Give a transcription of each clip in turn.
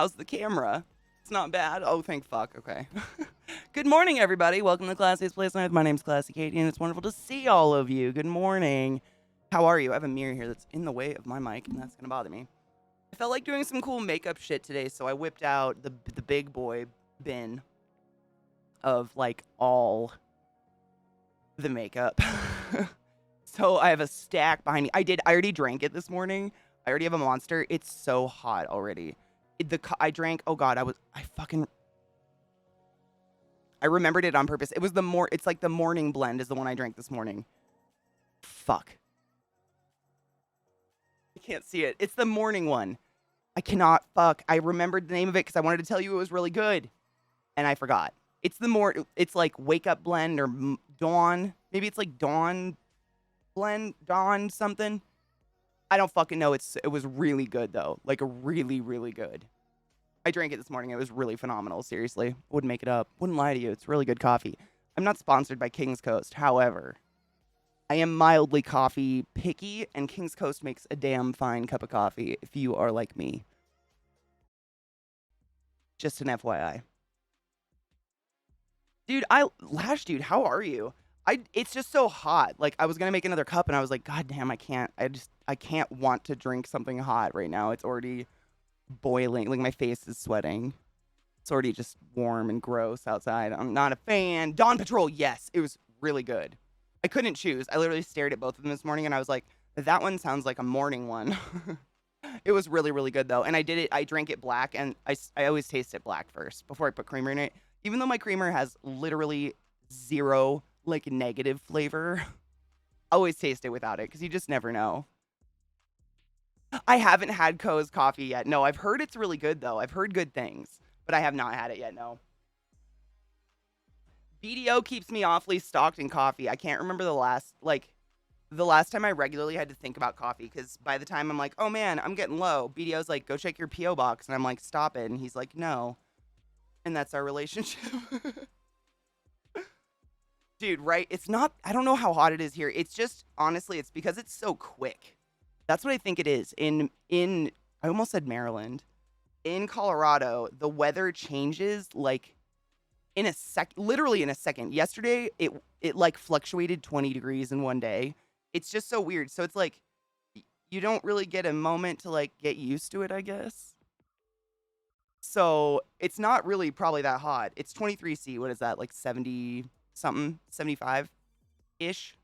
How's the camera? It's not bad. Oh, thank fuck. Okay. Good morning, everybody. Welcome to Classy's Place on Earth. My name's ClassyKatie, and it's wonderful to see all of you. Good morning. How are you? I have a mirror here that's in the way of my mic, and that's going to bother me. I felt like doing some cool makeup shit today, so I whipped out the big boy bin of, like, all the makeup. So I have a stack behind me. I already drank it this morning. I already have a Monster. It's so hot already. I drank, oh God, I remembered it on purpose. It's like the morning blend is the one I drank this morning. Fuck. I can't see it. It's the morning one. I remembered the name of it because I wanted to tell you it was really good. And I forgot. It's like wake up blend or dawn. Maybe it's like dawn blend, dawn something. I don't fucking know. It was really good though. Like really, really good. I drank it this morning. It was really phenomenal. Seriously. Wouldn't make it up. Wouldn't lie to you. It's really good coffee. I'm not sponsored by King's Coast. However, I am mildly coffee picky, and King's Coast makes a damn fine cup of coffee if you are like me. Just an FYI. Dude, dude, how are you? It's just so hot. Like, I was gonna make another cup, and I was like, God damn, I can't want to drink something hot right now. It's already boiling. Like, my face is sweating. It's already just warm and gross outside. I'm not a fan. Dawn Patrol, yes, it was really good. I couldn't choose. I literally stared at both of them this morning, and I was like, that one sounds like a morning one. It was really, really good, though. And I drank it black, and I always taste it black first before I put creamer in it. Even though my creamer has literally zero, like, negative flavor, I always taste it without it, because you just never know. I haven't had Co's coffee yet. No, I've heard it's really good, though. I've heard good things, but I have not had it yet, no. BDO keeps me awfully stocked in coffee. I can't remember the last time I regularly had to think about coffee, because by the time I'm like, oh man, I'm getting low, BDO's like, go check your P.O. box, and I'm like, stop it, and he's like, no. And that's our relationship. Dude, right? I don't know how hot it is here. It's just, honestly, it's because it's so quick. That's what I think it is. I almost said Maryland. In Colorado, the weather changes like literally in a second. Yesterday, it like fluctuated 20 degrees in one day. It's just so weird. So it's like, you don't really get a moment to like get used to it, I guess. So it's not really probably that hot. It's 23C. What is that? Like 70 something, 75-ish.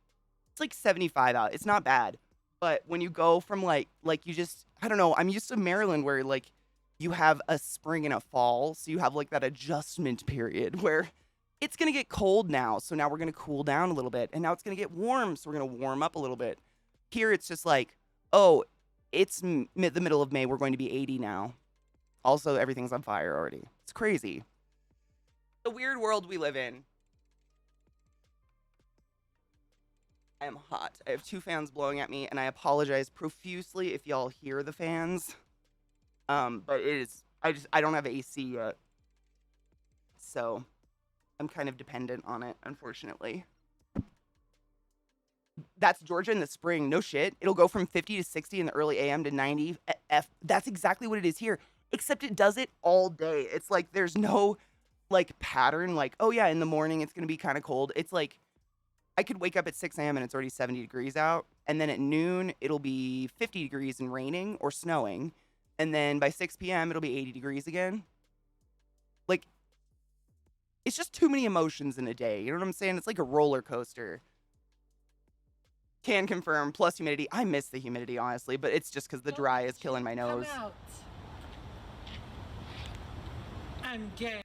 It's like 75 out. It's not bad. But when you go from like you just, I don't know, I'm used to Maryland where like you have a spring and a fall. So you have like that adjustment period where it's going to get cold now. So now we're going to cool down a little bit. And now it's going to get warm. So we're going to warm up a little bit. Here it's just like, oh, it's the middle of May. We're going to be 80 now. Also, everything's on fire already. It's crazy. The weird world we live in. I am hot. I have 2 fans blowing at me, and I apologize profusely if y'all hear the fans. But I don't have AC yet. So, I'm kind of dependent on it, unfortunately. That's Georgia in the spring. No shit. It'll go from 50 to 60 in the early AM to 90 F. That's exactly what it is here. Except it does it all day. It's like there's no like pattern like, oh yeah, in the morning it's going to be kind of cold. It's like I could wake up at 6 a.m. and it's already 70 degrees out. And then at noon, it'll be 50 degrees and raining or snowing. And then by 6 p.m., it'll be 80 degrees again. Like, it's just too many emotions in a day. You know what I'm saying? It's like a roller coaster. Can confirm, plus humidity. I miss the humidity, honestly, but it's just because the dry is killing my nose. Come out. I'm gay.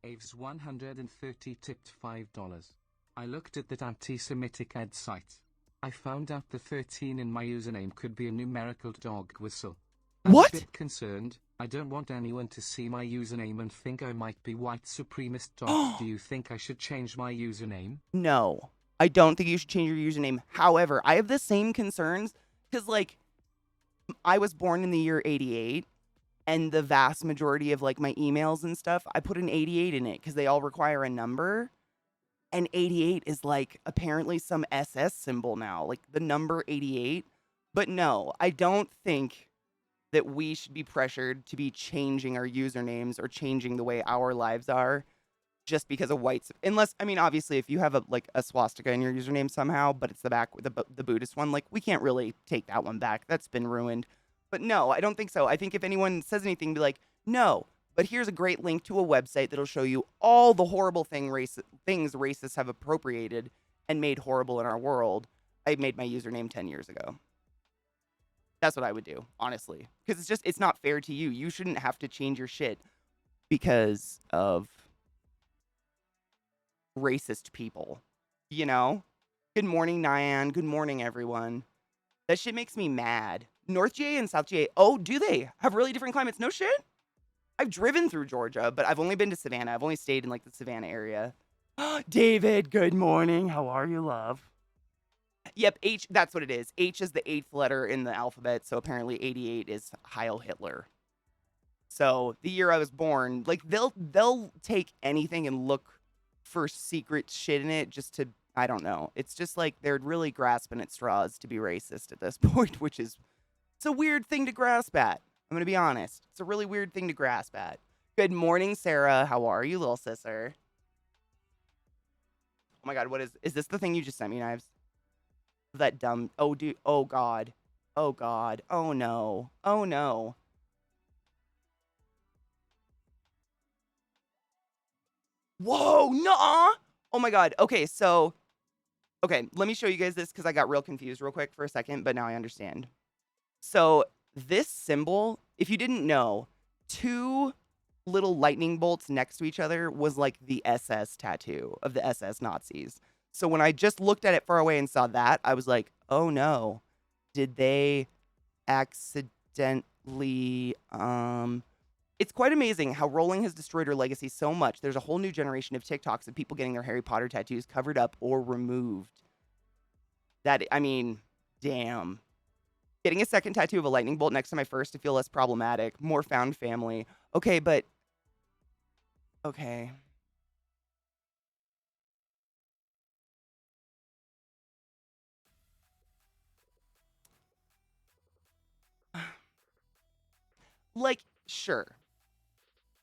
Aves 130 tipped $5. I looked at that anti-Semitic ad site. I found out the 13 in my username could be a numerical dog whistle. What? I'm a bit concerned. I don't want anyone to see my username and think I might be white supremacist dog. Do you think I should change my username? No, I don't think you should change your username. However, I have the same concerns because, like, I was born in the year 88. And the vast majority of like my emails and stuff, I put an 88 in it because they all require a number. And 88 is like apparently some SS symbol now, like the number 88. But no, I don't think that we should be pressured to be changing our usernames or changing the way our lives are just because of whites. Unless, I mean, obviously, if you have a swastika in your username somehow, but it's the Buddhist one, like we can't really take that one back. That's been ruined. But no, I don't think so. I think if anyone says anything, be like, no. But here's a great link to a website that'll show you all the horrible things racists have appropriated and made horrible in our world. I made my username 10 years ago. That's what I would do, honestly. Because it's not fair to you. You shouldn't have to change your shit because of racist people, you know? Good morning, Nyan. Good morning, everyone. That shit makes me mad. North GA and South GA, oh, do they have really different climates? No shit? I've driven through Georgia, but I've only been to Savannah. I've only stayed in, like, the Savannah area. David, good morning. How are you, love? Yep, H, that's what it is. H is the 8th letter in the alphabet, so apparently 88 is Heil Hitler. So, the year I was born, like, they'll take anything and look for secret shit in it just to, I don't know. It's just like they're really grasping at straws to be racist at this point, which is, it's a weird thing to grasp at. I'm going to be honest. It's a really weird thing to grasp at. Good morning, Sarah. How are you, little sister? Oh my God, what is this the thing you just sent me, Knives? That dumb, oh dude, oh God. Oh God. Oh no. Oh no. Whoa, nuh-uh. Oh my God. Okay, so, okay, let me show you guys this because I got real confused real quick for a second, but now I understand. So this symbol, if you didn't know, 2 little lightning bolts next to each other was like the SS tattoo of the SS Nazis. So when I just looked at it far away and saw that, I was like, oh no, did they accidentally, It's quite amazing how Rowling has destroyed her legacy so much. There's a whole new generation of TikToks of people getting their Harry Potter tattoos covered up or removed. That, I mean, damn. Getting a second tattoo of a lightning bolt next to my first to feel less problematic. More found family. Okay, but... Okay. Like, sure.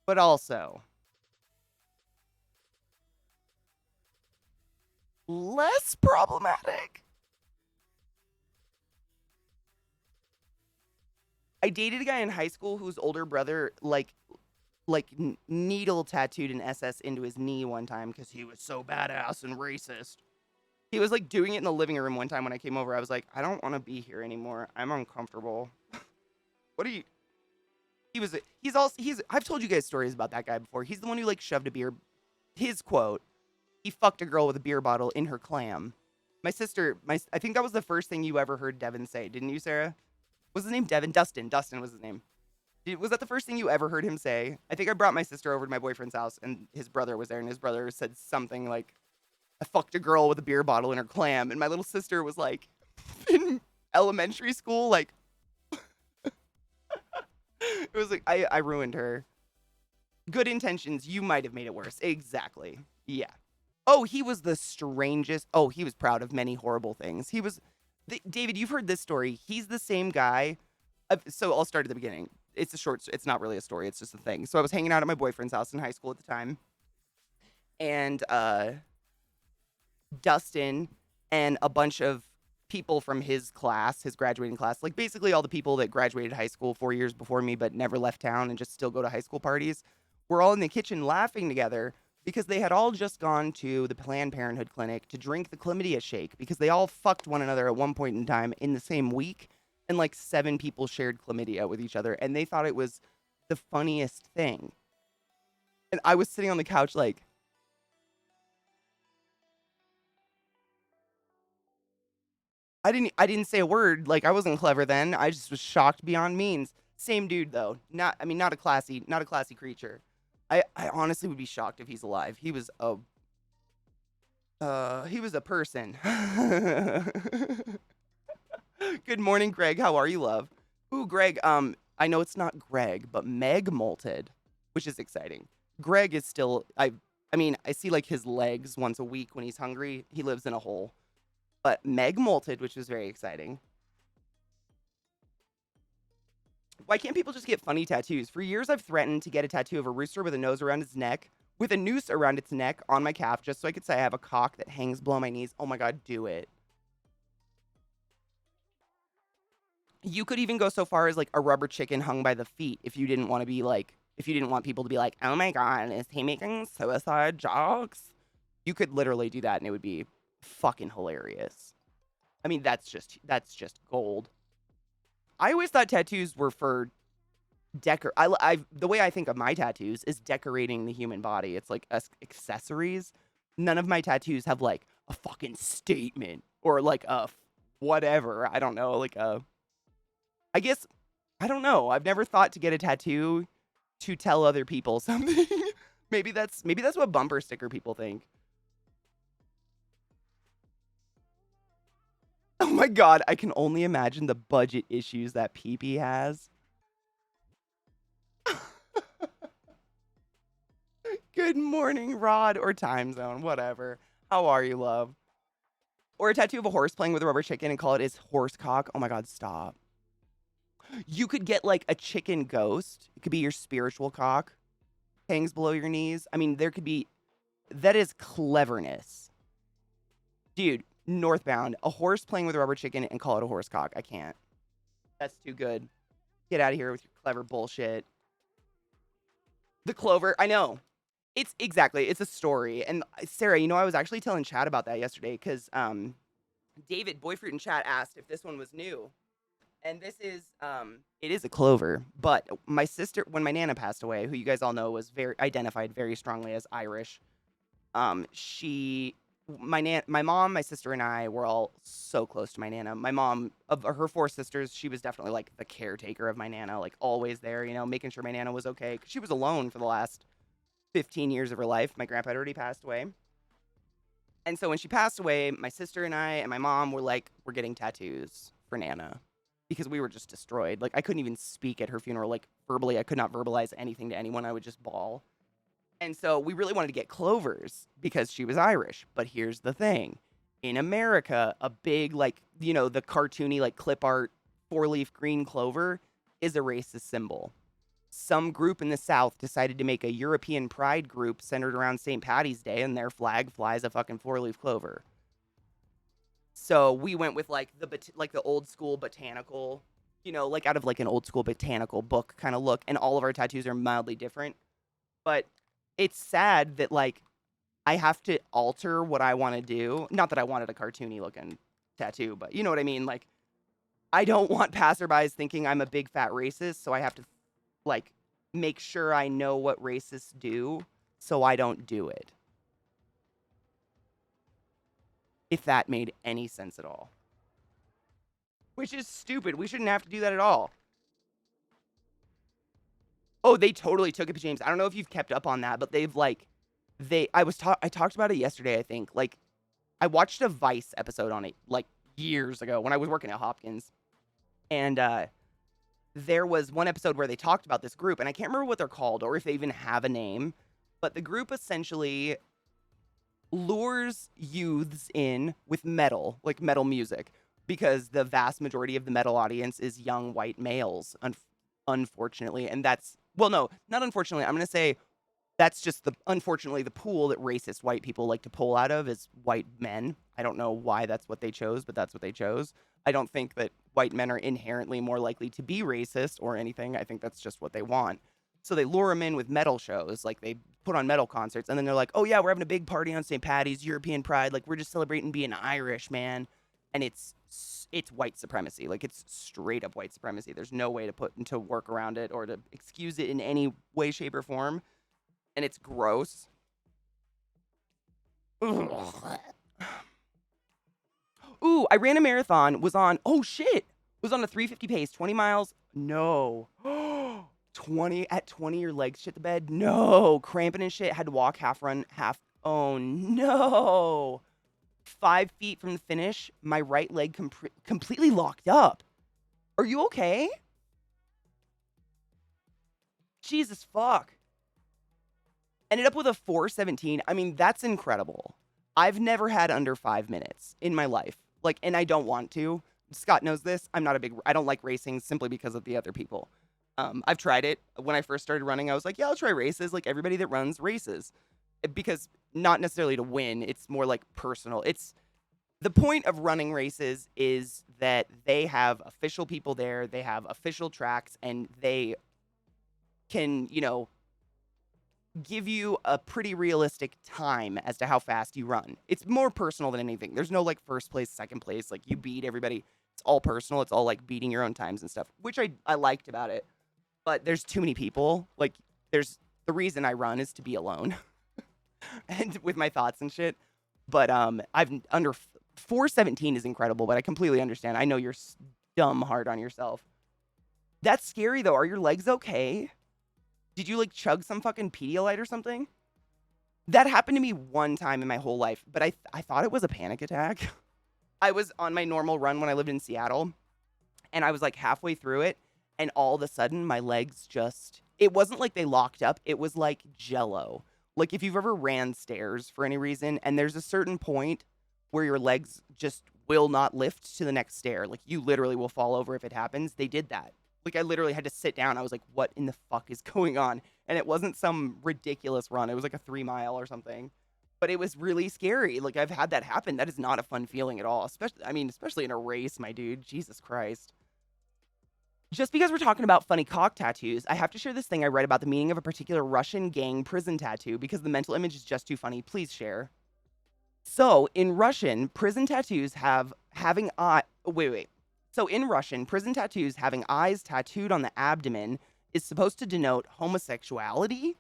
But also... less problematic? I dated a guy in high school whose older brother, like needle tattooed an SS into his knee one time because he was so badass and racist. He was like doing it in the living room one time when I came over. I was like, I don't want to be here anymore. I'm uncomfortable. What are you? I've told you guys stories about that guy before. He's the one who like shoved a beer. His quote, he fucked a girl with a beer bottle in her clam. My sister, I think that was the first thing you ever heard Devin say, didn't you, Sarah? Was his name Devin? Dustin was his name. Was that the first thing you ever heard him say? I think I brought my sister over to my boyfriend's house, and his brother was there, and his brother said something like, I fucked a girl with a beer bottle in her clam, and my little sister was like, in elementary school, like, it was like, I ruined her. Good intentions, you might have made it worse. Exactly. Yeah. Oh, he was the strangest. Oh, he was proud of many horrible things. He was... David, you've heard this story. He's the same guy. So I'll start at the beginning. It's not really a story. It's just a thing. So I was hanging out at my boyfriend's house in high school at the time. And Dustin and a bunch of people from his class, his graduating class, like basically all the people that graduated high school 4 years before me but never left town and just still go to high school parties, were all in the kitchen laughing together because they had all just gone to the Planned Parenthood clinic to drink the chlamydia shake because they all fucked one another at one point in time in the same week, and like 7 people shared chlamydia with each other, and they thought it was the funniest thing. And I was sitting on the couch like, I didn't say a word. Like, I wasn't clever then. I just was shocked beyond means. Same dude though. Not a classy creature. I honestly would be shocked if he's alive. He was a person. Good morning, Greg. How are you, love? Ooh, Greg, I know it's not Greg, but Meg molted, which is exciting. Greg is still, I mean, I see like his legs once a week when he's hungry. He lives in a hole. But Meg molted, which was very exciting. Why can't people just get funny tattoos? For years, I've threatened to get a tattoo of a rooster with a nose around its neck, with a noose around its neck on my calf, just so I could say I have a cock that hangs below my knees. Oh my God, do it. You could even go so far as like a rubber chicken hung by the feet if you didn't want to be like, if you didn't want people to be like, oh my God, is he making suicide jokes? You could literally do that and it would be fucking hilarious. I mean, that's just gold. I always thought tattoos were for the way I think of my tattoos is decorating the human body. It's like accessories. None of my tattoos have like a fucking statement or like a whatever. I don't know, like a I guess I don't know. I've never thought to get a tattoo to tell other people something. maybe that's what bumper sticker people think. Oh my God, I can only imagine the budget issues that PP has. Good morning, Rod, or time zone, whatever. How are you, love? Or a tattoo of a horse playing with a rubber chicken and call it his horse cock. Oh my God, stop. You could get like a chicken ghost. It could be your spiritual cock. Hangs below your knees. I mean, that is cleverness. Dude, Northbound, a horse playing with a rubber chicken and call it a horse cock. I can't. That's too good. Get out of here with your clever bullshit. The clover, I know. It's a story. And Sarah, you know, I was actually telling Chad about that yesterday because David, Boyfruit in chat, asked if this one was new. And this is, it is a clover. But my sister, when my Nana passed away, who you guys all know was identified very strongly as Irish, my mom, my sister, and I were all so close to my Nana. My mom, of her 4 sisters, she was definitely like the caretaker of my Nana, like always there, you know, making sure my Nana was okay. 'Cause she was alone for the last 15 years of her life. My grandpa had already passed away. And so when she passed away, my sister and I and my mom were like, we're getting tattoos for Nana. Because we were just destroyed. Like, I couldn't even speak at her funeral. Like, verbally, I could not verbalize anything to anyone. I would just bawl. And so we really wanted to get clovers because she was Irish. But here's the thing. In America, a big, like, you know, the cartoony, like, clip art 4-leaf green clover is a racist symbol. Some group in the South decided to make a European pride group centered around St. Patty's Day, and their flag flies a fucking 4-leaf clover. So we went with like the old school botanical, you know, like out of like an old school botanical book kind of look, and all of our tattoos are mildly different. But it's sad that like I have to alter what I want to do. Not that I wanted a cartoony looking tattoo, but you know what I mean? Like I don't want passerbys thinking I'm a big fat racist, so I have to like make sure I know what racists do so I don't do it. If that made any sense at all. Which is stupid. We shouldn't have to do that at all. Oh, they totally took it to James. I don't know if you've kept up on that, but they've like, I talked about it yesterday, I think. Like, I watched a Vice episode on it, like, years ago when I was working at Hopkins. And there was one episode where they talked about this group, and I can't remember what they're called or if they even have a name. But the group essentially lures youths in with metal, like metal music, because the vast majority of the metal audience is young white males, unfortunately. And that's, well, no, not unfortunately. I'm going to say that's just unfortunately, the pool that racist white people like to pull out of is white men. I don't know why that's what they chose, but that's what they chose. I don't think that white men are inherently more likely to be racist or anything. I think that's just what they want. So they lure them in with metal shows, like they put on metal concerts, and then they're like, oh yeah, we're having a big party on St. Patty's, European pride, like we're just celebrating being Irish, man. And it's white supremacy, like it's straight up white supremacy. There's no way to work around it or to excuse it in any way, shape, or form. And it's gross. Ooh, I ran a marathon, was on a 350 pace, 20 miles. No. 20 at 20, your legs shit the bed. No, cramping and shit. Had to walk, half run, half. Oh no. 5 feet from the finish, my right leg completely locked up. Are you okay? Jesus fuck. Ended up with a 4:17. I mean, that's incredible. I've never had under 5 minutes in my life. Like, and I don't want to. Scott knows this. I don't like racing simply because of the other people. I've tried it. When I first started running, I was like, yeah, I'll try races, like everybody that runs races. Because not necessarily to win, it's more like personal. It's the point of running races is that they have official people there, they have official tracks, and they can, give you a pretty realistic time as to how fast you run. It's more personal than anything. There's no like first place, second place, like you beat everybody. It's all personal. It's all like beating your own times and stuff, which I liked about it. But there's too many people. Like there's the reason I run is to be alone and with my thoughts and shit. But I've under 417 is incredible, but I completely understand. I know you're dumb hard on yourself. That's scary though. Are your legs okay? Did you like chug some fucking Pedialyte or something? That happened to me one time in my whole life, but I thought it was a panic attack. I was on my normal run when I lived in Seattle, and I was like halfway through it, and all of a sudden my legs just, it wasn't like they locked up, it was like jello. Like if you've ever ran stairs for any reason, and there's a certain point where your legs just will not lift to the next stair. Like you literally will fall over if it happens. They did that. Like I literally had to sit down. I was like, what in the fuck is going on? And it wasn't some ridiculous run. It was like a 3 mile or something. But it was really scary. Like I've had that happen. That is not a fun feeling at all. Especially in a race, my dude. Jesus Christ. Just because we're talking about funny cock tattoos, I have to share this thing I read about the meaning of a particular Russian gang prison tattoo because the mental image is just too funny. Please share. So in Russian, prison tattoos having eye. Wait. So in Russian, prison tattoos having eyes tattooed on the abdomen is supposed to denote homosexuality.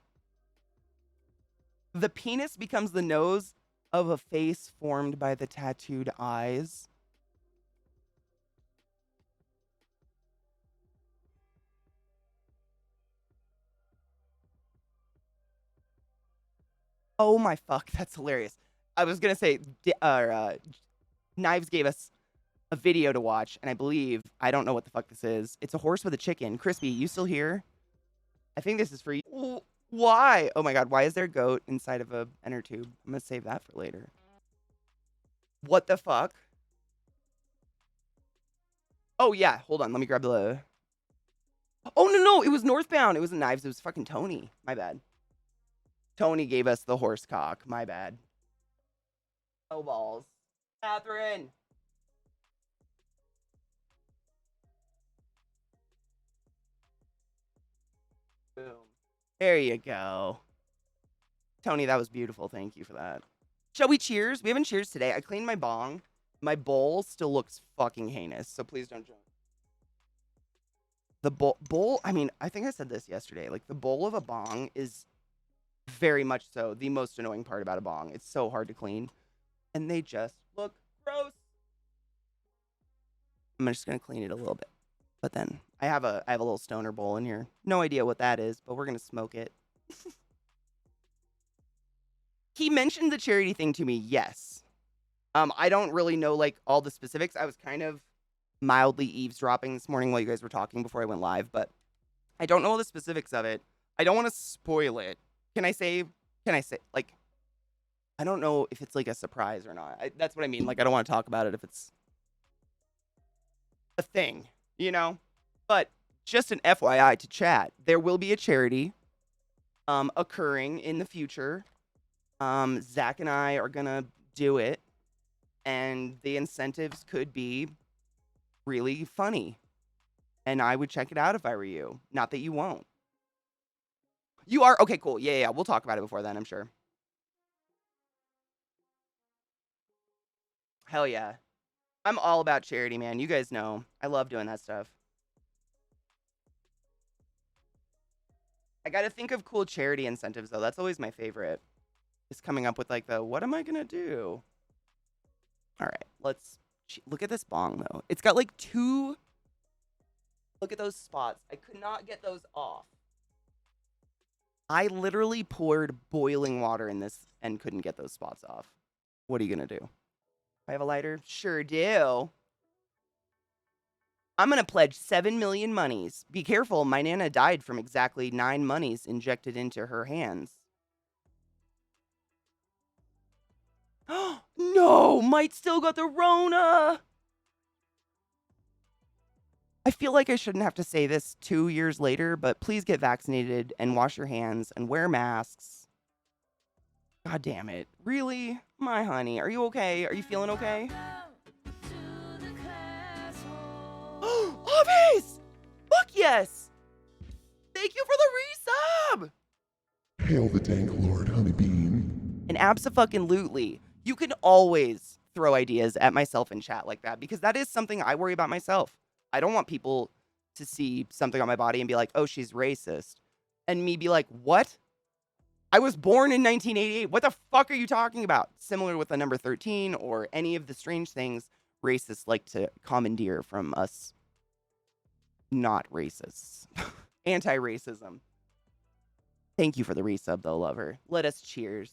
The penis becomes the nose of a face formed by the tattooed eyes. Oh my fuck, that's hilarious. I was gonna say, Knives gave us a video to watch, and I don't know what the fuck this is. It's a horse with a chicken. Crispy, you still here? I think this is for you. Why? Oh my god, why is there a goat inside of a inner tube? I'm gonna save that for later. What the fuck? Oh yeah, hold on, let me grab the... Oh no, it was northbound. It was Knives, it was fucking Tony. My bad. Tony gave us the horse cock. My bad. Oh balls. Catherine! Boom. There you go. Tony, that was beautiful. Thank you for that. Shall we cheers? We haven't cheers today. I cleaned my bong. My bowl still looks fucking heinous, so please don't join. The bowl, I mean, I think I said this yesterday. Like, the bowl of a bong is very much so the most annoying part about a bong. It's so hard to clean. And they just look gross. I'm just going to clean it a little bit. But then I have a little stoner bowl in here. No idea what that is, but we're going to smoke it. He mentioned the charity thing to me, yes. I don't really know, like, all the specifics. I was kind of mildly eavesdropping this morning while you guys were talking before I went live, but I don't know all the specifics of it. I don't want to spoil it. Can I say, like, I don't know if it's, like, a surprise or not. That's what I mean. Like, I don't want to talk about it if it's a thing, you know? But just an FYI to chat, there will be a charity occurring in the future. Zach and I are going to do it, and the incentives could be really funny. And I would check it out if I were you. Not that you won't. You are? Okay, cool. Yeah. We'll talk about it before then, I'm sure. Hell yeah. I'm all about charity, man. You guys know. I love doing that stuff. I gotta think of cool charity incentives, though. That's always my favorite. Is coming up with, like, what am I gonna do? All right, let's look at this bong, though. It's got, like, 2... Look at those spots. I could not get those off. I literally poured boiling water in this and couldn't get those spots off. What are you gonna do? I have a lighter? Sure do. I'm gonna pledge 7 million monies. Be careful, my Nana died from exactly 9 monies injected into her hands. No, Mike still got the Rona. I feel like I shouldn't have to say this 2 years later, but please get vaccinated and wash your hands and wear masks. God damn it. Really? My honey, are you okay? Are you feeling okay? Office! Fuck yes! Thank you for the resub! Hail the Dank Lord, Honeybean. And abso-fucking-lutely, you can always throw ideas at myself in chat like that, because that is something I worry about myself. I don't want people to see something on my body and be like, oh, she's racist. And me be like, what? I was born in 1988. What the fuck are you talking about? Similar with the number 13 or any of the strange things racists like to commandeer from us not racists. Anti-racism. Thank you for the resub, though, lover. Let us cheers.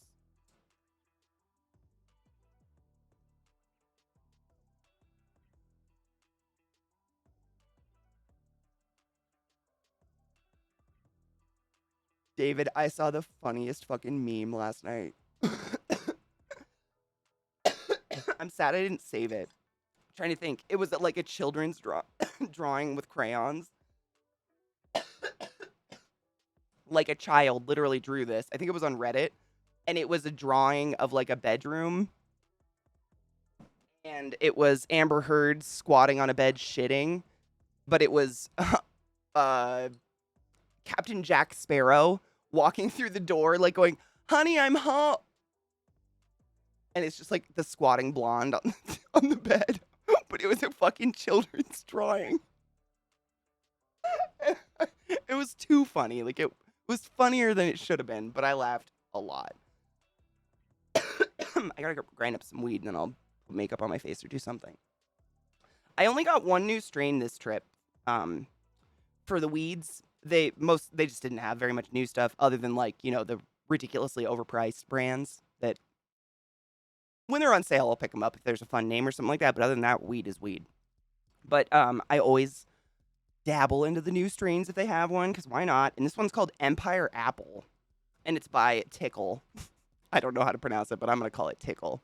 David, I saw the funniest fucking meme last night. I'm sad I didn't save it. I'm trying to think. It was like a children's drawing with crayons. Like a child literally drew this. I think it was on Reddit. And it was a drawing of like a bedroom. And it was Amber Heard squatting on a bed shitting. But it was Captain Jack Sparrow walking through the door, like going, honey, I'm home. And it's just like the squatting blonde on the bed. But it was a fucking children's drawing. It was too funny. Like, it was funnier than it should have been, but I laughed a lot. I gotta grind up some weed and then I'll put makeup on my face or do something. I only got one new strain this trip. For the weeds, they just didn't have very much new stuff other than, like, you know, the ridiculously overpriced brands that when they're on sale, I'll pick them up if there's a fun name or something like that. But other than that, weed is weed. But I always dabble into the new strains if they have one, because why not? And this one's called Empire Apple, and it's by Tickle. I don't know how to pronounce it, but I'm going to call it Tickle.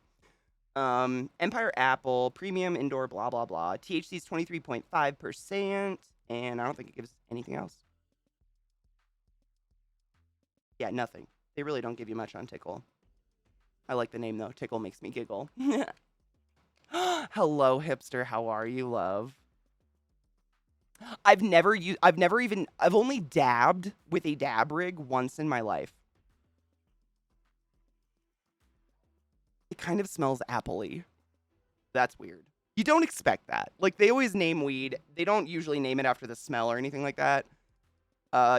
Empire Apple, premium indoor, blah, blah, blah. THC is 23.5%, and I don't think it gives anything else. Yeah, nothing. They really don't give you much on Tickle. I like the name, though. Tickle makes me giggle. Hello, hipster. How are you, love? I've only dabbed with a dab rig once in my life. It kind of smells apple-y. That's weird. You don't expect that. Like, they always name weed. They don't usually name it after the smell or anything like that.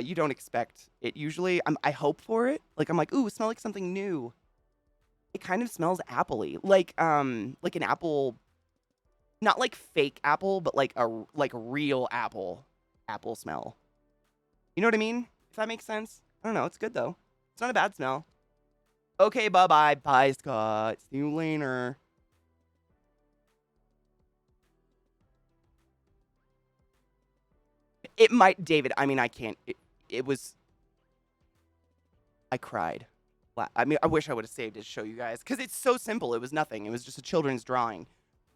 You don't expect it usually. I hope for it. Like, I'm like, ooh, smell like something new. It kind of smells apple-y. Like an apple, not like fake apple, but like a real apple smell. You know what I mean? If that makes sense. I don't know. It's good, though. It's not a bad smell. Okay, bye-bye. Bye, Scott. See you later. It might, David, I mean, I can't. It was, I cried. I mean, I wish I would have saved it to show you guys, because it's so simple. It was nothing. It was just a children's drawing.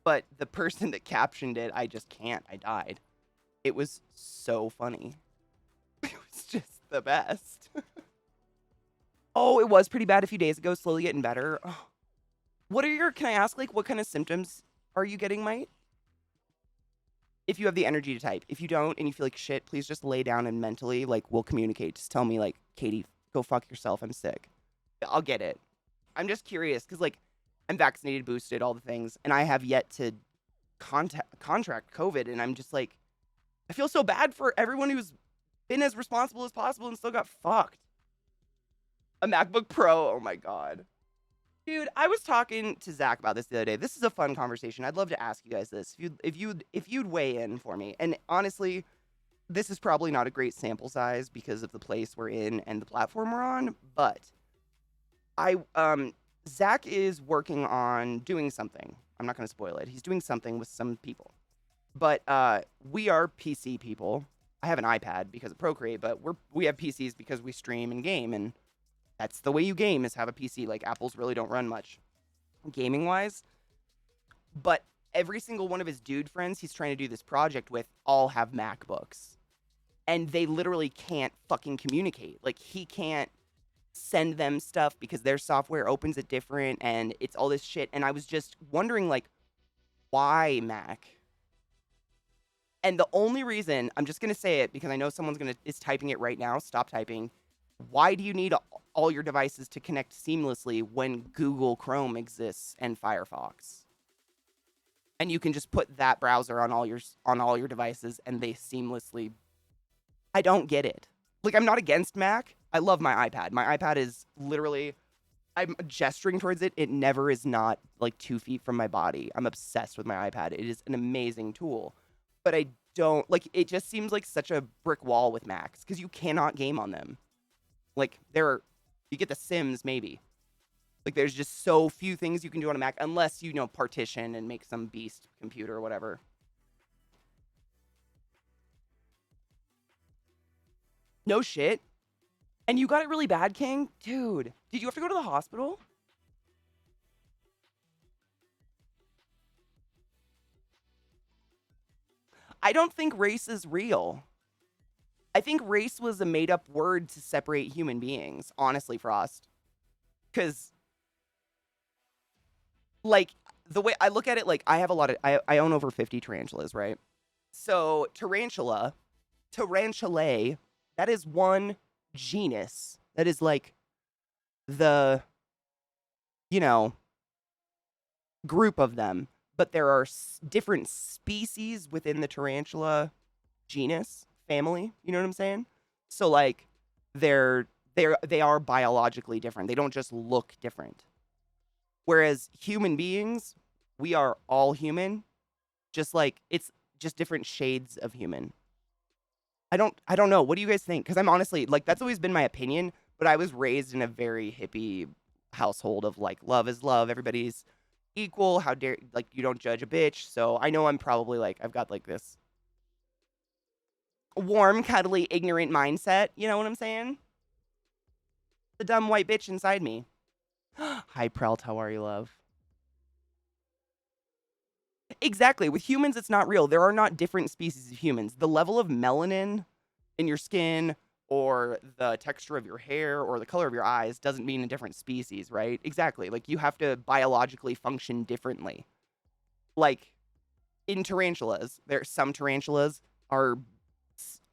But the person that captioned it, I just can't. I died. It was so funny. It was just the best. Oh, it was pretty bad a few days ago. Slowly getting better. Oh. Can I ask, like, what kind of symptoms are you getting, Mite? If you have the energy to type. If you don't and you feel like shit, please just lay down and mentally, like, we'll communicate. Just tell me, like, Katie, go fuck yourself. I'm sick. I'll get it. I'm just curious because, like, I'm vaccinated, boosted, all the things, and I have yet to contract COVID, and I'm just like, I feel so bad for everyone who's been as responsible as possible and still got fucked. A MacBook Pro, oh my god. Dude, I was talking to Zach about this the other day. This is a fun conversation. I'd love to ask you guys this. If you'd weigh in for me. And honestly, this is probably not a great sample size because of the place we're in and the platform we're on, but Zach is working on doing something. I'm not going to spoil it. He's doing something with some people. But we are PC people. I have an iPad because of Procreate, but we have PCs because we stream and game, and that's the way you game, is have a PC. Like, Apples really don't run much gaming-wise. But every single one of his dude friends he's trying to do this project with all have MacBooks. And they literally can't fucking communicate. Like, he can't send them stuff because their software opens it different and it's all this shit. And I was just wondering, like, why Mac? And the only reason, I'm just going to say it because I know someone's is typing it right now. Stop typing. Why do you need all your devices to connect seamlessly when Google Chrome exists and Firefox? And you can just put that browser on all your devices and they seamlessly. I don't get it. Like, I'm not against Mac. I love my iPad. My iPad is literally, I'm gesturing towards it. It never is not like 2 feet from my body. I'm obsessed with my iPad. It is an amazing tool. But I don't, like, it just seems like such a brick wall with Macs because you cannot game on them. Like, you get the Sims maybe. Like, there's just so few things you can do on a Mac unless you partition and make some beast computer or whatever. No shit. And you got it really bad, King? Dude, did you have to go to the hospital? I don't think race is real. I think race was a made-up word to separate human beings, honestly, Frost. Because, like, the way I look at it, like, I have a lot of, I own over 50 tarantulas, right? So, tarantulae, that is one genus. That is, like, the, group of them. But there are different species within the tarantula genus family. You know what I'm saying? So, like, they are biologically different. They don't just look different. Whereas human beings, we are all human. Just like, it's just different shades of human. I don't know. What do you guys think? Because I'm honestly, like, that's always been my opinion. But I was raised in a very hippie household of, like, love is love. Everybody's equal. How dare, like, you don't judge a bitch. So I know I'm probably, like, I've got, like, this warm, cuddly, ignorant mindset. You know what I'm saying? The dumb white bitch inside me. Hi, Prelt. How are you, love? Exactly. With humans, it's not real. There are not different species of humans. The level of melanin in your skin or the texture of your hair or the color of your eyes doesn't mean a different species, right? Exactly. Like, you have to biologically function differently. Like, in tarantulas, some tarantulas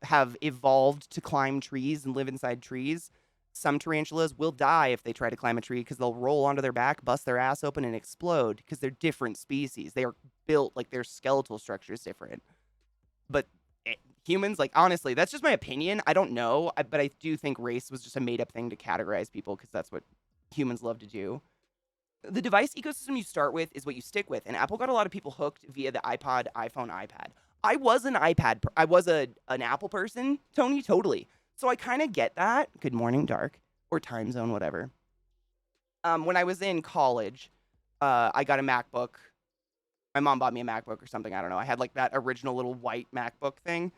have evolved to climb trees and live inside trees. Some tarantulas will die if they try to climb a tree because they'll roll onto their back, bust their ass open, and explode because they're different species. They are built, like, their skeletal structure is different. But humans, like, honestly, that's just my opinion. I don't know, but I do think race was just a made-up thing to categorize people because that's what humans love to do. The device ecosystem you start with is what you stick with, and Apple got a lot of people hooked via the iPod, iPhone, iPad. I was an an Apple person, Tony, totally. So I kind of get that. Good morning, dark, or time zone, whatever. When I was in college, I got a MacBook. My mom bought me a MacBook or something. I don't know. I had, like, that original little white MacBook thing.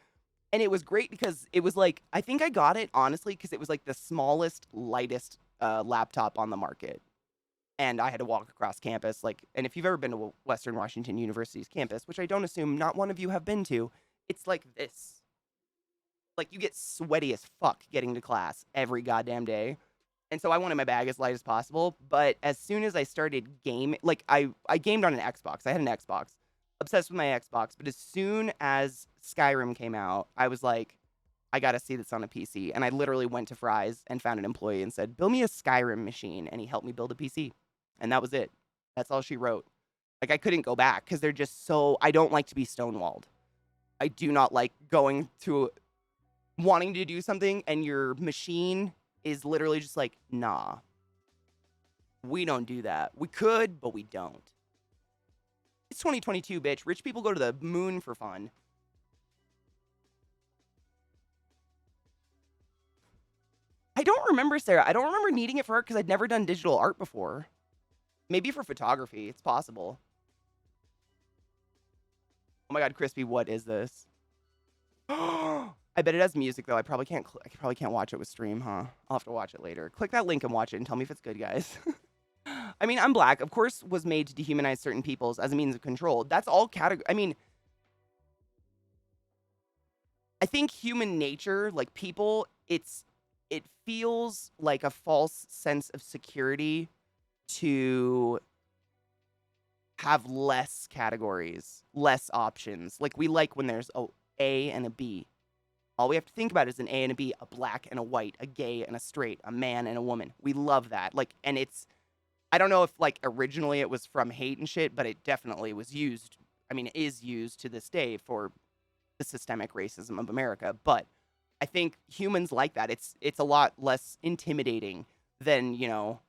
And it was great because it was, like, I think I got it, honestly, because it was, like, the smallest, lightest laptop on the market. And I had to walk across campus. Like, and if you've ever been to Western Washington University's campus, which I don't assume not one of you have been to, it's like this. Like, you get sweaty as fuck getting to class every goddamn day. And so I wanted my bag as light as possible. But as soon as I started gaming, like, I gamed on an Xbox. I had an Xbox. Obsessed with my Xbox. But as soon as Skyrim came out, I was like, I gotta see this on a PC. And I literally went to Fry's and found an employee and said, build me a Skyrim machine. And he helped me build a PC. And that was it. That's all she wrote. Like, I couldn't go back because they're just so, I don't like to be stonewalled. I do not like going to wanting to do something and your machine is literally just like, nah, we don't do that. We could, but we don't. It's 2022, bitch. Rich people go to the moon for fun. I don't remember, Sarah. I don't remember needing it for art because I'd never done digital art before. Maybe for photography. It's possible. Oh my god, Crispy, what is this? I bet it has music though. I probably can't watch it with stream, huh? I'll have to watch it later. Click that link and watch it and tell me if it's good, guys. I mean, I'm black, of course, was made to dehumanize certain peoples as a means of control. That's all category. I mean, I think human nature, like people, it feels like a false sense of security to have less categories, less options. Like we like when there's A and a B. All we have to think about is an A and a B, a black and a white, a gay and a straight, a man and a woman. We love that. Like, and it's, I don't know if like originally it was from hate and shit, but it definitely was used. I mean, it is used to this day for the systemic racism of America. But I think humans like that. It's a lot less intimidating than, you know,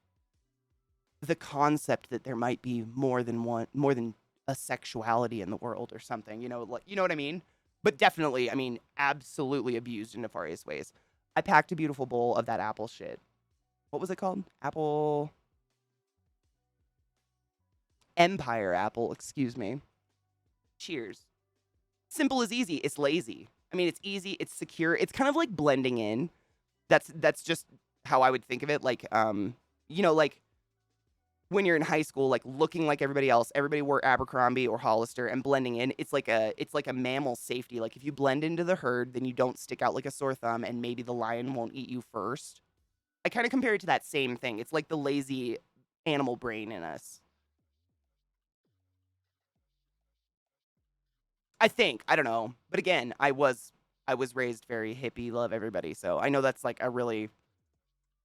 the concept that there might be more than a sexuality in the world or something, you know, like, you know what I mean? But definitely, I mean, absolutely abused in nefarious ways. I packed a beautiful bowl of that apple shit. What was it called? Apple Empire apple, excuse me. Cheers. Simple is easy. It's lazy. I mean, it's easy. It's secure. It's kind of like blending in. That's just how I would think of it. Like, you know, like when you're in high school, like looking like everybody else, everybody wore Abercrombie or Hollister and blending in. It's like a mammal safety. Like if you blend into the herd, then you don't stick out like a sore thumb, and maybe the lion won't eat you first. I kind of compare it to that same thing. It's like the lazy animal brain in us. I think. I don't know. But again, I was raised very hippie, love everybody. So I know that's like a really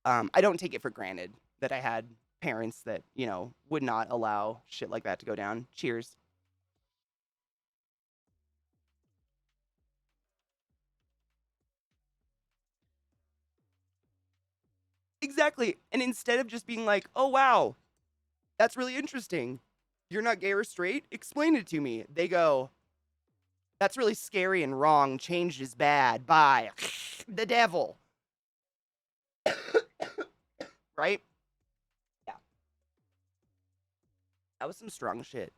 I don't take it for granted that I had parents that, you know, would not allow shit like that to go down. Cheers. Exactly. And instead of just being like, "Oh wow, that's really interesting. You're not gay or straight? Explain it to me." They go, "That's really scary and wrong. Change is bad. Bye." The devil. Right? Yeah. That was some strong shit.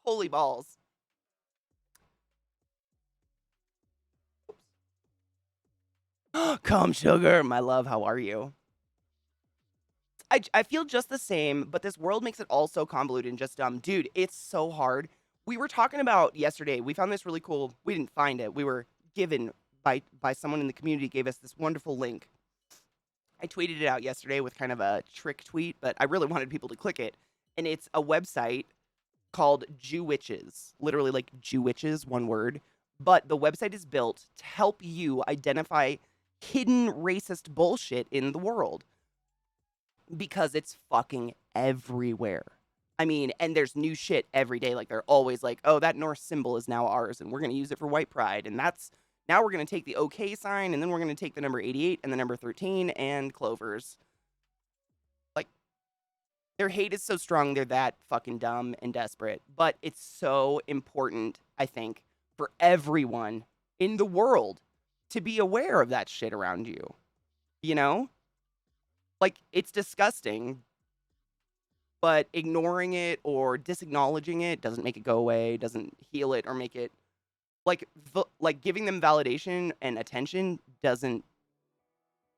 Holy balls. Come, sugar. My love, how are you? I feel just the same, but this world makes it all so convoluted and just dumb. Dude, it's so hard. We were talking about yesterday, we found this really cool, we didn't find it. We were given by someone in the community, gave us this wonderful link. I tweeted it out yesterday with kind of a trick tweet, but I really wanted people to click it. And it's a website called Jewwitches, literally like Jewwitches, one word. But the website is built to help you identify hidden racist bullshit in the world because it's fucking everywhere. I mean, and there's new shit every day. Like they're always like, "Oh, that Norse symbol is now ours, and we're gonna use it for white pride." And that's now we're gonna take the OK sign, and then we're gonna take the number 88 and the number 13 and clovers. Like their hate is so strong, they're that fucking dumb and desperate. But it's so important, I think, for everyone in the world to be aware of that shit around you. You know? Like it's disgusting, but ignoring it or disacknowledging it doesn't make it go away, doesn't heal it or make it like giving them validation and attention doesn't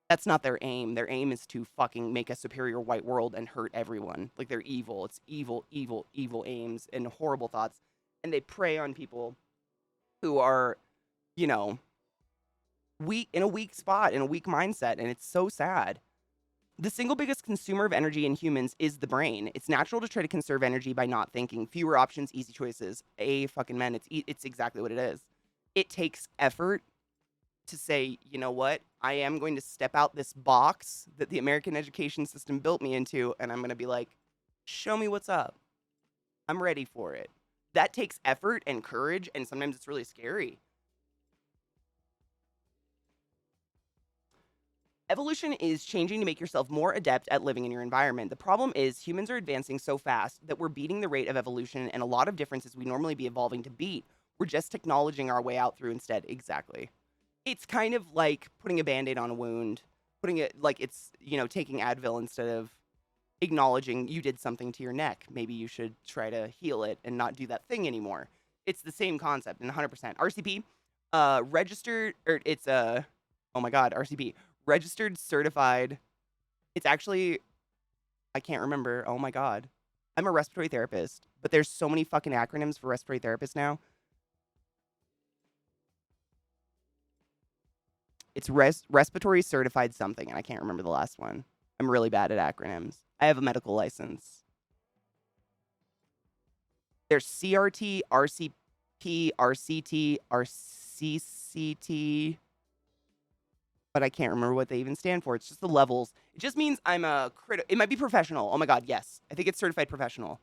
that's not their aim. Their aim is to fucking make a superior white world and hurt everyone. Like they're evil. It's evil, evil, evil aims and horrible thoughts. And they prey on people who are, you know, weak in a weak spot, in a weak mindset, and it's so sad. The single biggest consumer of energy in humans is the brain. It's natural to try to conserve energy by not thinking. Fewer options, easy choices. Fucking men, it's exactly what it is. It takes effort to say, you know what? I am going to step out this box that the American education system built me into, and I'm going to be like, show me what's up. I'm ready for it. That takes effort and courage, and sometimes it's really scary. Evolution is changing to make yourself more adept at living in your environment. The problem is humans are advancing so fast that we're beating the rate of evolution, and a lot of differences we normally be evolving to beat. We're just technologing our way out through instead. Exactly. It's kind of like putting a band-aid on a wound, putting it like it's, you know, taking Advil instead of acknowledging you did something to your neck. Maybe you should try to heal it and not do that thing anymore. It's the same concept and 100%. RCP, registered, or it's oh my God, RCP, registered certified It's actually, I can't remember. Oh my God. I'm a respiratory therapist, but there's so many fucking acronyms for respiratory therapists now. It's respiratory certified something, and I can't remember the last one. I'm really bad at acronyms. I have a medical license. There's CRT, RCP, RCT, RCCT, but I can't remember what they even stand for. It's just the levels. It just means I'm a it might be professional. Oh my God, yes. I think it's certified professional.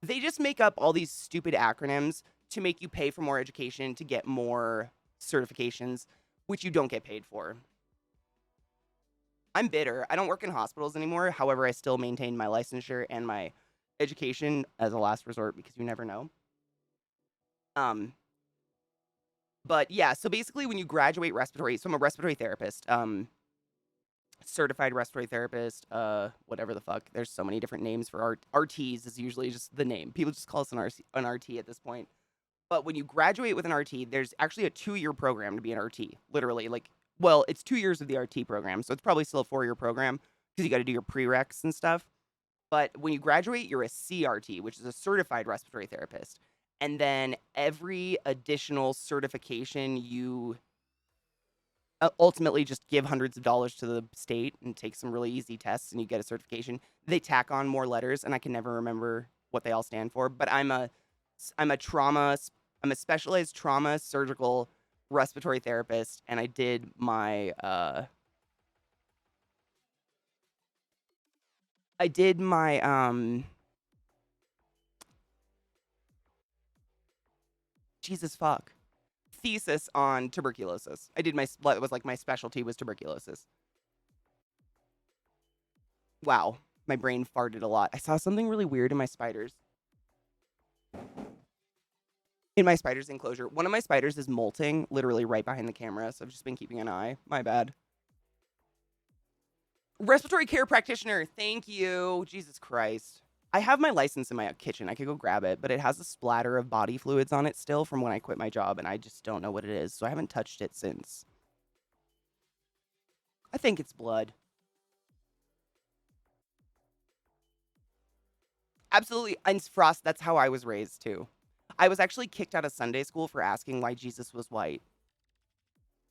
They just make up all these stupid acronyms to make you pay for more education to get more certifications, which you don't get paid for. I'm bitter. I don't work in hospitals anymore. However, I still maintain my licensure and my education as a last resort because you never know. But yeah, so basically when you graduate respiratory, so I'm a respiratory therapist, certified respiratory therapist, whatever the fuck. There's so many different names for RTs is usually just the name. People just call us an RT at this point. But when you graduate with an RT, there's actually a 2-year program to be an RT. Literally, like, well, it's 2 years of the RT program, so it's probably still a 4-year program because you got to do your prereqs and stuff. But when you graduate, you're a CRT, which is a certified respiratory therapist. And then every additional certification you ultimately just give hundreds of dollars to the state and take some really easy tests and you get a certification. They tack on more letters and I can never remember what they all stand for, but I'm a specialized trauma surgical respiratory therapist and I did my Jesus fuck thesis on tuberculosis. It was like my specialty was tuberculosis. Wow, my brain farted a lot. I saw something really weird in my spiders. In my spider's enclosure. One of my spiders is molting literally right behind the camera, so I've just been keeping an eye. My bad. Respiratory care practitioner. Thank you. Jesus Christ. I have my license in my kitchen. I could go grab it, but it has a splatter of body fluids on it still from when I quit my job, and I just don't know what it is, so I haven't touched it since. I think it's blood. Absolutely. And Frost, that's how I was raised, too. I was actually kicked out of Sunday school for asking why Jesus was white.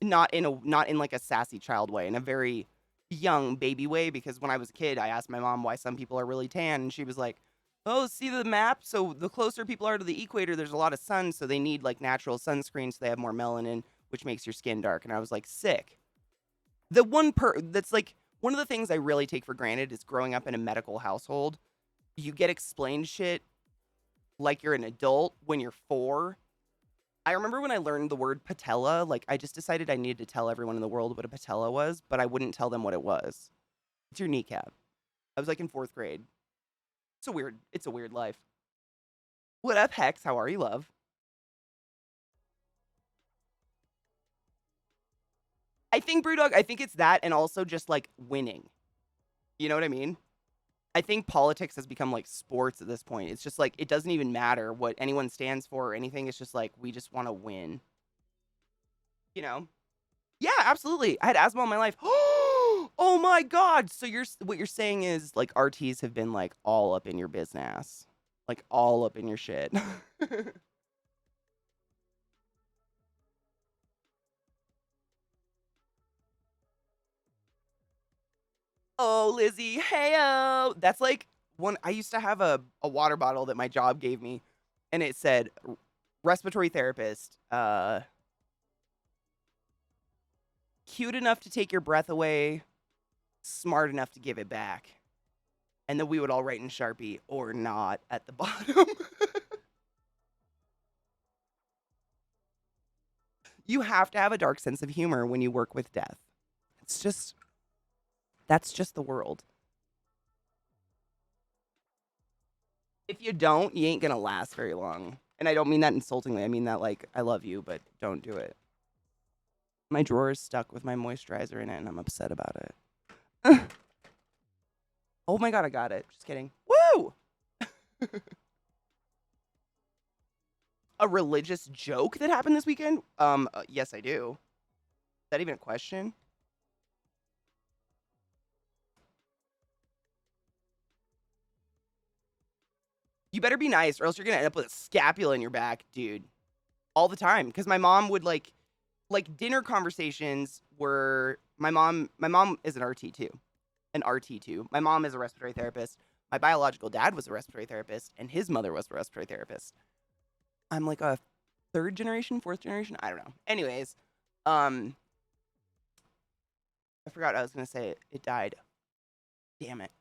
Not in like a sassy child way, in a very young baby way, because when I was a kid, I asked my mom why some people are really tan, and she was like, oh, see the map? So the closer people are to the equator, there's a lot of sun, so they need like natural sunscreen so they have more melanin, which makes your skin dark. And I was like, sick. That's like one of the things I really take for granted is growing up in a medical household. You get explained shit like you're an adult when you're 4. I remember when I learned the word patella, like I just decided I needed to tell everyone in the world what a patella was, but I wouldn't tell them what it was. It's your kneecap. I was like in 4th grade. It's a weird life. What up, Hex? How are you, love? I think, Brewdog, I think it's that and also just like winning. You know what I mean? I think politics has become like sports at this point. It's just like it doesn't even matter what anyone stands for or anything. It's just like we just want to win. You know? Yeah, absolutely. I had asthma all my life. Oh my God. So what you're saying is like RTs have been like all up in your business. Like all up in your shit. Oh, Lizzie. Heyo. That's like one I used to have a water bottle that my job gave me and it said respiratory therapist, cute enough to take your breath away, smart enough to give it back. And then we would all write in Sharpie or not at the bottom. You have to have a dark sense of humor when you work with death. That's just the world. If you don't, you ain't gonna last very long. And I don't mean that insultingly. I mean that like, I love you, but don't do it. My drawer is stuck with my moisturizer in it, and I'm upset about it. Oh my God, I got it. Just kidding. Woo! A religious joke that happened this weekend? Yes, I do. Is that even a question? You better be nice or else you're going to end up with a scapula in your back, dude. All the time. Because my mom would like dinner conversations were, my mom is an RT too. An RT too. My mom is a respiratory therapist. My biological dad was a respiratory therapist and his mother was a respiratory therapist. I'm like a third generation, fourth generation. I don't know. Anyways, I forgot I was going to say it. It died. Damn it.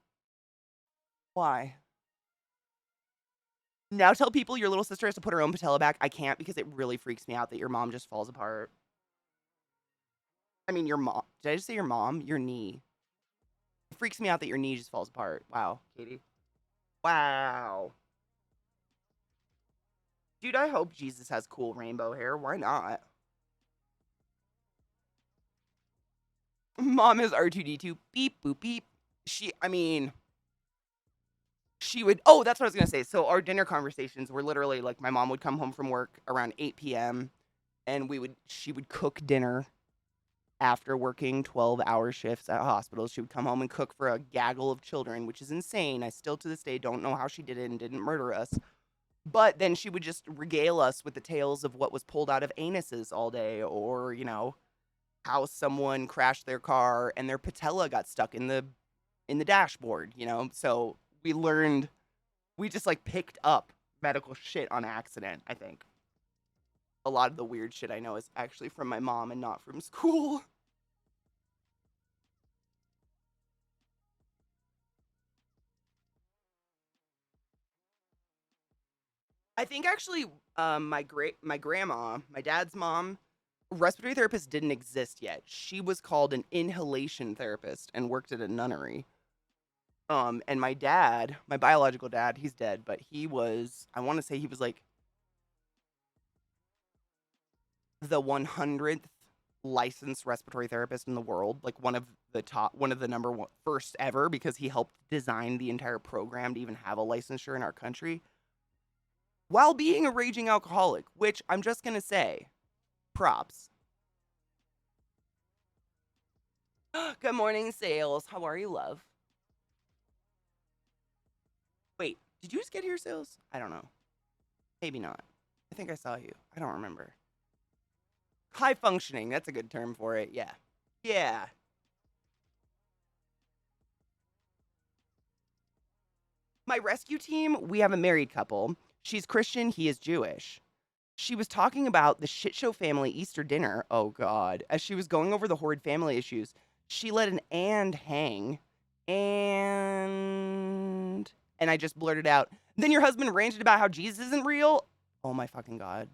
Why? Now tell people your little sister has to put her own patella back. I can't because it really freaks me out that your mom just falls apart. I mean, your mom. Did I just say your mom? Your knee. It freaks me out that your knee just falls apart. Wow, Katie. Wow. Dude, I hope Jesus has cool rainbow hair. Why not? Mom is R2D2. Beep, boop, beep. She would, oh, that's what I was going to say. So our dinner conversations were literally like my mom would come home from work around 8 p.m. and she would cook dinner after working 12-hour shifts at hospitals. She would come home and cook for a gaggle of children, which is insane. I still to this day don't know how she did it and didn't murder us. But then she would just regale us with the tales of what was pulled out of anuses all day, or, you know, how someone crashed their car and their patella got stuck in the dashboard, you know? So we just like picked up medical shit on accident, I think. A lot of the weird shit I know is actually from my mom and not from school. I think actually my grandma, my dad's mom, respiratory therapist didn't exist yet. She was called an inhalation therapist and worked at a nunnery. And my dad, my biological dad, he's dead, but he was, I want to say he was like the 100th licensed respiratory therapist in the world, like one of the number one, first ever, because he helped design the entire program to even have a licensure in our country, while being a raging alcoholic, which I'm just going to say, props. Good morning, Sales. How are you, love? Wait, did you just get here, Sales? I don't know. Maybe not. I think I saw you. I don't remember. High functioning. That's a good term for it. Yeah. Yeah. My rescue team, we have a married couple. She's Christian. He is Jewish. She was talking about the shit show family Easter dinner. Oh, God. As she was going over the horrid family issues, she let an and hang. And I just blurted out, then your husband ranted about how Jesus isn't real? Oh, my fucking God.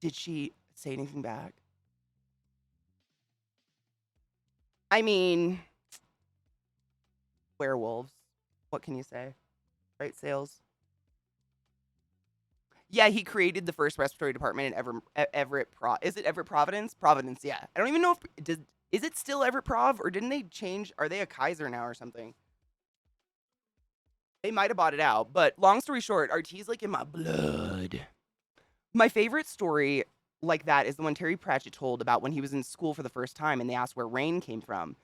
Did she say anything back? I mean, werewolves. What can you say? Right, Sales? Yeah, he created the first respiratory department in Everett. Is it Everett Providence? Providence, yeah. I don't even know if is it still Everett Prov, or didn't they change? Are they a Kaiser now or something? They might have bought it out, but long story short, RT's like in my blood. My favorite story like that is the one Terry Pratchett told about when he was in school for the first time and they asked where rain came from.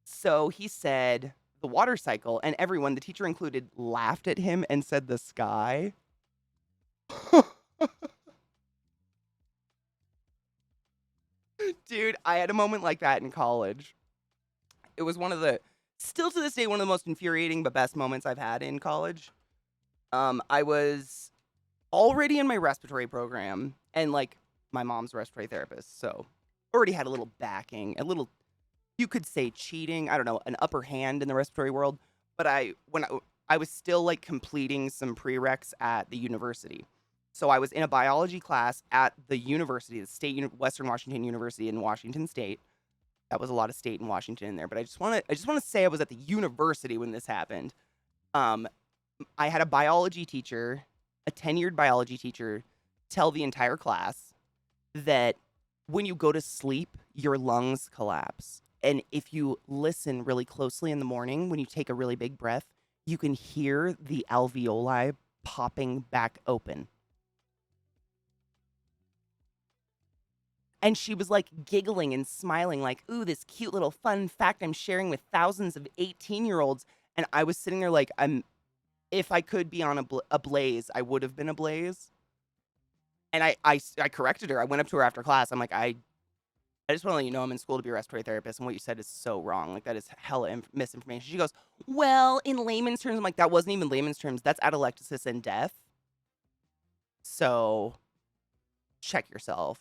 So he said the water cycle, and everyone, the teacher included, laughed at him and said the sky. Dude, I had a moment like that in college. It was still to this day, one of the most infuriating but best moments I've had in college. I was already in my respiratory program, and like my mom's a respiratory therapist, so already had a little backing, you could say cheating, I don't know, an upper hand in the respiratory world. But when I was still like completing some prereqs at the university. So I was in a biology class at the university, the Western Washington University in Washington State. That was a lot of state in Washington in there, but I just want to say I was at the university when this happened. I had a biology teacher, a tenured biology teacher, tell the entire class that when you go to sleep, your lungs collapse. And if you listen really closely in the morning, when you take a really big breath, you can hear the alveoli popping back open. And she was like giggling and smiling like, ooh, this cute little fun fact I'm sharing with thousands of 18-year-olds. And I was sitting there like, if I could be on a blaze, I would have been a blaze. And I corrected her. I went up to her after class. I'm like, I just want to let you know I'm in school to be a respiratory therapist, and what you said is so wrong. Like, that is hella misinformation. She goes, well, in layman's terms, I'm like, that wasn't even layman's terms. That's atelectasis and death. So check yourself.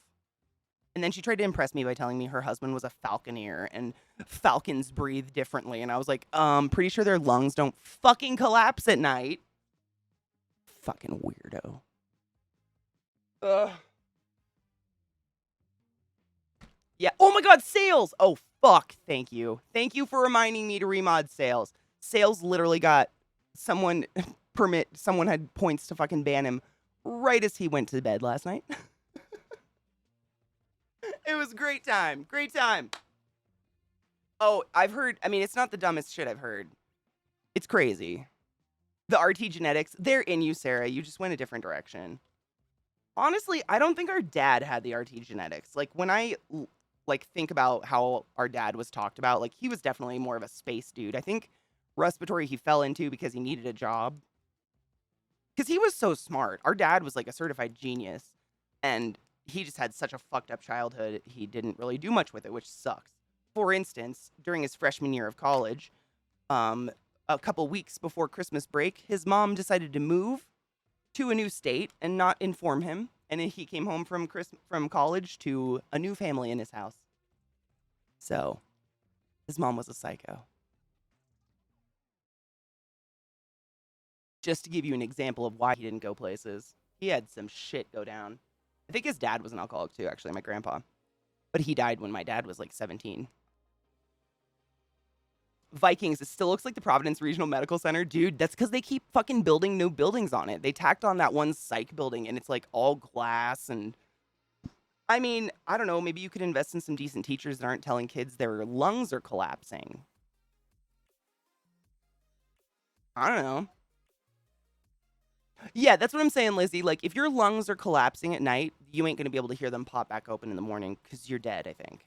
And then she tried to impress me by telling me her husband was a falconer and falcons breathe differently. And I was like, pretty sure their lungs don't fucking collapse at night. Fucking weirdo. Ugh. Yeah. Oh my God, sales. Oh, fuck. Thank you. Thank you for reminding me to remod sales. Sales literally got someone someone had points to fucking ban him right as he went to bed last night. It was a great time. Great time. Oh, I've heard, I mean, it's not the dumbest shit I've heard. It's crazy. The RT Genetics, they're in you, Sarah. You just went a different direction. Honestly, I don't think our dad had the RT Genetics. Like, when I think about how our dad was talked about, like, he was definitely more of a space dude. I think respiratory he fell into because he needed a job. Because he was so smart. Our dad was like a certified genius. And he just had such a fucked up childhood, he didn't really do much with it, which sucks. For instance, during his freshman year of college, a couple weeks before Christmas break, his mom decided to move to a new state and not inform him. And then he came home from college to a new family in his house. So, his mom was a psycho. Just to give you an example of why he didn't go places, he had some shit go down. I think his dad was an alcoholic too, actually, my grandpa. But he died when my dad was like 17. Vikings, it still looks like the Providence Regional Medical Center. Dude, that's because they keep fucking building new buildings on it. They tacked on that one psych building, and it's like all glass. And I mean, I don't know, maybe you could invest in some decent teachers that aren't telling kids their lungs are collapsing. I don't know. Yeah, that's what I'm saying, Lizzie. Like, if your lungs are collapsing at night, you ain't going to be able to hear them pop back open in the morning because you're dead, I think.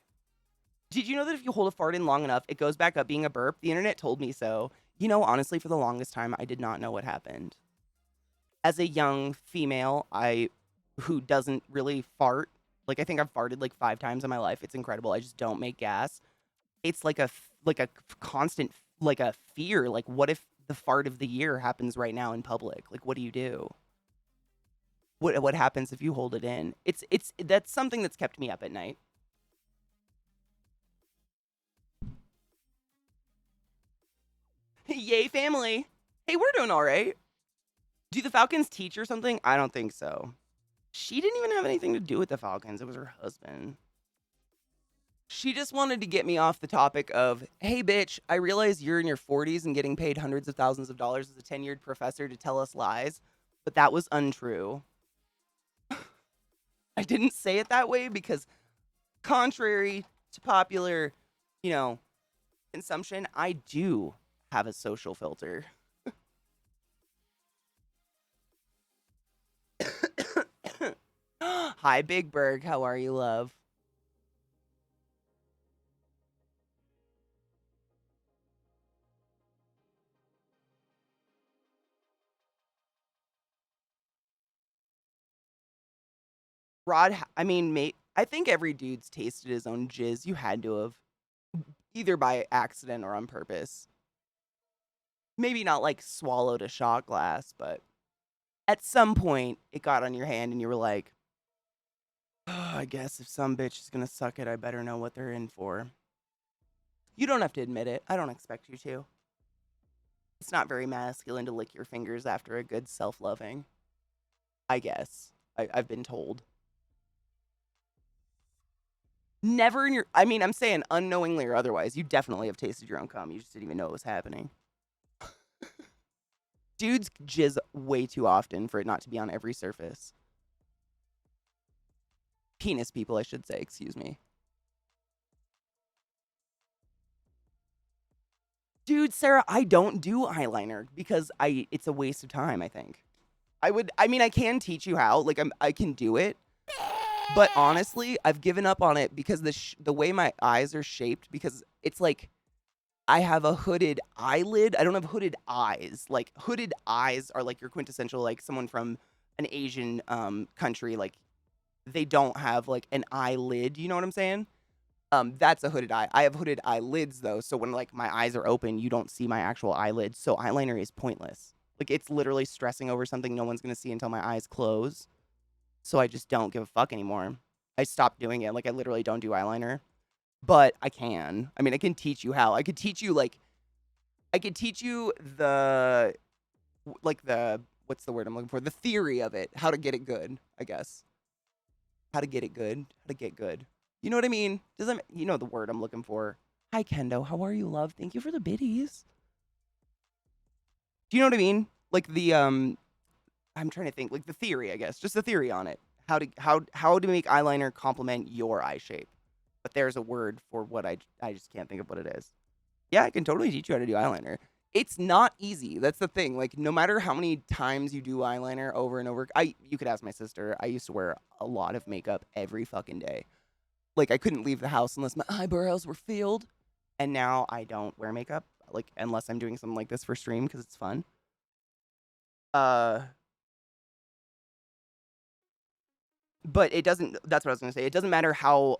Did you know that if you hold a fart in long enough, it goes back up being a burp? The internet told me so. You know, honestly, for the longest time, I did not know what happened. As a young female, who doesn't really fart, like, I think I've farted like 5 times in my life. It's incredible. I just don't make gas. It's like a constant, like a fear. Like, what if the fart of the year happens right now in public? Like, what do you do? What happens if you hold it in? That's something that's kept me up at night. Yay, family. Hey, we're doing all right. Do the Falcons teach or something? I don't think so. She didn't even have anything to do with the Falcons. It was her husband. She just wanted to get me off the topic of, hey, bitch, I realize you're in your 40s and getting paid hundreds of thousands of dollars as a tenured professor to tell us lies, but that was untrue. I didn't say it that way because contrary to popular, consumption, I do have a social filter. Hi, Big Berg. How are you, love? Rod, I mean, I think every dude's tasted his own jizz. You had to have. Either by accident or on purpose. Maybe not like swallowed a shot glass, but at some point it got on your hand and you were like, oh, I guess if some bitch is gonna suck it, I better know what they're in for. You don't have to admit it. I don't expect you to. It's not very masculine to lick your fingers after a good self-loving. I guess. I've been told. Never in your... I mean, I'm saying unknowingly or otherwise, you definitely have tasted your own cum. You just didn't even know it was happening. Dudes jizz way too often for it not to be on every surface. Penis people, I should say. Excuse me. Dude, Sarah, I don't do eyeliner because it's a waste of time, I think. I can teach you how. Like, I can do it. But honestly, I've given up on it because the way my eyes are shaped, because it's like, I have a hooded eyelid. I don't have hooded eyes. Like hooded eyes are like your quintessential like someone from an Asian country. Like they don't have like an eyelid. You know what I'm saying? That's a hooded eye. I have hooded eyelids though, so when like my eyes are open, you don't see my actual eyelids. So eyeliner is pointless. Like it's literally stressing over something no one's gonna see until my eyes close. So I just don't give a fuck anymore. I stopped doing it. Like I literally don't do eyeliner. But I can. I mean, I can teach you how. I could teach you like I could teach you the like the what's the word I'm looking for? The theory of it, how to get it good, I guess. How to get it good, how to get good. You know what I mean? Doesn't you know the word I'm looking for? Hi Kendo, how are you, love? Thank you for the biddies. Do you know what I mean? Like the I'm trying to think, like the theory, I guess. Just the theory on it. How to make eyeliner complement your eye shape. But there's a word for what I just can't think of what it is. Yeah, I can totally teach you how to do eyeliner. It's not easy. That's the thing. Like no matter how many times you do eyeliner over and over, you could ask my sister. I used to wear a lot of makeup every fucking day. Like I couldn't leave the house unless my eyebrows were filled. And now I don't wear makeup like unless I'm doing something like this for stream because it's fun. But it doesn't. That's what I was gonna say. It doesn't matter how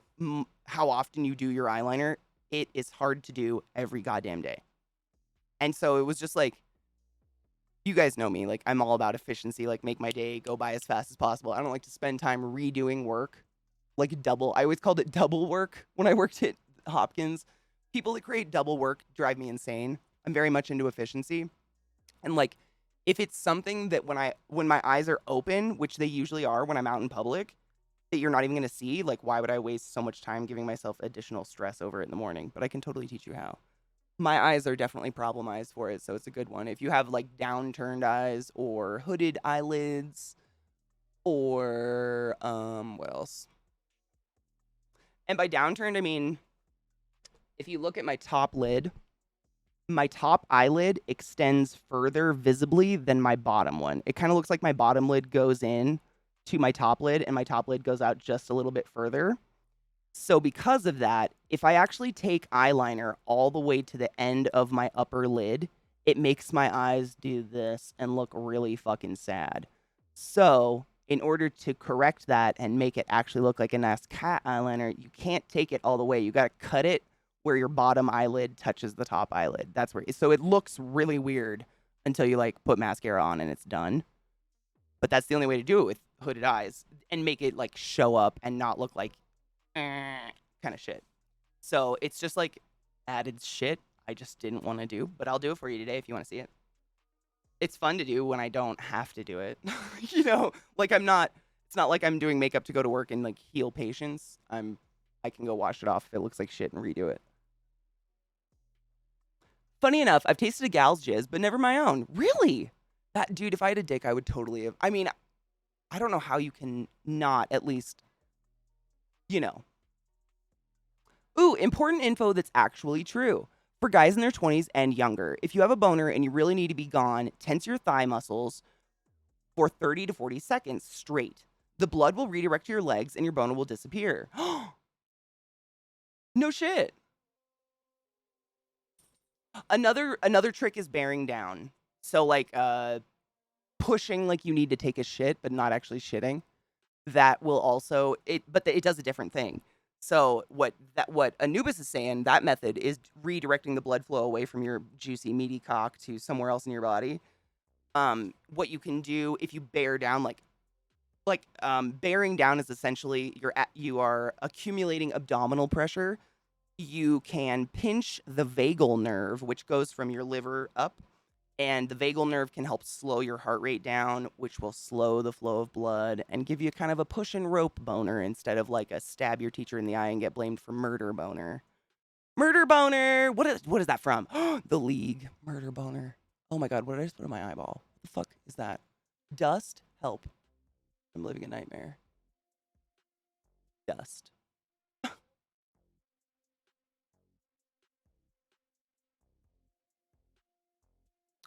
often you do your eyeliner. It is hard to do every goddamn day. And so it was just like, you guys know me. Like I'm all about efficiency. Like make my day go by as fast as possible. I don't like to spend time redoing work. Like double. I always called it double work when I worked at Hopkins. People that create double work drive me insane. I'm very much into efficiency. And like if it's something that when my eyes are open, which they usually are when I'm out in public, that you're not even going to see, like why would I waste so much time giving myself additional stress over it in the morning? But I can totally teach you how. My eyes are definitely problemized for it, so it's a good one. If you have like downturned eyes or hooded eyelids or what else? And by downturned I mean if you look at my top lid, my top eyelid extends further visibly than my bottom one. It kind of looks like my bottom lid goes in to my top lid and my top lid goes out just a little bit further. So because of that, if I actually take eyeliner all the way to the end of my upper lid, it makes my eyes do this and look really fucking sad. So in order to correct that and make it actually look like a nice cat eyeliner, you can't take it all the way. You got to cut it where your bottom eyelid touches the top eyelid. That's where, so it looks really weird until you like put mascara on and it's done. But that's the only way to do it with hooded eyes and make it like show up and not look like kind of shit. So it's just like added shit I just didn't want to do, but I'll do it for you today if you want to see it. It's fun to do when I don't have to do it. You know, like it's not like I'm doing makeup to go to work and like heal patients. I can go wash it off if it looks like shit and redo it. Funny enough, I've tasted a gal's jizz, but never my own. Really? That dude, if I had a dick, I would totally have. I mean, I don't know how you can not at least, you know. Ooh, important info that's actually true. For guys in their 20s and younger, if you have a boner and you really need to be gone, tense your thigh muscles for 30 to 40 seconds straight. The blood will redirect to your legs and your boner will disappear. No shit. Another trick is bearing down. So like pushing like you need to take a shit but not actually shitting. That will also it does a different thing. So what Anubis is saying, that method is redirecting the blood flow away from your juicy meaty cock to somewhere else in your body. What you can do if you bear down, bearing down is essentially you are accumulating abdominal pressure. You can pinch the vagal nerve, which goes from your liver up, and the vagal nerve can help slow your heart rate down, which will slow the flow of blood and give you kind of a push and rope boner instead of like a stab your teacher in the eye and get blamed for murder boner. Murder boner! What is that from? The League. Murder boner. Oh my god, what did I just put in my eyeball? What the fuck is that? Dust? Help. I'm living a nightmare. Dust.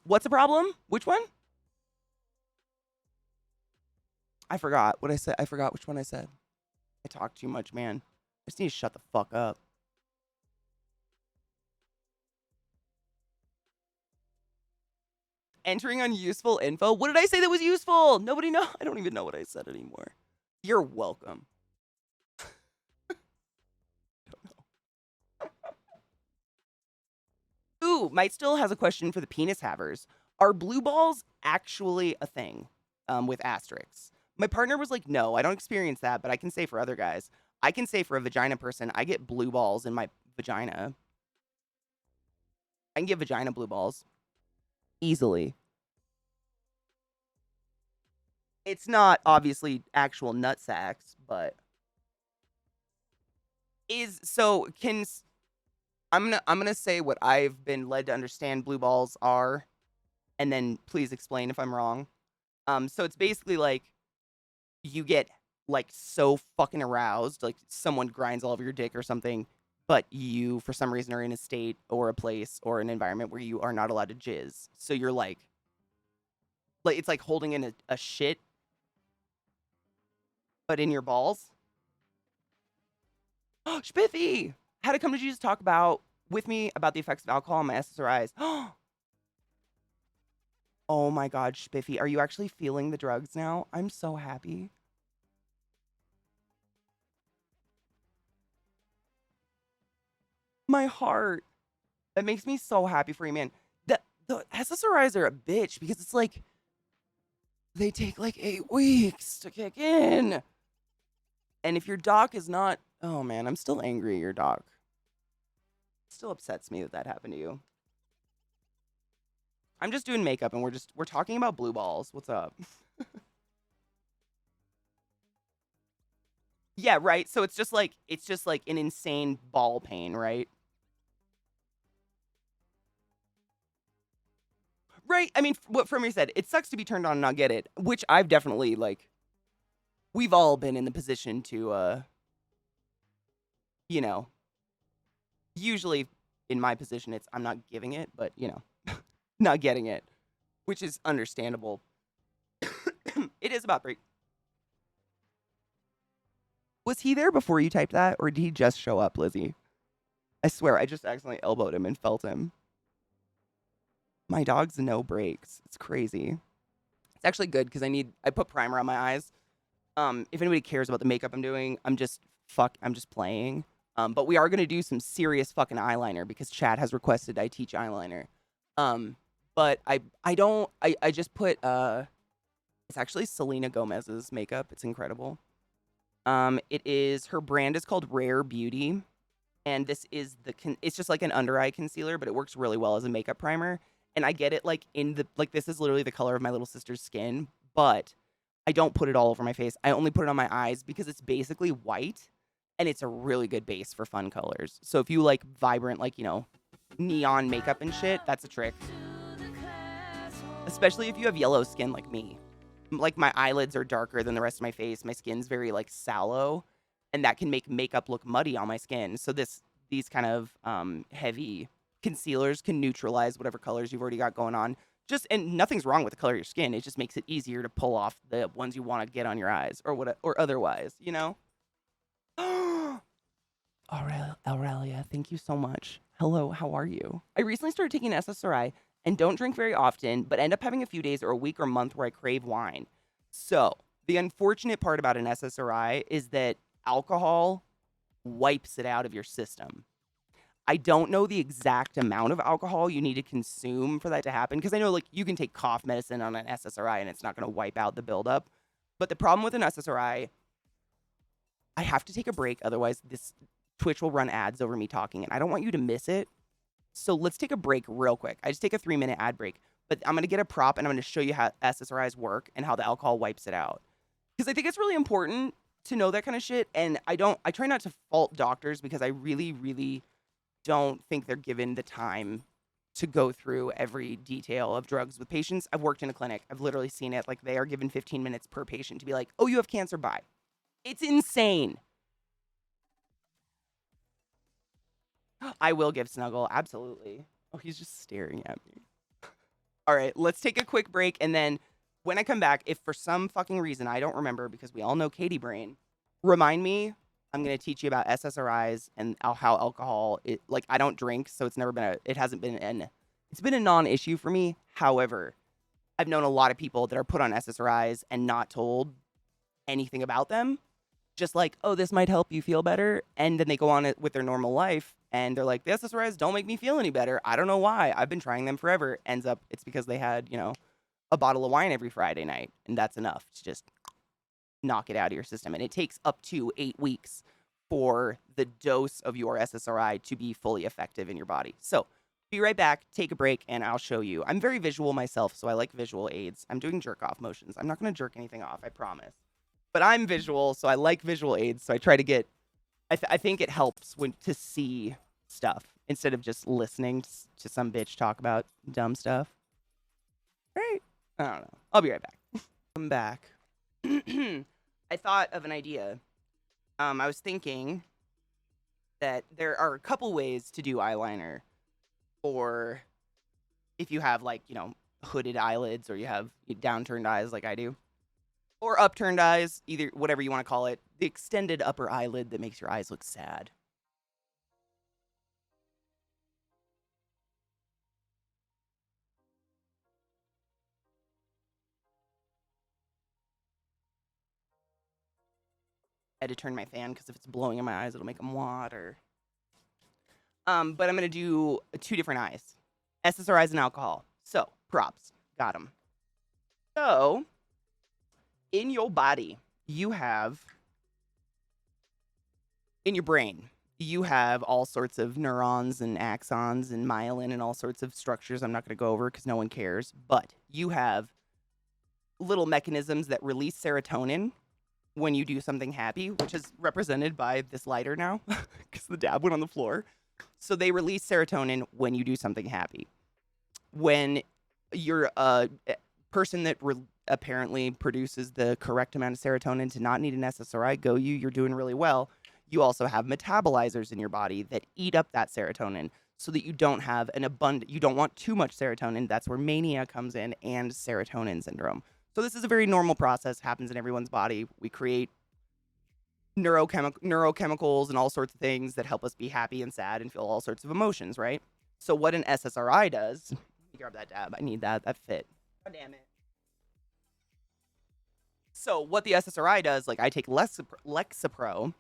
What's the problem? Which one? I forgot what I said. I forgot which one I said. I talk too much, man. I just need to shut the fuck up. Entering on useful info. What did I say that was useful? Nobody know. I don't even know what I said anymore. You're welcome. Ooh, Might still has a question for the penis havers. Are blue balls actually a thing with asterisks? My partner was like, no, I don't experience that, but I can say for other guys. I can say for a vagina person, I get blue balls in my vagina. I can get vagina blue balls. Easily. It's not obviously actual nut sacks, but I'm gonna say what I've been led to understand blue balls are, and then please explain if I'm wrong. So it's basically like you get like so fucking aroused, like someone grinds all over your dick or something, but you for some reason are in a state or a place or an environment where you are not allowed to jizz. So you're like it's like holding in a shit, but in your balls. Oh, Spiffy! How to come to Jesus talk about with me about the effects of alcohol on my SSRIs. Oh my god, Spiffy, are you actually feeling the drugs now? I'm so happy. My heart. That makes me so happy for you, man. The SSRIs are a bitch because it's like they take like 8 weeks to kick in. And if your doc is not, oh man, I'm still angry at your doc. It still upsets me that happened to you. I'm just doing makeup and we're talking about blue balls. What's up? Yeah, right. So it's just like an insane ball pain, right? Right. I mean, what Fermi said, it sucks to be turned on and not get it, which I've definitely we've all been in the position to you know, usually in my position it's I'm not giving it, but not getting it, which is understandable. It is about break. Was he there before you typed that, or did he just show up, Lizzie? I swear, I just accidentally elbowed him and felt him. My dog's no breaks. It's crazy. It's actually good because I put primer on my eyes. If anybody cares about the makeup I'm doing, I'm just playing. But we are gonna do some serious fucking eyeliner because Chad has requested I teach eyeliner. But I just put it's actually Selena Gomez's makeup. It's incredible. Her brand is called Rare Beauty, and this is it's just like an under eye concealer, but it works really well as a makeup primer. And I get it this is literally the color of my little sister's skin, but I don't put it all over my face. I only put it on my eyes because it's basically white, and it's a really good base for fun colors. So if you like vibrant, neon makeup and shit, that's a trick. Especially if you have yellow skin like me. Like my eyelids are darker than the rest of my face. My skin's very sallow, and that can make makeup look muddy on my skin. So these kind of heavy concealers can neutralize whatever colors you've already got going on. And nothing's wrong with the color of your skin. It just makes it easier to pull off the ones you want to get on your eyes or otherwise, Aurelia, thank you so much. Hello, how are you? I recently started taking SSRI and don't drink very often, but end up having a few days or a week or month where I crave wine. So the unfortunate part about an SSRI is that alcohol wipes it out of your system. I don't know the exact amount of alcohol you need to consume for that to happen, because I know you can take cough medicine on an SSRI and it's not going to wipe out the buildup. But the problem with an SSRI, I have to take a break, otherwise this Twitch will run ads over me talking, and I don't want you to miss it. So let's take a break real quick. I just take a 3-minute ad break, but I'm going to get a prop and I'm going to show you how SSRIs work and how the alcohol wipes it out. Because I think it's really important to know that kind of shit. And I try not to fault doctors because I really, really don't think they're given the time to go through every detail of drugs with patients. I've worked in a clinic. I've literally seen it. They are given 15 minutes per patient to be like, oh, you have cancer, bye. It's insane. I will give Snuggle, absolutely. Oh, he's just staring at me. All right, let's take a quick break, and then when I come back, if for some fucking reason I don't remember, because we all know Katie brain, remind me. I'm gonna teach you about SSRIs and how alcohol. I don't drink, so it's been a non-issue for me. However, I've known a lot of people that are put on SSRIs and not told anything about them. Just like, oh, this might help you feel better. And then they go on it with their normal life and they're like, the SSRIs don't make me feel any better. I don't know why. I've been trying them forever. Ends up, it's because they had, a bottle of wine every Friday night. And that's enough to just knock it out of your system. And it takes up to 8 weeks for the dose of your SSRI to be fully effective in your body. So be right back, take a break, and I'll show you. I'm very visual myself, so I like visual aids. I'm doing jerk off motions. I'm not going to jerk anything off, I promise. But I'm visual, so I like visual aids. So I try to get, I think it helps to see stuff instead of just listening to some bitch talk about dumb stuff. Right? I don't know. I'll be right back. I'm back. I thought of an idea. I was thinking that there are a couple ways to do eyeliner. Or if you have hooded eyelids or you have downturned eyes like I do. Or upturned eyes, either whatever you want to call it. The extended upper eyelid that makes your eyes look sad. I had to turn my fan because if it's blowing in my eyes, it'll make them water. But I'm going to do 2 different eyes. SSRIs and alcohol. So, props. Got them. So, in your body, you have, in your brain, you have all sorts of neurons and axons and myelin and all sorts of structures I'm not going to go over because no one cares. But you have little mechanisms that release serotonin when you do something happy, which is represented by this lighter now because the dab went on the floor. So they release serotonin when you do something happy. When you're a person that apparently produces the correct amount of serotonin to not need an SSRI, go you, you're doing really well. You also have metabolizers in your body that eat up that serotonin so that you don't have you don't want too much serotonin. That's where mania comes in and serotonin syndrome. So this is a very normal process, happens in everyone's body. We create neurochemicals and all sorts of things that help us be happy and sad and feel all sorts of emotions, right? So what an SSRI does, let me grab that dab, I need that fit. God damn it. So what the SSRI does, like I take Lexapro,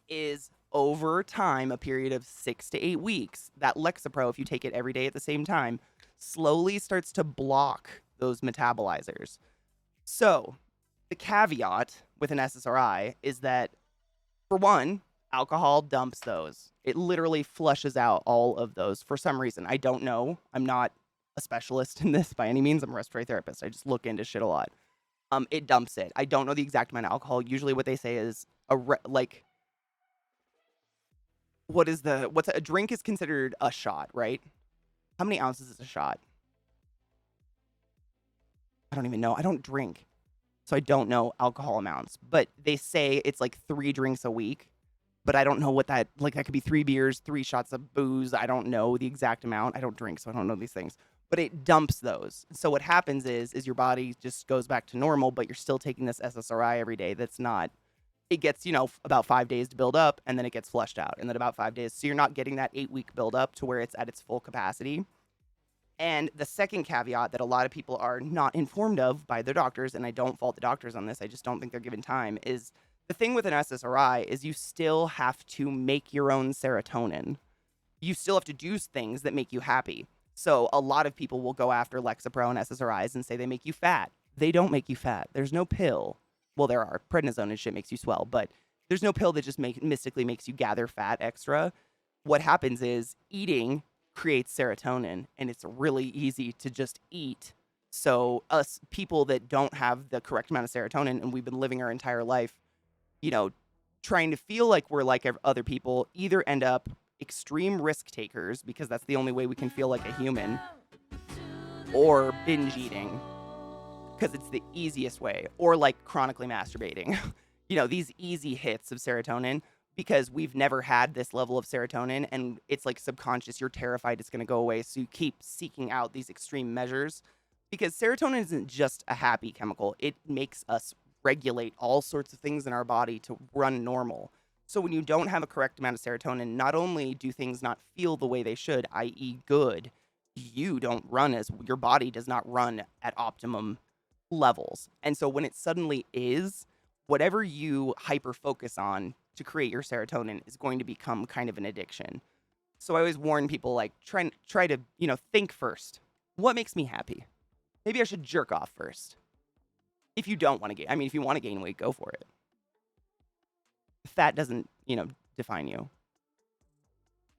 is over time, a period of 6 to 8 weeks, that Lexapro, if you take it every day at the same time, slowly starts to block those metabolizers. So the caveat with an SSRI is that, for one, alcohol dumps those. It literally flushes out all of those for some reason. I don't know. I'm not a specialist in this by any means. I'm a respiratory therapist. I just look into shit a lot. It dumps it. I don't know the exact amount of alcohol. Usually what they say is a drink is considered a shot, right? How many ounces is a shot? I don't even know. I don't drink. So I don't know alcohol amounts, but they say it's like 3 drinks a week, but I don't know what that could be 3 beers, 3 shots of booze. I don't know the exact amount. I don't drink, so I don't know these things, but it dumps those. So what happens is your body just goes back to normal, but you're still taking this SSRI every day. It gets, about 5 days to build up and then it gets flushed out and then about 5 days. So you're not getting that 8-week build up to where it's at its full capacity. And the second caveat that a lot of people are not informed of by their doctors, and I don't fault the doctors on this, I just don't think they're given time, is the thing with an SSRI is you still have to make your own serotonin. You still have to do things that make you happy. So a lot of people will go after Lexapro and SSRIs and say they make you fat. They don't make you fat. There's no pill. Well, there are. Prednisone and shit makes you swell, but there's no pill that just mystically makes you gather fat extra. What happens is eating creates serotonin, and it's really easy to just eat. So us people that don't have the correct amount of serotonin, and we've been living our entire life, trying to feel like we're like other people, either end up extreme risk takers, because that's the only way we can feel like a human, or binge eating, because it's the easiest way, or like chronically masturbating. These easy hits of serotonin, because we've never had this level of serotonin and it's like subconscious. You're terrified it's going to go away. So you keep seeking out these extreme measures, because serotonin isn't just a happy chemical. It makes us regulate all sorts of things in our body to run normal. So when you don't have a correct amount of serotonin, not only do things not feel the way they should, i.e. good, you don't run as your body does not run at optimum levels. And so when it suddenly is, whatever you hyper focus on to create your serotonin is going to become kind of an addiction. So I always warn people, like, try to, think first. What makes me happy? Maybe I should jerk off first. If you don't want to gain, I mean, if you want to gain weight, go for it. Fat doesn't, define you.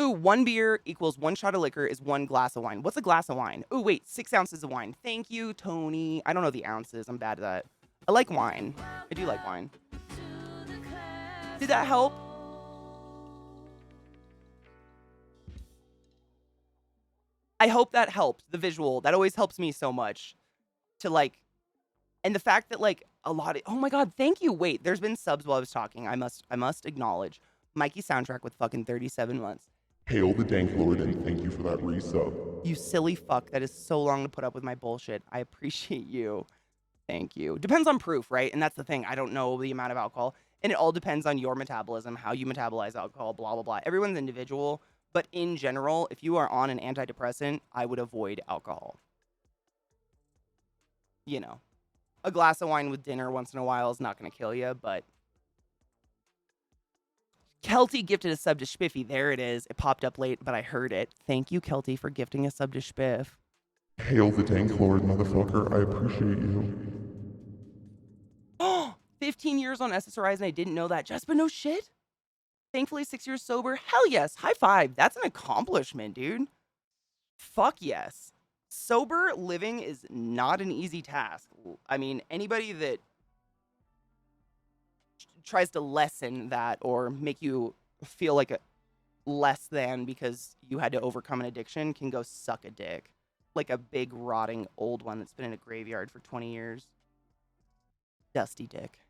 Ooh, 1 beer equals 1 shot of liquor is 1 glass of wine. What's a glass of wine? Ooh, wait, 6 ounces of wine. Thank you, Tony. I don't know the ounces. I'm bad at that. I like wine. I do like wine. Did that help? I hope that helped. The visual. That always helps me so much. To, like... And the fact that, like, a lot of... Oh, my God, thank you. Wait, there's been subs while I was talking. I must acknowledge. Mikey Soundtrack with fucking 37 months. Hail the Dank Lord and thank you for that resub. You silly fuck. That is so long to put up with my bullshit. I appreciate you. Thank you. Depends on proof, right? And that's the thing. I don't know the amount of alcohol. And it all depends on your metabolism, how you metabolize alcohol, blah, blah, blah. Everyone's individual. But in general, if you are on an antidepressant, I would avoid alcohol. You know. A glass of wine with dinner once in a while is not going to kill you, but... Kelty gifted a sub to Spiffy. There it is. It popped up late, but I heard it. Thank you, Kelty, for gifting a sub to Spiff. Hail the Dank Lord, motherfucker. I appreciate you. Oh, 15 years on Ssri and I didn't know that. Just but no shit. Thankfully, 6 years sober. Hell yes. High five. That's an accomplishment, dude. Fuck yes. Sober living is not an easy task. I mean, anybody that tries to lessen that or make you feel like a less than because you had to overcome an addiction can go suck a dick. Like a big rotting old one that's been in a graveyard for 20 years. Dusty dick.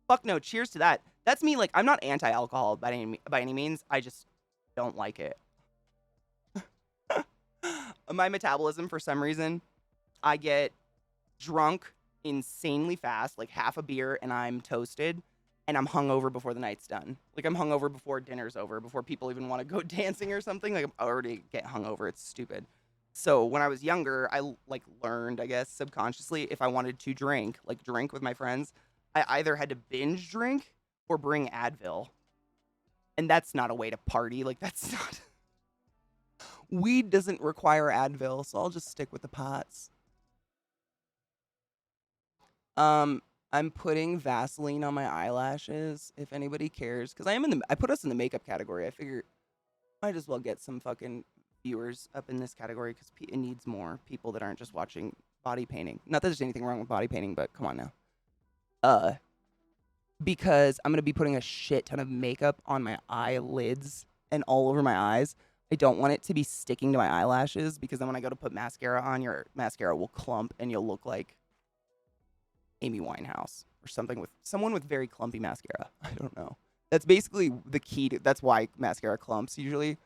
Fuck no, cheers to that. That's me, like, I'm not anti-alcohol by any means. I just don't like it. My metabolism, for some reason, I get drunk insanely fast, like half a beer, and I'm toasted, and I'm hungover before the night's done. Like, I'm hungover before dinner's over, before people even want to go dancing or something. Like, I already get hungover. It's stupid. So when I was younger, I, like, learned, I guess, subconsciously, if I wanted to drink with my friends, I either had to binge drink or bring Advil. And that's not a way to party. Like, that's not... Weed doesn't require Advil, so I'll just stick with the pots. I'm putting Vaseline on my eyelashes, if anybody cares. Because I put us in the makeup category. I figure might as well get some fucking viewers up in this category because it needs more people that aren't just watching body painting. Not that there's anything wrong with body painting, but come on now. Because I'm going to be putting a shit ton of makeup on my eyelids and all over my eyes. I don't want it to be sticking to my eyelashes because then when I go to put mascara on, your mascara will clump and you'll look like Amy Winehouse or someone with very clumpy mascara. I don't know. That's basically the key to, that's why mascara clumps usually.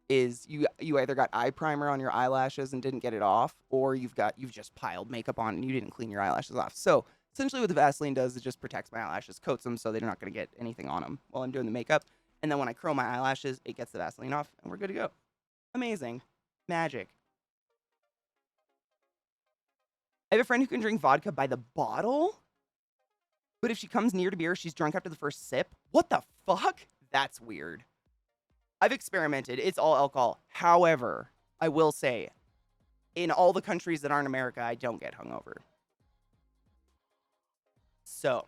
Is you either got eye primer on your eyelashes and didn't get it off, or you've just piled makeup on and you didn't clean your eyelashes off. So essentially what the Vaseline does is just protects my eyelashes, coats them so they're not going to get anything on them while I'm doing the makeup. And then when I curl my eyelashes, it gets the Vaseline off and we're good to go. Amazing. Magic. I have a friend who can drink vodka by the bottle, but if she comes near to beer, she's drunk after the first sip. What the fuck? That's weird. I've experimented. It's all alcohol. However, I will say, in all the countries that aren't America, I don't get hungover. So,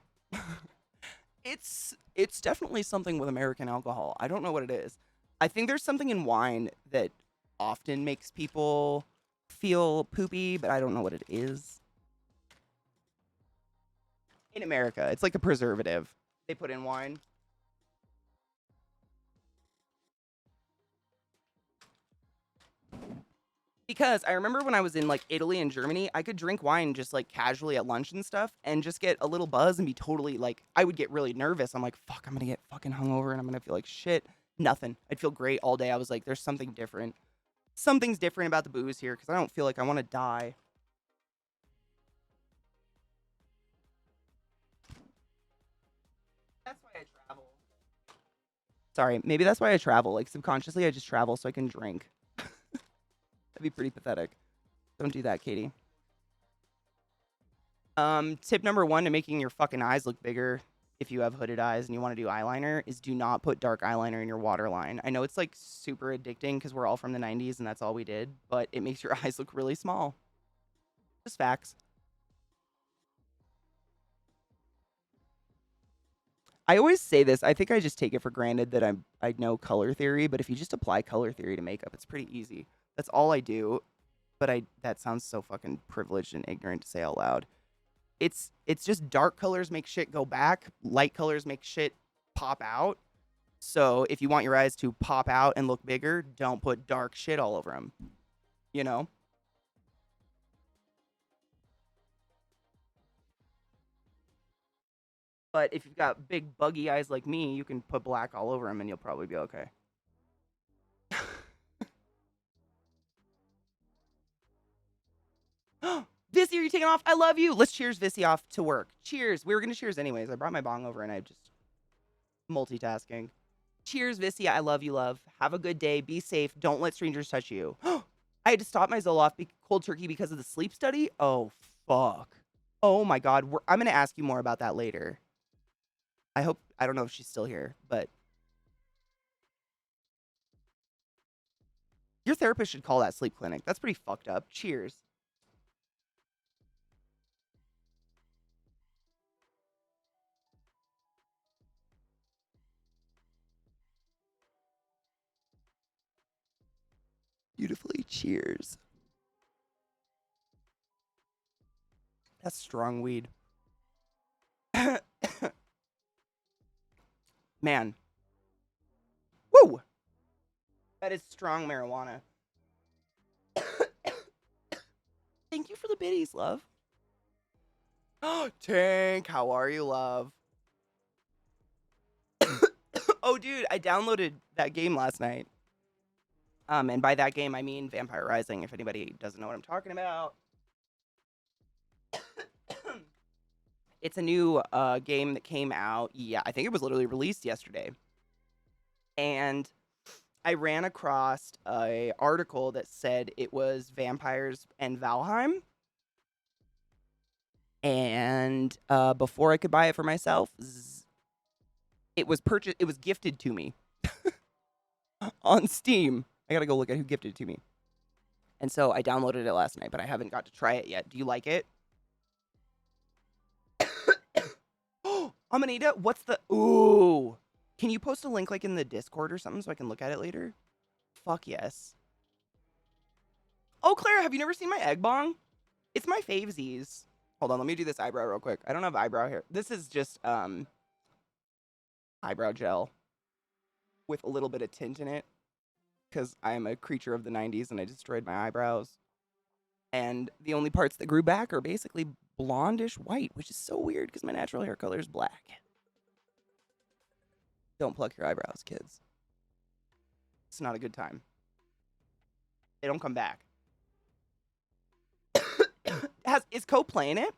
it's definitely something with American alcohol. I don't know what it is. I think there's something in wine that often makes people feel poopy, but I don't know what it is. In America, it's like a preservative they put in wine. Because I remember when I was in like Italy and Germany, I could drink wine just like casually at lunch and stuff and just get a little buzz and be totally like, I would get really nervous. I'm like, fuck, I'm going to get fucking hungover and I'm going to feel like shit. Nothing. I'd feel great all day. I was like, there's something different. Something's different about the booze here because I don't feel like I want to die. That's why I travel. Sorry, maybe that's why I travel. Like, subconsciously, I just travel so I can drink. That'd be pretty pathetic. Don't do that, Katie. Tip number 1 to making your fucking eyes look bigger if you have hooded eyes and you want to do eyeliner is do not put dark eyeliner in your waterline. I know it's like super addicting because we're all from the 90s and that's all we did, but it makes your eyes look really small. Just facts. I always say this. I think I just take it for granted that I know color theory, but if you just apply color theory to makeup, it's pretty easy. That's all I do. But that sounds so fucking privileged and ignorant to say out loud. It's just dark colors make shit go back. Light colors make shit pop out. So if you want your eyes to pop out and look bigger, don't put dark shit all over them. You know? But if you've got big buggy eyes like me, you can put black all over them and you'll probably be okay. Vissy, are you taking off? I love you. Let's cheers Vissy off to work. Cheers. We were going to cheers anyways. I brought my bong over and I just multitasking. Cheers, Vissy. I love you, love. Have a good day. Be safe. Don't let strangers touch you. I had to stop my Zoloft cold turkey because of the sleep study. Oh, fuck. Oh, my God. I'm going to ask you more about that later. I don't know if she's still here, but your therapist should call that sleep clinic. That's pretty fucked up. Cheers. Beautifully. Cheers. That's strong weed. Man. Woo! That is strong marijuana. Thank you for the biddies, love. Tank, how are you, love? Oh, dude, I downloaded that game last night. And by that game, I mean Vampire Rising, if anybody doesn't know what I'm talking about. It's a new game that came out. Yeah, I think it was literally released yesterday. And I ran across an article that said it was vampires and Valheim. And before I could buy it for myself, it was gifted to me on Steam. I gotta go look at who gifted it to me. And so I downloaded it last night, but I haven't got to try it yet. Do you like it? Amanita, what's the... Ooh. Can you post a link like in the Discord or something so I can look at it later? Fuck yes. Oh, Claire, have you never seen my egg bong? It's my favesies. Hold on, let me do this eyebrow real quick. I don't have eyebrow hair. This is just eyebrow gel with a little bit of tint in it because I am a creature of the 90s and I destroyed my eyebrows. And the only parts that grew back are basically blondish white, which is so weird because my natural hair color is black. Don't pluck your eyebrows, kids. It's not a good time. They don't come back. Is Co playing it?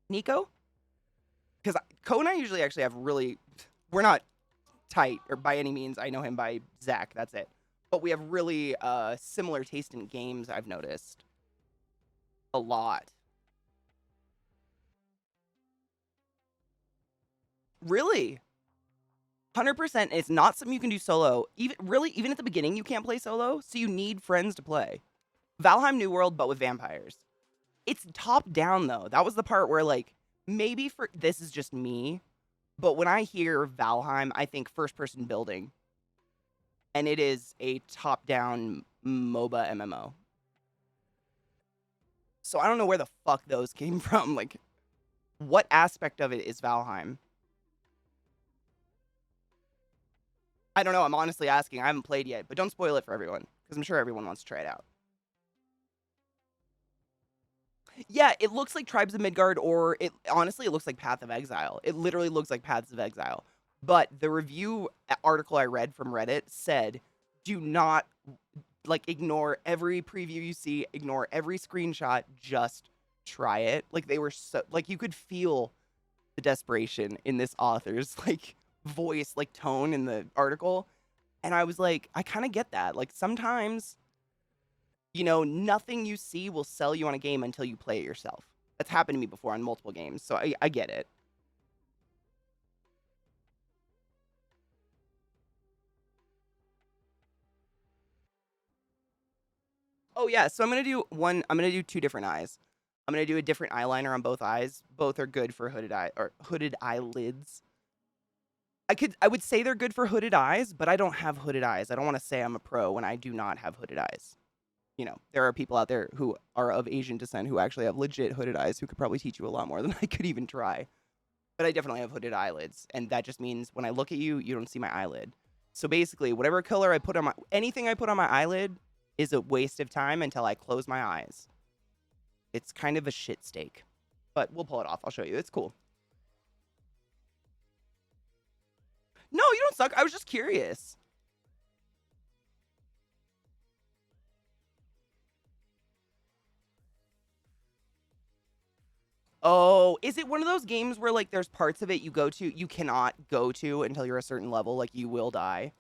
Nico? Because Co and I usually actually have we're not tight, or by any means. I know him by Zach, that's it. But we have really similar taste in games, I've noticed. A lot. Really? 100%. It's not something you can do solo. Even at the beginning, you can't play solo, so you need friends to play. Valheim New World, but with vampires. It's top down, though. That was the part where, like, maybe this is just me, but when I hear Valheim, I think first-person building. And it is a top-down MOBA MMO. So I don't know where the fuck those came from. Like, what aspect of it is Valheim? I don't know. I'm honestly asking. I haven't played yet, but don't spoil it for everyone, because I'm sure everyone wants to try it out. Yeah, it looks like Tribes of Midgard, or it looks like Path of Exile. It literally looks like Paths of Exile. But the review article I read from Reddit said, do not, ignore every preview you see, ignore every screenshot, just try it. Like, they were so, you could feel the desperation in this author's, voice, like tone in the article. And I was like, I kind of get that. Like sometimes, nothing you see will sell you on a game until you play it yourself. That's happened to me before on multiple games. So I get it. Oh yeah, so I'm gonna do two different eyes. I'm gonna do a different eyeliner on both eyes. Both are good for hooded eyelids. I would say they're good for hooded eyes, but I don't have hooded eyes. I don't want to say I'm a pro when I do not have hooded eyes. There are people out there who are of Asian descent who actually have legit hooded eyes who could probably teach you a lot more than I could even try. But I definitely have hooded eyelids, and that just means when I look at you, you don't see my eyelid. So basically, whatever color I put on anything I put on my eyelid is a waste of time until I close my eyes. It's kind of a shit steak, but we'll pull it off. I'll show you. It's cool. No, you don't suck. I was just curious. Oh, is it one of those games where like there's parts of it you cannot go to until you're a certain level, like you will die?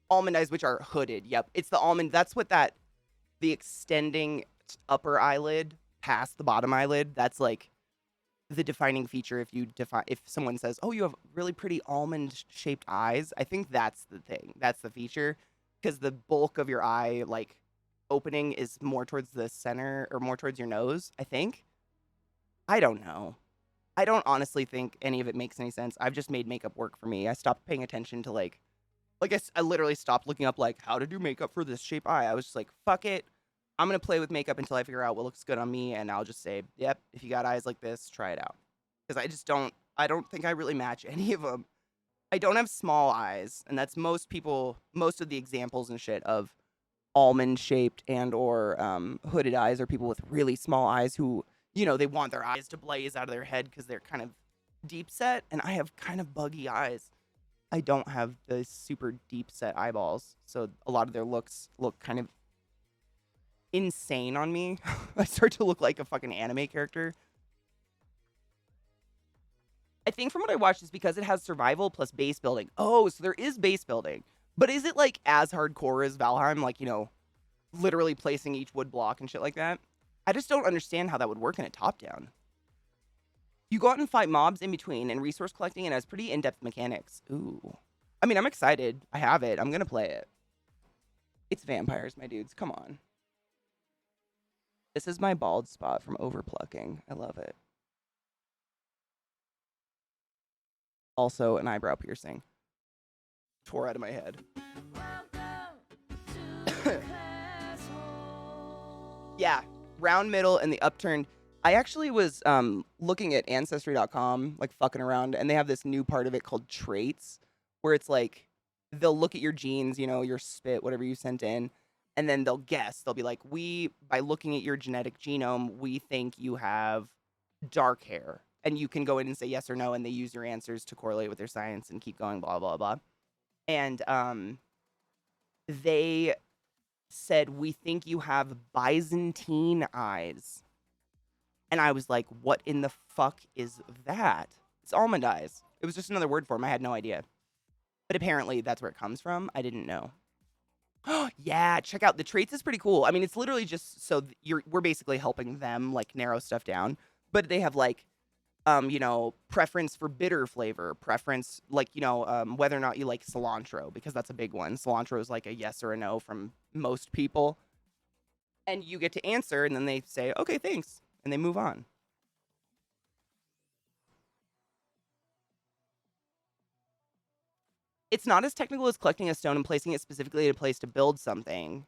Almond eyes, which are hooded. Yep, it's the almond. That's what the extending upper eyelid past the bottom eyelid. That's like the defining feature. If someone says, "Oh, you have really pretty almond shaped eyes," I think that's the thing. That's the feature, because the bulk of your eye like opening is more towards the center or more towards your nose. I think. I don't know. I don't honestly think any of it makes any sense. I've just made makeup work for me. I stopped paying attention to I literally stopped looking up like how to do makeup for this shape eye. I was just like, fuck it. I'm going to play with makeup until I figure out what looks good on me. And I'll just say, yep, if you got eyes like this, try it out. Because I don't think I really match any of them. I don't have small eyes. And that's most of the examples and shit of almond shaped and or hooded eyes are people with really small eyes who, they want their eyes to blaze out of their head because they're kind of deep set. And I have kind of buggy eyes. I don't have the super deep set eyeballs, so a lot of their looks look kind of insane on me. I start to look like a fucking anime character. I think from what I watched is because it has survival plus base building. Oh, so there is base building. But is it like as hardcore as Valheim? Like, literally placing each wood block and shit like that? I just don't understand how that would work in a top down. You go out and fight mobs in between, and resource collecting, and it has pretty in-depth mechanics. Ooh. I mean, I'm excited. I have it. I'm gonna play it. It's vampires, my dudes. Come on. This is my bald spot from overplucking. I love it. Also, an eyebrow piercing. Tore out of my head. Yeah, round middle and the upturned. I actually was looking at Ancestry.com, like fucking around, and they have this new part of it called traits, where it's like they'll look at your genes, your spit, whatever you sent in, and then they'll guess. They'll be like, by looking at your genetic genome, we think you have dark hair. And you can go in and say yes or no, and they use your answers to correlate with their science and keep going, blah, blah, blah. And they said, we think you have Byzantine eyes. And I was like, what in the fuck is that? It's almond eyes. It was just another word for them. I had no idea. But apparently that's where it comes from. I didn't know. Yeah, check out the traits is pretty cool. I mean, it's literally just so we're basically helping them like narrow stuff down. But they have like preference for bitter flavor, preference like, whether or not you like cilantro, because that's a big one. Cilantro is like a yes or a no from most people. And you get to answer, and then they say, okay, thanks. And they move on. It's not as technical as collecting a stone and placing it specifically at a place to build something.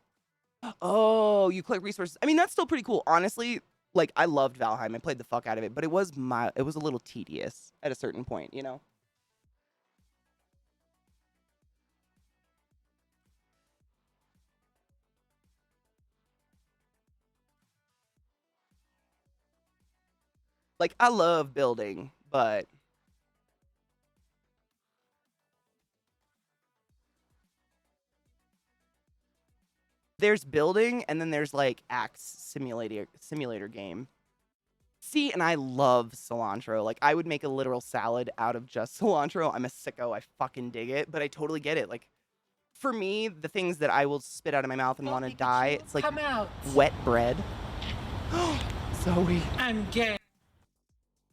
Oh, you collect resources. I mean, that's still pretty cool. Honestly, like, I loved Valheim. I played the fuck out of it, but it was a little tedious at a certain point, Like, I love building, but there's building, and then there's like axe simulator game. See, and I love cilantro. Like, I would make a literal salad out of just cilantro. I'm a sicko. I fucking dig it, but I totally get it. Like, for me, the things that I will spit out of my mouth and Oh, want to Pikachu, die, it's like come out. wet bread. Zoe. I'm gay.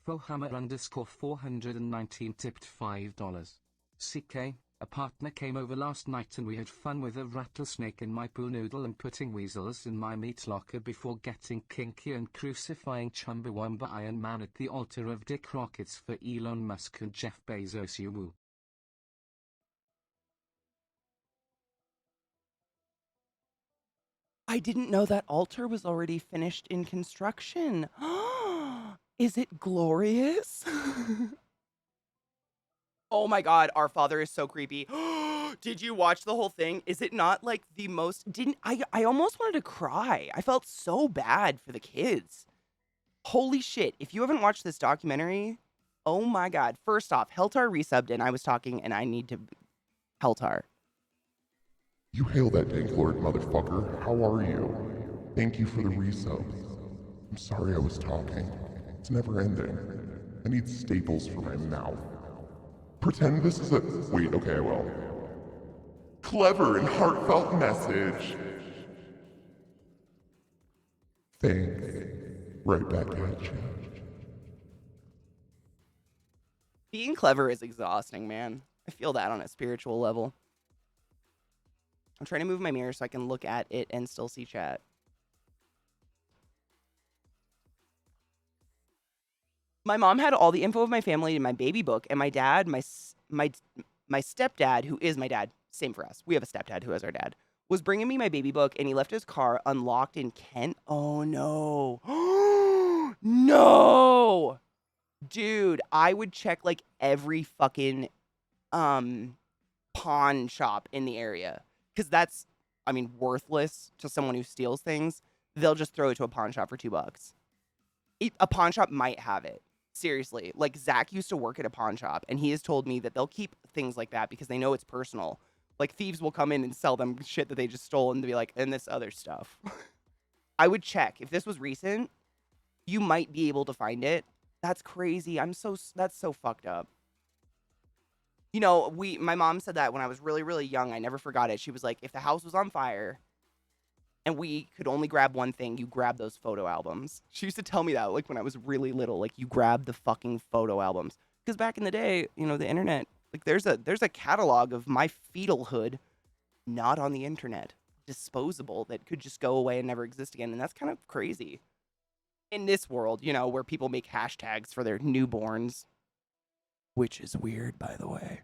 Fohammer_419 tipped $5. CK, a partner came over last night and we had fun with a rattlesnake in my pool noodle and putting weasels in my meat locker before getting kinky and crucifying Chumbawamba Iron Man at the altar of dick rockets for Elon Musk and Jeff Bezos. You woo. I didn't know that altar was already finished in construction. Is it glorious? Oh my god, Our Father is so creepy. Did you watch the whole thing? Is it not like the most I almost wanted to cry. I felt so bad for the kids. Holy shit. If you haven't watched this documentary, oh my god. First off, Heltar resubbed and I was talking and I need to Heltar. You hail that dank lord, motherfucker. How are you? Thank you for the resub. I'm sorry I was talking. It's never ending. I need staples for my mouth. Pretend this is a... Wait, okay, I will. Clever and heartfelt message. Thanks. Right back at you. Being clever is exhausting, man. I feel that on a spiritual level. I'm trying to move my mirror so I can look at it and still see chat. My mom had all the info of my family in my baby book, and my dad, my stepdad, who is my dad, same for us. We have a stepdad who is our dad, was bringing me my baby book, and he left his car unlocked in Kent. Oh no. No. Dude, I would check like every fucking pawn shop in the area. Because that's, I mean, worthless to someone who steals things. They'll just throw it to a pawn shop for $2. A pawn shop might have it. Seriously. Like, Zach used to work at a pawn shop, and he has told me that they'll keep things like that because they know it's personal. Like, thieves will come in and sell them shit that they just stole and be like, and this other stuff. I would check. If this was recent, you might be able to find it. That's crazy. That's so fucked up. You know, my mom said that when I was really, really young. I never forgot it. She was like, if the house was on fire and we could only grab one thing, you grab those photo albums. She used to tell me that, like, when I was really little, like, you grab the fucking photo albums. Because back in the day, you know, the internet, like, there's a catalog of my fetalhood not on the internet, disposable, that could just go away and never exist again. And that's kind of crazy. In this world, you know, where people make hashtags for their newborns. Which is weird, by the way.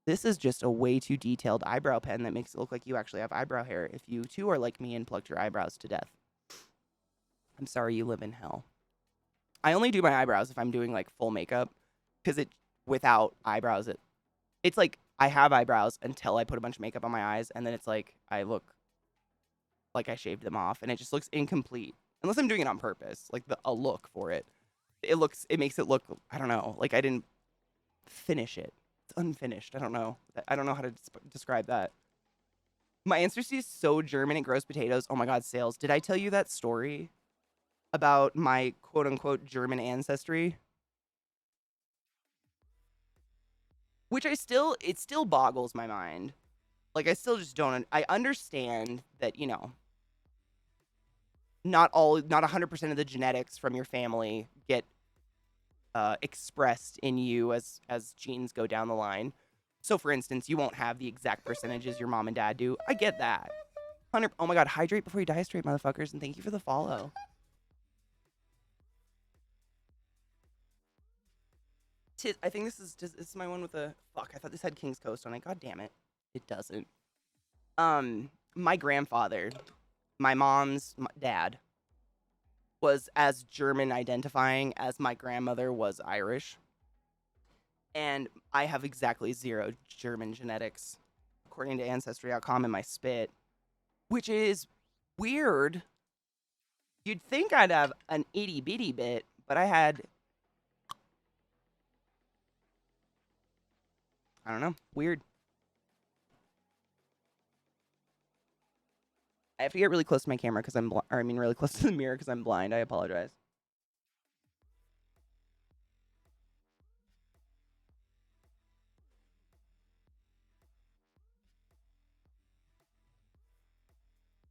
This is just a way too detailed eyebrow pen that makes it look like you actually have eyebrow hair if you too are like me and plucked your eyebrows to death. I'm sorry you live in hell. I only do my eyebrows if I'm doing like full makeup, because without eyebrows, it's like I have eyebrows until I put a bunch of makeup on my eyes, and then it's like I look like I shaved them off, and it just looks incomplete. Unless I'm doing it on purpose, like a look for it. It makes it look, I don't know, like I didn't finish it. It's unfinished. I don't know. I don't know how to describe that. My ancestry is so German it grows potatoes. Oh my god, Sales. Did I tell you that story about my quote-unquote German ancestry? Which it still boggles my mind. Like, I still just don't, I understand that, you know, not 100% of the genetics from your family get expressed in you as genes go down the line. So, for instance, you won't have the exact percentages your mom and dad do. I get that. Oh my god, hydrate before you die straight, motherfuckers, and thank you for the follow. I think this is my one with the... Fuck, I thought this had King's Coast on it. God damn it. It doesn't. My grandfather, my mom's dad, was as German identifying as my grandmother was Irish. And I have exactly 0 German genetics, according to Ancestry.com, in my spit, which is weird. You'd think I'd have an itty bitty bit, but I had... I don't know. Weird. I have to get really close to my camera because really close to the mirror because I'm blind. I apologize.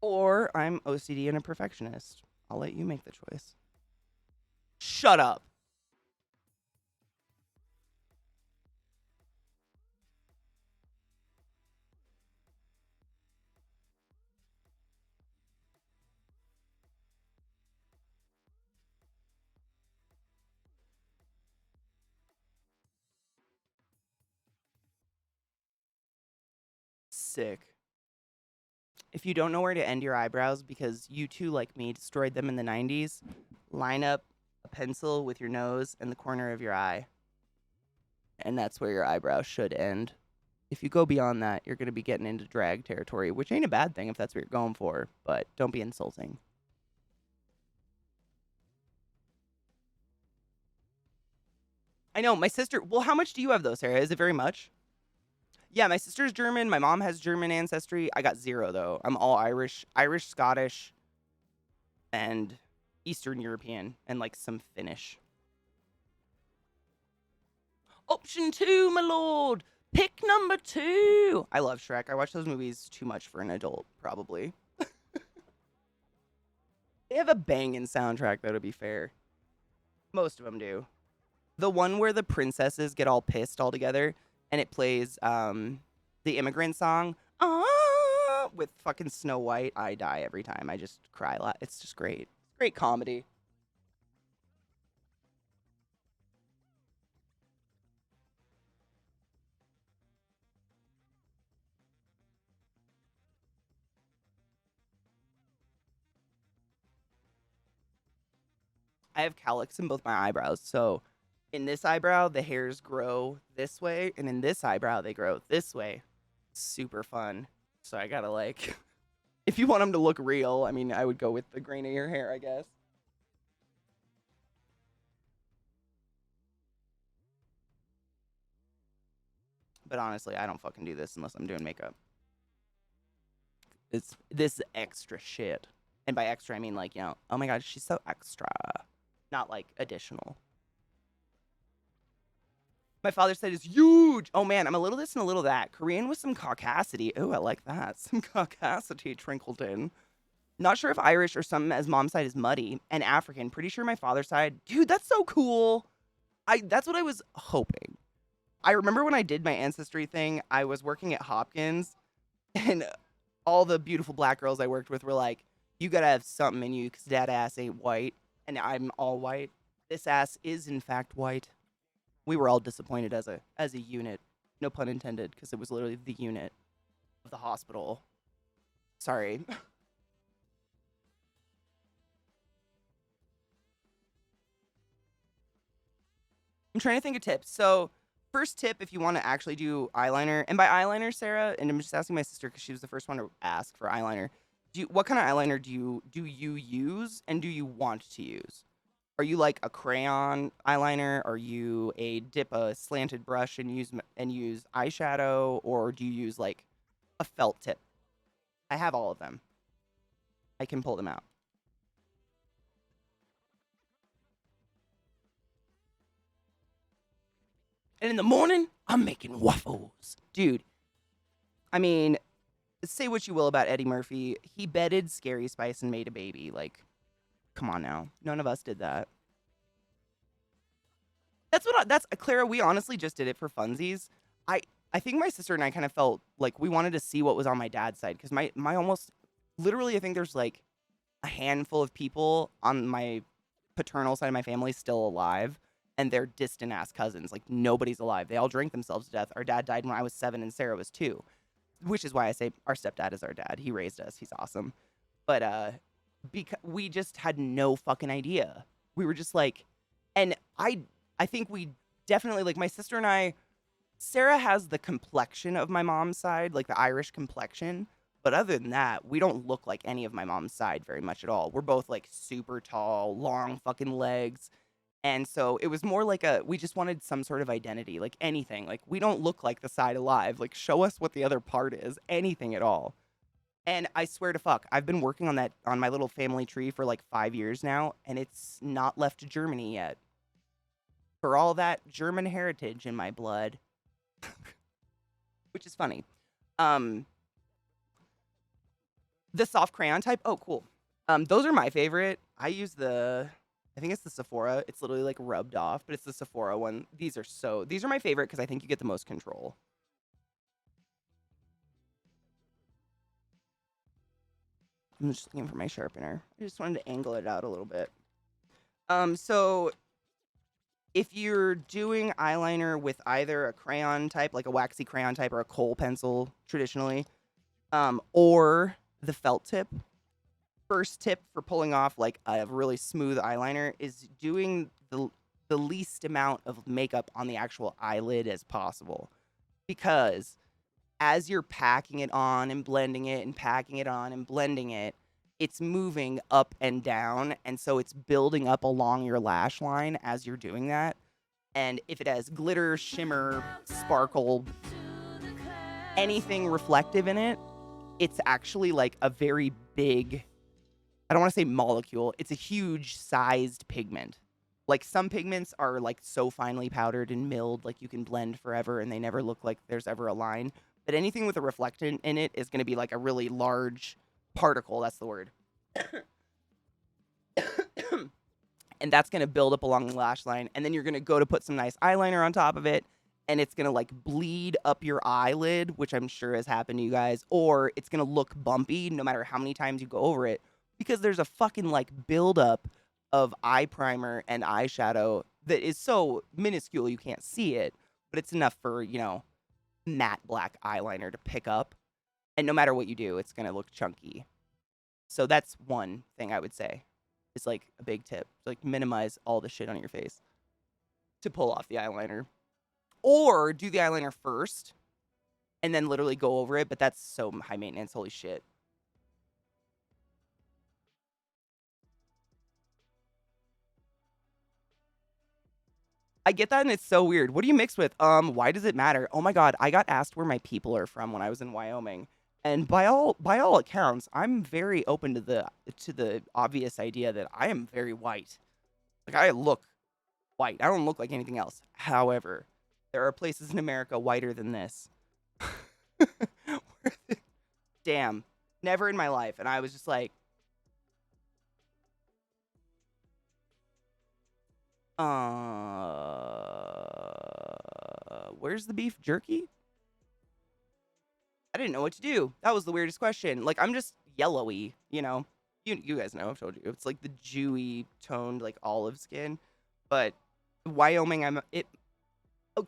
Or I'm OCD and a perfectionist. I'll let you make the choice. Shut up. Sick. If you don't know where to end your eyebrows because you too, like me, destroyed them in the 90s, line up a pencil with your nose and the corner of your eye. And that's where your eyebrows should end. If you go beyond that, you're going to be getting into drag territory, which ain't a bad thing if that's what you're going for, but don't be insulting. I know, my sister... Well, how much do you have, though, Sarah? Is it very much? Yeah, my sister's German. My mom has German ancestry. I got 0, though. I'm all Irish, Scottish, and Eastern European, and, like, some Finnish. Option 2, my lord! Pick number 2! I love Shrek. I watch those movies too much for an adult, probably. They have a banging soundtrack, though, to be fair. Most of them do. The one where the princesses get all pissed all together, and it plays the immigrant song, with fucking Snow White. I die every time. I just cry a lot. It's just great. Great comedy. I have cowlicks in both my eyebrows, so in this eyebrow, the hairs grow this way, and in this eyebrow, they grow this way. Super fun. So I gotta, like, if you want them to look real, I mean, I would go with the grain of your hair, I guess. But honestly, I don't fucking do this unless I'm doing makeup. This is extra shit. And by extra, I mean, like, you know, oh my god, she's so extra. Not, like, additional. My father said it's huge. Oh, man, I'm a little this and a little that. Korean with some caucasity. Oh, I like that. Some caucasity trickled in. Not sure if Irish or some as mom's side is muddy. And African. Pretty sure my father's side. Dude, that's so cool. That's what I was hoping. I remember when I did my ancestry thing, I was working at Hopkins. And all the beautiful black girls I worked with were like, you gotta have something in you because that ass ain't white. And I'm all white. This ass is, in fact, white. We were all disappointed as a unit. No pun intended, because it was literally the unit of the hospital. Sorry. I'm trying to think of tips. So, first tip, if you want to actually do eyeliner, and by eyeliner, Sarah, and I'm just asking my sister because she was the first one to ask for eyeliner. What kind of eyeliner do you use, and do you want to use? Are you like a crayon eyeliner? Are you dip a slanted brush and use eyeshadow, or do you use like a felt tip? I have all of them. I can pull them out. And in the morning, I'm making waffles. Dude, I mean, say what you will about Eddie Murphy. He bedded Scary Spice and made a baby. Like, come on now. None of us did that. That's Clara, we honestly just did it for funsies. I think my sister and I kind of felt like we wanted to see what was on my dad's side. Because my almost, literally, I think there's like a handful of people on my paternal side of my family still alive. And they're distant ass cousins. Like, nobody's alive. They all drank themselves to death. Our dad died when I was 7 and Sarah was 2. Which is why I say our stepdad is our dad. He raised us. He's awesome. But because we just had no fucking idea. We were just like, and I think we definitely, like, my sister and I, Sarah has the complexion of my mom's side, like the Irish complexion. But other than that, we don't look like any of my mom's side very much at all. We're both like super tall, long fucking legs. And so it was more like we just wanted some sort of identity, like anything. Like, we don't look like the side alive. Like, show us what the other part is, anything at all. And I swear to fuck, I've been working on that on my little family tree for like 5 years now, and it's not left Germany yet. For all that German heritage in my blood, which is funny. The soft crayon type. Oh, cool. Those are my favorite. I use I think it's the Sephora. It's literally like rubbed off, but it's the Sephora one. These are my favorite because I think you get the most control. I'm just looking for my sharpener. I just wanted to angle it out a little bit. So if you're doing eyeliner with either a crayon type, like a waxy crayon type, or a kohl pencil traditionally, or the felt tip, first tip for pulling off like a really smooth eyeliner is doing the least amount of makeup on the actual eyelid as possible. Because as you're packing it on and blending it and packing it on and blending it, it's moving up and down. And so it's building up along your lash line as you're doing that. And if it has glitter, shimmer, sparkle, anything reflective in it, it's actually like a very big, I don't want to say molecule, it's a huge sized pigment. Like some pigments are like so finely powdered and milled, like you can blend forever and they never look like there's ever a line. But anything with a reflectant in it is going to be like a really large particle. That's the word. And that's going to build up along the lash line. And then you're going to go to put some nice eyeliner on top of it. And it's going to like bleed up your eyelid, which I'm sure has happened to you guys. Or it's going to look bumpy no matter how many times you go over it. Because there's a fucking like buildup of eye primer and eyeshadow that is so minuscule you can't see it. But it's enough for, matte black eyeliner to pick up. And no matter what you do, it's going to look chunky. So that's one thing I would say. It's like a big tip. Like minimize all the shit on your face to pull off the eyeliner. Or do the eyeliner first and then literally go over it. But that's so high maintenance. Holy shit. I get that, and it's so weird. What do you mix with? Why does it matter? Oh my god, I got asked where my people are from when I was in Wyoming, and by all accounts, I'm very open to the obvious idea that I am very white. Like I look white. I don't look like anything else. However, there are places in America whiter than this. Damn, never in my life, and I was just like, where's the beef jerky? I didn't know what to do. That was the weirdest question. Like, I'm just yellowy, You guys know, I've told you. It's like the dewy toned, like olive skin. But Wyoming,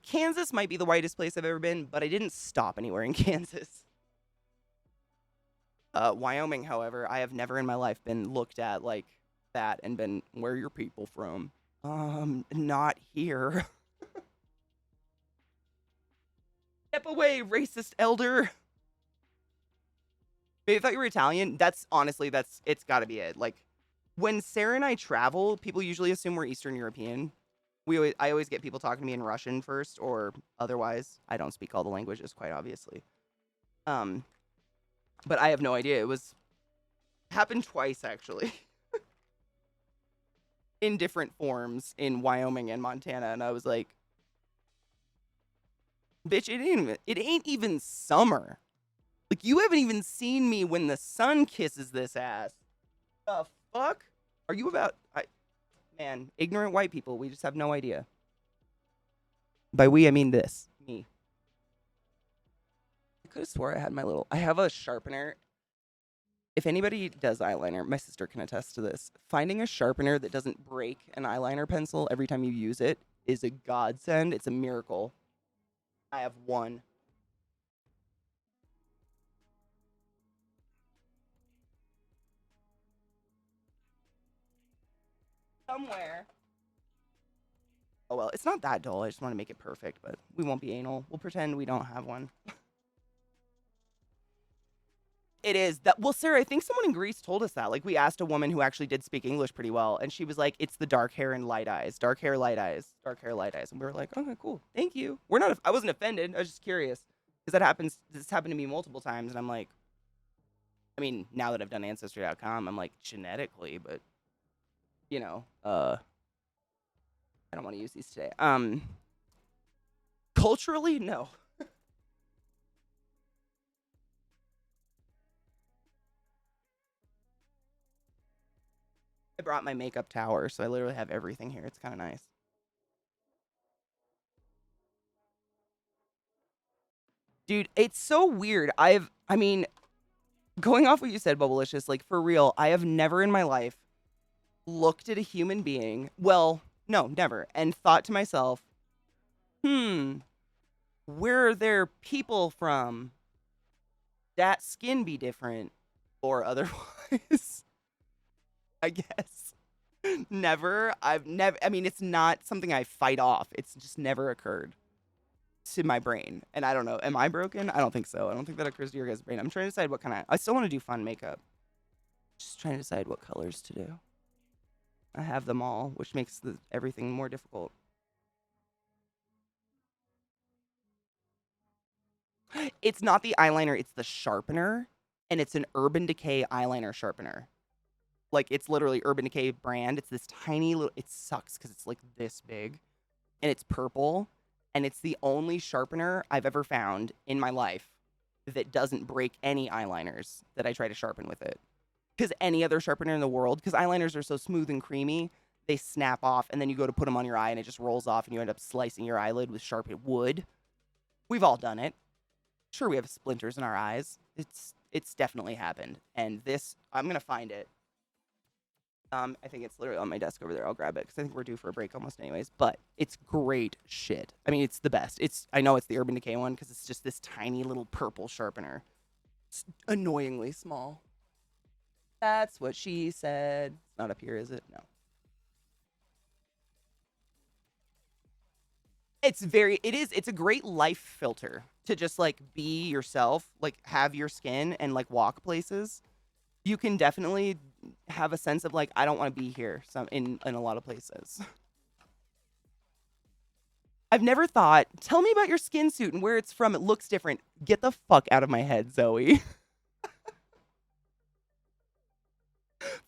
Kansas might be the whitest place I've ever been, but I didn't stop anywhere in Kansas. Wyoming, however, I have never in my life been looked at like that and been, where are your people from? Not here. Step away, racist elder. Maybe I thought you were Italian. It's gotta be it. Like, when Sarah and I travel, people usually assume we're Eastern European. I always get people talking to me in Russian first, or otherwise. I don't speak all the languages, quite obviously. But I have no idea. Happened twice, actually. In different forms in Wyoming and Montana, and I was like, bitch, it ain't even summer. Like, you haven't even seen me when the sun kisses this ass. The fuck? Are you about... Man, ignorant white people, we just have no idea. By we, I mean this. Me. I could have swore I have a sharpener. If anybody does eyeliner, my sister can attest to this. Finding a sharpener that doesn't break an eyeliner pencil every time you use it is a godsend. It's a miracle. I have one. Somewhere. Oh well, it's not that dull. I just want to make it perfect, but we won't be anal. We'll pretend we don't have one. It is that. Well, Sarah, I think someone in Greece told us that. Like, we asked a woman who actually did speak English pretty well, and she was like, "It's the dark hair and light eyes, dark hair, light eyes, dark hair, light eyes." And we were like, "Okay, cool, thank you." I wasn't offended. I was just curious because that happens. This happened to me multiple times, and I'm like, I mean, now that I've done Ancestry.com, I'm like, genetically, but, you know, I don't want to use these today. Culturally, no. I brought my makeup tower, so I literally have everything here. It's kind of nice. Dude, it's so weird. I mean, going off what you said, Bubblicious, like, for real, I have never in my life looked at a human being, well, no, never, and thought to myself, where are their people from? That skin be different, or otherwise. I guess. Never. I've never, I mean, it's not something I fight off. It's just never occurred to my brain. And I don't know. Am I broken? I don't think so. I don't think that occurs to your guys' brain. I'm trying to decide what kind of, I still want to do fun makeup. Just trying to decide what colors to do. I have them all, which makes everything more difficult. It's not the eyeliner, it's the sharpener. And it's an Urban Decay eyeliner sharpener. Like, it's literally Urban Decay brand. It's this tiny little, it sucks because it's like this big. And it's purple. And it's the only sharpener I've ever found in my life that doesn't break any eyeliners that I try to sharpen with it. Because any other sharpener in the world, because eyeliners are so smooth and creamy, they snap off, and then you go to put them on your eye, and it just rolls off, and you end up slicing your eyelid with sharpened wood. We've all done it. Sure, we have splinters in our eyes. It's definitely happened. And this, I'm going to find it. I think it's literally on my desk over there. I'll grab it because I think we're due for a break almost anyways. But it's great shit. I mean, it's the best. I know it's the Urban Decay one because it's just this tiny little purple sharpener. It's annoyingly small. That's what she said. It's not up here, is it? No. It's a great life filter to just like be yourself, like have your skin and like walk places. You can definitely have a sense of like, I don't want to be here in a lot of places. I've never thought, tell me about your skin suit and where it's from. It looks different. Get the fuck out of my head, Zoe.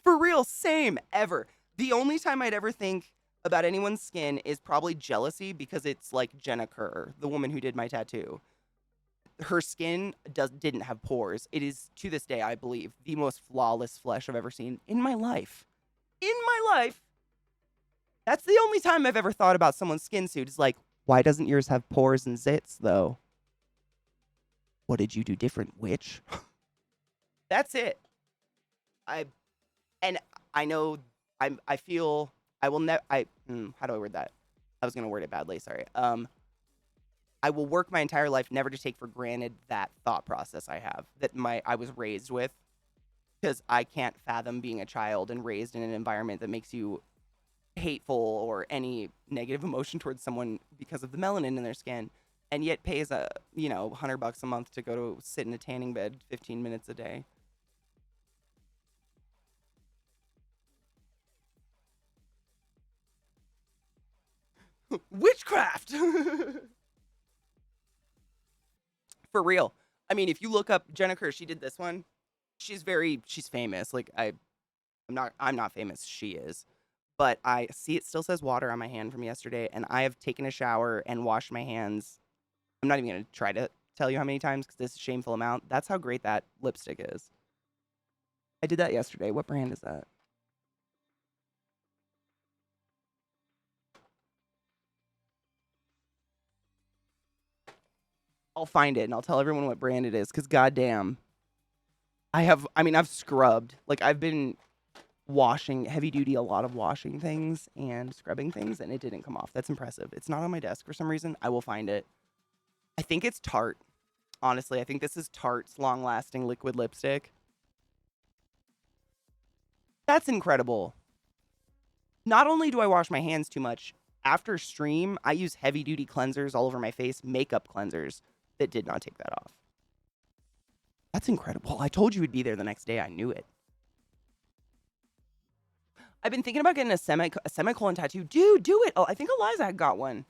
For real, same, ever. The only time I'd ever think about anyone's skin is probably jealousy because it's like Jenna Kerr, the woman who did my tattoo. Her skin didn't have pores. It is, to this day, I believe, the most flawless flesh I've ever seen in my life. In my life. That's the only time I've ever thought about someone's skin suit. Is like, why doesn't yours have pores and zits, though? What did you do different, witch? That's it. I know, I feel, I will never, how do I word that? I was going to word it badly, sorry. I will work my entire life never to take for granted that thought process I have, that I was raised with, because I can't fathom being a child and raised in an environment that makes you hateful or any negative emotion towards someone because of the melanin in their skin, and yet pays $100 a month to go to sit in a tanning bed 15 minutes a day. Witchcraft! For real. I mean, if you look up Jenna Kerr, she did this one. She's famous. Like, I'm not famous. She is. But I see it still says water on my hand from yesterday, and I have taken a shower and washed my hands. I'm not even going to try to tell you how many times because this is a shameful amount. That's how great that lipstick is. I did that yesterday. What brand is that? I'll find it and I'll tell everyone what brand it is because goddamn. I've scrubbed. Like, I've been washing heavy duty, a lot of washing things and scrubbing things, and it didn't come off. That's impressive. It's not on my desk for some reason. I will find it. I think it's Tarte. Honestly, I think this is Tarte's long-lasting liquid lipstick. That's incredible. Not only do I wash my hands too much, after stream, I use heavy-duty cleansers all over my face, makeup cleansers, that did not take that off. That's incredible. I told you it'd be there the next day. I knew it. I've been thinking about getting a semicolon tattoo. Dude, do it. Oh, I think Eliza got one.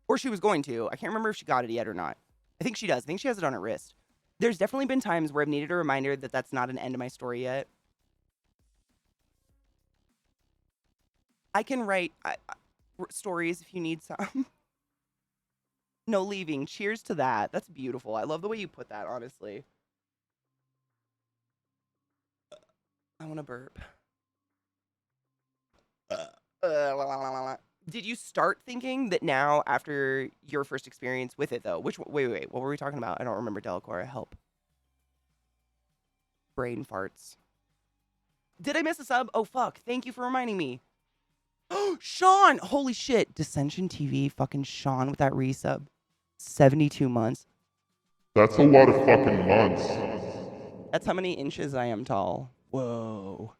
Or she was going to. I can't remember if she got it yet or not. I think she does. I think she has it on her wrist. There's definitely been times where I've needed a reminder that that's not an end to my story yet. I can write stories if you need some. No leaving. Cheers to that. That's beautiful. I love the way you put that, honestly. I want to burp. Did you start thinking that now after your first experience with it, though? Wait. What were we talking about? I don't remember, Delacora. Help. Brain farts. Did I miss a sub? Oh, fuck. Thank you for reminding me. Oh, Sean. Holy shit. Dissension TV. Fucking Sean with that resub. 72 months. That's a lot of fucking months. That's how many inches I am tall. Whoa.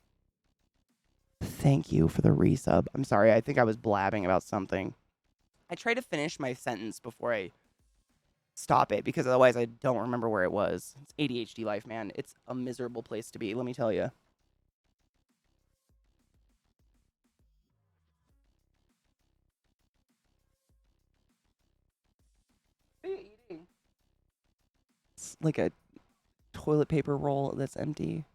Thank you for the resub. I'm sorry. I think I was blabbing about something. I try to finish my sentence before I stop it because otherwise I don't remember where it was. It's ADHD life, man. It's a miserable place to be, let me tell you. What are you eating? It's like a toilet paper roll that's empty.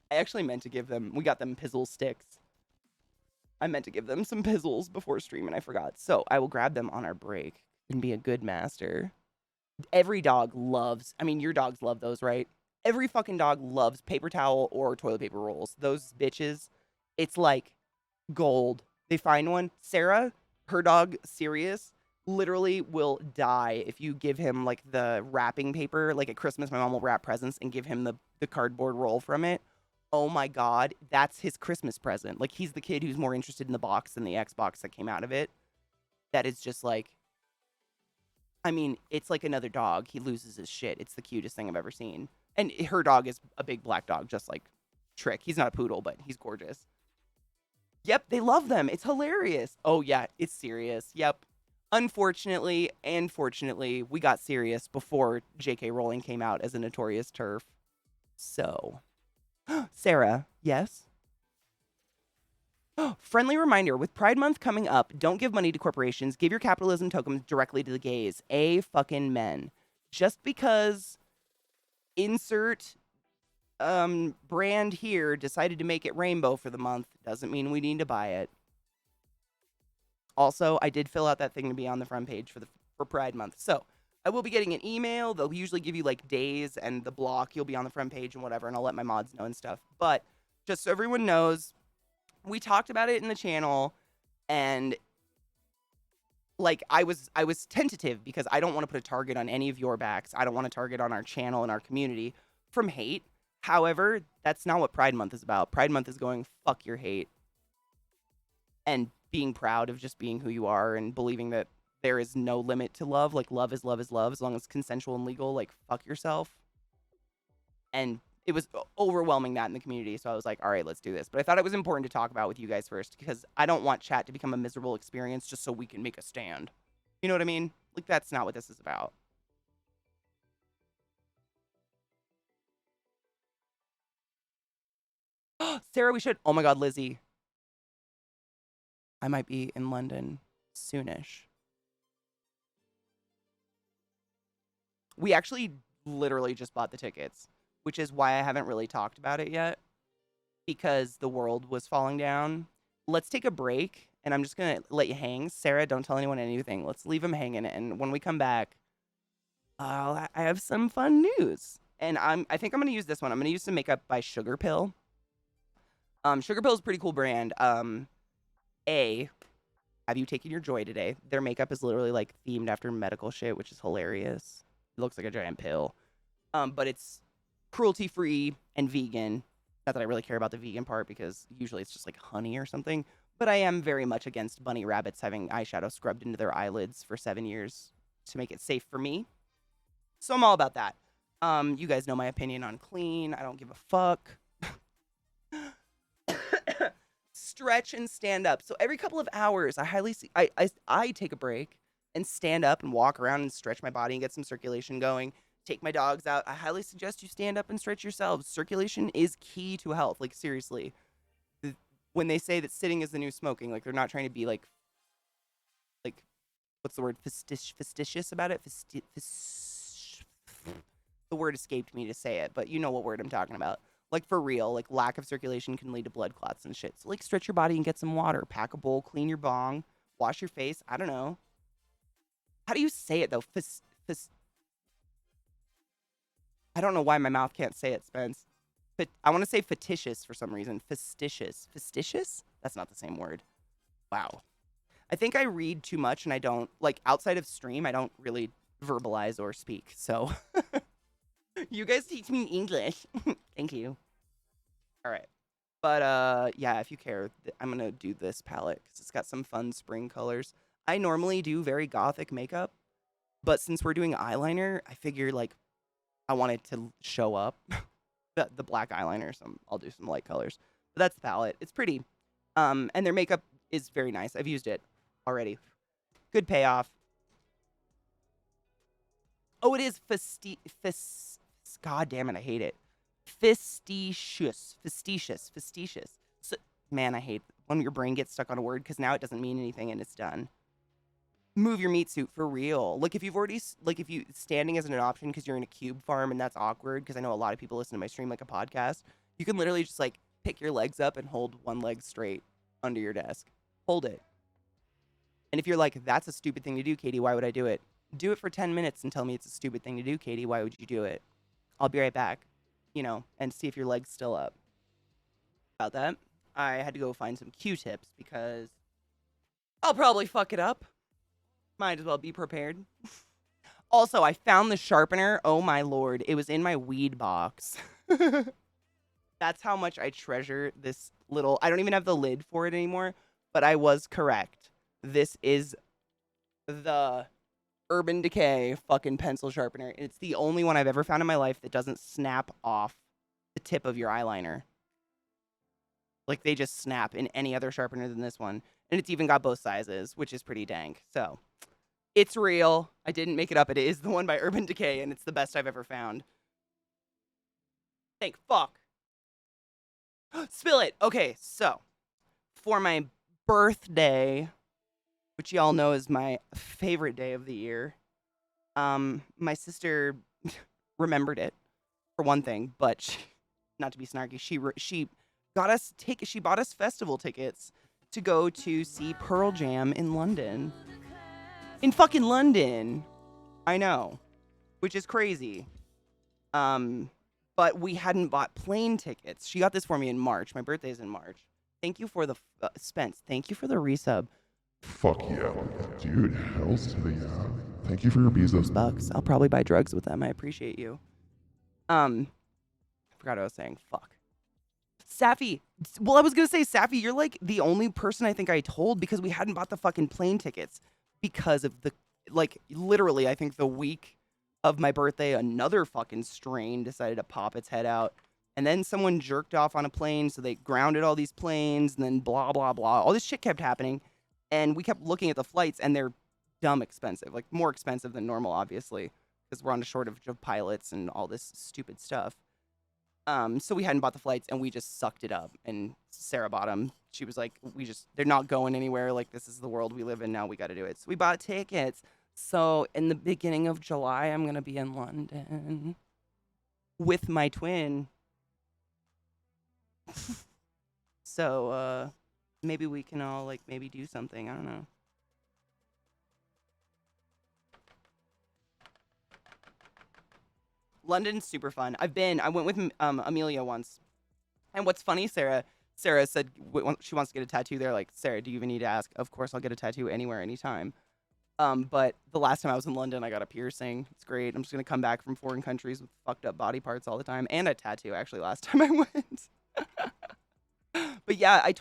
I actually meant to give them, we got them pizzle sticks. I meant to give them some pizzles before stream and I forgot. So I will grab them on our break and be a good master. Every dog loves, I mean, your dogs love those, right? Every fucking dog loves paper towel or toilet paper rolls. Those bitches, it's like gold. They find one. Sarah, her dog, Sirius, literally will die if you give him like the wrapping paper. Like at Christmas, my mom will wrap presents and give him the cardboard roll from it. Oh my God, that's his Christmas present. Like he's the kid who's more interested in the box than the Xbox that came out of it. That is just like, I mean, it's like another dog. He loses his shit. It's the cutest thing I've ever seen. And her dog is a big black dog, just like Trick. He's not a poodle, but he's gorgeous. Yep, they love them. It's hilarious. Oh yeah, it's serious. Yep. Unfortunately and fortunately, we got serious before J.K. Rowling came out as a notorious TERF. So, Sarah, yes? Friendly reminder, with Pride Month coming up, don't give money to corporations. Give your capitalism tokens directly to the gays. Fucking men. Just because insert brand here decided to make it rainbow for the month doesn't mean we need to buy it. Also, I did fill out that thing to be on the front page for Pride Month. So, I will be getting an email. They'll usually give you like days and the block. You'll be on the front page and whatever, and I'll let my mods know and stuff. But just so everyone knows, we talked about it in the channel, and like I was tentative because I don't want to put a target on any of your backs. I don't want to target on our channel and our community from hate. However, that's not what Pride Month is about. Pride Month is going fuck your hate and being proud of just being who you are and believing that there is no limit to love. Like love is love is love as long as it's consensual and legal. Like fuck yourself. And it was overwhelming that in the community. So I was like, all right, let's do this. But I thought it was important to talk about with you guys first because I don't want chat to become a miserable experience just so we can make a stand. You know what I mean? Like, that's not what this is about. Sarah, we should. Oh my God, Lizzie. I might be in London soonish. We actually literally just bought the tickets, which is why I haven't really talked about it yet, because the world was falling down. Let's take a break, and I'm just going to let you hang. Sarah, don't tell anyone anything. Let's leave them hanging, and when we come back, I have some fun news. And I think I'm going to use this one. I'm going to use some makeup by Sugar Pill. Sugar Pill is a pretty cool brand. Have you taken your joy today? Their makeup is literally, like, themed after medical shit, which is hilarious. It looks like a giant pill. But it's cruelty-free and vegan. Not that I really care about the vegan part because usually it's just like honey or something. But I am very much against bunny rabbits having eyeshadow scrubbed into their eyelids for 7 years to make it safe for me. So I'm all about that. You guys know my opinion on clean. I don't give a fuck. Stretch and stand up. So every couple of hours, I take a break and stand up and walk around and stretch my body and get some circulation going. Take my dogs out. I highly suggest you stand up and stretch yourselves. Circulation is key to health. Like, seriously. When they say that sitting is the new smoking, like, they're not trying to be like what's the word? Fastidious about it? The word escaped me to say it, but you know what word I'm talking about. Like, for real, like, lack of circulation can lead to blood clots and shit. So, like, stretch your body and get some water. Pack a bowl, clean your bong, wash your face. I don't know. How do you say it, though? I don't know why my mouth can't say it, Spence. But I want to say fictitious for some reason. Fastidious. Fastidious? That's not the same word. Wow. I think I read too much and I don't, like, outside of stream, I don't really verbalize or speak. So, you guys teach me English. Thank you. All right. But, yeah, if you care, I'm going to do this palette because it's got some fun spring colors. I normally do very gothic makeup, but since we're doing eyeliner, I figure, like, I want it to show up. the black eyeliner, so I'll do some light colors. But that's the palette. It's pretty. And their makeup is very nice. I've used it already. Good payoff. Oh, it is God damn it, I hate it. Facetious. So, man, I hate when your brain gets stuck on a word because now it doesn't mean anything and it's done. Move your meat suit for real. Like, if you've already, like, if you standing isn't an option because you're in a cube farm and that's awkward, because I know a lot of people listen to my stream like a podcast, you can literally just, like, pick your legs up and hold one leg straight under your desk. Hold it. And if you're like, that's a stupid thing to do, Katie, why would I do it? Do it for 10 minutes and tell me it's a stupid thing to do, Katie. Why would you do it? I'll be right back, you know, and see if your leg's still up. About that, I had to go find some Q-tips because I'll probably fuck it up. Might as well be prepared. Also, I found the sharpener. Oh, my Lord. It was in my weed box. That's how much I treasure this little... I don't even have the lid for it anymore, but I was correct. This is the Urban Decay fucking pencil sharpener. It's the only one I've ever found in my life that doesn't snap off the tip of your eyeliner. Like, they just snap in any other sharpener than this one. And it's even got both sizes, which is pretty dank. So, it's real. I didn't make it up. It is the one by Urban Decay, and it's the best I've ever found. Thank fuck. Spill it. Okay, so, for my birthday, which y'all know is my favorite day of the year, my sister remembered it, for one thing, but she, not to be snarky, she bought us festival tickets to go to see Pearl Jam in London. In fucking London. I know. Which is crazy. But we hadn't bought plane tickets. She got this for me in March. My birthday's in March. Thank you for the... Spence, thank you for the resub. Fuck yeah. Dude, hells to the yeah. Thank you for your Bezos. Bucks. I'll probably buy drugs with them. I appreciate you. I forgot what I was saying. Fuck. Safi. Well, I was going to say, Safi, you're like the only person I think I told because we hadn't bought the fucking plane tickets because of the, like, literally, I think the week of my birthday, another fucking strain decided to pop its head out. And then someone jerked off on a plane, so they grounded all these planes, and then blah, blah, blah. All this shit kept happening. And we kept looking at the flights, and they're dumb expensive. Like, more expensive than normal, obviously, because we're on a shortage of pilots and all this stupid stuff. So we hadn't bought the flights, and we just sucked it up. And Sarah bought them. She was like, they're not going anywhere. Like, this is the world we live in now. We got to do it. So we bought tickets. So in the beginning of July, I'm going to be in London with my twin. So, maybe we can all, like, maybe do something. I don't know. London's super fun. I went with Amelia once. And what's funny, Sarah said she wants to get a tattoo there. Like, Sarah, do you even need to ask? Of course, I'll get a tattoo anywhere, anytime. But the last time I was in London, I got a piercing. It's great. I'm just going to come back from foreign countries with fucked up body parts all the time. And a tattoo, actually, last time I went. But yeah, I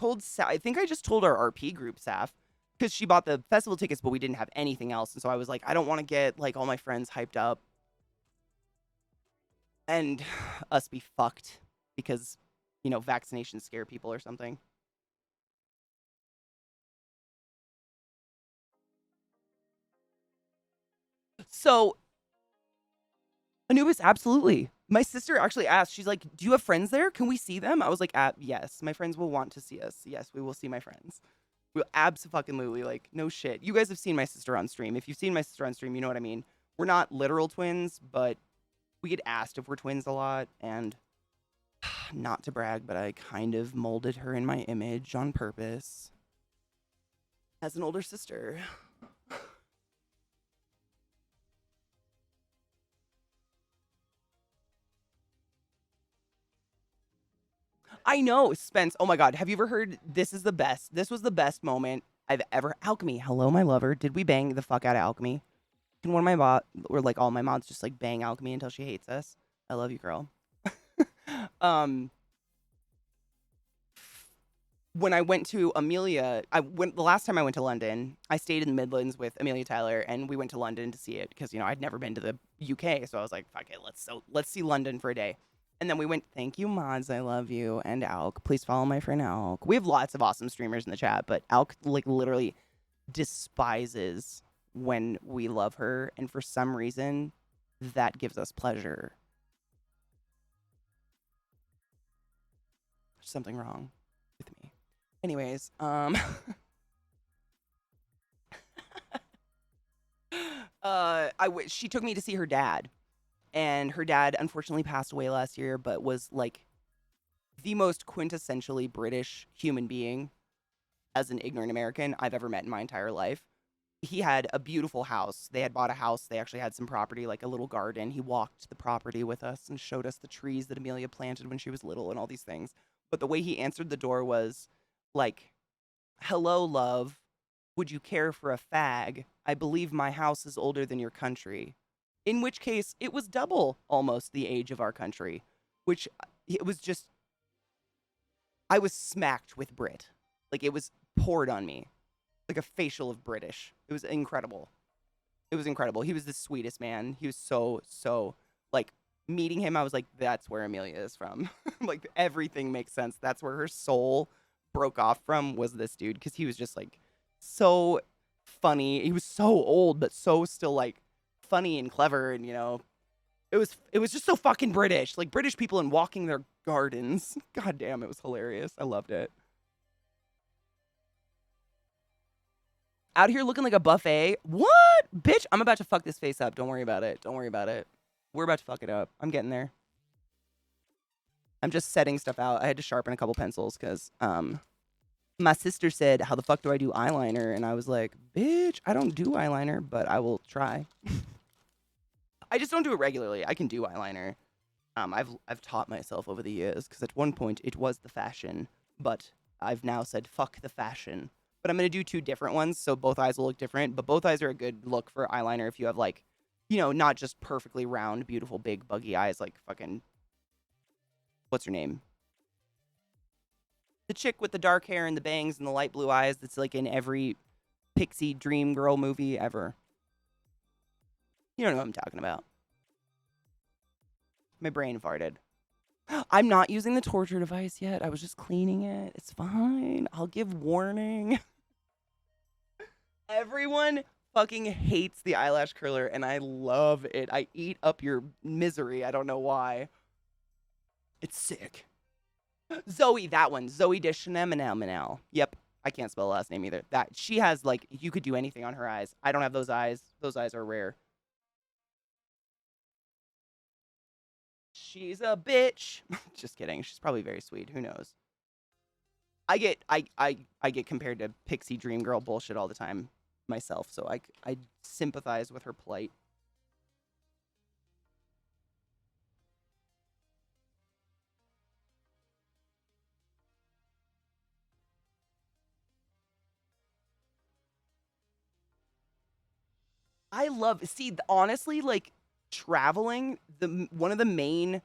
think I just told our RP group, Saf, because she bought the festival tickets, but we didn't have anything else. And so I was like, I don't want to get, like, all my friends hyped up and us be fucked because, you know, vaccinations scare people or something. So, Anubis, absolutely. My sister actually asked, she's like, do you have friends there? Can we see them? I was like, yes, my friends will want to see us. Yes, we will see my friends. Abso-fucking-lutely, like, no shit. You guys have seen my sister on stream. If you've seen my sister on stream, you know what I mean. We're not literal twins, but we get asked if we're twins a lot, and not to brag, but I kind of molded her in my image on purpose as an older sister. I know, Spence. Oh my God. Have you ever heard? This is the best. This was the best moment I've ever. Alchemy. Hello, my lover. Did we bang the fuck out of Alchemy? Can one of my or like all my mods just like bang Alchemy until she hates us? I love you, girl. When I went to Amelia, the last time I went to London, I stayed in the Midlands with Amelia Tyler, and we went to London to see it because I'd never been to the UK, so I was like, fuck it, let's see London for a day. And then we went, thank you, mods, I love you, and Alk. Please follow my friend Alk. We have lots of awesome streamers in the chat, but Alk like literally despises when we love her, and for some reason, that gives us pleasure. There's something wrong with me. Anyways, she took me to see her dad. And her dad unfortunately passed away last year, but was like the most quintessentially British human being as an ignorant American I've ever met in my entire life. He had a beautiful house. They had bought a house. They actually had some property, like a little garden. He walked the property with us and showed us the trees that Amelia planted when she was little and all these things. But the way he answered the door was like, hello, love. Would you care for a fag? I believe my house is older than your country. In which case, it was double almost the age of our country, which it was just, I was smacked with Brit. Like, it was poured on me like a facial of British. It was incredible. It was incredible. He was the sweetest man. He was so, like, meeting him, I was like, that's where Amelia is from. Like, everything makes sense. That's where her soul broke off from, was this dude, because he was just, like, so funny. He was so old, but so still, like, funny and clever, and it was just so fucking British, like British people and walking their gardens. God damn, it was hilarious. I loved it. Out here looking like a buffet. What? Bitch, I'm about to fuck this face up. Don't worry about it. Don't worry about it. We're about to fuck it up. I'm getting there. I'm just setting stuff out. I had to sharpen a couple pencils because my sister said, how the fuck do I do eyeliner? And I was like, bitch, I don't do eyeliner, but I will try. I just don't do it regularly. I can do eyeliner. I've taught myself over the years because at one point it was the fashion, but I've now said fuck the fashion. But I'm gonna do two different ones, so both eyes will look different. But both eyes are a good look for eyeliner if you have like, not just perfectly round, beautiful, big, buggy eyes like fucking. What's her name? The chick with the dark hair and the bangs and the light blue eyes that's like in every pixie dream girl movie ever. You don't know what I'm talking about. My brain farted. I'm not using the torture device yet. I was just cleaning it. It's fine. I'll give warning. Everyone fucking hates the eyelash curler, and I love it. I eat up your misery. I don't know why. It's sick. Zoe, that one. Zoe Deschanel. Yep. I can't spell the last name either. She has, like, you could do anything on her eyes. I don't have those eyes. Those eyes are rare. She's a bitch. Just kidding. She's probably very sweet. Who knows? I get compared to pixie dream girl bullshit all the time myself, so I sympathize with her plight. Honestly, like, traveling, one of the main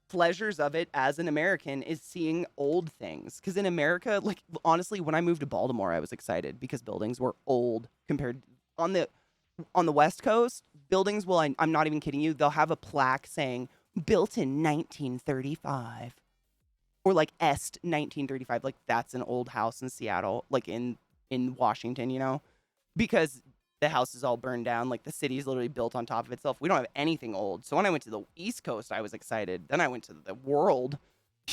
pleasures of it as an American is seeing old things. Because in America, like, honestly, when I moved to Baltimore, I was excited because buildings were old compared on the West Coast. Buildings I'm not even kidding you, they'll have a plaque saying built in 1935 or like Est 1935. Like, that's an old house in Seattle, like in Washington, because the house is all burned down. Like, the city is literally built on top of itself. We don't have anything old. So when I went to the East Coast, I was excited. Then I went to the world,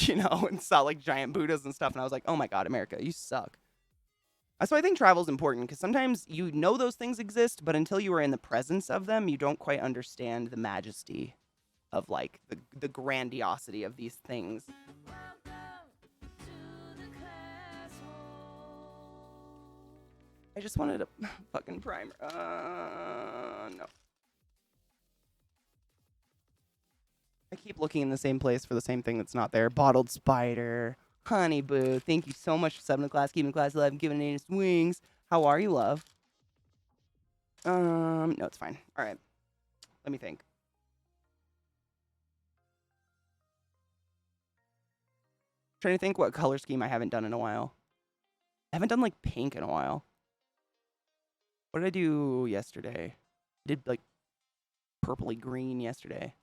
and saw like giant Buddhas and stuff. And I was like, oh my God, America, you suck. That's why I think travel is important, because sometimes you know those things exist, but until you are in the presence of them, you don't quite understand the majesty of like the grandiosity of these things. I just wanted a fucking primer. No. I keep looking in the same place for the same thing that's not there. Bottled Spider. Honey Boo. Thank you so much for 7 to class, keeping class alive, and giving it its wings. How are you, love? No, it's fine. All right. Let me think. Trying to think what color scheme I haven't done in a while. I haven't done like pink in a while. What did I do yesterday? I did like purpley green yesterday.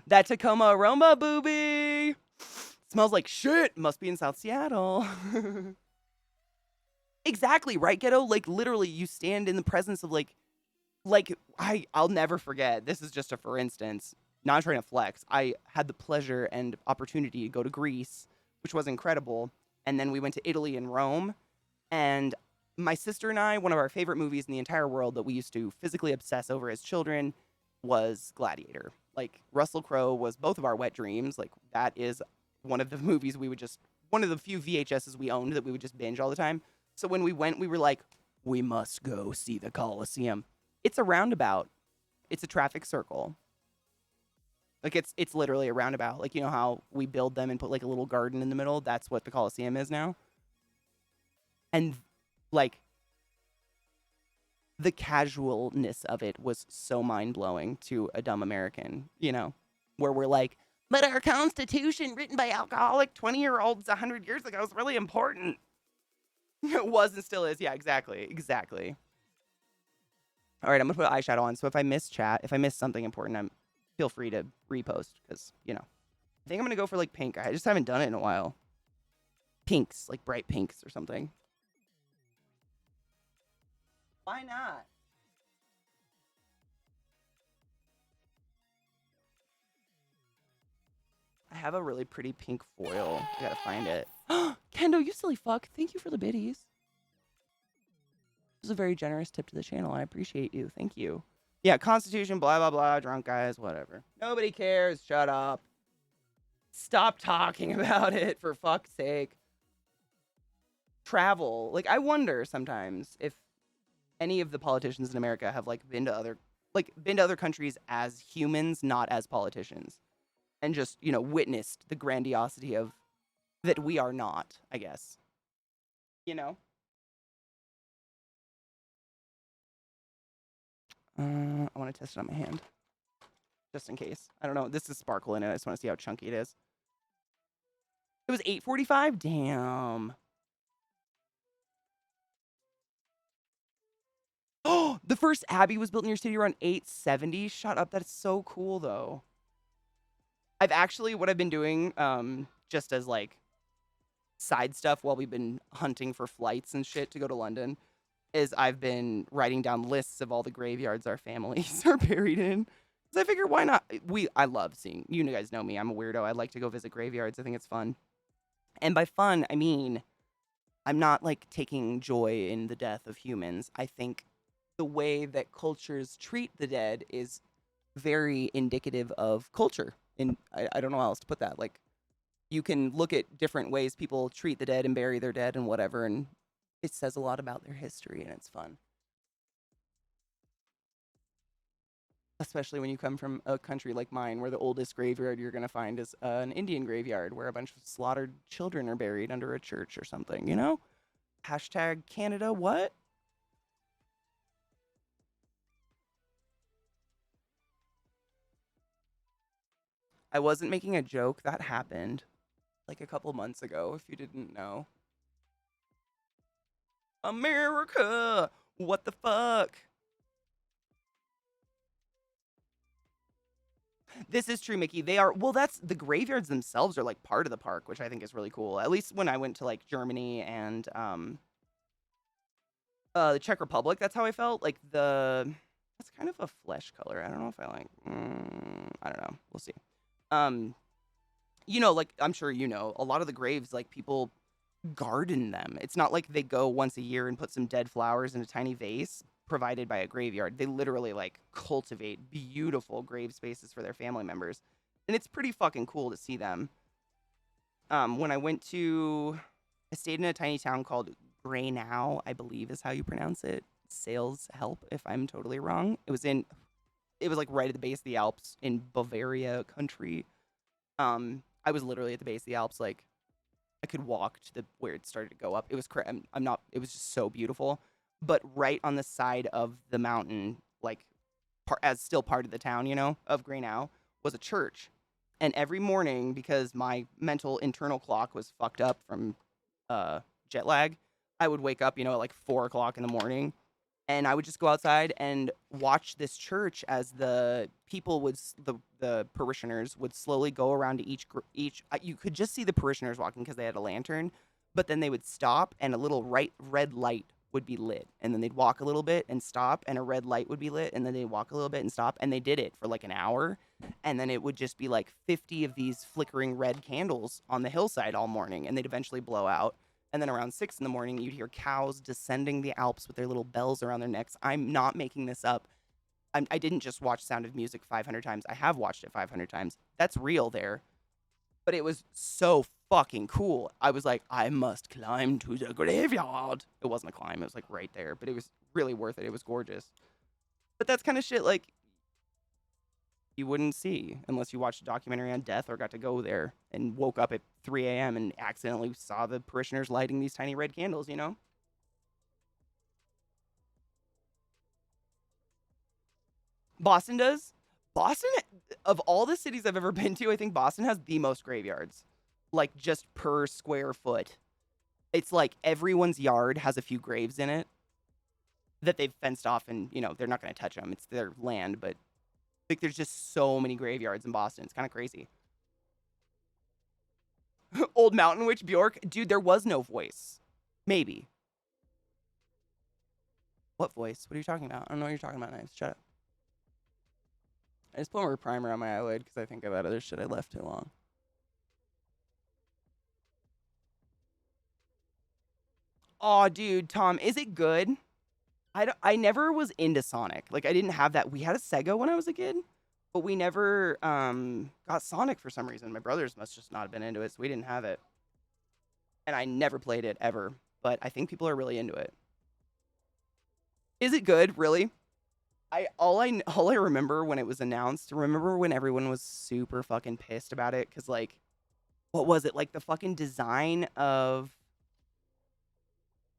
That Tacoma aroma, booby! Smells like shit. Must be in South Seattle. Exactly, right, Ghetto? Like, literally, you stand in the presence of, I'll never forget. This is just a for instance. Not trying to flex. I had the pleasure and opportunity to go to Greece, which was incredible. And then we went to Italy and Rome. And my sister and I, one of our favorite movies in the entire world that we used to physically obsess over as children was Gladiator. Like, Russell Crowe was both of our wet dreams. Like, that is one of the movies one of the few VHSs we owned that we would just binge all the time. So when we went, we were like, we must go see the Colosseum. It's a roundabout. It's a traffic circle. Like, it's literally a roundabout. Like, you know how we build them and put, like, a little garden in the middle? That's what the Colosseum is now. And, like, the casualness of it was so mind-blowing to a dumb American, you know? Where we're like, but our Constitution, written by alcoholic 20-year-olds 100 years ago, is really important. It was and still is. Yeah, exactly. Exactly. All right, I'm going to put eyeshadow on. So if I miss chat, if I miss something important, feel free to repost because, you know. I think I'm going to go for, like, pink. I just haven't done it in a while. Pinks, like bright pinks or something. Why not? I have a really pretty pink foil. I gotta find it. Kendo, you silly fuck. Thank you for the biddies. This is a very generous tip to the channel. I appreciate you. Thank you. Yeah, Constitution, blah, blah, blah, drunk guys, whatever. Nobody cares. Shut up. Stop talking about it, for fuck's sake. Travel. Like, I wonder sometimes if any of the politicians in America have, like, been to other countries as humans, not as politicians. And just, you know, witnessed the grandiosity of that we are not, I guess. You know? I want to test it on my hand. Just in case. I don't know. This is sparkle in it. I just want to see how chunky it is. It was $8.45? Damn. Oh, the first Abbey was built in your city around 870. Shut up. That's so cool, though. What I've been doing, just as, like, side stuff while we've been hunting for flights and shit to go to London, is I've been writing down lists of all the graveyards our families are buried in. Because I figure, why not? I love seeing, you guys know me, I'm a weirdo. I like to go visit graveyards. I think it's fun. And by fun, I mean, I'm not, like, taking joy in the death of humans. I think the way that cultures treat the dead is very indicative of culture. And I don't know how else to put that. Like, you can look at different ways people treat the dead and bury their dead and whatever, and it says a lot about their history, and it's fun. Especially when you come from a country like mine, where the oldest graveyard you're going to find is an Indian graveyard, where a bunch of slaughtered children are buried under a church or something, you know? Hashtag Canada what? I wasn't making a joke. That happened like a couple months ago, if you didn't know. America! What the fuck? This is true, Mickey. They are, well, that's, the graveyards themselves are, like, part of the park, which I think is really cool. At least when I went to, like, Germany and, the Czech Republic, that's how I felt. Like, that's kind of a flesh color. I don't know if I like, I don't know. We'll see. You know, like, I'm sure you know, a lot of the graves, like, people garden them. It's not like they go once a year and put some dead flowers in a tiny vase provided by a graveyard. They literally like cultivate beautiful grave spaces for their family members. And it's pretty fucking cool to see them. When I stayed in a tiny town called Graynow, I believe is how you pronounce it. Sales help if I'm totally wrong. It was like right at the base of the Alps in Bavaria country. I was literally at the base of the Alps, like I could walk to where it started to go up. It was it was just so beautiful. But right on the side of the mountain, like as still part of the town, of Graynow, was a church. And every morning, because my mental internal clock was fucked up from jet lag, I would wake up, at like 4 o'clock in the morning, and I would just go outside and watch this church as the people the parishioners would slowly go around to each. You could just see the parishioners walking because they had a lantern, but then they would stop and a little red light would be lit, and then they'd walk a little bit and stop, and a red light would be lit, and then they'd walk a little bit and stop, and they did it for like an hour, and then it would just be like 50 of these flickering red candles on the hillside all morning, and they'd eventually blow out. And then around 6 in the morning, you'd hear cows descending the Alps with their little bells around their necks. I'm not making this up. I didn't just watch Sound of Music 500 times. I have watched it 500 times. That's real there. But it was so fucking cool. I was like, I must climb to the graveyard. It wasn't a climb. It was like right there. But it was really worth it. It was gorgeous. But that's kind of shit like you wouldn't see unless you watched a documentary on death or got to go there and woke up at 3 a.m. and accidentally saw the parishioners lighting these tiny red candles, Boston does. Boston, of all the cities I've ever been to, I think Boston has the most graveyards, like just per square foot. It's like everyone's yard has a few graves in it that they've fenced off and, they're not going to touch them. It's their land, but like there's just so many graveyards in Boston. It's kind of crazy. Old Mountain Witch Bjork. Dude, there was no voice. Maybe. What voice? What are you talking about? I don't know what you're talking about, Knives. Shut up. I just put more primer on my eyelid because I think about other shit I left too long. Aw, dude, Tom, is it good? I never was into Sonic. Like, I didn't have that. We had a Sega when I was a kid, but we never got Sonic for some reason. My brothers must just not have been into it, so we didn't have it. And I never played it ever, but I think people are really into it. Is it good, really? All I remember when it was announced, remember when everyone was super fucking pissed about it? Because, like, what was it? Like, the fucking design of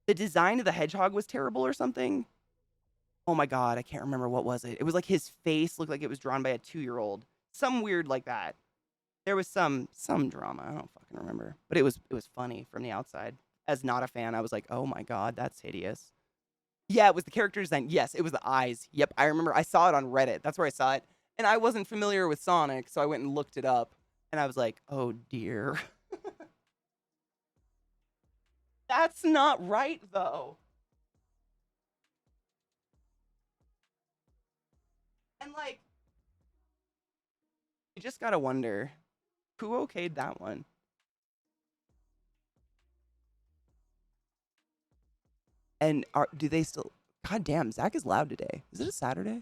the hedgehog was terrible or something. Oh my god, I can't remember. What was it? It was like his face looked like it was drawn by a 2-year-old. Some weird like that. There was some drama. I don't fucking remember. But it was funny from the outside. As not a fan, I was like, oh my god, that's hideous. Yeah, it was the character design. Yes, it was the eyes. Yep, I remember. I saw it on Reddit. That's where I saw it. And I wasn't familiar with Sonic, so I went and looked it up. And I was like, oh dear. That's not right, though. And, like, you just gotta wonder, who okayed that one? And do they still... God damn, Zach is loud today. Is it a Saturday?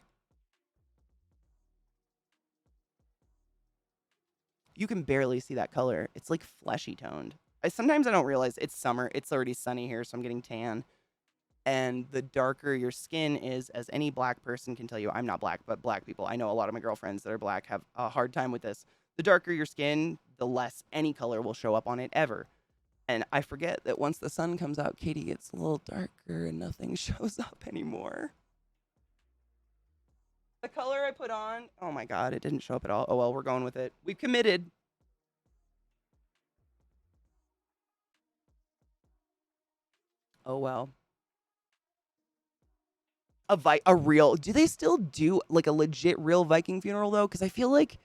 You can barely see that color. It's like fleshy toned. Sometimes I don't realize it's summer. It's already sunny here, so I'm getting tan. And the darker your skin is, as any black person can tell you, I'm not black, but black people, I know a lot of my girlfriends that are black have a hard time with this. The darker your skin, the less any color will show up on it ever. And I forget that once the sun comes out, Katie gets a little darker and nothing shows up anymore. The color I put on, oh my god, it didn't show up at all. Oh well, we're going with it. We've committed. Oh well. A real, do they still do like a legit real Viking funeral though? Because I feel like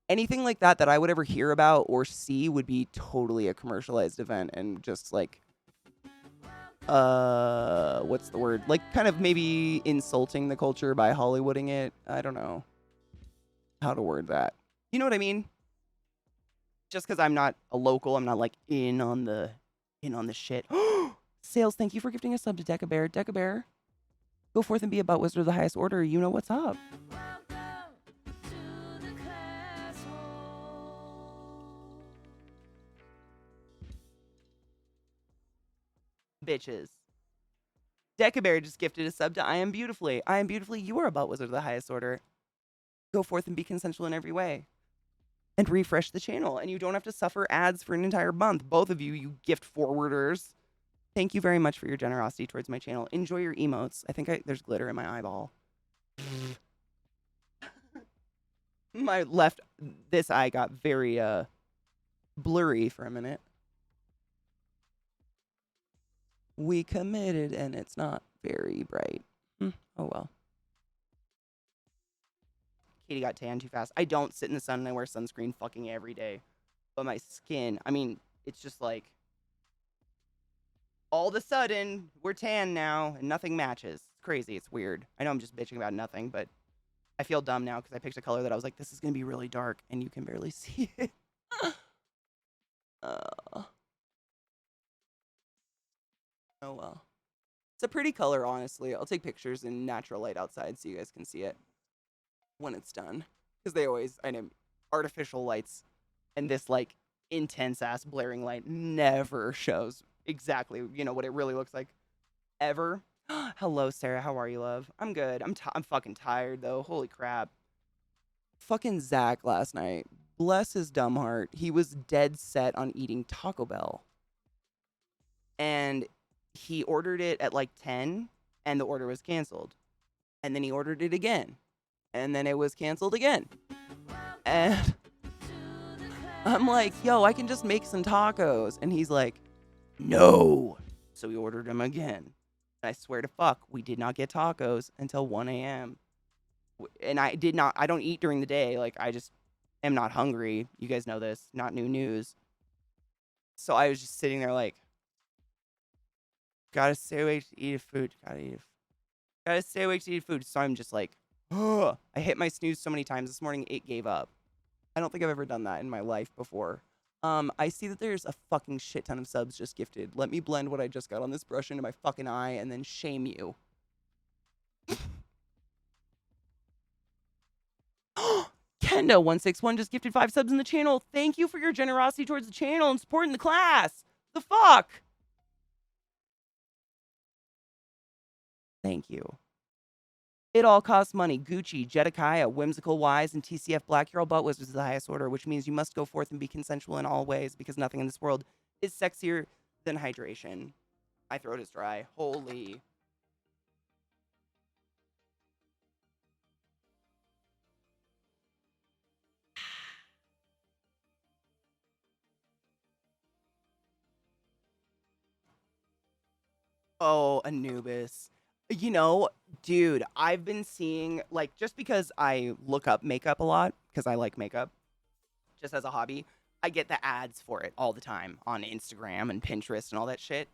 anything like that I would ever hear about or see would be totally a commercialized event and just like, what's the word? Like kind of maybe insulting the culture by Hollywooding it. I don't know how to word that. You know what I mean? Just because I'm not a local, I'm not like in on the in on the shit. Sales, thank you for gifting a sub to Deca Bear. Deca Bear, go forth and be a butt wizard of the highest order. You know what's up. Bitches. Decaberry just gifted a sub to I Am Beautifully. I Am Beautifully, you are a butt wizard of the highest order. Go forth and be consensual in every way. And refresh the channel. And you don't have to suffer ads for an entire month. Both of you, you gift forwarders. Thank you very much for your generosity towards my channel. Enjoy your emotes. I think there's glitter in my eyeball. My left, this eye got very blurry for a minute. We committed and it's not very bright. Oh well. Katie got tan too fast. I don't sit in the sun and I wear sunscreen fucking every day. But my skin, I mean, it's just like all of a sudden we're tan now and nothing matches. It's crazy. It's weird. I know I'm just bitching about nothing, but I feel dumb now because I picked a color that I was like, this is going to be really dark and you can barely see it. Oh well. It's a pretty color, honestly. I'll take pictures in natural light outside so you guys can see it when it's done. Because they always, I know, artificial lights and this like intense ass blaring light never shows exactly, you know, what it really looks like ever. Hello, Sarah. How are you, love? I'm good. I'm fucking tired though. Holy crap. Fucking Zach last night. Bless his dumb heart. He was dead set on eating Taco Bell. And he ordered it at like 10 and the order was canceled. And then he ordered it again. And then it was canceled again. And I'm like, yo, I can just make some tacos. And he's like, no. So we ordered them again. And I swear to fuck, we did not get tacos until 1 a.m. And I don't eat during the day. Like, I just am not hungry. You guys know this. Not new news. So I was just sitting there like, gotta stay awake to eat food. Gotta stay awake to eat food. So I'm just like, ugh. I hit my snooze so many times this morning, it gave up. I don't think I've ever done that in my life before. I see that there's a fucking shit ton of subs just gifted. Let me blend what I just got on this brush into my fucking eye and then shame you. Kenda161 just gifted 5 subs in the channel. Thank you for your generosity towards the channel and supporting the class. The fuck? Thank you. It all costs money. Gucci, Jedekiah, Whimsical Wise, and TCF Black. You're all butt wizards of the highest order, which means you must go forth and be consensual in all ways because nothing in this world is sexier than hydration. My throat is dry. Holy. Oh, Anubis. You know, dude, I've been seeing, like, just because I look up makeup a lot, because I like makeup, just as a hobby, I get the ads for it all the time on Instagram and Pinterest and all that shit.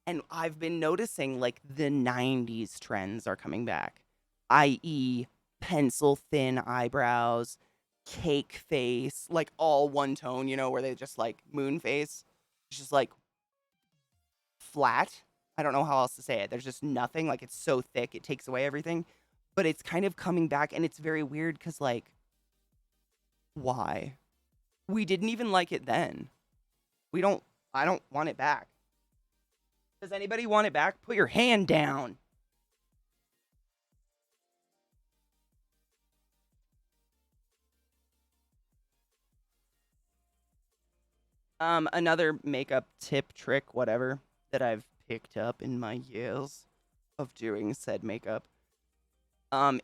And I've been noticing, like, the 90s trends are coming back, i.e., pencil thin eyebrows, cake face, like, all one tone, you know, where they just, like, moon face. It's just, like, flat. I don't know how else to say it. There's just nothing. Like, it's so thick, it takes away everything. But it's kind of coming back, and it's very weird because, like, why? We didn't even like it then. I don't want it back. Does anybody want it back? Put your hand down. Another makeup tip, trick, whatever, that I've picked up in my years of doing said makeup.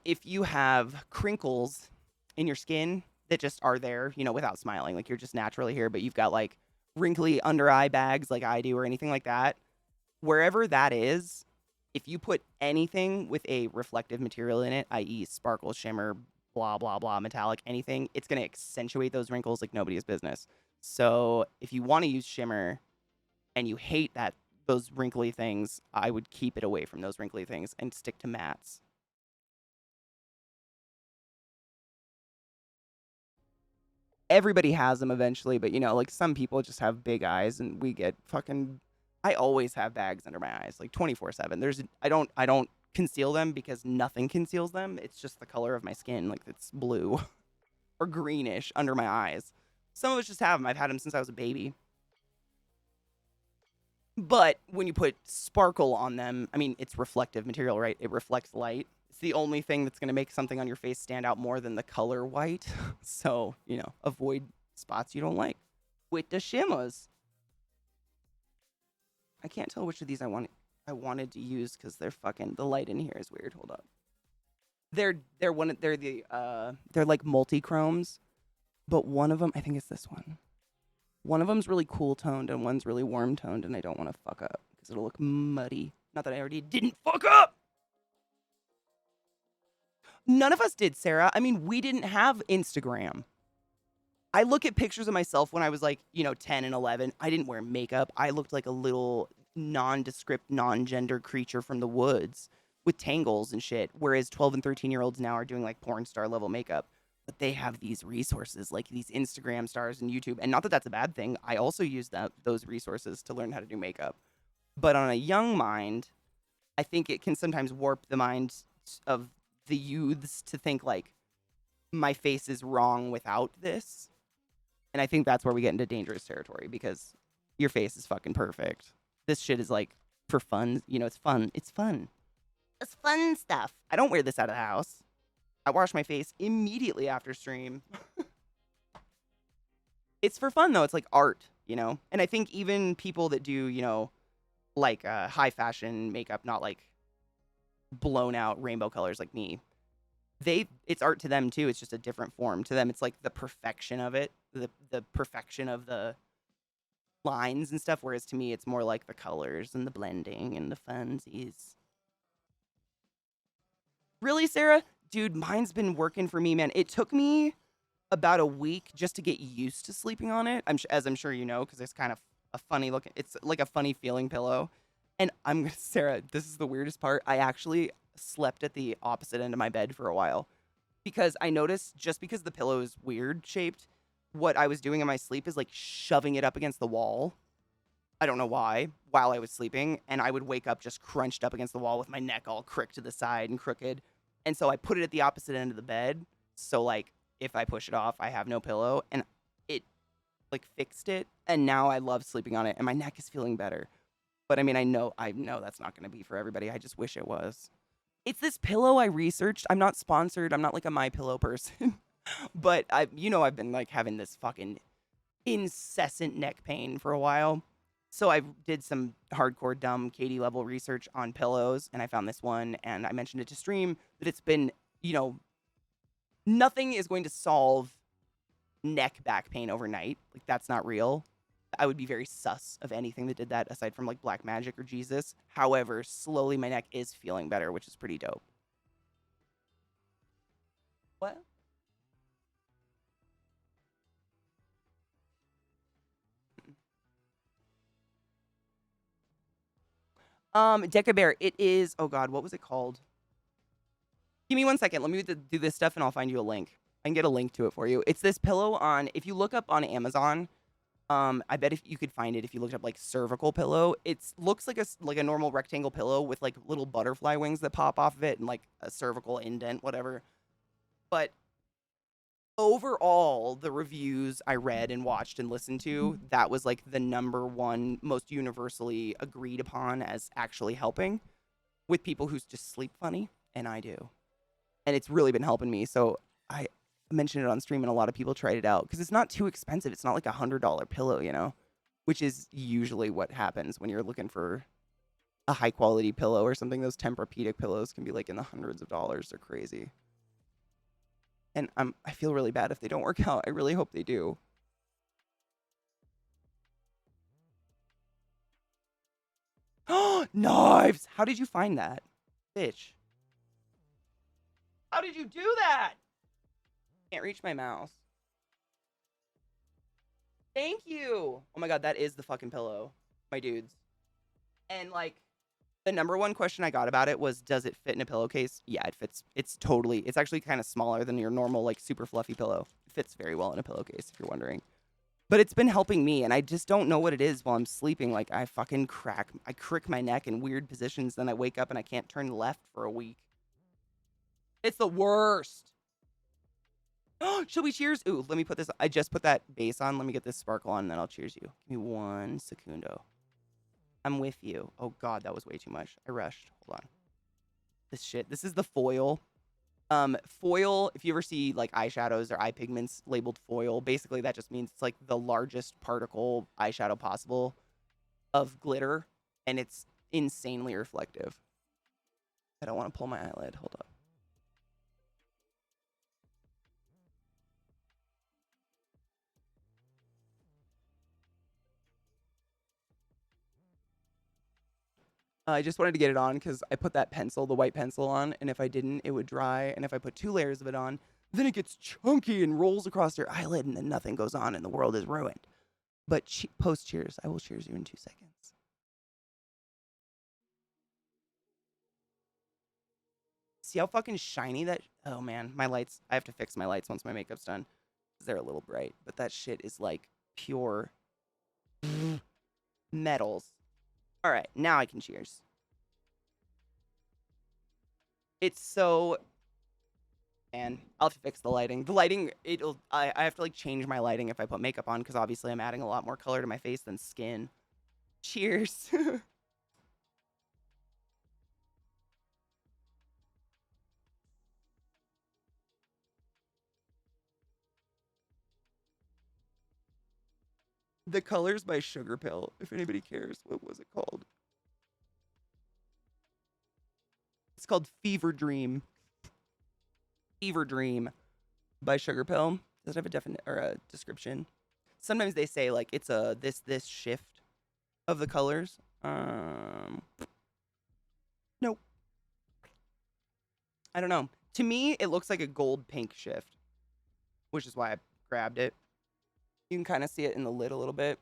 If you have crinkles in your skin that just are there, you know, without smiling, like you're just naturally here, but you've got like wrinkly under eye bags like I do or anything like that, wherever that is, if you put anything with a reflective material in it, i.e. sparkle, shimmer, blah, blah, blah, metallic, anything, it's going to accentuate those wrinkles like nobody's business. So if you want to use shimmer and you hate those wrinkly things, I would keep it away from those wrinkly things and stick to mattes. Everybody has them eventually, but you know, like some people just have big eyes and we get fucking, I always have bags under my eyes, like 24/7. I don't conceal them because nothing conceals them. It's just the color of my skin, like it's blue or greenish under my eyes. Some of us just have them. I've had them since I was a baby. But when you put sparkle on them, I mean, it's reflective material, right? It reflects light. It's the only thing that's going to make something on your face stand out more than the color white. So, avoid spots you don't like with the shimmers. I can't tell which of these I wanted to use because they're the light in here is weird. Hold up. They're like multi-chromes, but one of them, I think it's this one. One of them's really cool toned and one's really warm toned, and I don't want to fuck up because it'll look muddy. Not that I already didn't fuck up. None of us did, Sarah. I mean, we didn't have Instagram. I look at pictures of myself when I was like, 10 and 11. I didn't wear makeup. I looked like a little nondescript, non-gender creature from the woods with tangles and shit, whereas 12 and 13-year-olds now are doing like porn star level makeup. But they have these resources like these Instagram stars and YouTube. And not that that's a bad thing. I also use those resources to learn how to do makeup. But on a young mind, I think it can sometimes warp the minds of the youths to think like my face is wrong without this. And I think that's where we get into dangerous territory because your face is fucking perfect. This shit is like for fun. It's fun. It's fun. It's fun stuff. I don't wear this out of the house. I wash my face immediately after stream. It's for fun, though. It's like art, And I think even people that do, like high fashion makeup, not like blown out rainbow colors like me, it's art to them, too. It's just a different form. To them, it's like the perfection of it, the perfection of the lines and stuff, whereas to me, it's more like the colors and the blending and the funsies. Really, Sarah? Dude, mine's been working for me, man. It took me about a week just to get used to sleeping on it. As I'm sure you know, because it's kind of a funny looking. It's like a funny feeling pillow. And Sarah, this is the weirdest part. I actually slept at the opposite end of my bed for a while because I noticed just because the pillow is weird shaped, what I was doing in my sleep is like shoving it up against the wall. I don't know why, while I was sleeping. And I would wake up just crunched up against the wall with my neck all cricked to the side and crooked. And so I put it at the opposite end of the bed. So, like, if I push it off, I have no pillow. And it, like, fixed it. And now I love sleeping on it. And my neck is feeling better. But, I mean, I know that's not going to be for everybody. I just wish it was. It's this pillow I researched. I'm not sponsored. I'm not, like, a MyPillow person. But, I've been, like, having this fucking incessant neck pain for a while. So I did some hardcore dumb Katie level research on pillows, and I found this one, and I mentioned it to stream that it's been, nothing is going to solve neck back pain overnight. Like, that's not real. I would be very sus of anything that did that aside from like Black Magic or Jesus. However, slowly my neck is feeling better, which is pretty dope. What? Deca Bear, it is, oh God, what was it called? Give me 1 second. Let me do this stuff and I'll find you a link. I can get a link to it for you. It's this pillow if you look up on Amazon, I bet if you could find it if you looked up like cervical pillow. It looks like a normal rectangle pillow with like little butterfly wings that pop off of it and like a cervical indent, whatever. But overall, the reviews I read and watched and listened to, that was like the number one most universally agreed upon as actually helping with people who just sleep funny, and I do. And it's really been helping me. So I mentioned it on stream and a lot of people tried it out because it's not too expensive. It's not like $100 pillow, which is usually what happens when you're looking for a high quality pillow or something. Those Tempur-Pedic pillows can be like in the hundreds of dollars. They're crazy. And I feel really bad if they don't work out. I really hope they do. Oh, knives! How did you find that? Bitch. How did you do that? Can't reach my mouse. Thank you. Oh my God, that is the fucking pillow, my dudes. And like, the number one question I got about it was, does it fit in a pillowcase? Yeah, it fits. It's actually kind of smaller than your normal, like, super fluffy pillow. It fits very well in a pillowcase, if you're wondering. But it's been helping me, and I just don't know what it is while I'm sleeping. Like, I crick my neck in weird positions, then I wake up and I can't turn left for a week. It's the worst. Should we cheers? Ooh, let me put this. I just put that base on. Let me get this sparkle on, and then I'll cheers you. Give me 1 secundo. I'm with you. Oh, God, that was way too much. I rushed. Hold on. This shit. This is the foil. Foil, if you ever see like eyeshadows or eye pigments labeled foil, basically that just means it's like the largest particle eyeshadow possible of glitter, and it's insanely reflective. I don't want to pull my eyelid. Hold up. I just wanted to get it on because I put that pencil, the white pencil on, and if I didn't, it would dry. And if I put 2 layers of it on, then it gets chunky and rolls across your eyelid, and then nothing goes on, and the world is ruined. But post cheers. I will cheers you in 2 seconds. See how fucking shiny that... Oh, man. My lights... I have to fix my lights once my makeup's done. They're a little bright, but that shit is like pure metals. All right, now I can cheers. It's so... Man, I'll have to fix the lighting. The lighting, I have to like change my lighting if I put makeup on, because obviously I'm adding a lot more color to my face than skin. Cheers. The Colors by Sugar Pill, if anybody cares. What was it called? It's called Fever Dream. Fever Dream by Sugar Pill. Does it have a definite or a description? Sometimes they say like it's a this shift of the colors. Nope. I don't know. To me, it looks like a gold pink shift, which is why I grabbed it. You can kind of see it in the lid a little bit.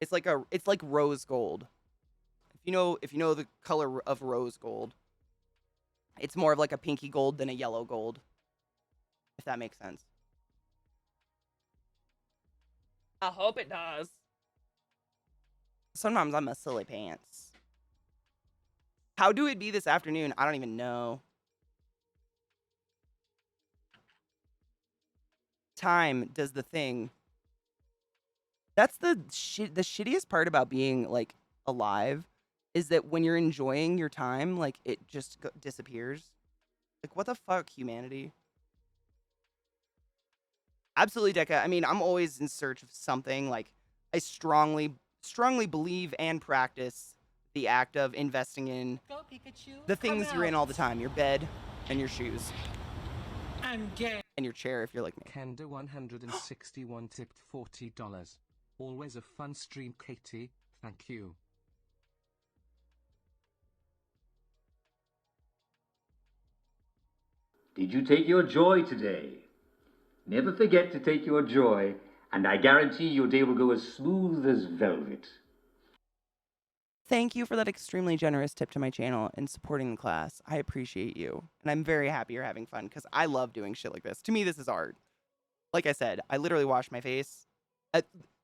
It's like rose gold. If you know the color of rose gold, it's more of like a pinky gold than a yellow gold. If that makes sense. I hope it does. Sometimes I'm a silly pants. How do it be this afternoon? I don't even know. Time does the thing. That's the shittiest part about being like alive, is that when you're enjoying your time, like it just disappears. Like, what the fuck, humanity? Absolutely, Deca. I mean, I'm always in search of something. Like, I strongly believe and practice the act of investing in Go, Pikachu. the things Come you're in out. all the time. Your bed and your shoes I'm gay. and your chair if you're like me. Kenda 161 tipped $40. Always a fun stream, Katie. Thank you. Did you take your joy today? Never forget to take your joy, and I guarantee your day will go as smooth as velvet. Thank you for that extremely generous tip to my channel and supporting the class. I appreciate you. And I'm very happy you're having fun because I love doing shit like this. To me, this is art. Like I said, I literally wash my face.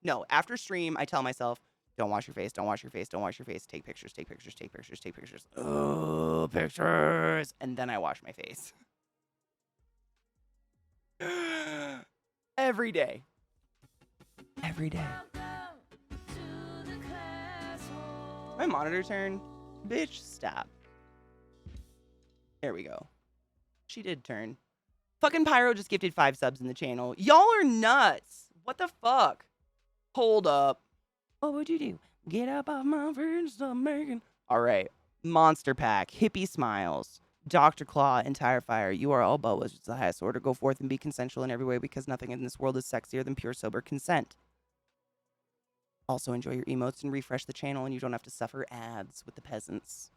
No, after stream, I tell myself, don't wash your face, don't wash your face, don't wash your face. Take pictures, take pictures, take pictures, take pictures. Oh, pictures. And then I wash my face. Every day. Every day. My monitor turn? Bitch, stop. There we go. She did turn. Fucking Pyro just gifted 5 subs in the channel. Y'all are nuts. What the fuck? Hold up. What would you do? Get up off my feet and stop making... Alright. Monster Pack. Hippie Smiles. Dr. Claw and Tire Fire. You are all boas. It's the highest order. Go forth and be consensual in every way because nothing in this world is sexier than pure sober consent. Also enjoy your emotes and refresh the channel and you don't have to suffer ads with the peasants.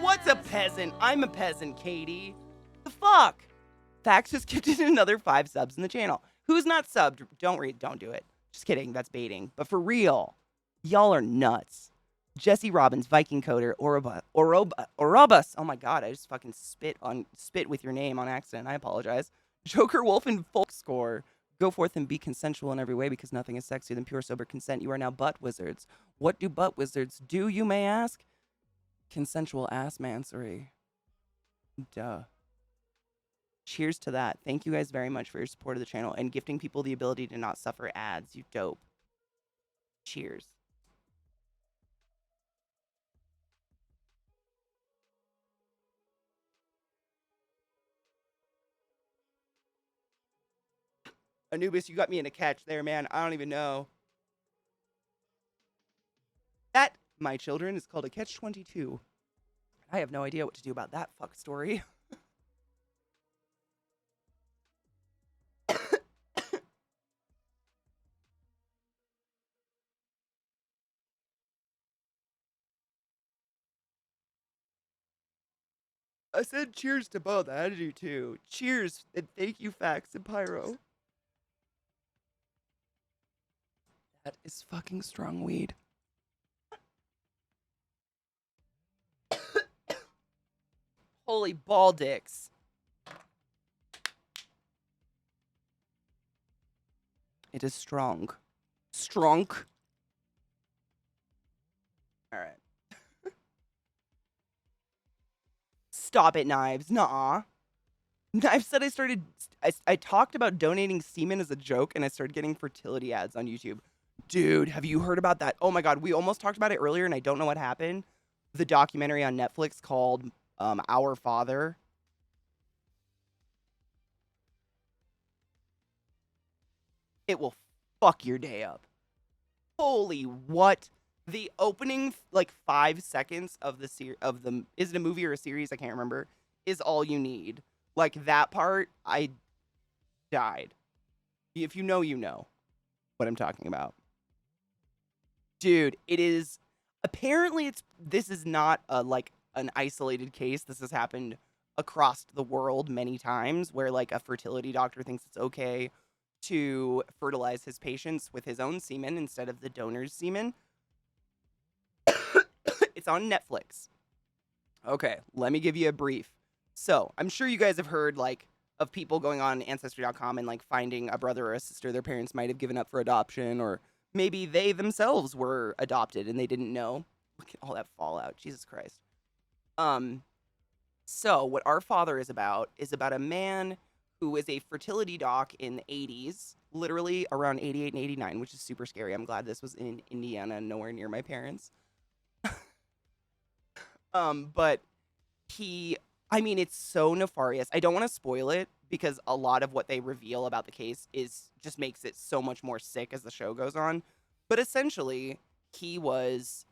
What's a peasant? I'm a peasant, Katie. The fuck? Fax just gifted another 5 subs in the channel. Who's not subbed? Don't do it. Just kidding. That's baiting. But for real, y'all are nuts. Jesse Robbins, Viking Coder, Orobus. Oh my god, I just fucking spit with your name on accident. I apologize. Joker Wolf and Folk Score. Go forth and be consensual in every way because nothing is sexier than pure sober consent. You are now butt wizards. What do butt wizards do, you may ask? Consensual ass mansory. Duh. Cheers to that. Thank you guys very much for your support of the channel and gifting people the ability to not suffer ads. You dope. Cheers. Anubis, you got me in a catch there, man. I don't even know. That, my children, is called a catch-22. I have no idea what to do about that fuck story. I said cheers to both. I had to do too. Cheers, and thank you, Fax and Pyro. That is fucking strong weed. Holy ball dicks. It is strong. Strong. All right. Stop it, Knives. Nuh-uh. Knives said I talked about donating semen as a joke, and I started getting fertility ads on YouTube. Dude, have you heard about that? Oh my God, we almost talked about it earlier, and I don't know what happened. The documentary on Netflix called Our Father. It will fuck your day up. Holy what? The opening like 5 seconds of the is it a movie or a series? I can't remember. Is all you need. Like that part, I died. If you know, you know what I'm talking about. Dude, it is apparently this is not like an isolated case. This has happened across the world many times where like a fertility doctor thinks it's okay to fertilize his patients with his own semen instead of the donor's semen. It's on Netflix. Okay, let me give you a brief. So, I'm sure you guys have heard like of people going on Ancestry.com and like finding a brother or a sister their parents might have given up for adoption, or maybe they themselves were adopted and they didn't know. Look at all that fallout. Jesus Christ. So what Our Father is about a man who was a fertility doc in the 80s, literally around 88 and 89, which is super scary. I'm glad this was in Indiana, nowhere near my parents. But I mean, it's so nefarious. I don't want to spoil it because a lot of what they reveal about the case just makes it so much more sick as the show goes on. But essentially, he was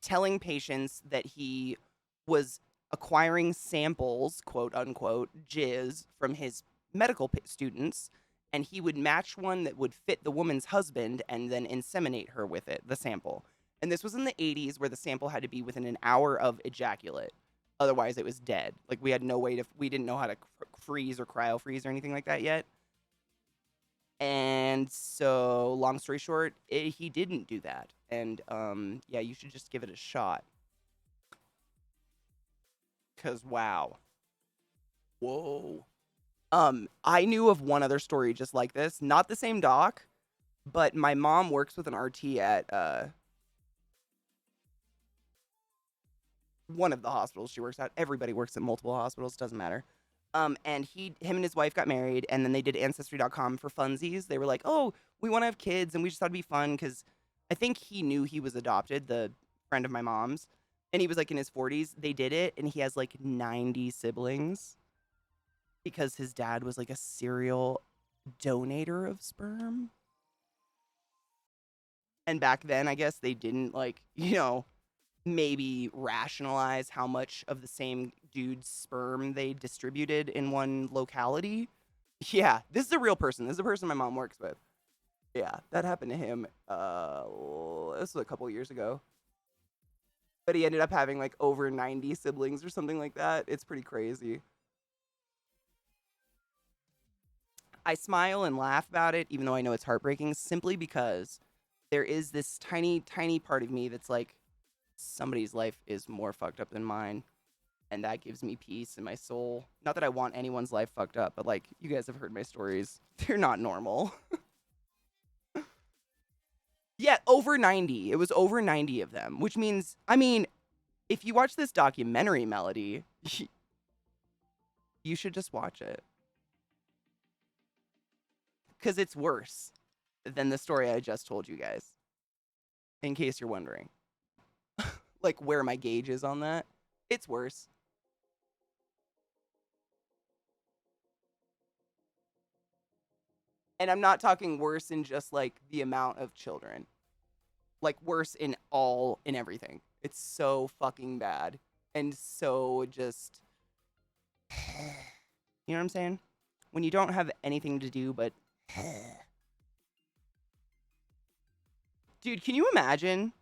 telling patients that he was acquiring samples, quote unquote, jizz from his medical students, and he would match one that would fit the woman's husband and then inseminate her with it, the sample. And this was in the 80s where the sample had to be within an hour of ejaculate. Otherwise, it was dead. Like, we had no way we didn't know how to freeze or cryo freeze or anything like that yet. And so, long story short, he didn't do that. And, yeah, you should just give it a shot. Because, wow. Whoa. I knew of one other story just like this. Not the same doc, but my mom works with an RT at, one of the hospitals she works at. Everybody works at multiple hospitals, doesn't matter. And him and his wife got married, and then they did Ancestry.com for funsies. They were like, oh, we want to have kids, and we just thought it'd be fun, because I think he knew he was adopted, the friend of my mom's, and he was like in his 40s. They did it, and he has like 90 siblings, because his dad was like a serial donator of sperm. And back then, I guess they didn't like, maybe rationalize how much of the same dude's sperm they distributed in one locality. Yeah, this is a real person. This is a person my mom works with. Yeah, that happened to him. This was a couple years ago. But he ended up having like over 90 siblings or something like that. It's pretty crazy. I smile and laugh about it, even though I know it's heartbreaking, simply because there is this tiny, tiny part of me that's like, somebody's life is more fucked up than mine. And that gives me peace in my soul. Not that I want anyone's life fucked up, but like, you guys have heard my stories. They're not normal. Yeah, over 90. It was over 90 of them, which means, I mean, if you watch this documentary, Melody, you should just watch it. Because it's worse than the story I just told you guys. In case you're wondering. Like, where my gauge is on that. It's worse. And I'm not talking worse in just, like, the amount of children. Like, worse in everything. It's so fucking bad. And so just... You know what I'm saying? When you don't have anything to do but... Dude, can you imagine?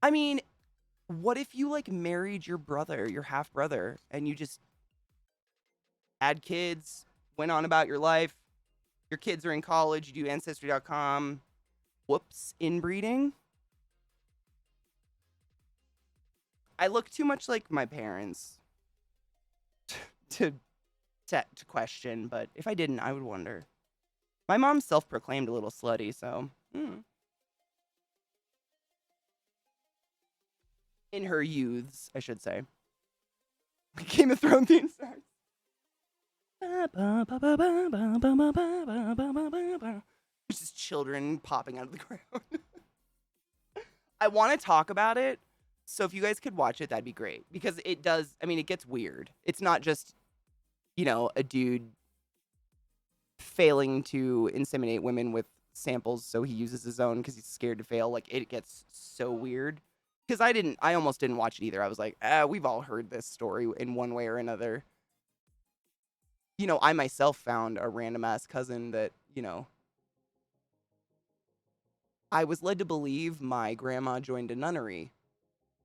I mean, what if you, like, married your brother, your half-brother, and you just had kids, went on about your life, your kids are in college, you do Ancestry.com, whoops, inbreeding? I look too much like my parents to question, but if I didn't, I would wonder. My mom's self-proclaimed a little slutty, so... In her youths, I should say. Game of Thrones theme song. It's just children popping out of the ground. I want to talk about it, so if you guys could watch it, that'd be great. Because it does, I mean, it gets weird. It's not just, you know, a dude failing to inseminate women with samples so he uses his own because he's scared to fail. Like, it gets so weird. Because I almost didn't watch it either. I was like, we've all heard this story in one way or another. You know, I myself found a random ass cousin that, you know, I was led to believe my grandma joined a nunnery.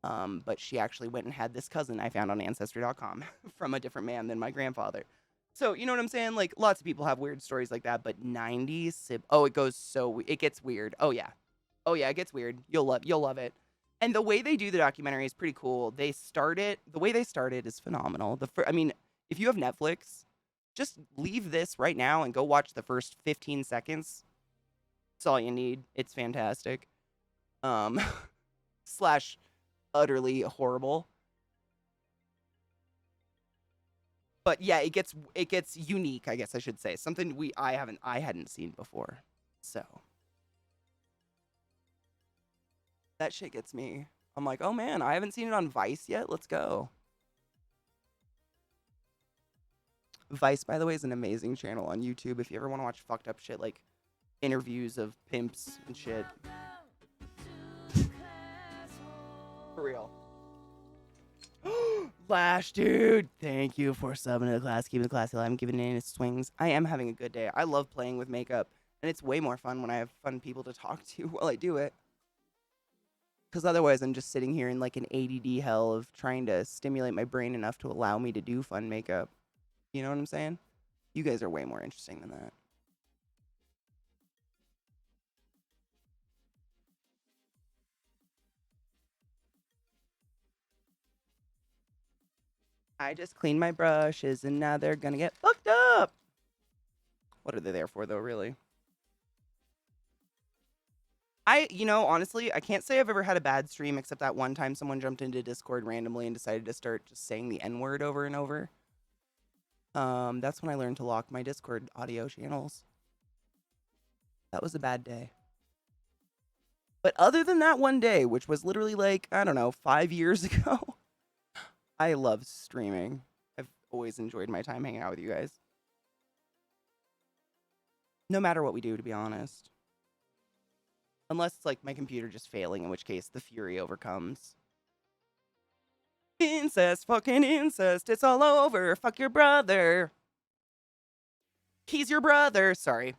But she actually went and had this cousin I found on Ancestry.com from a different man than my grandfather. So, you know what I'm saying? Like, lots of people have weird stories like that, but 90s, it ggets weird. Oh yeah, it gets weird. You'll love it. And the way they do the documentary is pretty cool. The way they started is phenomenal. I mean, if you have Netflix, just leave this right now and go watch the first 15 seconds. That's all you need. It's fantastic. Slash utterly horrible. But yeah, it gets unique, I guess I should say. Something I hadn't seen before. So that shit gets me. I'm like, oh man, I haven't seen it on Vice yet. Let's go. Vice, by the way, is an amazing channel on YouTube if you ever want to watch fucked up shit like interviews of pimps and shit. For real. Lash, dude. Thank you for subbing to the class. Keeping the classy alive and giving it in its swings. I am having a good day. I love playing with makeup. And it's way more fun when I have fun people to talk to while I do it. Because otherwise I'm just sitting here in like an ADD hell of trying to stimulate my brain enough to allow me to do fun makeup. You know what I'm saying? You guys are way more interesting than that. I just cleaned my brushes and now they're gonna get fucked up. What are they there for though, really? Honestly, I can't say I've ever had a bad stream except that one time someone jumped into Discord randomly and decided to start just saying the N-word over and over. That's when I learned to lock my Discord audio channels. That was a bad day. But other than that one day, which was literally like, I don't know, 5 years ago, I love streaming. I've always enjoyed my time hanging out with you guys. No matter what we do, to be honest. Unless it's like my computer just failing, in which case the fury overcomes. Incest, fucking incest, it's all over. Fuck your brother. He's your brother. Sorry.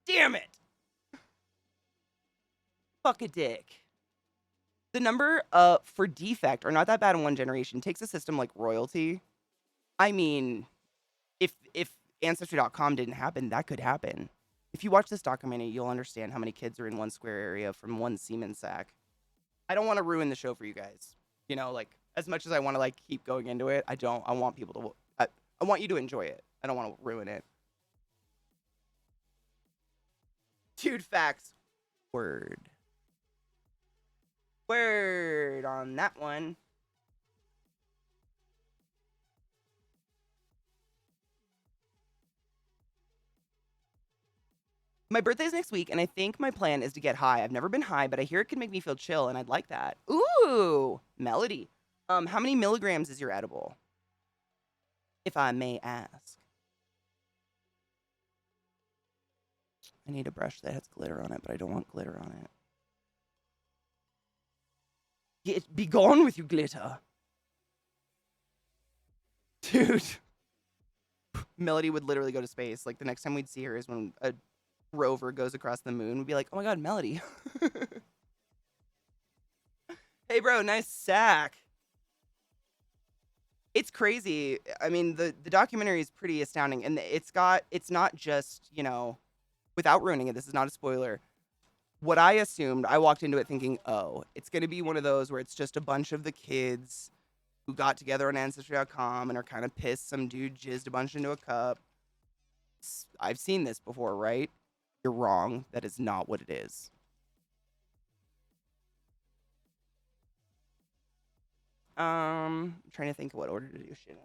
Damn it. Fuck a dick. The number for defect are not that bad in one generation. Takes a system like royalty. I mean, if Ancestry.com didn't happen, that could happen. If you watch this documentary, you'll understand how many kids are in one square area from one semen sack. I don't want to ruin the show for you guys. You know, like, As much as I want to like keep going into it, I don't. I want people to. I want you to enjoy it. I don't want to ruin it. Dude, facts. Word. Word on that one. My birthday's next week, and I think my plan is to get high. I've never been high, but I hear it can make me feel chill, and I'd like that. Ooh, Melody. How many milligrams is your edible? If I may ask. I need a brush that has glitter on it, but I don't want glitter on it. Be gone with you, glitter. Dude. Melody would literally go to space. Like, the next time we'd see her is when a rover goes across the moon. We'd be like, oh my god, Melody. Hey, bro, nice sack. It's crazy. I mean, the documentary is pretty astounding. And it's not just, you know, without ruining it, this is not a spoiler. What I assumed, I walked into it thinking, oh, it's going to be one of those where it's just a bunch of the kids who got together on Ancestry.com and are kind of pissed some dude jizzed a bunch into a cup. I've seen this before, right? You're wrong. That is not what it is. I'm trying to think of what order to do shit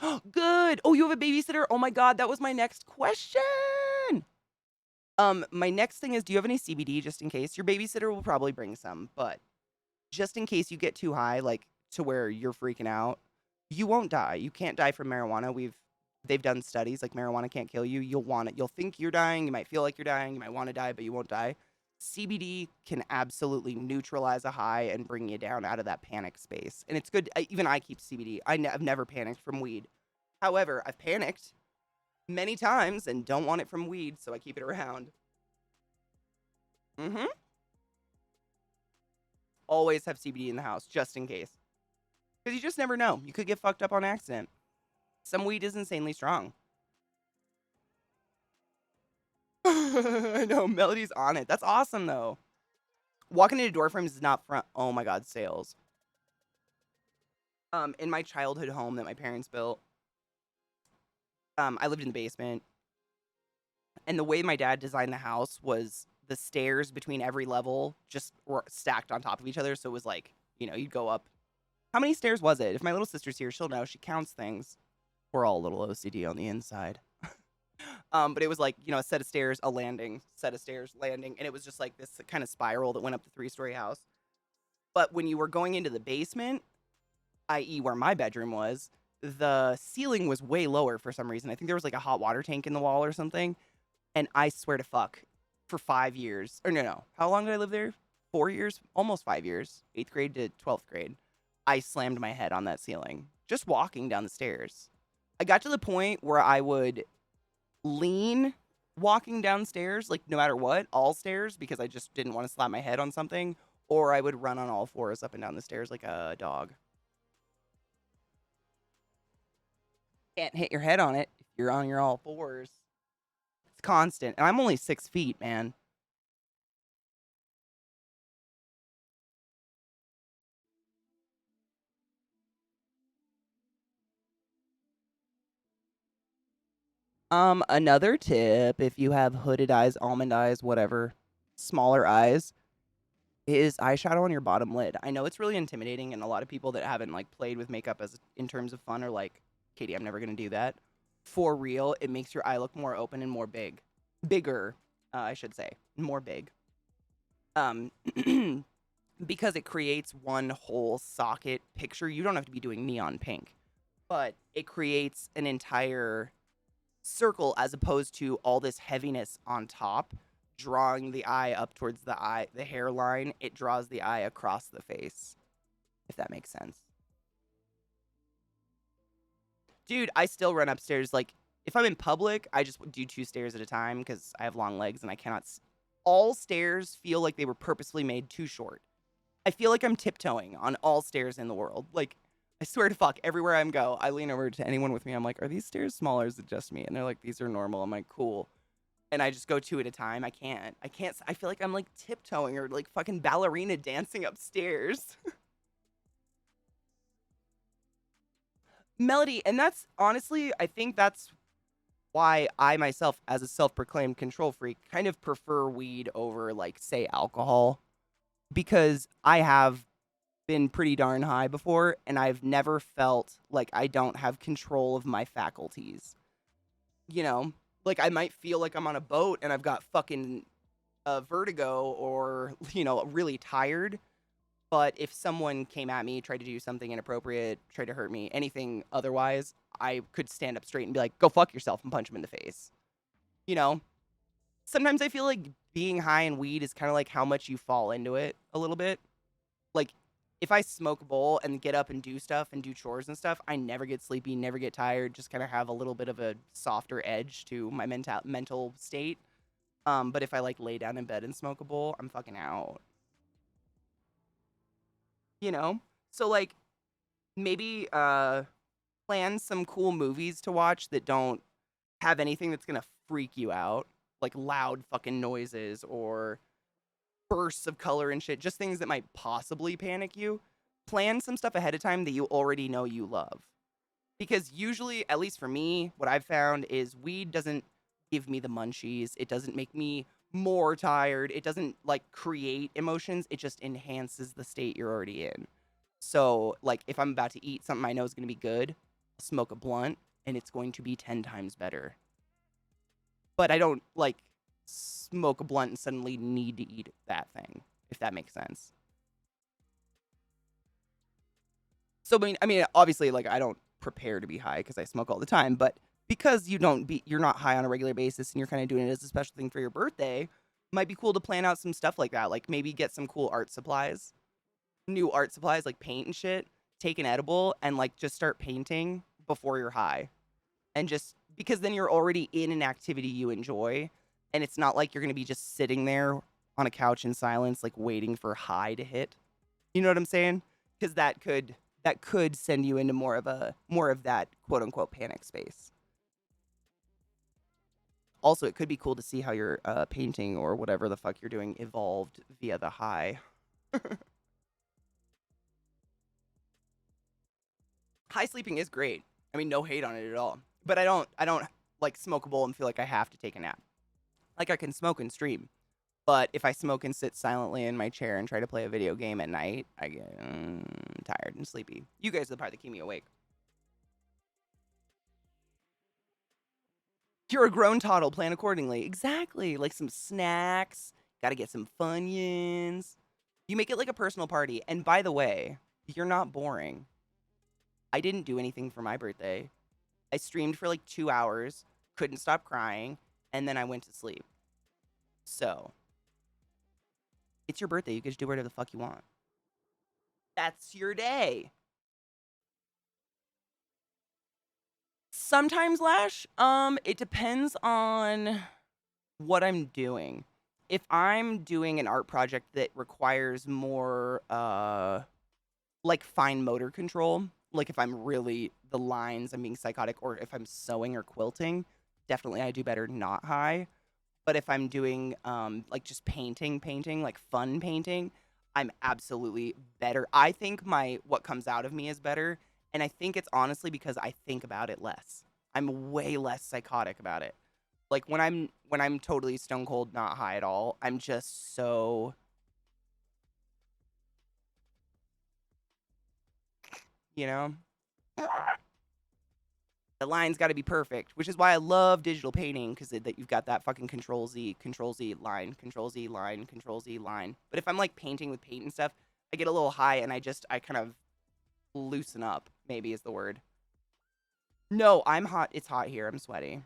in. Good. Oh, you have a babysitter? Oh my god, that was my next question. My next thing is, do you have any CBD just in case? Your babysitter will probably bring some, but just in case you get too high, like to where you're freaking out, you won't die. You can't die from marijuana. They've done studies, like marijuana can't kill you. You'll want it. You'll think you're dying. You might feel like you're dying. You might want to die, but you won't die. CBD can absolutely neutralize a high and bring you down out of that panic space. And it's good. Even I keep CBD. I've never panicked from weed. However, I've panicked many times and don't want it from weed, so I keep it around. Mm-hmm. Always have CBD in the house, just in case. Because you just never know. You could get fucked up on accident. Some weed is insanely strong. I know, Melody's on it. That's awesome, though. Walking into door frames is not front. Oh my god, sales. In my childhood home that my parents built, I lived in the basement. And the way my dad designed the house was the stairs between every level just were stacked on top of each other. So it was like, you know, you'd go up. How many stairs was it? If my little sister's here, she'll know. She counts things. We're all a little OCD on the inside. But it was like, you know, a set of stairs, a landing, set of stairs, landing. And it was just like this kind of spiral that went up the 3-story house. But when you were going into the basement, i.e. where my bedroom was, the ceiling was way lower for some reason. I think there was like a hot water tank in the wall or something. And I swear to fuck, for 5 years, or no, how long did I live there? 4 years? Almost 5 years. 8th grade to 12th grade. I slammed my head on that ceiling, just walking down the stairs. I got to the point where I would lean walking downstairs, like no matter what, all stairs, because I just didn't want to slap my head on something, or I would run on all fours up and down the stairs like a dog. Can't hit your head on it if you're on your all fours. It's constant. And I'm only 6 feet, man. Another tip, if you have hooded eyes, almond eyes, whatever, smaller eyes, is eyeshadow on your bottom lid. I know it's really intimidating, and a lot of people that haven't like played with makeup as in terms of fun are like, Katie, I'm never gonna do that. For real, it makes your eye look more open and more bigger, I should say, more big. Because it creates one whole socket picture. You don't have to be doing neon pink, but it creates an entire circle as opposed to all this heaviness on top, drawing the eye up towards the hairline. It draws the eye across the face, if that makes sense. Dude, I still run upstairs. Like, if I'm in public, I just do 2 stairs at a time because I have long legs and I cannot. All stairs feel like they were purposely made too short. I feel like I'm tiptoeing on all stairs in the world. Like, I swear to fuck, everywhere I go, I lean over to anyone with me. I'm like, are these stairs small or is it just me? And they're like, these are normal. I'm like, cool. and I just go two at a time. I can't. I feel like I'm like tiptoeing or like fucking ballerina dancing upstairs. Melody, and that's honestly, I think that's why I myself, as a self-proclaimed control freak, kind of prefer weed over, like, say, alcohol, because I have been pretty darn high before, and I've never felt like I don't have control of my faculties. You know, like I might feel like I'm on a boat and I've got fucking vertigo or, really tired. But if someone came at me, tried to do something inappropriate, tried to hurt me, anything otherwise, I could stand up straight and be like, go fuck yourself and punch him in the face. You know? Sometimes I feel like being high in weed is kind of like how much you fall into it a little bit. Like, if I smoke a bowl and get up and do stuff and do chores and stuff, I never get sleepy, never get tired, just kind of have a little bit of a softer edge to my mental state. But if I, like, lay down in bed and smoke a bowl, I'm fucking out. You know? So, like, maybe plan some cool movies to watch that don't have anything that's gonna freak you out, like loud fucking noises or bursts of color and shit, just things that might possibly panic you. Plan some stuff ahead of time that you already know you love. Because usually, at least for me, what I've found is weed doesn't give me the munchies. It doesn't make me more tired. It doesn't, like, create emotions. It just enhances the state you're already in. So, like, if I'm about to eat something I know is going to be good, I'll smoke a blunt, and it's going to be 10 times better. But I don't, like, smoke a blunt and suddenly need to eat that thing, if that makes sense. So, I mean, obviously, like, I don't prepare to be high because I smoke all the time, but because you're not high on a regular basis and you're kind of doing it as a special thing for your birthday, it might be cool to plan out some stuff like that. Like, maybe get some cool art supplies, new art supplies, like paint and shit, take an edible, and, like, just start painting before you're high. And just, because then you're already in an activity you enjoy, and it's not like you're going to be just sitting there on a couch in silence, like, waiting for high to hit. You know what I'm saying? Because that could send you into more of that quote unquote panic space. Also, it could be cool to see how your painting or whatever the fuck you're doing evolved via the high. High sleeping is great. I mean, no hate on it at all. But I don't like smoke a bowl and feel like I have to take a nap. Like, I can smoke and stream. But if I smoke and sit silently in my chair and try to play a video game at night, I get tired and sleepy. You guys are the part that keep me awake. You're a grown toddle, plan accordingly. Exactly. Like some snacks. Gotta get some Funyuns. You make it like a personal party. And by the way, you're not boring. I didn't do anything for my birthday. I streamed for like 2 hours, couldn't stop crying, and then I went to sleep. So, it's your birthday. You can just do whatever the fuck you want. That's your day. Sometimes, Lash, it depends on what I'm doing. If I'm doing an art project that requires more, like, fine motor control, like if I'm really, the lines, I'm being psychotic, or if I'm sewing or quilting, definitely I do better not high. But if I'm doing, like, just painting, like, fun painting, I'm absolutely better. I think what comes out of me is better, and I think it's honestly because I think about it less. I'm way less psychotic about it. Like, when I'm totally stone cold, not high at all, I'm just so, you know? The line's got to be perfect, which is why I love digital painting, because that you've got that fucking Control Z line, Control Z line, Control Z line. But if I'm, like, painting with paint and stuff, I get a little high and I kind of loosen up, maybe is the word. No, I'm hot. It's hot here. I'm sweaty.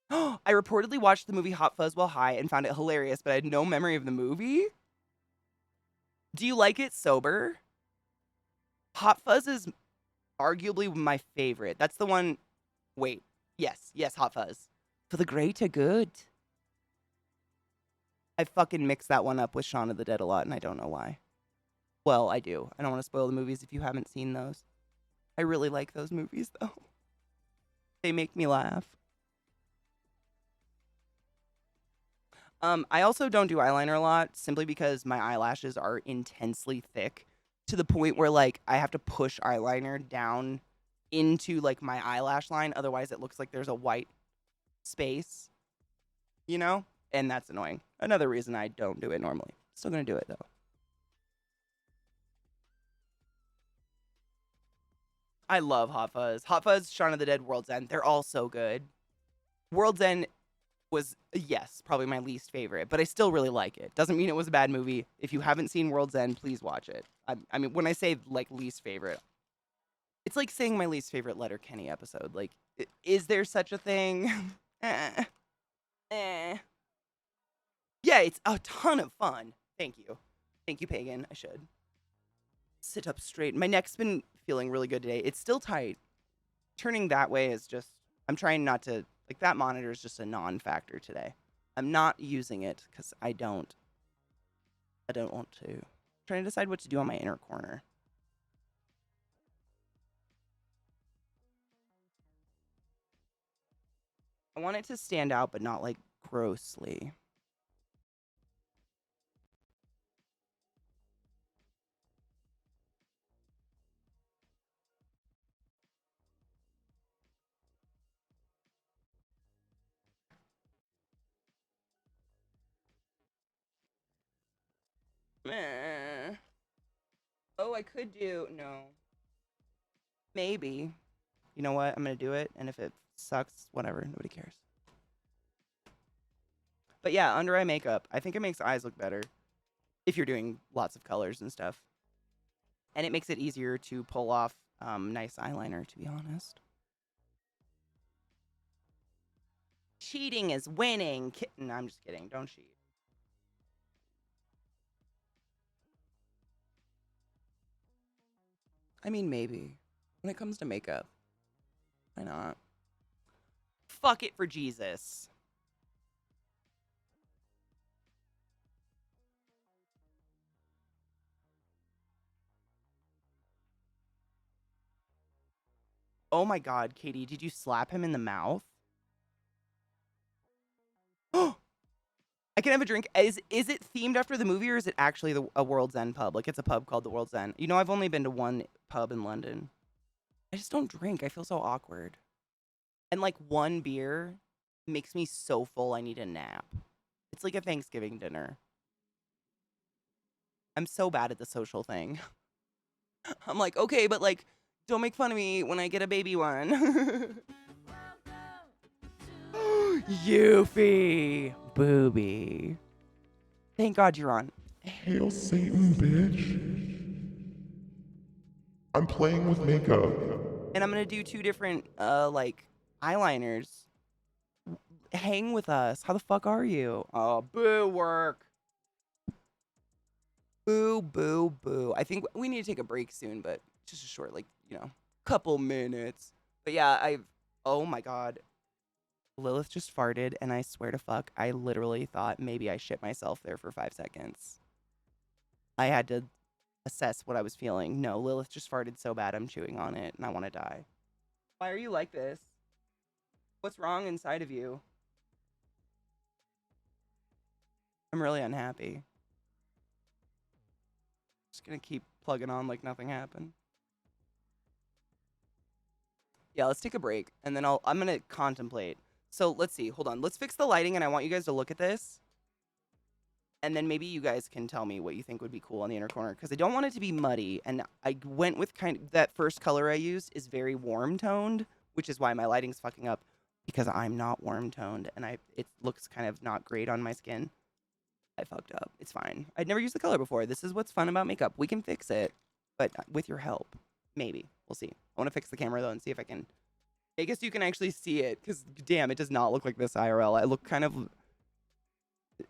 I reportedly watched the movie Hot Fuzz while high and found it hilarious, but I had no memory of the movie. Do you like it sober? Hot Fuzz is arguably my favorite. That's the one. Wait. Yes, Hot Fuzz. For the greater good. I fucking mix that one up with Shaun of the Dead a lot, and I don't know why. Well, I do. I don't want to spoil the movies if you haven't seen those. I really like those movies, though. They make me laugh. I also don't do eyeliner a lot simply because my eyelashes are intensely thick to the point where like I have to push eyeliner down into like my eyelash line. Otherwise, it looks like there's a white space, you know? And that's annoying. Another reason I don't do it normally. Still gonna do it though. I love Hot Fuzz. Hot Fuzz, Shaun of the Dead, World's End. They're all so good. World's End was, yes, probably my least favorite, but I still really like it. Doesn't mean it was a bad movie. If you haven't seen World's End, please watch it. I mean, when I say like least favorite, it's like saying my least favorite Letterkenny episode. Like, is there such a thing? eh. Yeah, it's a ton of fun. Thank you. Thank you, Pagan. I should sit up straight. My neck's been feeling really good today. It's still tight. Turning that way is just, I'm trying not to, like that monitor is just a non-factor today. I'm not using it because I don't want to. I'm trying to decide what to do on my inner corner. I want it to stand out, but not like grossly. Meh. Oh, I could do, no. Maybe. You know what? I'm going to do it. And if it sucks, whatever. Nobody cares. But yeah, under eye makeup. I think it makes eyes look better if you're doing lots of colors and stuff. And it makes it easier to pull off nice eyeliner, to be honest. Cheating is winning. No, I'm just kidding. Don't cheat. I mean, maybe. When it comes to makeup. Why not? Fuck it for Jesus. Oh my god, Katie, did you slap him in the mouth? I can have a drink. Is it themed after the movie or is it actually a World's End pub? Like it's a pub called the World's End. You know, I've only been to one pub in London. I just don't drink. I feel so awkward. And like one beer makes me so full I need a nap. It's like a Thanksgiving dinner. I'm so bad at the social thing. I'm like, okay, but like, don't make fun of me when I get a baby one. Yuffie. Booby. Thank God you're on. Hail Satan, bitch. I'm playing with makeup. And I'm going to do 2 different, like, eyeliners. Hang with us. How the fuck are you? Oh, boo work. Boo, boo, boo. I think we need to take a break soon, but just a short, like, you know, couple minutes. But yeah, oh my God. Lilith just farted, and I swear to fuck, I literally thought maybe I shit myself there for 5 seconds. I had to assess what I was feeling. No, Lilith just farted so bad I'm chewing on it, and I want to die. Why are you like this? What's wrong inside of you? I'm really unhappy. Just gonna keep plugging on like nothing happened. Yeah, let's take a break, and then I'm gonna contemplate. So let's see. Hold on. Let's fix the lighting, and I want you guys to look at this. And then maybe you guys can tell me what you think would be cool on the inner corner, because I don't want it to be muddy. And I went with that first color I used is very warm toned, which is why my lighting's fucking up, because I'm not warm toned, and it looks kind of not great on my skin. I fucked up. It's fine. I'd never used the color before. This is what's fun about makeup. We can fix it, but with your help, maybe. We'll see. I want to fix the camera though and see if I can. I guess you can actually see it, because damn, it does not look like this IRL. I look kind of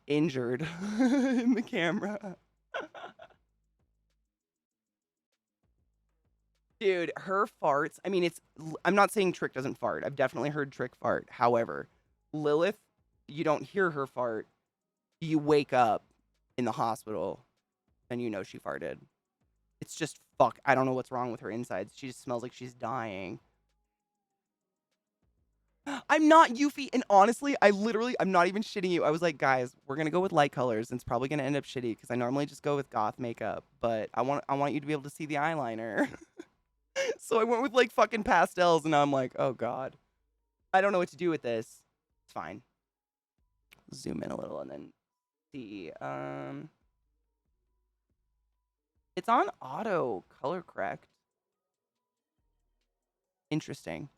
injured in the camera. Dude, her farts. I mean, I'm not saying Trick doesn't fart. I've definitely heard Trick fart. However, Lilith, you don't hear her fart. You wake up in the hospital and you know she farted. It's just fuck. I don't know what's wrong with her insides. She just smells like she's dying. I'm not Yuffie, and honestly, I'm not even shitting you. I was like, guys, we're gonna go with light colors, and it's probably gonna end up shitty because I normally just go with goth makeup, but I want you to be able to see the eyeliner. So I went with like fucking pastels, and now I'm like, oh god, I don't know what to do with this. It's fine. Zoom in a little and then see. It's on auto color correct. Interesting.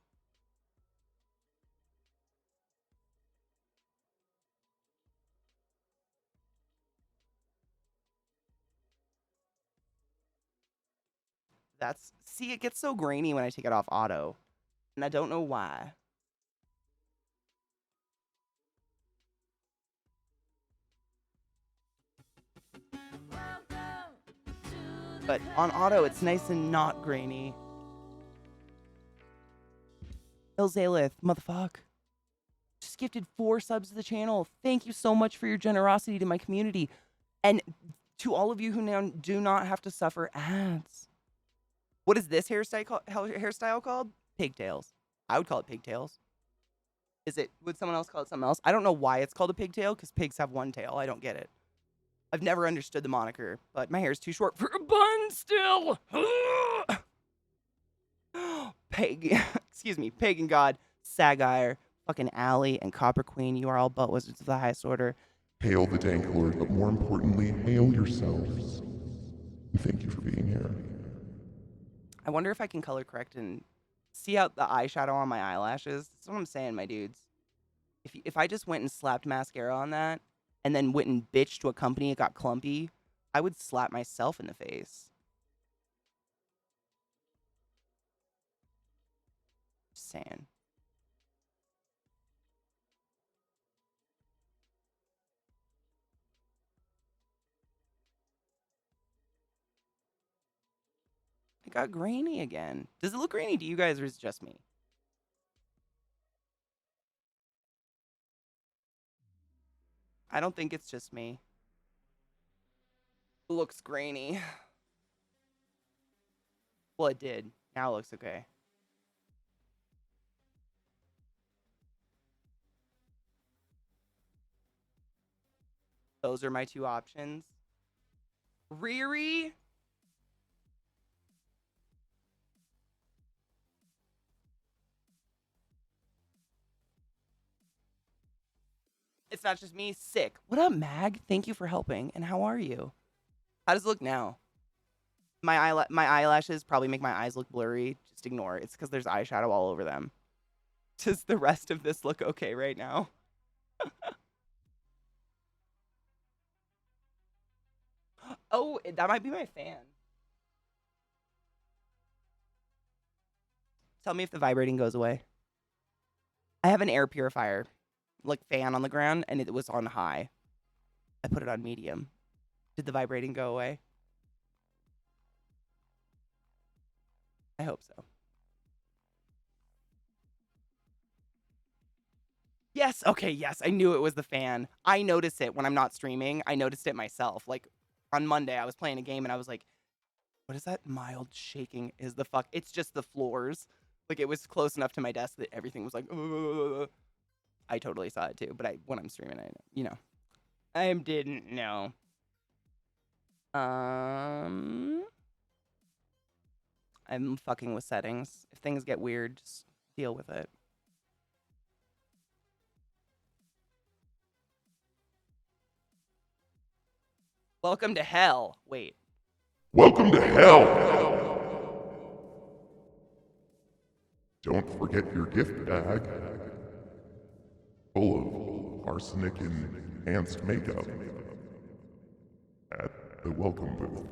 See, it gets so grainy when I take it off auto, and I don't know why. But on auto, it's nice and not grainy. Ilzalith, motherfuck. Just gifted 4 subs to the channel. Thank you so much for your generosity to my community. And to all of you who now do not have to suffer ads. What is this hairstyle called? Pigtails. I would call it pigtails. Would someone else call it something else? I don't know why it's called a pigtail, because pigs have one tail. I don't get it. I've never understood the moniker, but my hair is too short for a bun still. Pagan god, Sagire, fucking Alley, and Copper Queen, you are all butt wizards of the highest order. Hail the Dank Lord, but more importantly, hail yourselves. And thank you for being here. I wonder if I can color correct and see out the eyeshadow on my eyelashes. That's what I'm saying, my dudes. If I just went and slapped mascara on that, and then went and bitched to a company it got clumpy, I would slap myself in the face. Just saying. It got grainy again. Does it look grainy to you guys, or is it just me? I don't think it's just me. It looks grainy. Well, it did. Now it looks okay. Those are my 2 options. Riri? It's not just me. Sick. What up, Mag? Thank you for helping. And how are you? How does it look now? My eyelashes probably make my eyes look blurry. Just ignore it. It's because there's eyeshadow all over them. Does the rest of this look okay right now? Oh, that might be my fan. Tell me if the vibrating goes away. I have an air purifier, like fan on the ground, and it was on high. I put it on medium. Did the vibrating go away? I hope so. Yes, okay, yes. I knew it was the fan. I notice it when I'm not streaming. I noticed it myself. Like, on Monday, I was playing a game, and I was like, what is that mild shaking is the fuck? It's just the floors. Like, it was close enough to my desk that everything was like, ugh. I totally saw it too, but when I'm streaming, I didn't know. I'm fucking with settings. If things get weird, just deal with it. Welcome to hell. Wait. Welcome to hell! Don't forget your gift bag. Full of arsenic and enhanced makeup. At the welcome booth.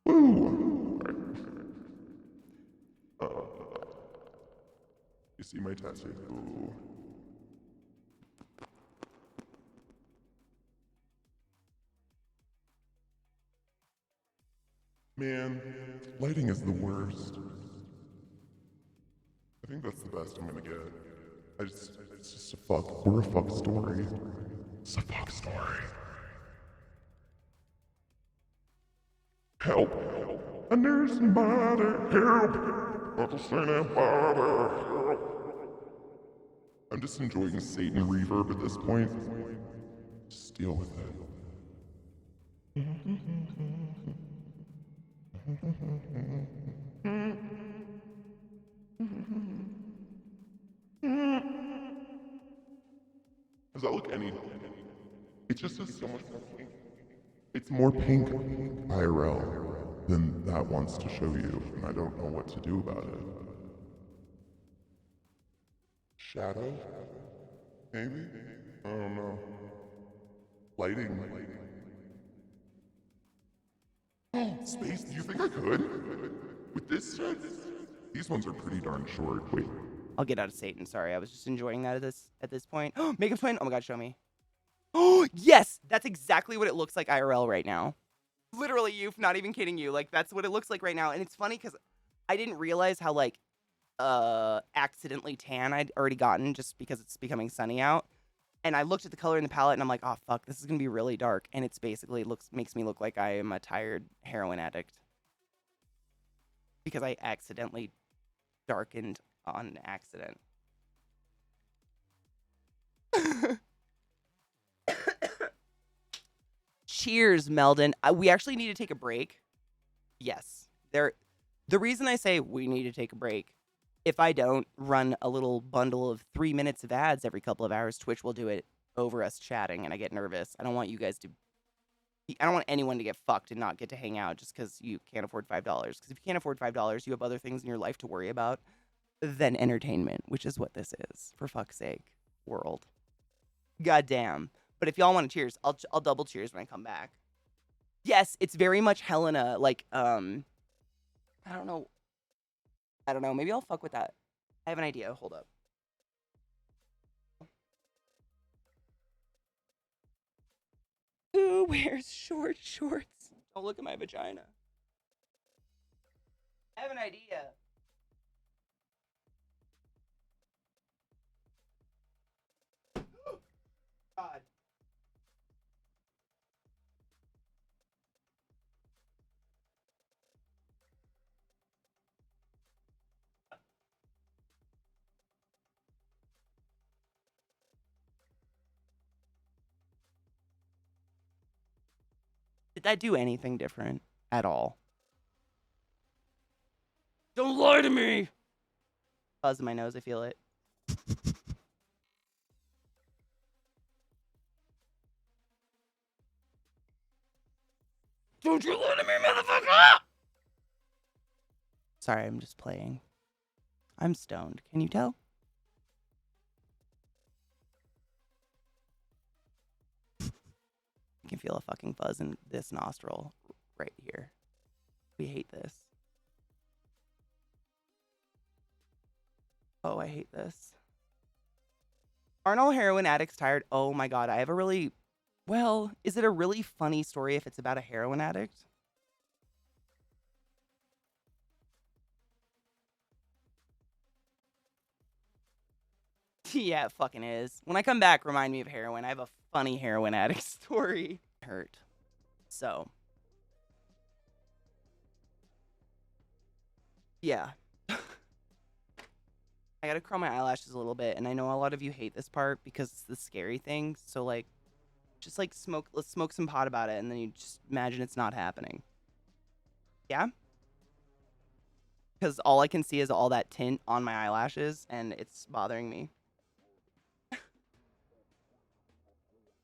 Woo! You see my tattoo? Ooh. Man, lighting is the worst. I think that's the best I'm gonna get. It's just a fuck. We're a fuck story. It's a fuck story. Help! A nurse somebody, help! Understand anybody, help! I'm just enjoying Satan reverb at this point. Just deal with it. Does that look any? It just says so much more pink. It's more pink IRL than that wants to show you, and I don't know what to do about it. Shadow? Maybe? I don't know. Lighting. Oh, space, do you think I could? With this set? These ones are pretty darn short. Wait. I'll get out of Satan. Sorry, I was just enjoying that at this point. Makeup twin. Oh my god, show me. Oh yes, that's exactly what it looks like IRL right now. Literally, you, not even kidding you. Like that's what it looks like right now. And it's funny because I didn't realize how like accidentally tan I'd already gotten just because it's becoming sunny out. And I looked at the color in the palette and I'm like, oh fuck, this is gonna be really dark. And it's basically makes me look like I am a tired heroin addict because I accidentally darkened on accident. Cheers, Meldon. We actually need to take a break. Yes. The reason I say we need to take a break, if I don't run a little bundle of 3 minutes of ads every couple of hours, Twitch will do it over us chatting, and I get nervous. I don't want you guys to... I don't want anyone to get fucked and not get to hang out just because you can't afford $5. Because if you can't afford $5, you have other things in your life to worry about than entertainment, which is what this is. For fuck's sake, world. Goddamn. But if y'all want to cheers, I'll double cheers when I come back. Yes, it's very much Helena, like, I don't know. Maybe I'll fuck with that. I have an idea. Hold up. Who wears short shorts? Oh, look at my vagina. I have an idea. God. Did that do anything different at all? Don't lie to me! Buzz in my nose, I feel it. Don't you lie to me, motherfucker! Sorry, I'm just playing. I'm stoned. Can you tell? I can feel a fucking fuzz in this nostril right here. We hate this. Oh, I hate this. Aren't all heroin addicts tired? Oh my god, I have a really... Well, is it a really funny story if it's about a heroin addict? Yeah, it fucking is. When I come back, remind me of heroin. I have a funny heroin addict story. Hurt. So. Yeah. I gotta curl my eyelashes a little bit, and I know a lot of you hate this part because it's the scary thing. So, like, just, like, let's smoke some pot about it, and then you just imagine it's not happening. Yeah? Because all I can see is all that tint on my eyelashes, and it's bothering me.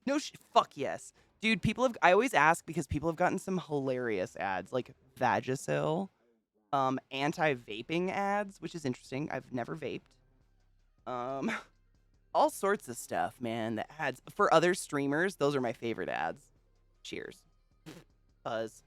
No fuck yes. Dude, I always ask because people have gotten some hilarious ads, like Vagisil, anti-vaping ads, which is interesting. I've never vaped. All sorts of stuff, man. The ads for other streamers, those are my favorite ads. Cheers. Buzz.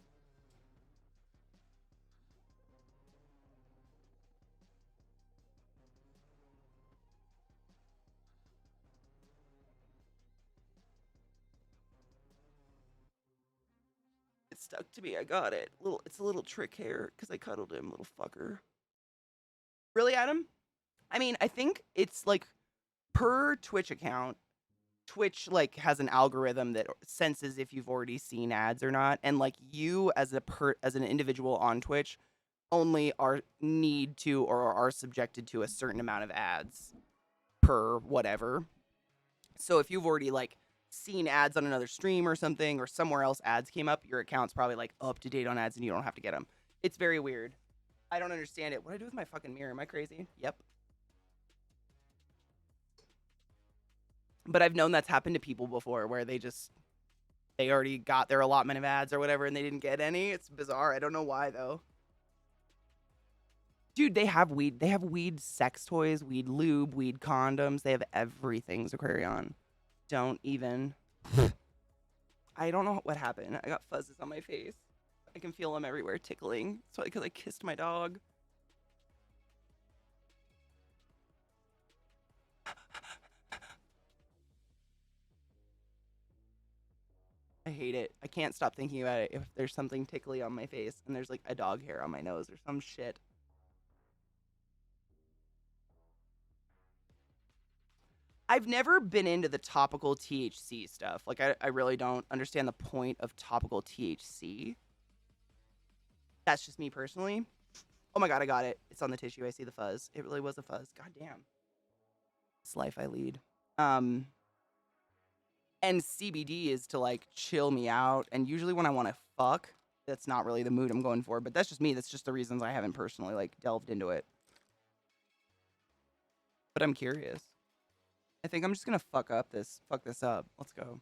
It stuck to me. I got it. It's a little trick hair because I cuddled him, little fucker. Really, Adam? I mean, I think it's like per Twitch account, Twitch like has an algorithm that senses if you've already seen ads or not, and like you as an individual on Twitch only need to or are subjected to a certain amount of ads per whatever. So if you've already like seen ads on another stream or something, or somewhere else ads came up, your account's probably like up to date on ads and you don't have to get them. It's very weird. I don't understand it. What do I do with my fucking mirror? Am I crazy? Yep. But I've known that's happened to people before where they already got their allotment of ads or whatever and they didn't get any. It's bizarre. I don't know why though. Dude, they have weed. They have weed sex toys, weed lube, weed condoms. They have everything, Aquarion. Don't even. I don't know what happened. I got fuzzes on my face. I can feel them everywhere tickling. So because I kissed my dog. I hate it. I can't stop thinking about it if there's something tickly on my face and there's like a dog hair on my nose or some shit. I've never been into the topical THC stuff. Like, I really don't understand the point of topical THC. That's just me personally. Oh my god, I got it. It's on the tissue. I see the fuzz. It really was a fuzz. God damn. It's life I lead. And CBD is to like chill me out. And usually when I want to fuck, that's not really the mood I'm going for. But that's just me. That's just the reasons I haven't personally like delved into it. But I'm curious. I think I'm just gonna fuck this up. Let's go.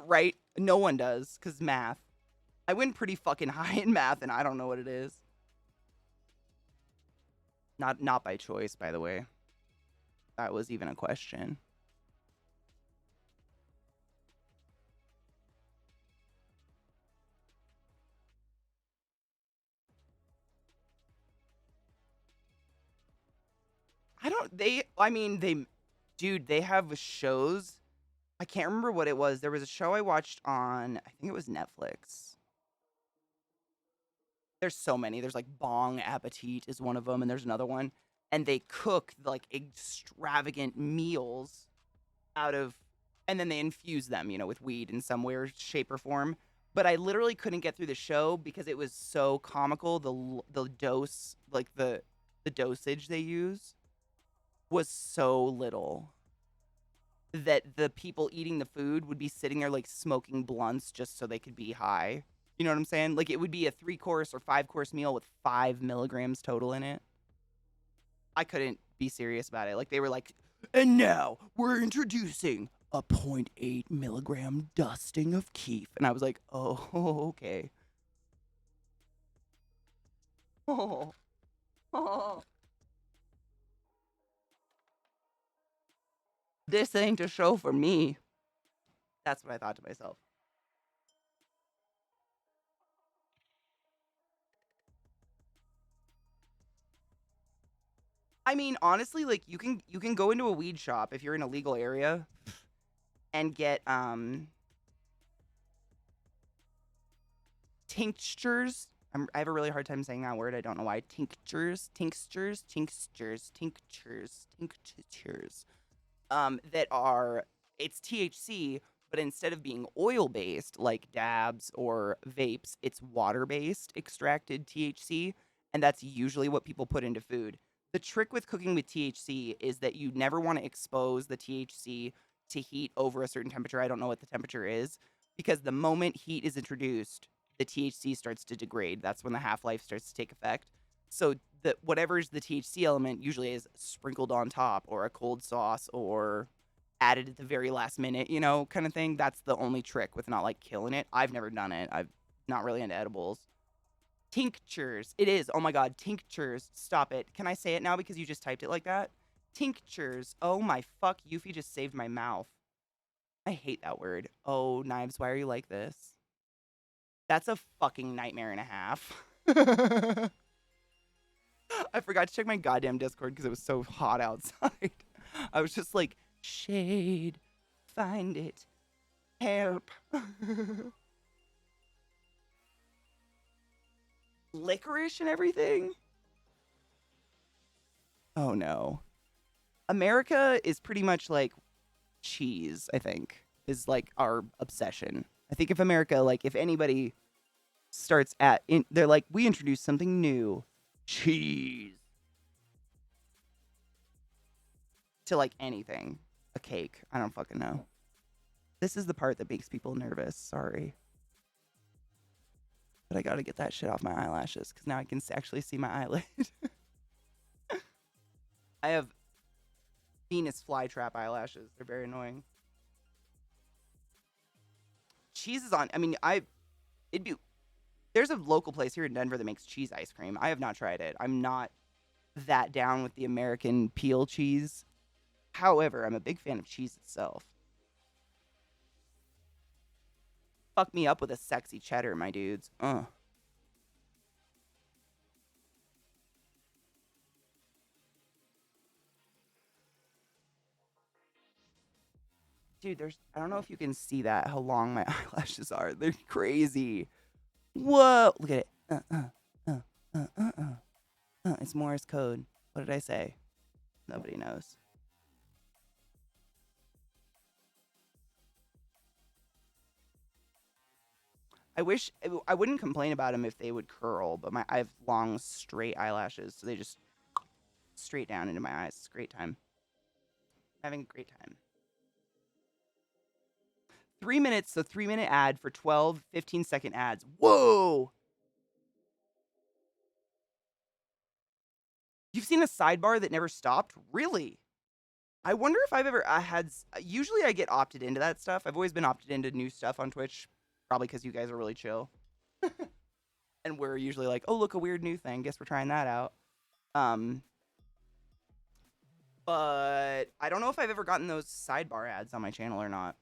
Right? No one does, cause math. I went pretty fucking high in math, and I don't know what it is. Not by choice, by the way. That was even a question. Dude, they have shows. I can't remember what it was. There was a show I watched on, I think it was Netflix. There's so many. There's like Bong Appetit is one of them, and there's another one. And they cook like extravagant meals and then they infuse them, with weed in some way or shape or form. But I literally couldn't get through the show because it was so comical. The dose, like the dosage they use was so little that the people eating the food would be sitting there like smoking blunts just so they could be high. You know what I'm saying? Like it would be a 3-course or 5-course meal with 5 milligrams total in it. I couldn't be serious about it. Like they were like, and now we're introducing a 0.8 milligram dusting of keef. And I was like, oh, okay. Oh. This ain't a show for me. That's what I thought to myself. I mean, honestly, like you can go into a weed shop if you're in a legal area and get tinctures. I have a really hard time saying that word. I don't know why. Tinctures. That are, it's THC, but instead of being oil based like dabs or vapes, it's water based extracted THC, and that's usually what people put into food. The trick with cooking with THC is that you never want to expose the THC to heat over a certain temperature. I don't know what the temperature is, because the moment heat is introduced, the THC starts to degrade. That's when the half-life starts to take effect. So whatever's the THC element usually is sprinkled on top, or a cold sauce, or added at the very last minute, kind of thing. That's the only trick with not like killing it. I've never done it. I've not really into edibles. Tinctures. It is. Oh my god, tinctures. Stop it. Can I say it now because you just typed it like that? Tinctures. Oh my fuck, Yuffie just saved my mouth. I hate that word. Oh, Knives, why are you like this? That's a fucking nightmare and a half. I forgot to check my goddamn Discord because it was so hot outside. I was just like, shade, find it, help. Licorice and everything? Oh no. America is pretty much like cheese, I think, is like our obsession. I think if America, like, if anybody starts they're like, we introduced something new, cheese, to like anything, a cake. I don't fucking know. This is the part that makes people nervous. Sorry. But I gotta get that shit off my eyelashes because now I can actually see my eyelid. I have Venus flytrap eyelashes. They're very annoying. Cheese is on. I mean, there's a local place here in Denver that makes cheese ice cream. I have not tried it. I'm not that down with the American peel cheese. However, I'm a big fan of cheese itself. Fuck me up with a sexy cheddar, my dudes. Dude, I don't know if you can see that, how long my eyelashes are. They're crazy. Whoa, look at it. It's Morse code. What did I say? Nobody knows. I wouldn't complain about them if they would curl, but I have long, straight eyelashes, so they just straight down into my eyes. It's a great time. Having a great time. 3 minutes, so 3-minute ad for 12 15-second ads. Whoa! You've seen a sidebar that never stopped? Really? I wonder if I've ever usually I get opted into that stuff. I've always been opted into new stuff on Twitch, probably because you guys are really chill. And we're usually like, oh, look, a weird new thing. Guess we're trying that out. But I don't know if I've ever gotten those sidebar ads on my channel or not.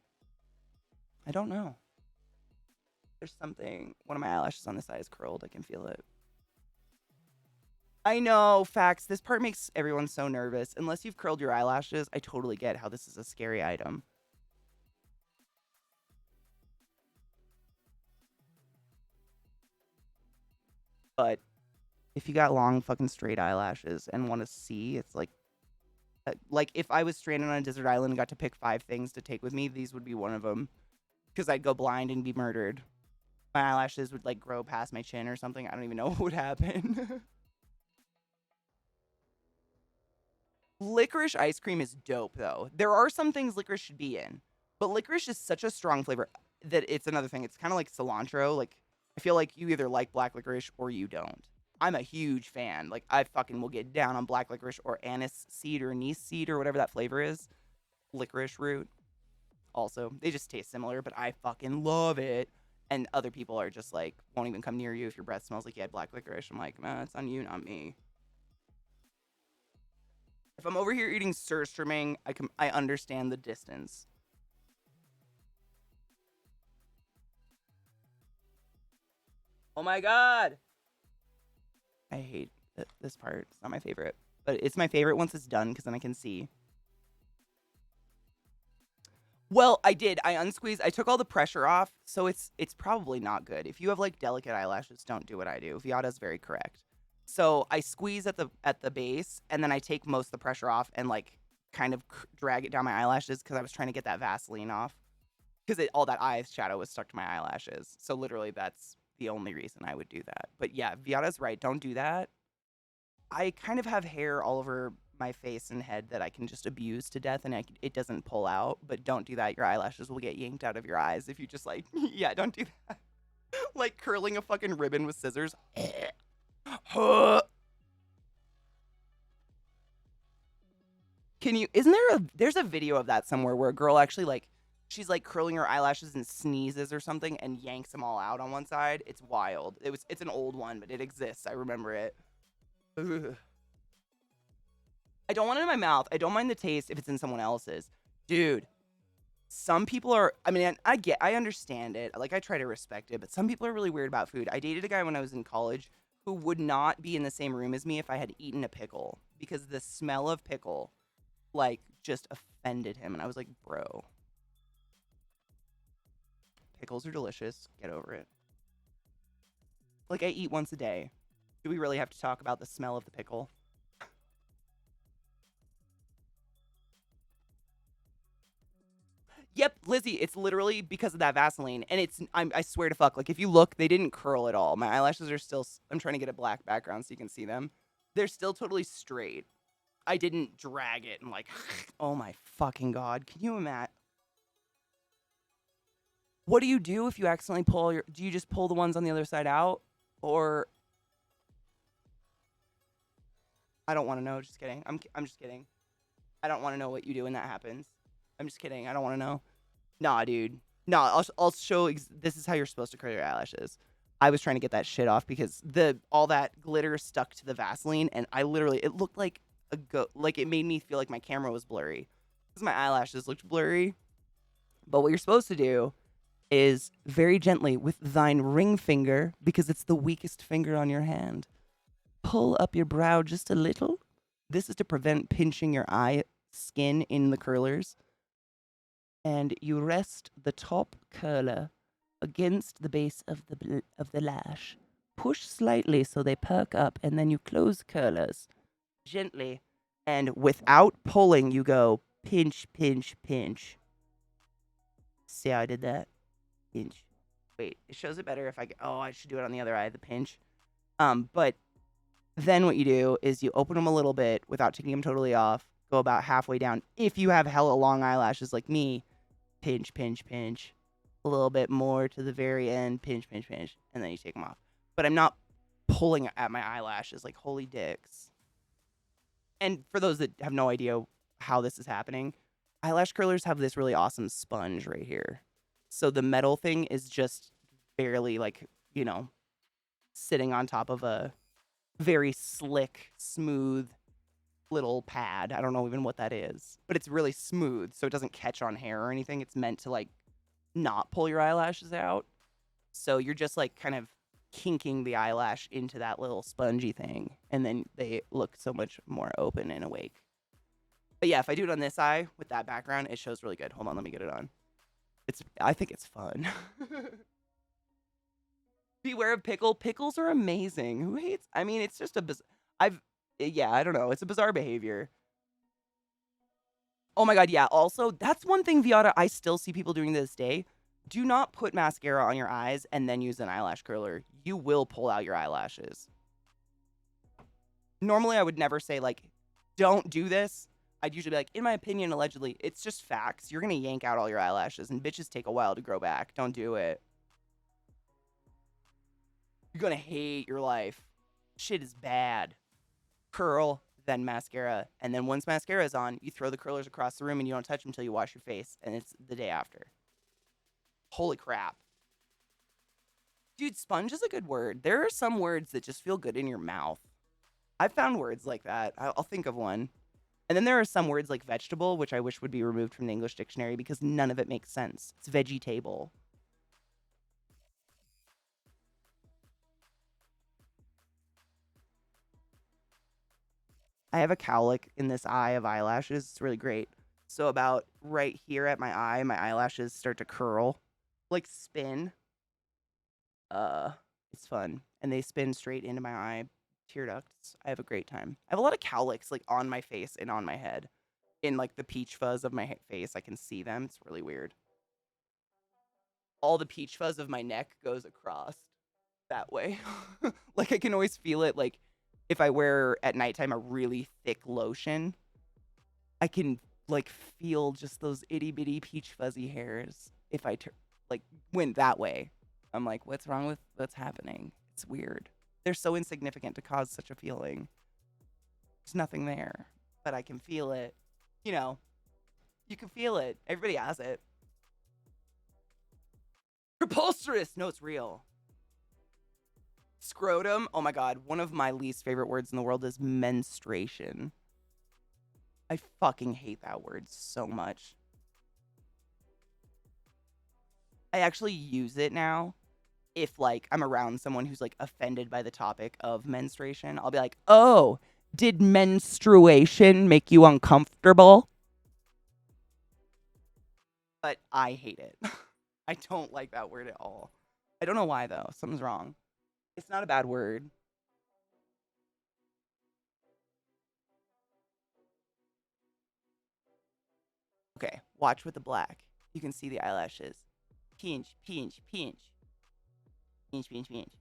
I don't know. There's something. One of my eyelashes on this side is curled. I can feel it. I know, facts. This part makes everyone so nervous. Unless you've curled your eyelashes, I totally get how this is a scary item. But if you got long fucking straight eyelashes and want to see, it's like if I was stranded on a desert island and got to pick 5 things to take with me, these would be one of them. Because I'd go blind and be murdered. My eyelashes would like grow past my chin or something. I don't even know what would happen. Licorice ice cream is dope, though. There are some things licorice should be in. But licorice is such a strong flavor that it's another thing. It's kind of like cilantro. Like, I feel like you either like black licorice or you don't. I'm a huge fan. Like, I fucking will get down on black licorice or anise seed or anise seed or whatever that flavor is. Licorice root. Also, they just taste similar, but I fucking love it. And other people are just like, won't even come near you if your breath smells like you had black licorice. I'm like, man, it's on you, not me. If I'm over here eating surströmming, I understand the distance. Oh my god! I hate this part. It's not my favorite. But it's my favorite once it's done, because then I can see. Well, I did. I unsqueezed. I took all the pressure off, so it's probably not good. If you have like delicate eyelashes, don't do what I do. Viada's very correct. So I squeeze at the base, and then I take most of the pressure off and like kind of drag it down my eyelashes because I was trying to get that Vaseline off because all that eye shadow was stuck to my eyelashes. So literally, that's the only reason I would do that. But yeah, Viada's right. Don't do that. I kind of have hair all over my face and head that I can just abuse to death, and it doesn't pull out. But don't do that. Your eyelashes will get yanked out of your eyes if you just like, yeah, don't do that. Like curling a fucking ribbon with scissors. Can you, there's a video of that somewhere where a girl actually like, she's like curling her eyelashes and sneezes or something and yanks them all out on one side. It's wild. It's an old one, but it exists. I remember it. Ugh. I don't want it in my mouth. I don't mind the taste if it's in someone else's. Dude, some people are, I mean, I understand it. Like, I try to respect it, but some people are really weird about food. I dated a guy when I was in college who would not be in the same room as me if I had eaten a pickle because the smell of pickle, like, just offended him. And I was like, bro, pickles are delicious. Get over it. Like, I eat once a day. Do we really have to talk about the smell of the pickle? Yep, Lizzie, it's literally because of that Vaseline. And I swear to fuck, like if you look, they didn't curl at all. My eyelashes are still, I'm trying to get a black background so you can see them. They're still totally straight. I didn't drag it and like, oh my fucking God. Can you imagine? What do you do if you accidentally do you just pull the ones on the other side out? Or, I don't want to know, just kidding. I'm just kidding. I don't want to know what you do when that happens. I'm just kidding. I don't want to know. Nah, dude. Nah, I'll show. This is how you're supposed to curl your eyelashes. I was trying to get that shit off because all that glitter stuck to the Vaseline, and it looked like like it made me feel like my camera was blurry because my eyelashes looked blurry. But what you're supposed to do is very gently with thine ring finger, because it's the weakest finger on your hand, pull up your brow just a little. This is to prevent pinching your eye skin in the curlers. And you rest the top curler against the base of the lash. Push slightly so they perk up, and then you close curlers gently. And without pulling, you go pinch, pinch, pinch. See how I did that? Pinch. Wait, it shows it better if I should do it on the other eye, the pinch. But then what you do is you open them a little bit without taking them totally off. Go about halfway down. If you have hella long eyelashes like me, pinch, pinch, pinch. A little bit more to the very end. Pinch, pinch, pinch. And then you take them off. But I'm not pulling at my eyelashes like holy dicks. And for those that have no idea how this is happening, eyelash curlers have this really awesome sponge right here. So the metal thing is just barely like, sitting on top of a very slick, smooth little pad. I don't know even what that is, but it's really smooth, so it doesn't catch on hair or anything. It's meant to like not pull your eyelashes out. So you're just like kind of kinking the eyelash into that little spongy thing, and then they look so much more open and awake. But yeah, if I do it on this eye with that background, it shows really good. Hold on, let me get it on. I think it's fun. Beware of pickle. Pickles are amazing. Who hates? I mean, it's just I don't know. It's a bizarre behavior. Oh my God, yeah. Also, that's one thing, Viata, I still see people doing to this day. Do not put mascara on your eyes and then use an eyelash curler. You will pull out your eyelashes. Normally, I would never say, like, don't do this. I'd usually be like, in my opinion, allegedly, it's just facts. You're going to yank out all your eyelashes, and bitches take a while to grow back. Don't do it. You're going to hate your life. Shit is bad. Curl, then mascara. And then once mascara is on, you throw the curlers across the room and you don't touch them until you wash your face. And it's the day after. Holy crap. Dude, sponge is a good word. There are some words that just feel good in your mouth. I've found words like that. I'll think of one. And then there are some words like vegetable, which I wish would be removed from the English dictionary because none of it makes sense. It's vegetable. I have a cowlick in this eye of eyelashes. It's really great. So about right here at my eye, my eyelashes start to curl, like spin. It's fun. And they spin straight into my eye tear ducts. I have a great time. I have a lot of cowlicks like on my face and on my head. In like the peach fuzz of my face, I can see them. It's really weird. All the peach fuzz of my neck goes across that way. Like I can always feel it. Like if I wear at nighttime a really thick lotion, I can like feel just those itty bitty peach fuzzy hairs. If I like went that way, I'm like, what's wrong with what's happening? It's weird. They're so insignificant to cause such a feeling. There's nothing there, but I can feel it. You know, you can feel it. Everybody has it. Preposterous. No, it's real. Scrotum. Oh my God. One of my least favorite words in the world is menstruation. I fucking hate that word so much. I actually use it now. If like I'm around someone who's like offended by the topic of menstruation, I'll be like, oh, did menstruation make you uncomfortable? But I hate it. I don't like that word at all. I don't know why though. Something's wrong. It's not a bad word. Okay, watch with the black. You can see the eyelashes. Pinch, pinch, pinch. Pinch, pinch, pinch.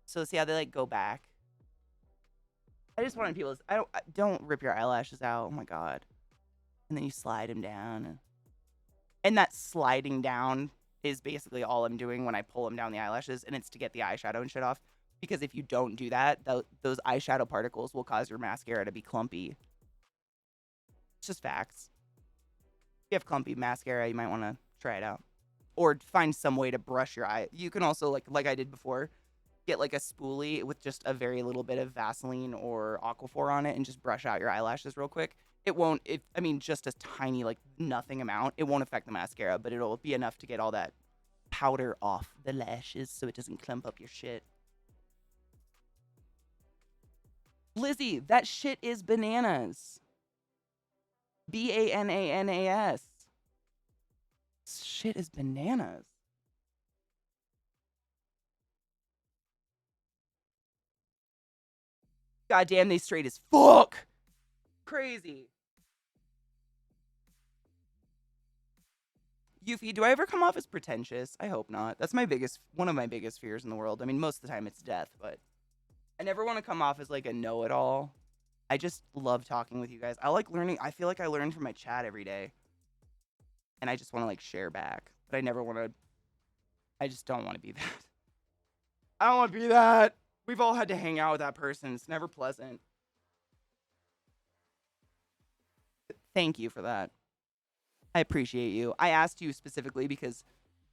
So see how they like go back? I just wanted people to, don't rip your eyelashes out. Oh my God. And then you slide them down. And that sliding down is basically all I'm doing when I pull them down the eyelashes, and it's to get the eyeshadow and shit off. Because if you don't do that, those eyeshadow particles will cause your mascara to be clumpy. It's just facts. If you have clumpy mascara, you might want to try it out. Or find some way to brush your eye. You can also, like I did before, get like a spoolie with just a very little bit of Vaseline or Aquaphor on it and just brush out your eyelashes real quick. It won't, just a tiny, like nothing amount. It won't affect the mascara, but it'll be enough to get all that powder off the lashes so it doesn't clump up your shit. Lizzie, that shit is bananas. Bananas. Shit is bananas. Goddamn, they straight as fuck. Crazy. Yuffie, do I ever come off as pretentious? I hope not. That's one of my biggest fears in the world. I mean, most of the time it's death, but I never want to come off as like a know-it-all. I just love talking with you guys. I like learning. I feel like I learn from my chat every day. And I just want to like share back. But I just don't want to be that. I don't want to be that. We've all had to hang out with that person. It's never pleasant. Thank you for that. I appreciate you. I asked you specifically because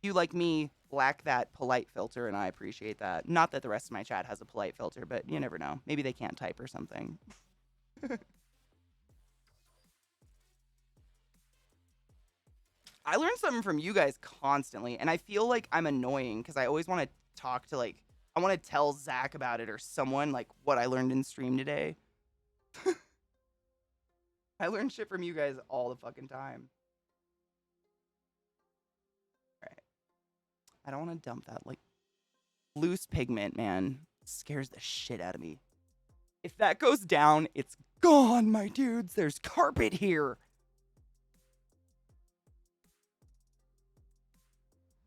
you, like me, lack that polite filter, and I appreciate that. Not that the rest of my chat has a polite filter, but you never know. Maybe they can't type or something. I learn something from you guys constantly, and I feel like I'm annoying because I always want to talk to, like, I want to tell Zach about it or someone, like, what I learned in stream today. I learn shit from you guys all the fucking time. All right. I don't want to dump that. Like, loose pigment, man, scares the shit out of me. If that goes down, it's gone, my dudes. There's carpet here.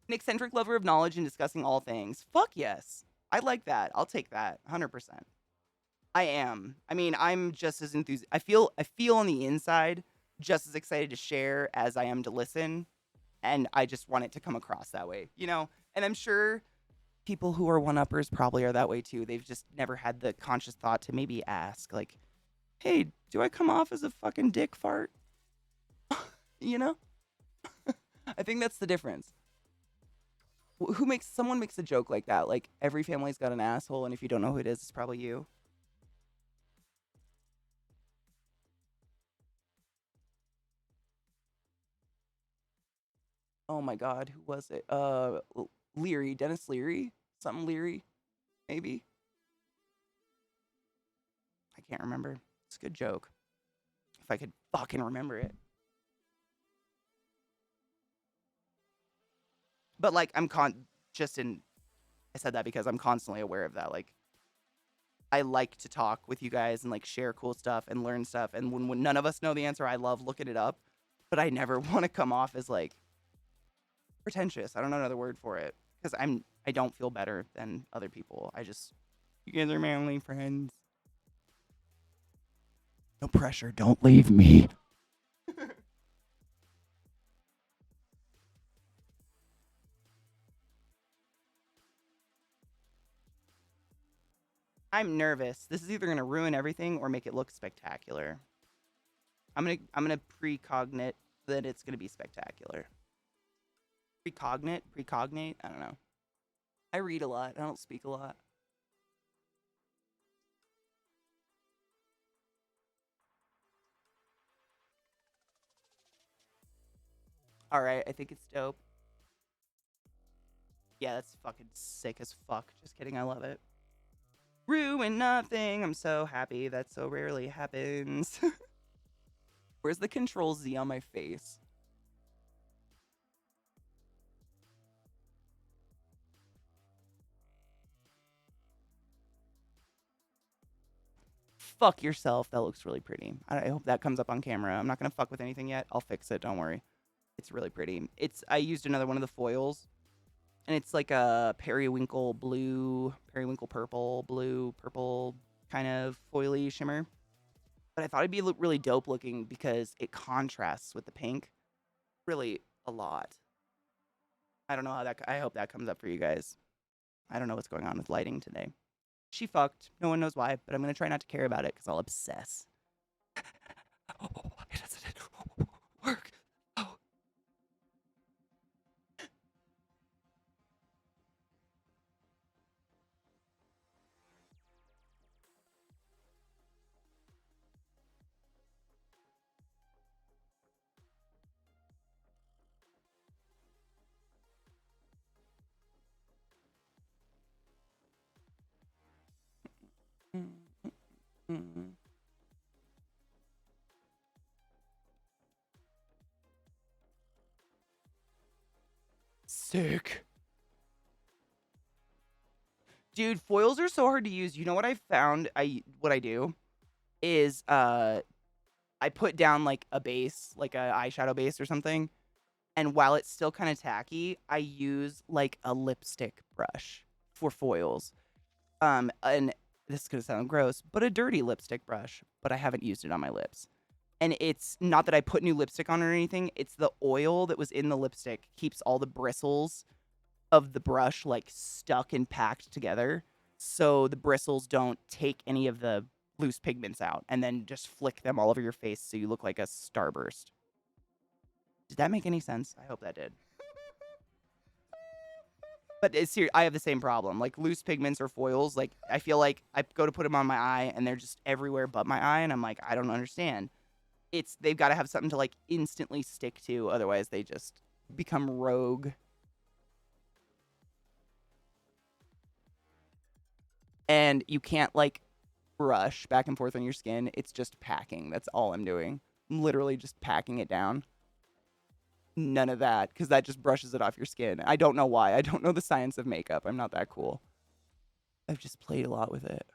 An eccentric lover of knowledge and discussing all things. Fuck yes. I like that. I'll take that. 100%. I am. I mean, I'm just as enthusiastic. I feel on the inside just as excited to share as I am to listen. And I just want it to come across that way, you know? And I'm sure people who are one-uppers probably are that way too. They've just never had the conscious thought to maybe ask, like, hey, do I come off as a fucking dick fart? You know? I think that's the difference. Someone makes a joke like that, like every family's got an asshole, and if you don't know who it is, it's probably you. Oh my God, who was it? Leary, Dennis Leary, something Leary, maybe. I can't remember. It's a good joke. If I could fucking remember it. But like, I said that because I'm constantly aware of that. Like, I like to talk with you guys and like share cool stuff and learn stuff. And when none of us know the answer, I love looking it up. But I never want to come off as like pretentious. I don't know another word for it because I don't feel better than other people. You guys are my only friends. No pressure. Don't leave me. I'm nervous. This is either going to ruin everything or make it look spectacular. I'm gonna precognate that it's gonna be spectacular. Precognate? I don't know. I read a lot. I don't speak a lot. All right, I think it's dope. Yeah, that's fucking sick as fuck. Just kidding. I love it. Ruin nothing. I'm so happy that so rarely happens. Where's the Control Z on my face? Fuck yourself. That looks really pretty. I hope that comes up on camera. I'm not gonna fuck with anything yet. I'll fix it. Don't worry. It's really pretty. I used another one of the foils, and it's like a periwinkle blue, periwinkle purple, blue, purple kind of foily shimmer. But I thought it'd be really dope looking because it contrasts with the pink really a lot. I don't know how that. I hope that comes up for you guys. I don't know what's going on with lighting today. She fucked. No one knows why, but I'm gonna try not to care about it because I'll obsess. Oh, it doesn't work. Oh. Sick. Dude, foils are so hard to use. You know what I found? What I do is I put down like a base, like a eyeshadow base or something, and while it's still kind of tacky, I use like a lipstick brush for foils. And this is gonna sound gross, but a dirty lipstick brush, but I haven't used it on my lips. And it's not that I put new lipstick on or anything, it's the oil that was in the lipstick keeps all the bristles of the brush like stuck and packed together so the bristles don't take any of the loose pigments out and then just flick them all over your face so you look like a starburst. Did that make any sense? I hope that did. But it's serious. I have the same problem. Like loose pigments or foils, like I feel like I go to put them on my eye and they're just everywhere but my eye and I'm like, I don't understand. They've got to have something to like instantly stick to, otherwise they just become rogue. And you can't like brush back and forth on your skin. It's just packing. That's all I'm doing. I'm literally just packing it down. None of that, because that just brushes it off your skin. I don't know why. I don't know the science of makeup. I'm not that cool. I've just played a lot with it.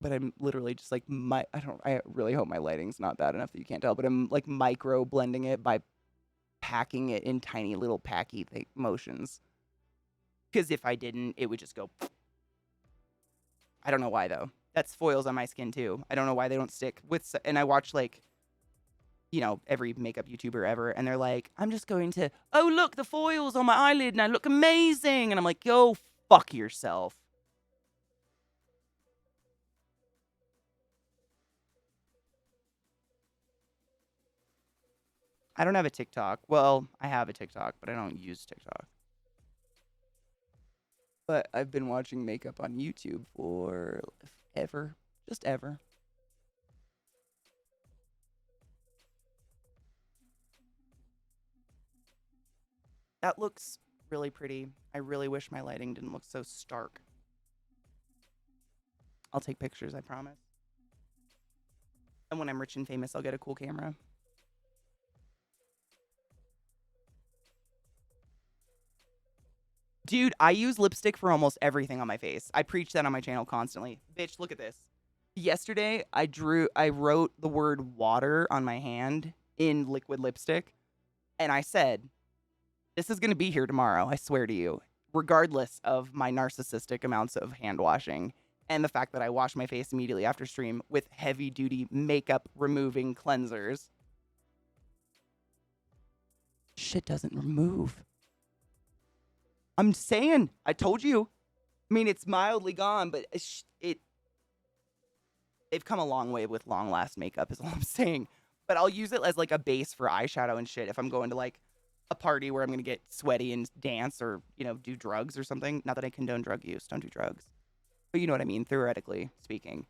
But I'm literally just like, I really hope my lighting's not bad enough that you can't tell, but I'm like micro blending it by packing it in tiny little packy motions. Because if I didn't, it would just go. I don't know why though. That's foils on my skin too. I don't know why they don't stick with, and I watch like, you know, every makeup YouTuber ever, and they're like, I'm just going to, oh look, the foils on my eyelid and I look amazing. And I'm like, go fuck yourself. I don't have a TikTok. Well, I have a TikTok, but I don't use TikTok. But I've been watching makeup on YouTube for ever. Just ever. That looks really pretty. I really wish my lighting didn't look so stark. I'll take pictures, I promise. And when I'm rich and famous, I'll get a cool camera. Dude, I use lipstick for almost everything on my face. I preach that on my channel constantly. Bitch, look at this. Yesterday, I wrote the word water on my hand in liquid lipstick. And I said, this is going to be here tomorrow, I swear to you, regardless of my narcissistic amounts of hand washing and the fact that I wash my face immediately after stream with heavy-duty makeup removing cleansers. Shit doesn't remove. I'm saying, I told you. I mean, it's mildly gone, but they've come a long way with long-last makeup is all I'm saying. But I'll use it as like a base for eyeshadow and shit if I'm going to like a party where I'm going to get sweaty and dance or, you know, do drugs or something. Not that I condone drug use. Don't do drugs. But you know what I mean, theoretically speaking.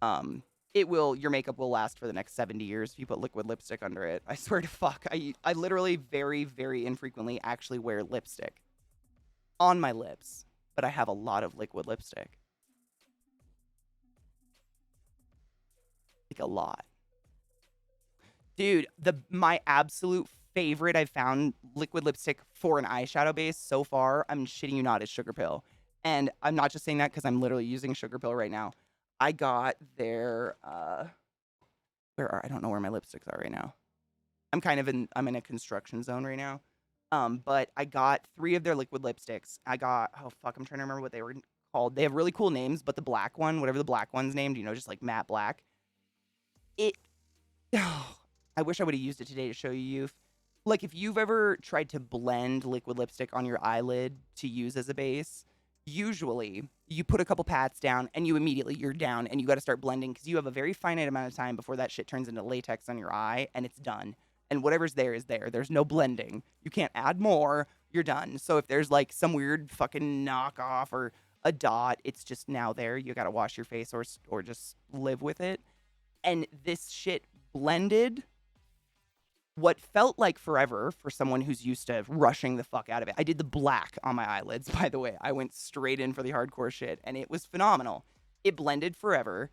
Your makeup will last for the next 70 years if you put liquid lipstick under it. I swear to fuck. I literally very, very infrequently actually wear lipstick on my lips, but I have a lot of liquid lipstick. Like a lot. Dude, my absolute favorite I've found liquid lipstick for an eyeshadow base so far, I'm shitting you not, is Sugar Pill. And I'm not just saying that because I'm literally using Sugar Pill right now. I got their, I don't know where my lipsticks are right now. I'm in a construction zone right now. But I got 3 of their liquid lipsticks. Oh fuck, I'm trying to remember what they were called. They have really cool names, but the black one, whatever the black one's named, just like matte black. It I wish I would have used it today to show you. Like, if you've ever tried to blend liquid lipstick on your eyelid to use as a base, usually you put a couple pats down and you're down and you got to start blending because you have a very finite amount of time before that shit turns into latex on your eye and it's done. And whatever's there is there. There's no blending. You can't add more. You're done. So if there's like some weird fucking knockoff or a dot, it's just now there. You got to wash your face or just live with it. And this shit blended what felt like forever for someone who's used to rushing the fuck out of it. I did the black on my eyelids, by the way. I went straight in for the hardcore shit, and it was phenomenal. It blended forever,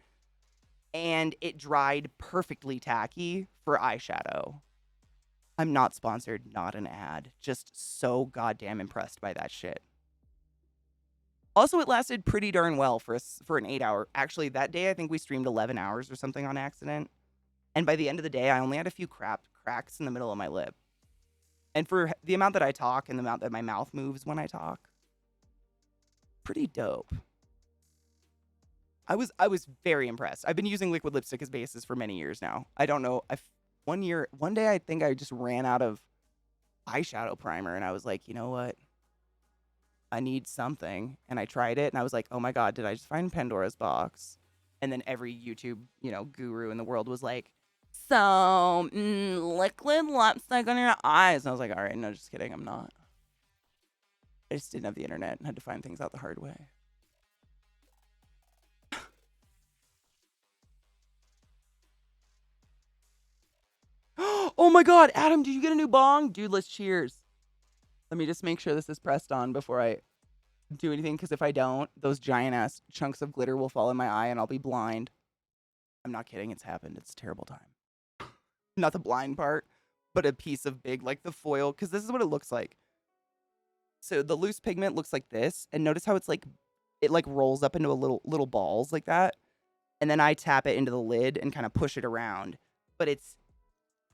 and it dried perfectly tacky for eyeshadow. I'm not sponsored, not an ad. Just so goddamn impressed by that shit. Also, it lasted pretty darn well for an 8-hour. Actually, that day, I think we streamed 11 hours or something on accident. And by the end of the day, I only had a few cracks in the middle of my lip. And for the amount that I talk and the amount that my mouth moves when I talk, pretty dope. I was very impressed. I've been using liquid lipstick as bases for many years now. I don't know. One day, I think I just ran out of eyeshadow primer, and I was like, you know what? I need something. And I tried it, and I was like, oh my God, did I just find Pandora's box? And then every YouTube, guru in the world was like, so, liquid lipstick on your eyes. And I was like, all right, no, just kidding. I'm not. I just didn't have the internet and had to find things out the hard way. Oh my God, Adam, did you get a new bong? Dude, let's cheers. Let me just make sure this is pressed on before I do anything, because if I don't, those giant ass chunks of glitter will fall in my eye and I'll be blind. I'm not kidding. It's happened. It's a terrible time. Not the blind part, but a piece of big, like the foil, because this is what it looks like. So the loose pigment looks like this, and notice how it rolls up into a little balls like that, and then I tap it into the lid and kind of push it around, but it's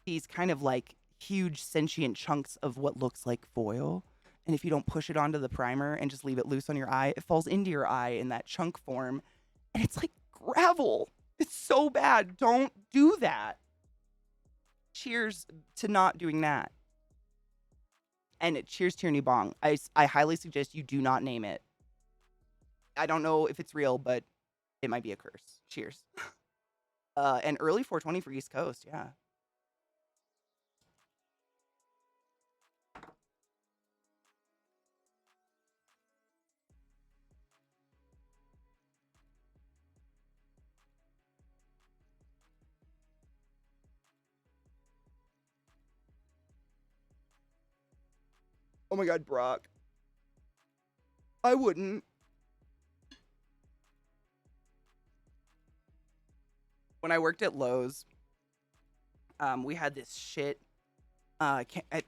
these kind of like huge sentient chunks of what looks like foil, and if you don't push it onto the primer and just leave it loose on your eye, it falls into your eye in that chunk form, and it's like gravel. It's so bad. Don't do that. Cheers to not doing that. And cheers to your new bong. I highly suggest you do not name it. I don't know if it's real, but it might be a curse. Cheers. And early 420 for East Coast, yeah. Oh my God, Brock. I wouldn't. When I worked at Lowe's, we had this shit. I can't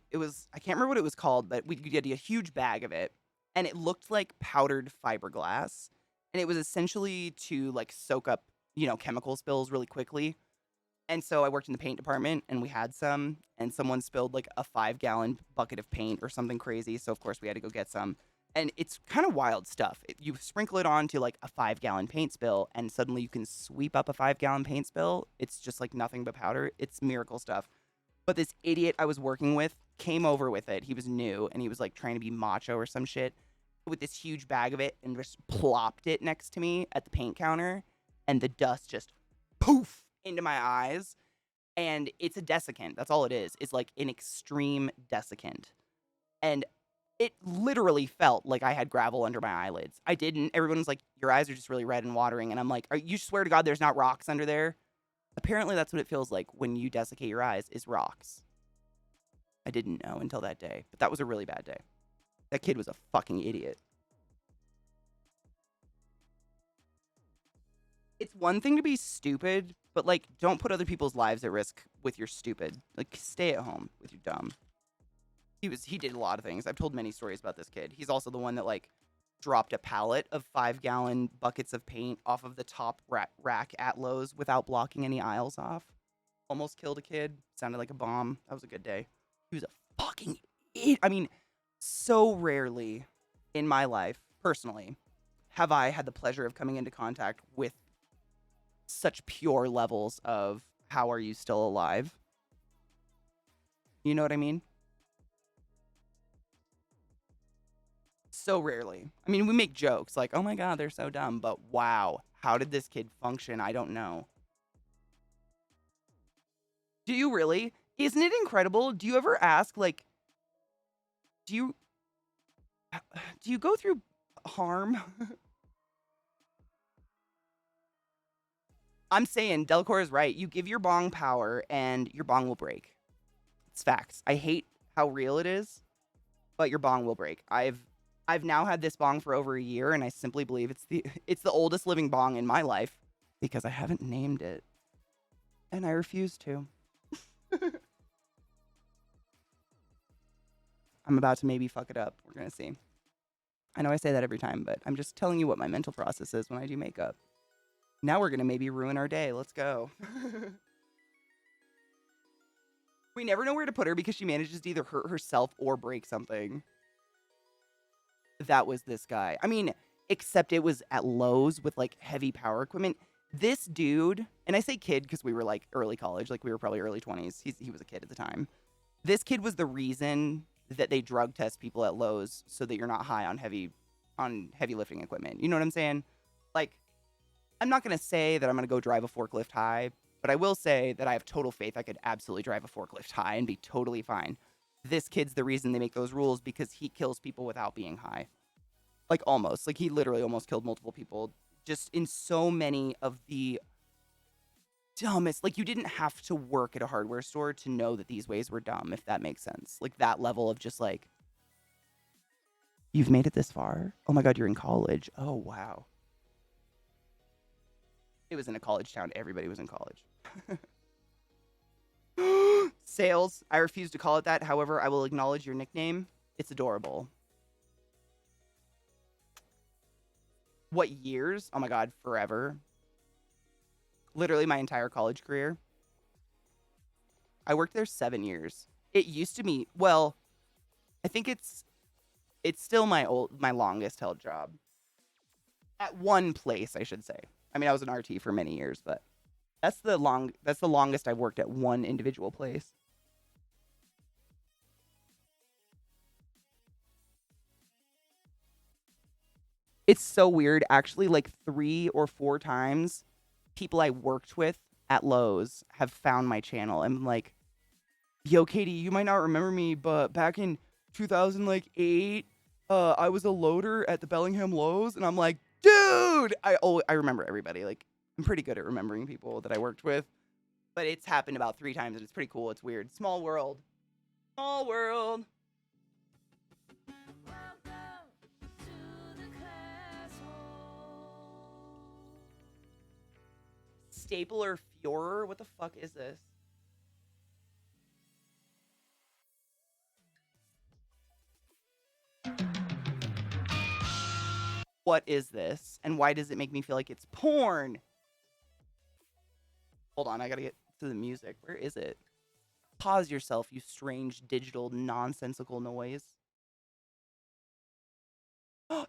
remember what it was called, but we had a huge bag of it, and it looked like powdered fiberglass, and it was essentially to like soak up, chemical spills really quickly. And so I worked in the paint department, and we had some, and someone spilled like a 5-gallon bucket of paint or something crazy. So of course we had to go get some. And it's kind of wild stuff. You sprinkle it onto like a 5-gallon paint spill, and suddenly you can sweep up a 5-gallon paint spill. It's just like nothing but powder. It's miracle stuff. But this idiot I was working with came over with it. He was new, and he was like trying to be macho or some shit with this huge bag of it, and just plopped it next to me at the paint counter, and the dust just poof into my eyes. And it's a desiccant. That's all it is. It's like an extreme desiccant. And it literally felt like I had gravel under my eyelids. I didn't. Everyone was like, your eyes are just really red and watering. And I'm like, you swear to God there's not rocks under there? Apparently that's what it feels like when you desiccate your eyes, is rocks. I didn't know until that day. But that was a really bad day. That kid was a fucking idiot. It's one thing to be stupid, but like, don't put other people's lives at risk with your stupid. Like, stay at home with your dumb. He did a lot of things. I've told many stories about this kid. He's also the one that like dropped a pallet of 5-gallon buckets of paint off of the top rack at Lowe's without blocking any aisles off. almost killed a kid. Sounded like a bomb. That was a good day. He was a fucking idiot. I mean, so rarely in my life, personally, have I had the pleasure of coming into contact with such pure levels of how are you still alive? You know what I mean? So rarely. I mean, we make jokes like, oh my God, they're so dumb. But wow, how did this kid function? I don't know. Do you really? Isn't it incredible? Do you ever ask, like, do you go through harm? I'm saying Delcor is right. You give your bong power and your bong will break. It's facts. I hate how real it is, but your bong will break. I've now had this bong for over a year, and I simply believe it's the oldest living bong in my life because I haven't named it. And I refuse to. I'm about to maybe fuck it up. We're gonna see. I know I say that every time, but I'm just telling you what my mental process is when I do makeup. Now we're gonna maybe ruin our day. Let's go. We never know where to put her because she manages to either hurt herself or break something. That was this guy. I mean, except it was at Lowe's with like heavy power equipment. This dude, and I say kid because we were like early college, like we were probably early 20s. He was a kid at the time. This kid was the reason that they drug test people at Lowe's so that you're not high on heavy lifting equipment. You know what I'm saying? Like, I'm not going to say that I'm going to go drive a forklift high, but I will say that I have total faith I could absolutely drive a forklift high and be totally fine. This kid's the reason they make those rules because he kills people without being high. Like almost. Like he literally almost killed multiple people just in so many of the dumbest. Like you didn't have to work at a hardware store to know that these ways were dumb, if that makes sense. Like that level of just like, you've made it this far? Oh my God, you're in college. Oh, wow. It was in a college town. Everybody was in college. Sales. I refuse to call it that. However, I will acknowledge your nickname. It's adorable. What years? Oh my God, forever. Literally my entire college career. I worked there 7 years. It used to be, well, I think it's still my longest held job. At one place, I should say. I mean, I was an RT for many years, but that's the longest I've worked at one individual place. It's so weird. Actually, like 3 or 4 times, people I worked with at Lowe's have found my channel and been like, yo, Katie, you might not remember me, but back in 2008, I was a loader at the Bellingham Lowe's. And I'm like, dude, I remember everybody. Like, I'm pretty good at remembering people that I worked with. But it's happened about 3 times, and it's pretty cool. It's weird. Small world. Small world. Stapler Fuhrer? What the fuck is this? What is this? And why does it make me feel like it's porn? Hold on, I gotta get to the music. Where is it? Pause yourself, you strange digital nonsensical noise.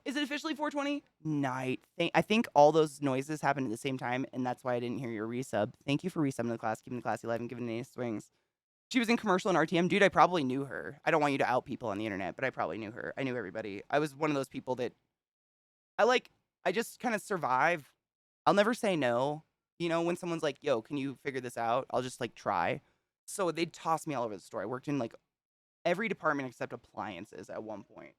Is it officially 420? Night. I think all those noises happened at the same time, and that's why I didn't hear your resub. Thank you for resubbing the class, keeping the classy alive, and giving any swings. She was in commercial and RTM. Dude, I probably knew her. I don't want you to out people on the internet, but I probably knew her. I knew everybody. I was one of those people that I just kind of survive. I'll never say no. You know, when someone's like, yo, can you figure this out? I'll just like try. So they'd toss me all over the store. I worked in like every department except appliances at one point.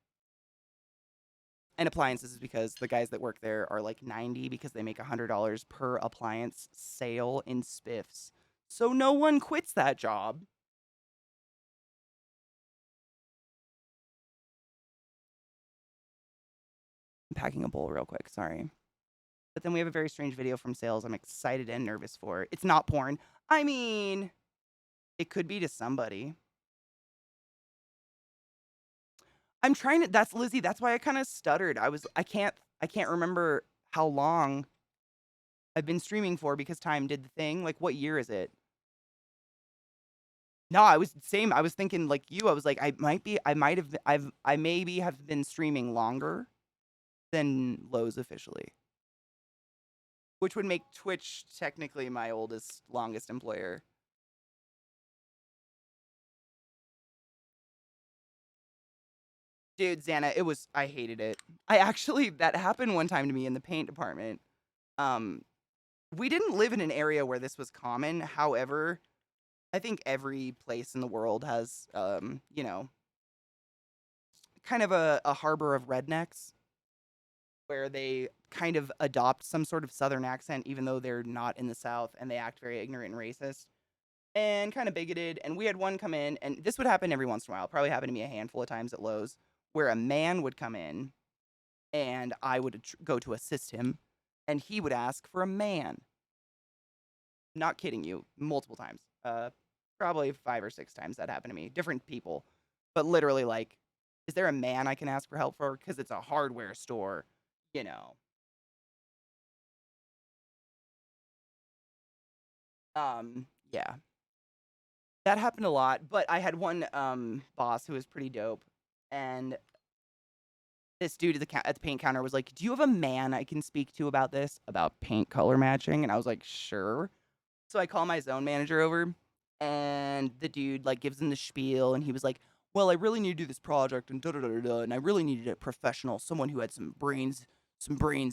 And appliances is because the guys that work there are like 90 because they make $100 per appliance sale in spiffs. So no one quits that job. I'm packing a bowl real quick, sorry. But then we have a very strange video from sales I'm excited and nervous for. It's not porn. I mean, it could be to somebody. I'm trying to, that's Lizzie, that's why I kind of stuttered. I can't remember how long I've been streaming for because time did the thing. Like, what year is it? No, I was same. I was thinking like you. I was like, I maybe have been streaming longer than Lowe's officially, which would make Twitch technically my oldest, longest employer. Dude, Xana, I hated it. That happened one time to me in the paint department. Um, we didn't live in an area where this was common. However, I think every place in the world has, kind of a harbor of rednecks where they kind of adopt some sort of southern accent, even though they're not in the South, and they act very ignorant and racist and kind of bigoted. And we had one come in, and this would happen every once in a while. Probably happened to me a handful of times at Lowe's, where a man would come in and I would go to assist him, and he would ask for a man. Not kidding you, multiple times. Probably 5 or 6 times that happened to me. Different people, but literally like, is there a man I can ask for help for? Because it's a hardware store, you know. Yeah, that happened a lot. But I had one boss who was pretty dope, and this dude at the paint counter was like, "Do you have a man I can speak to about this, about paint color matching?" And I was like, "Sure." So I call my zone manager over, and the dude like gives him the spiel, and he was like, "Well, I really need to do this project, and da da da da, da, and I really needed a professional, someone who had some brains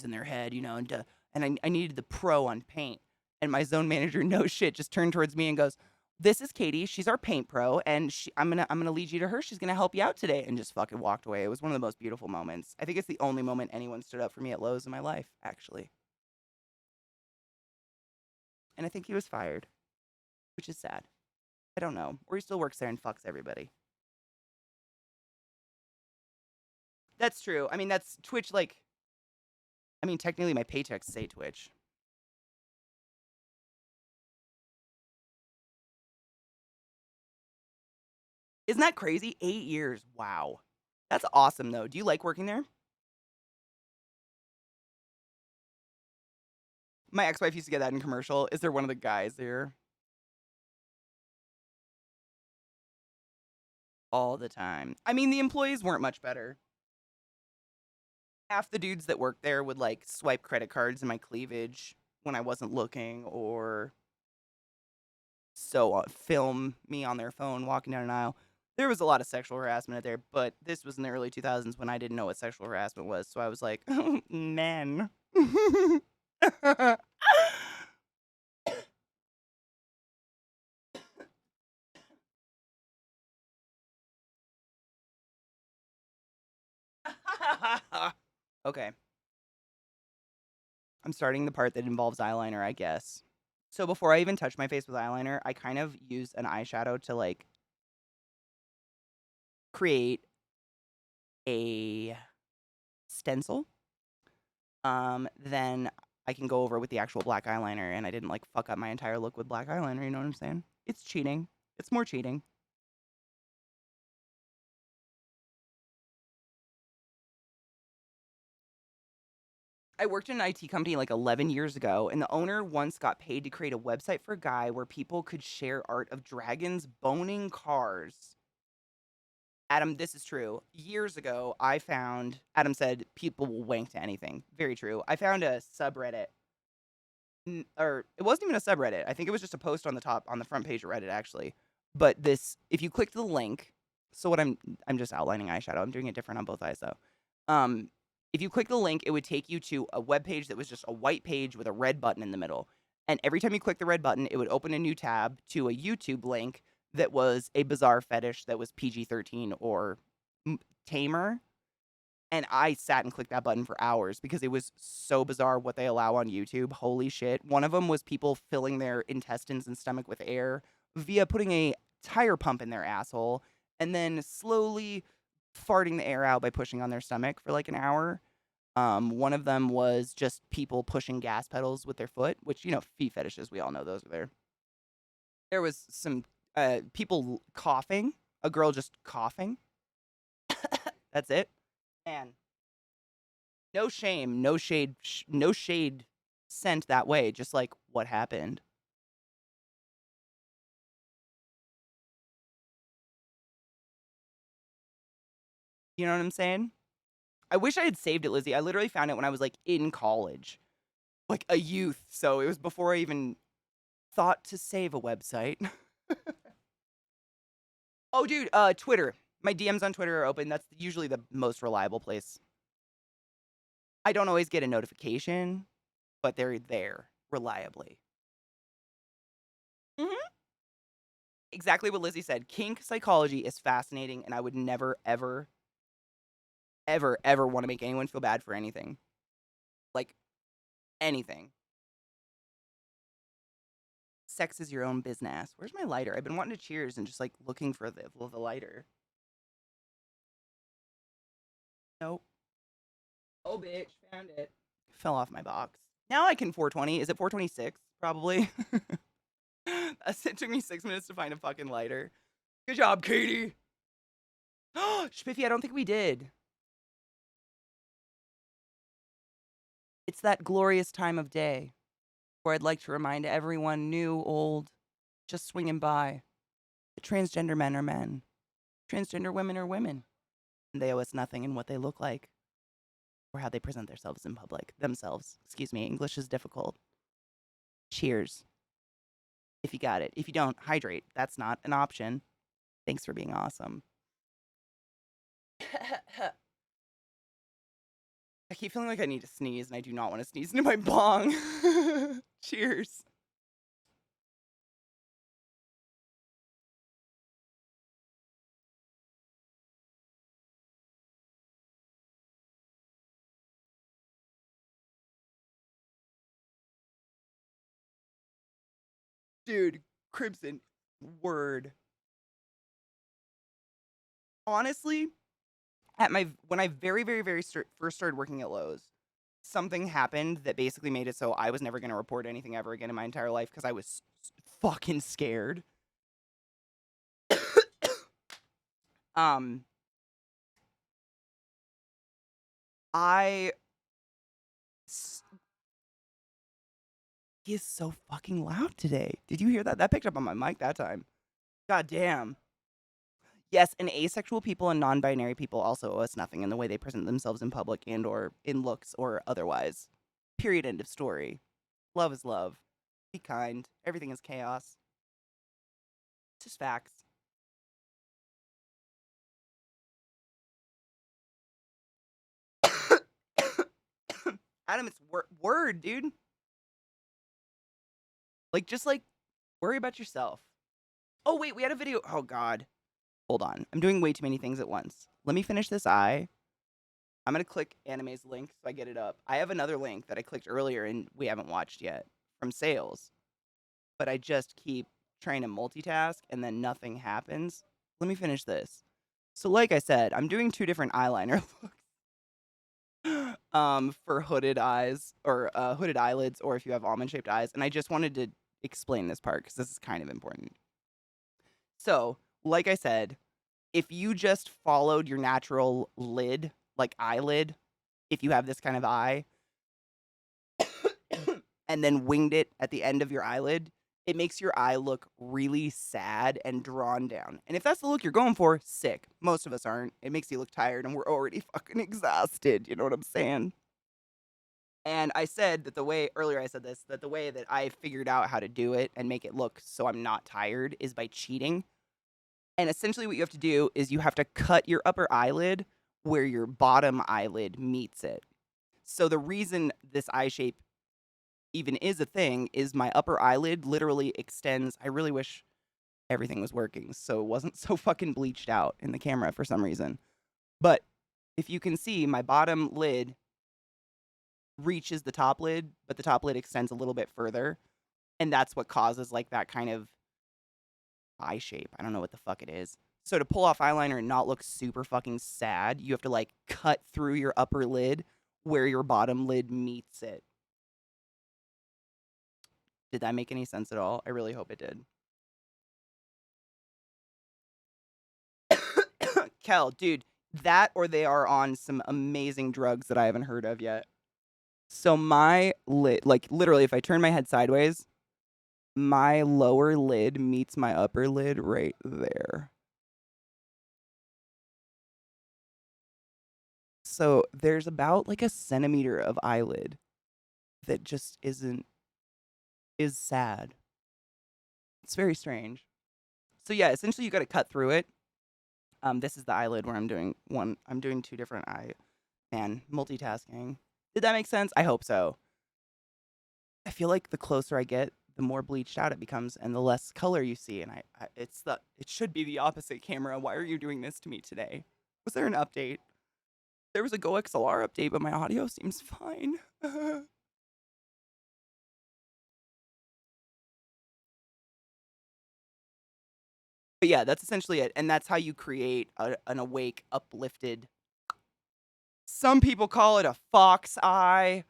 in their head, and I needed the pro on paint." And my zone manager, no shit, just turned towards me and goes, "This is Katie. She's our paint pro, and I'm gonna lead you to her. She's gonna help you out today." And just fucking walked away. It was one of the most beautiful moments. I think it's the only moment anyone stood up for me at Lowe's in my life, actually. And I think he was fired, which is sad. I don't know. Or he still works there and fucks everybody. That's true. I mean, that's Twitch, like, I mean, technically my paychecks say Twitch. Isn't that crazy? 8 years. Wow. That's awesome, though. Do you like working there? My ex-wife used to get that in commercial. Is there one of the guys there? All the time. I mean, the employees weren't much better. Half the dudes that worked there would, like, swipe credit cards in my cleavage when I wasn't looking, or film me on their phone walking down an aisle. There was a lot of sexual harassment out there, but this was in the early 2000s when I didn't know what sexual harassment was, so I was like, men. Okay. I'm starting the part that involves eyeliner, I guess. So before I even touch my face with eyeliner, I kind of use an eyeshadow to like create a stencil. Then I can go over with the actual black eyeliner, and I didn't like fuck up my entire look with black eyeliner, you know what I'm saying? It's cheating. It's more cheating. I worked in an IT company like 11 years ago, and the owner once got paid to create a website for a guy where people could share art of dragons boning cars. Adam, this is true. Years ago, Adam said people will wank to anything. Very true. I found a subreddit, or it wasn't even a subreddit. I think it was just a post on the front page of Reddit, actually. But if you click the link, so I'm just outlining eyeshadow. I'm doing it different on both eyes, though. If you click the link, it would take you to a web page that was just a white page with a red button in the middle. And every time you click the red button, it would open a new tab to a YouTube link that was a bizarre fetish that was PG-13 or tamer. And I sat and clicked that button for hours because it was so bizarre what they allow on YouTube. Holy shit. One of them was people filling their intestines and stomach with air via putting a tire pump in their asshole and then slowly farting the air out by pushing on their stomach for like an hour. One of them was just people pushing gas pedals with their foot, which, feet fetishes, we all know those are there. There was some people coughing, a girl just coughing. That's it. Man, no shame, no shade sent that way, just like what happened. You know what I'm saying? I wish I had saved it, Lizzie. I literally found it when I was, like, in college. Like, a youth, so it was before I even thought to save a website. Oh, dude, Twitter. My DMs on Twitter are open. That's usually the most reliable place. I don't always get a notification, but they're there reliably. Mhm. Exactly what Lizzie said. Kink psychology is fascinating, and I would never, ever, ever, ever want to make anyone feel bad for anything. Like, anything. Sex is your own business. Where's my lighter? I've been wanting to cheers and just, like, looking for the lighter. Nope. Oh, bitch. Found it. Fell off my box. Now I can 420. Is it 426? Probably. It took me 6 minutes to find a fucking lighter. Good job, Katie. Spiffy, I don't think we did. It's that glorious time of day where I'd like to remind everyone, new, old, just swinging by, that transgender men are men, transgender women are women, and they owe us nothing in what they look like or how they present themselves in public. Excuse me, English is difficult. Cheers. If you got it. If you don't, hydrate. That's not an option. Thanks for being awesome. I keep feeling like I need to sneeze, and I do not want to sneeze into my bong. Cheers. Dude, Crimson, word. Honestly, when I very first started working at Lowe's, something happened that basically made it so I was never going to report anything ever again in my entire life because I was fucking scared. um, I. He is so fucking loud today. Did you hear that? That picked up on my mic that time. God damn. Yes, and asexual people and non-binary people also owe us nothing in the way they present themselves in public and or in looks or otherwise. Period. End of story. Love is love. Be kind. Everything is chaos. It's just facts. Adam, it's word, dude. Like, just like, worry about yourself. Oh, wait, we had a video. Oh, God. Hold on. I'm doing way too many things at once. Let me finish this eye. I'm going to click Anime's link so I get it up. I have another link that I clicked earlier and we haven't watched yet from sales. But I just keep trying to multitask and then nothing happens. Let me finish this. So like I said, I'm doing 2 different eyeliner looks for hooded eyes or hooded eyelids or if you have almond-shaped eyes. And I just wanted to explain this part because this is kind of important. So, like I said, if you just followed your natural lid, like eyelid, if you have this kind of eye, and then winged it at the end of your eyelid, it makes your eye look really sad and drawn down. And if that's the look you're going for, sick. Most of us aren't. It makes you look tired and we're already fucking exhausted. You know what I'm saying? And I said that earlier I said this, that the way that I figured out how to do it and make it look so I'm not tired is by cheating. And essentially what you have to do is you have to cut your upper eyelid where your bottom eyelid meets it. So the reason this eye shape even is a thing is my upper eyelid literally extends. I really wish everything was working so it wasn't so fucking bleached out in the camera for some reason. But if you can see, my bottom lid reaches the top lid, but the top lid extends a little bit further. And that's what causes like that kind of eye shape. I don't know what the fuck it is. So to pull off eyeliner and not look super fucking sad, you have to like cut through your upper lid where your bottom lid meets it. Did that make any sense at all? I really hope it did. Kel, dude, that or they are on some amazing drugs that I haven't heard of yet. So my lid, like literally, if I turn my head sideways, my lower lid meets my upper lid right there. So there's about like a centimeter of eyelid that just is sad. It's very strange. So yeah, essentially you got to cut through it. This is the eyelid where I'm doing 2 different multitasking. Did that make sense? I hope so. I feel like the closer I get, the more bleached out it becomes and the less color you see. And it should be the opposite, camera. Why are you doing this to me today? Was there an update? There was a Go XLR update, but my audio seems fine. But yeah, that's essentially it. And that's how you create an awake, uplifted. Some people call it a fox eye.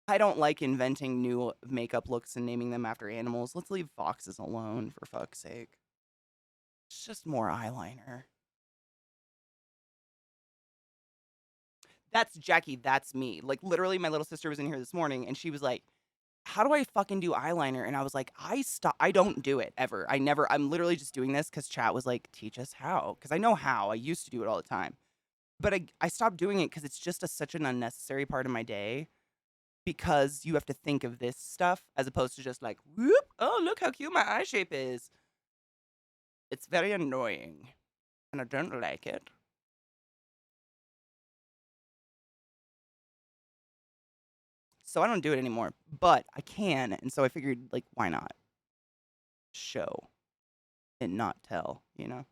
I don't like inventing new makeup looks and naming them after animals. Let's leave foxes alone, for fuck's sake. It's just more eyeliner. That's Jackie. That's me. Like, literally, my little sister was in here this morning, and she was like, how do I fucking do eyeliner? And I was like, I don't do it ever. I'm literally just doing this because chat was like, teach us how. Because I know how. I used to do it all the time. But I stopped doing it because it's just such an unnecessary part of my day. Because you have to think of this stuff as opposed to just like, whoop, oh, look how cute my eye shape is. It's very annoying. And I don't like it. So I don't do it anymore. But I can. And so I figured, like, why not? Show and not tell, you know?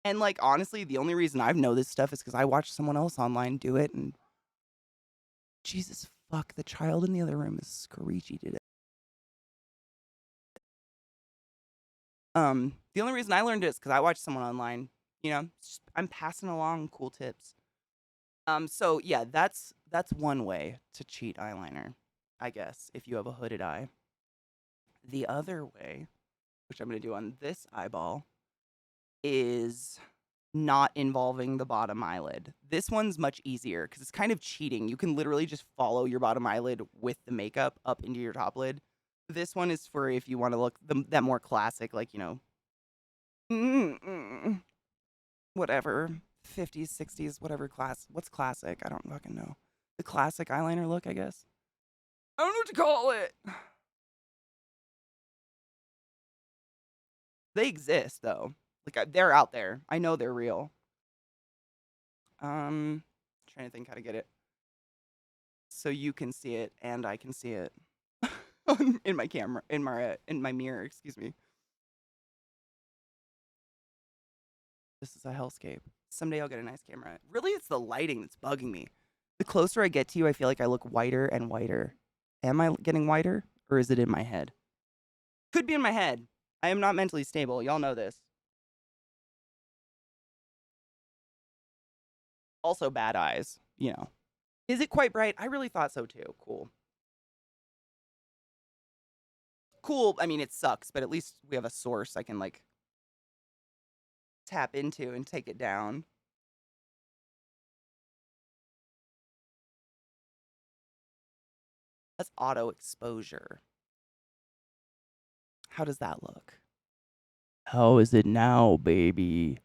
And, like, honestly, the only reason I know this stuff is because I watched someone else online do it. And Jesus fuck, the child in the other room is screechy today. The only reason I learned it is because I watched someone online. You know, I'm passing along cool tips. So yeah, that's one way to cheat eyeliner, I guess, if you have a hooded eye. The other way, which I'm gonna do on this eyeball, is not involving the bottom eyelid. This one's much easier because it's kind of cheating. You can literally just follow your bottom eyelid with the makeup up into your top lid. This one is for if you want to look that more classic, like, you know, whatever, 50s, 60s, whatever what's classic? I don't fucking know. The classic eyeliner look, I guess. I don't know what to call it. They exist, though. Like, they're out there. I know they're real. Trying to think how to get it so you can see it and I can see it in my camera, in my mirror, excuse me. This is a hellscape. Someday I'll get a nice camera. Really, it's the lighting that's bugging me. The closer I get to you, I feel like I look whiter and whiter. Am I getting whiter, or is it in my head? Could be in my head. I am not mentally stable. Y'all know this. Also, bad eyes, you know. Is it quite bright? I really thought so, too. Cool. Cool. I mean, it sucks, but at least we have a source I can, like, tap into and take it down. That's auto exposure. How does that look? How is it now, baby?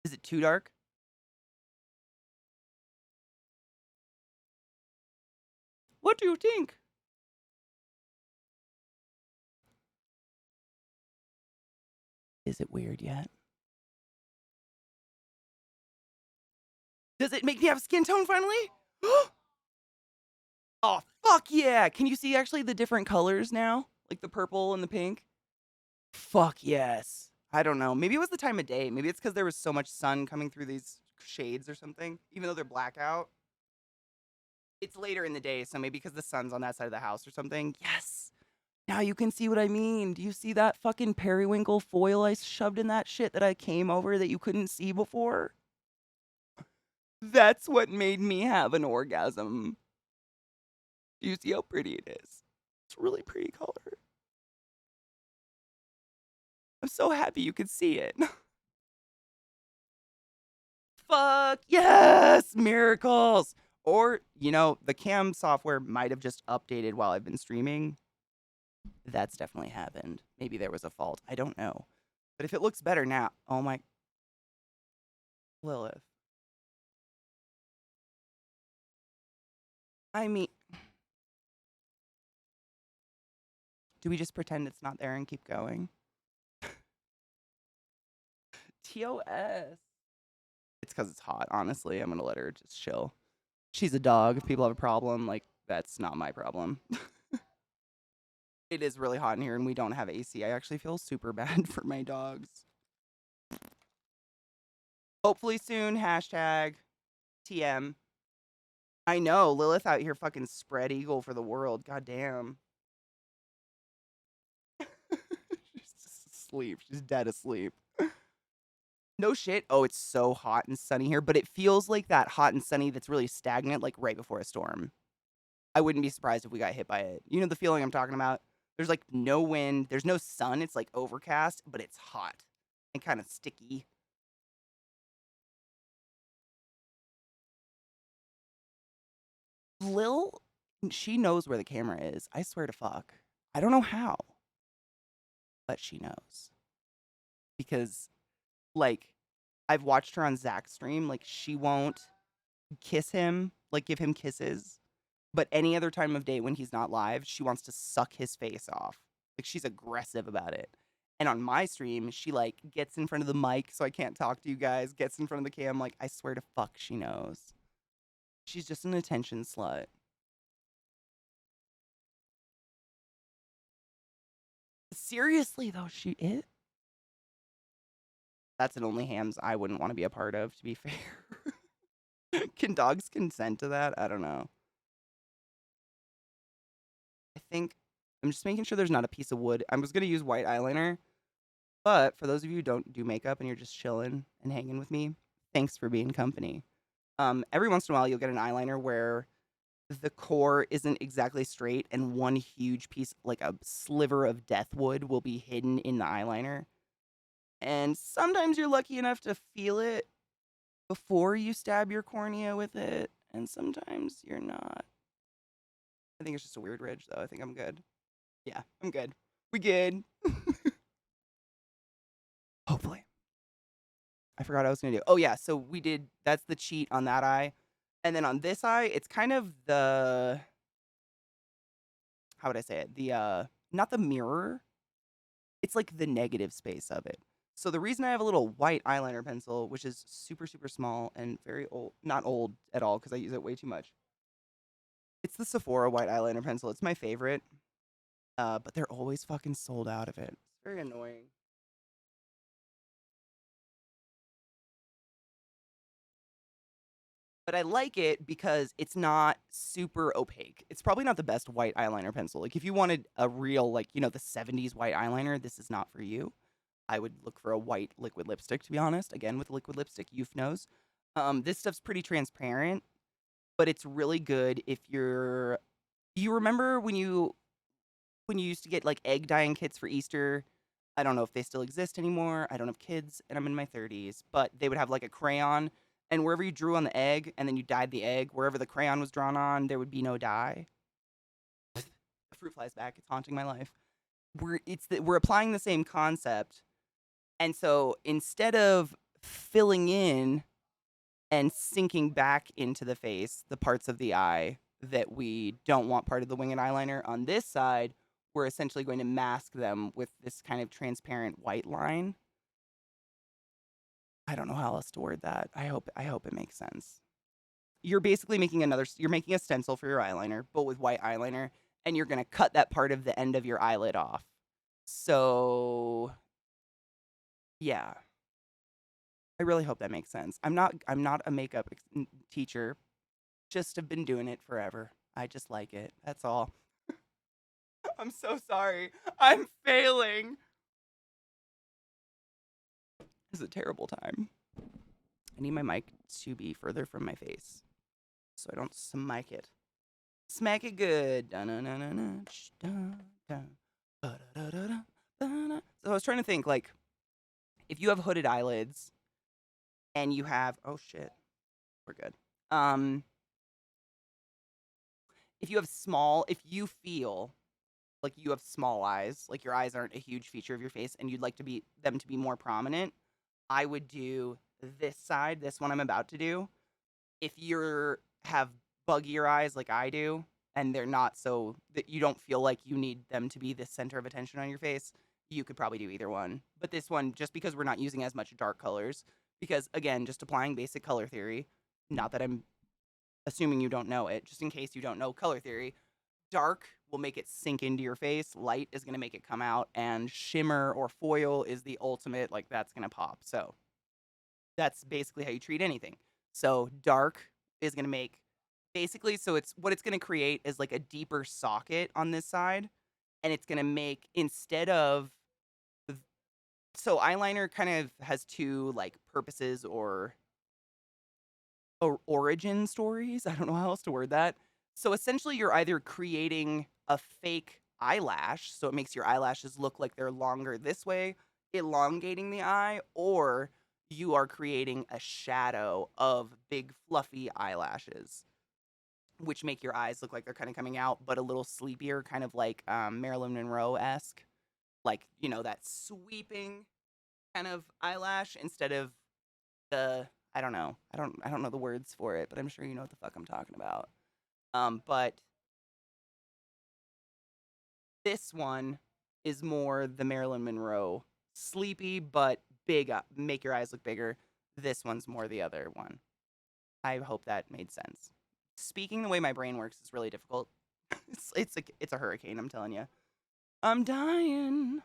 Is it too dark? What do you think? Is it weird yet? Does it make me have skin tone finally? Oh, fuck yeah. Can you see actually the different colors now? Like the purple and the pink? Fuck yes. I don't know. Maybe it was the time of day. Maybe it's because there was so much sun coming through these shades or something. Even though they're blackout. It's later in the day, so maybe because the sun's on that side of the house or something. Yes. Now you can see what I mean. Do you see that fucking periwinkle foil I shoved in that shit that I came over that you couldn't see before? That's what made me have an orgasm. Do you see how pretty it is? It's a really pretty color. I'm so happy you could see it. Fuck yes! Miracles! Or, you know, the cam software might have just updated while I've been streaming. That's definitely happened. Maybe there was a fault. I don't know. But if it looks better now, oh my... Lilith. I mean, do we just pretend it's not there and keep going? TOS. It's because it's hot, honestly. I'm going to let her just chill. She's a dog. If people have a problem, like, that's not my problem. It is really hot in here and we don't have AC. I actually feel super bad for my dogs. Hopefully soon, hashtag TM. I know, Lilith out here fucking spread eagle for the world. God damn. She's just asleep. She's dead asleep. No shit. Oh, it's so hot and sunny here, but it feels like that hot and sunny that's really stagnant, like right before a storm. I wouldn't be surprised if we got hit by it. You know the feeling I'm talking about? There's like no wind, there's no sun, it's like overcast, but it's hot and kind of sticky. Lil, she knows where the camera is. I swear to fuck. I don't know how, but she knows. Because, like, I've watched her on Zach's stream. Like, she won't kiss him, like, give him kisses. But any other time of day when he's not live, she wants to suck his face off. Like, she's aggressive about it. And on my stream, she, like, gets in front of the mic so I can't talk to you guys, gets in front of the cam. Like, I swear to fuck, she knows. She's just an attention slut. Seriously, though, she is. That's an only hams I wouldn't want to be a part of, to be fair. Can dogs consent to that? I don't know. I think I'm just making sure there's not a piece of wood. I was going to use white eyeliner, but for those of you who don't do makeup and you're just chilling and hanging with me, thanks for being company. Every once in a while, you'll get an eyeliner where the core isn't exactly straight and one huge piece, like a sliver of death wood, will be hidden in the eyeliner. And sometimes you're lucky enough to feel it before you stab your cornea with it, and sometimes you're not. I think it's just a weird ridge, though. I think I'm good. Yeah, I'm good. We good. Hopefully. I forgot what I was gonna do. Oh yeah, so we did. That's the cheat on that eye, and then on this eye, it's kind of the. How would I say it? The not the mirror. It's like the negative space of it. So the reason I have a little white eyeliner pencil, which is super, super small and very old, not old at all because I use it way too much. It's the Sephora white eyeliner pencil. It's my favorite. But they're always fucking sold out of it. It's very annoying. But I like it because it's not super opaque. It's probably not the best white eyeliner pencil. Like if you wanted a real, like, you know, the 70s white eyeliner, this is not for you. I would look for a white liquid lipstick, to be honest. Again, with liquid lipstick, Youth knows. This stuff's pretty transparent, but it's really good if you're. Do you remember when you used to get like egg dyeing kits for Easter? I don't know if they still exist anymore. I don't have kids, and I'm in my 30s, but they would have like a crayon, and wherever you drew on the egg, and then you dyed the egg, wherever the crayon was drawn on, there would be no dye. The fruit flies back. It's haunting my life. We're applying the same concept. And so instead of filling in and sinking back into the face, the parts of the eye that we don't want part of the winged eyeliner, on this side, we're essentially going to mask them with this kind of transparent white line. I don't know how else to word that. I hope it makes sense. You're basically making a stencil for your eyeliner, but with white eyeliner, and you're going to cut that part of the end of your eyelid off. So yeah. I really hope that makes sense. I'm not a makeup teacher. Just have been doing it forever. I just like it. That's all. I'm so sorry. I'm failing. This is a terrible time. I need my mic to be further from my face so I don't smack it. Smack it good. So I was trying to think, like, if you have hooded eyelids and you have, oh shit, we're good. If you feel like you have small eyes, like your eyes aren't a huge feature of your face and you'd like them to be more prominent, I would do this side, this one I'm about to do. If you have buggier eyes like I do, and they're not so that you don't feel like you need them to be the center of attention on your face, you could probably do either one. But this one, just because we're not using as much dark colors, because again, just applying basic color theory, not that I'm assuming you don't know it, just in case you don't know color theory, dark will make it sink into your face, light is going to make it come out, and shimmer or foil is the ultimate, like that's going to pop. So that's basically how you treat anything. So dark is going to make basically, so it's what it's going to create is like a deeper socket on this side, and it's going to make instead of so eyeliner kind of has two like purposes or origin stories. I don't know how else to word that. So essentially, you're either creating a fake eyelash, so it makes your eyelashes look like they're longer this way, elongating the eye, or you are creating a shadow of big fluffy eyelashes, which make your eyes look like they're kind of coming out, but a little sleepier, kind of like Marilyn Monroe esque, like that sweeping kind of eyelash instead of the I don't know the words for it, but I'm sure you know what the fuck I'm talking about. But this one is more the Marilyn Monroe, sleepy but big, make your eyes look bigger. This one's more the other one. I hope that made sense. Speaking the way my brain works is really difficult. It's a hurricane, I'm telling you. I'm dying.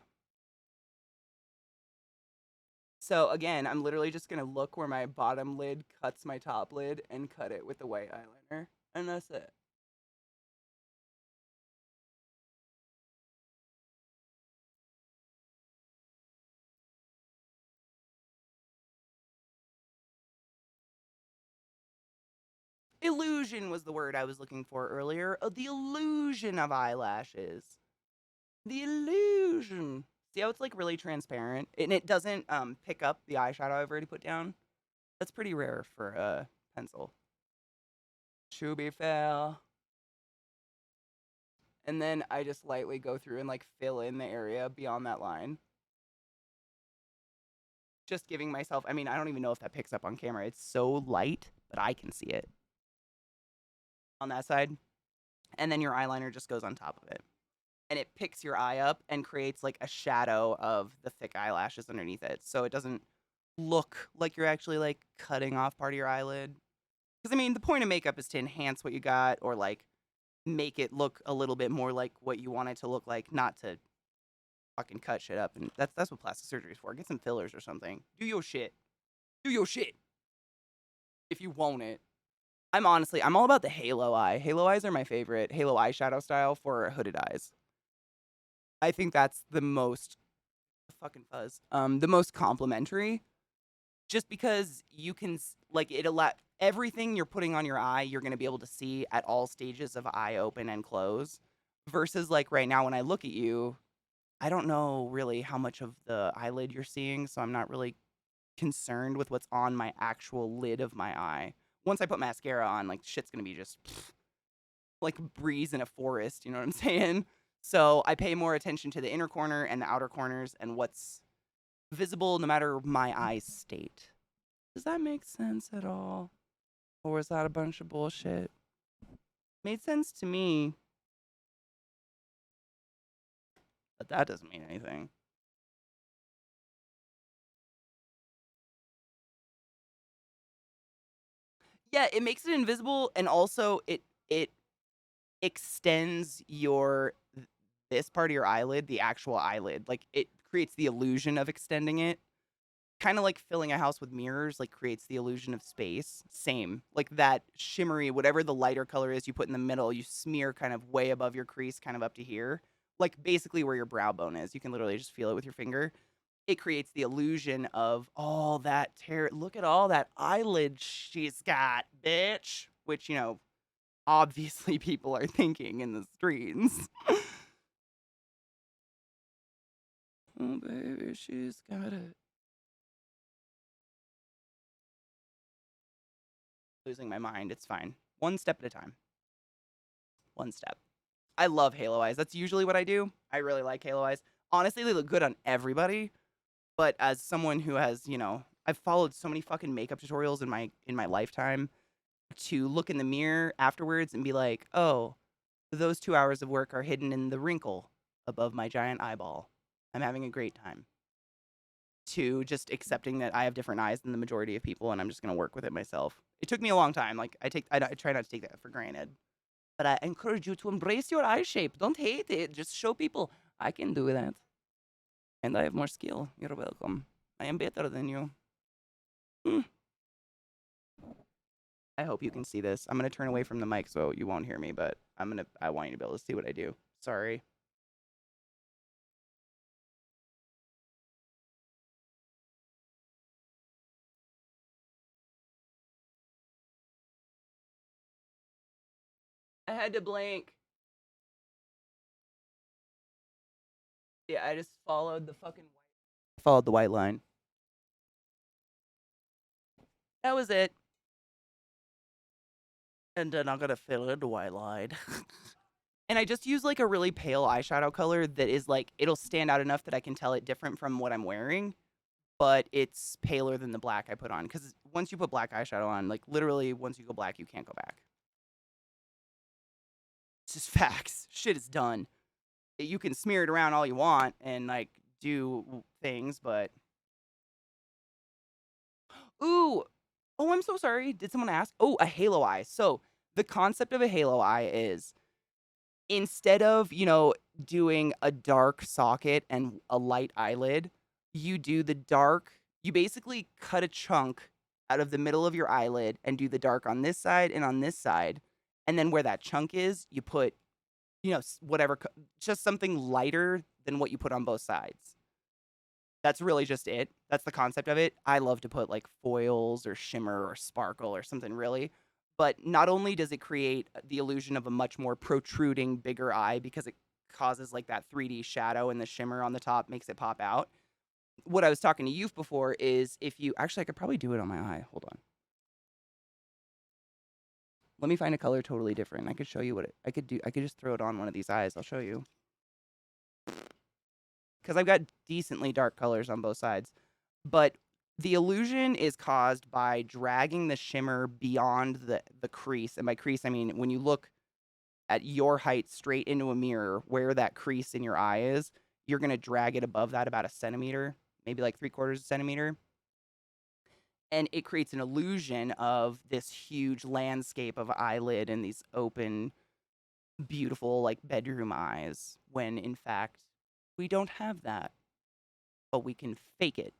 So again, I'm literally just gonna look where my bottom lid cuts my top lid and cut it with the white eyeliner, and that's it. Illusion was the word I was looking for earlier. The illusion of eyelashes. The illusion. See how it's like really transparent? And it doesn't pick up the eyeshadow I've already put down? That's pretty rare for a pencil. To be fair. And then I just lightly go through and like fill in the area beyond that line. Just giving myself, I mean, I don't even know if that picks up on camera. It's so light, but I can see it. On that side. And then your eyeliner just goes on top of it. And it picks your eye up and creates like a shadow of the thick eyelashes underneath it. So it doesn't look like you're actually like cutting off part of your eyelid. Because I mean, the point of makeup is to enhance what you got or like make it look a little bit more like what you want it to look like, not to fucking cut shit up. And that's what plastic surgery is for. Get some fillers or something. Do your shit. Do your shit. If you want it. I'm all about the halo eye. Halo eyes are my favorite. Halo eyeshadow style for hooded eyes. I think that's the most fucking fuzz. The most complimentary, just because you can like it everything you're putting on your eye, you're gonna be able to see at all stages of eye open and close. Versus like right now when I look at you, I don't know really how much of the eyelid you're seeing, so I'm not really concerned with what's on my actual lid of my eye. Once I put mascara on, like shit's gonna be just like breeze in a forest. You know what I'm saying? So I pay more attention to the inner corner and the outer corners and what's visible no matter my eye state. Does that make sense at all? Or was that a bunch of bullshit? Made sense to me. But that doesn't mean anything. Yeah, it makes it invisible and also it extends this part of your eyelid, the actual eyelid. Like it creates the illusion of extending it. Kind of like filling a house with mirrors, like creates the illusion of space. Same. Like that shimmery, whatever the lighter color is you put in the middle, you smear kind of way above your crease, kind of up to here. Like basically where your brow bone is. You can literally just feel it with your finger. It creates the illusion of all that look at all that eyelid she's got, bitch. Which, obviously people are thinking in the streets. Oh, baby, she's got it. Losing my mind. It's fine. One step at a time. One step. I love halo eyes. That's usually what I do. I really like halo eyes. Honestly, they look good on everybody. But as someone who has, I've followed so many fucking makeup tutorials in my lifetime, to look in the mirror afterwards and be like, oh, those 2 hours of work are hidden in the wrinkle above my giant eyeball. I'm having a great time. To just accepting that I have different eyes than the majority of people, and I'm just gonna work with it myself. It took me a long time. Like I try not to take that for granted, but I encourage you to embrace your eye shape. Don't hate it. Just show people I can do that, and I have more skill. You're welcome. I am better than you. I hope you can see this. I'm gonna turn away from the mic so you won't hear me, but I want you to be able to see what I do. Sorry. I had to blink. Yeah, I just followed the white line. That was it. And then I'm gonna fill in the white line. And I just use like a really pale eyeshadow color that is like, it'll stand out enough that I can tell it different from what I'm wearing, but it's paler than the black I put on. Because once you put black eyeshadow on, like literally once you go black, you can't go back. It's just facts. Shit is done. You can smear it around all you want and like do things, but ooh, oh, I'm so sorry. Did someone ask? Oh, a halo eye. So the concept of a halo eye is instead of, doing a dark socket and a light eyelid, you basically cut a chunk out of the middle of your eyelid and do the dark on this side and on this side. And then where that chunk is, you put, whatever, just something lighter than what you put on both sides. That's really just it. That's the concept of it. I love to put like foils or shimmer or sparkle or something really. But not only does it create the illusion of a much more protruding, bigger eye because it causes like that 3D shadow and the shimmer on the top makes it pop out. What I was talking to you before is if you actually, I could probably do it on my eye. Hold on. Let me find a color totally different. I could show you what I could do. I could just throw it on one of these eyes. I'll show you. Because I've got decently dark colors on both sides. But the illusion is caused by dragging the shimmer beyond the crease. And by crease, I mean when you look at your height straight into a mirror where that crease in your eye is, you're going to drag it above that about a centimeter, maybe like 3/4 centimeter. And it creates an illusion of this huge landscape of eyelid and these open, beautiful, like bedroom eyes, when in fact, we don't have that. But we can fake it.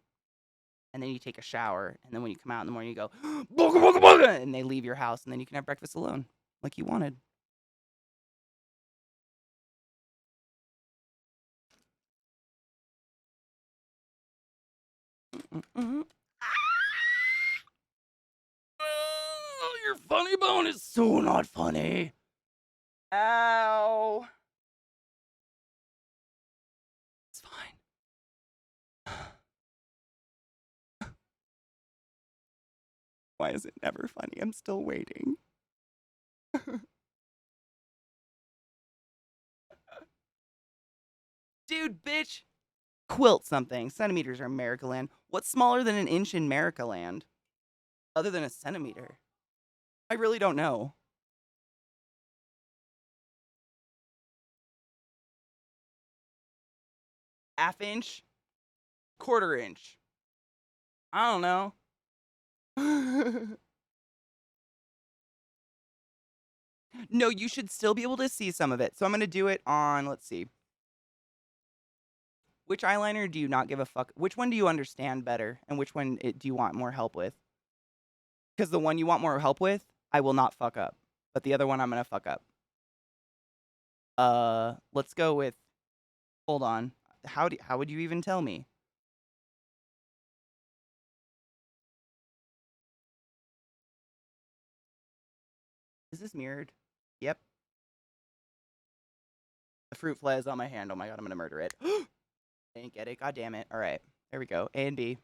And then you take a shower, and then when you come out in the morning, you go, booga, booga, booga, and they leave your house, and then you can have breakfast alone, like you wanted. Mm-hmm. Oh, your funny bone is so not funny. Ow. It's fine. Why is it never funny? I'm still waiting. Dude, bitch. Quilt something. Centimeters are Americaland. What's smaller than an inch in Americaland? Other than a centimeter? I really don't know. Half inch? Quarter inch? I don't know. No, you should still be able to see some of it. So I'm going to do it on, let's see. Which eyeliner do you not give a fuck? Which one do you understand better? And which one do you want more help with? Because the one you want more help with, I will not fuck up. But the other one I'm going to fuck up. Let's go with, hold on. How would you even tell me? Is this mirrored? Yep. The fruit fly is on my hand. Oh my god, I'm going to murder it. I didn't get it. God damn it. All right. There we go. A and B.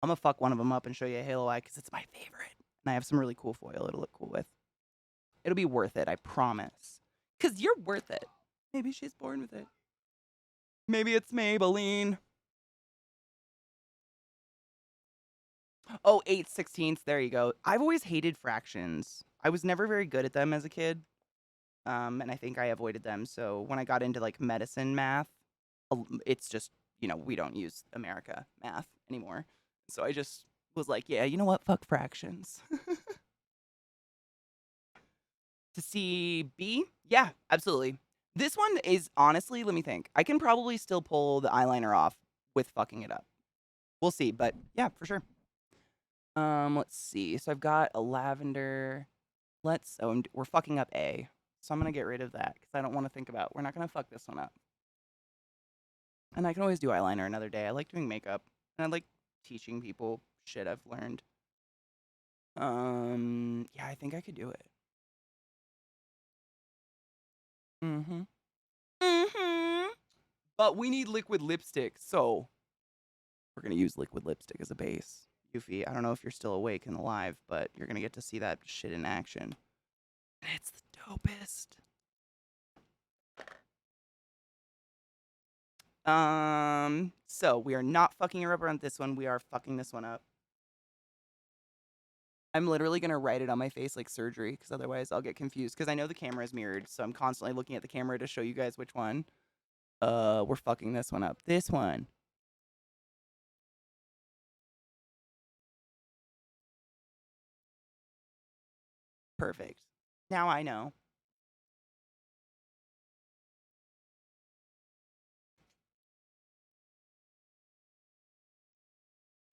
I'm gonna fuck one of them up and show you a halo eye because it's my favorite. And I have some really cool foil it'll look cool with. It'll be worth it, I promise. Because you're worth it. Maybe she's born with it. Maybe it's Maybelline. Oh, 8/16. There you go. I've always hated fractions. I was never very good at them as a kid. And I think I avoided them. So when I got into like medicine math, it's just, we don't use America math anymore. So I just was like, yeah, you know what? Fuck fractions. To see B? Yeah, absolutely. This one is honestly, let me think. I can probably still pull the eyeliner off with fucking it up. We'll see, but yeah, for sure. Let's see. So I've got a lavender. We're fucking up A. So I'm gonna get rid of that because I don't want to think about. We're not gonna fuck this one up. And I can always do eyeliner another day. I like doing makeup, and I like teaching people shit I've learned. Yeah, I think I could do it. But we need liquid lipstick, so we're gonna use liquid lipstick as a base. Yuffie, I don't know if you're still awake and alive, but you're gonna get to see that shit in action. And it's the dopest. So we are not fucking her up around this one. We are fucking this one up. I'm literally gonna write it on my face like surgery, because otherwise I'll get confused. Because I know the camera is mirrored, so I'm constantly looking at the camera to show you guys which one. We're fucking this one up. This one. Perfect. Now I know.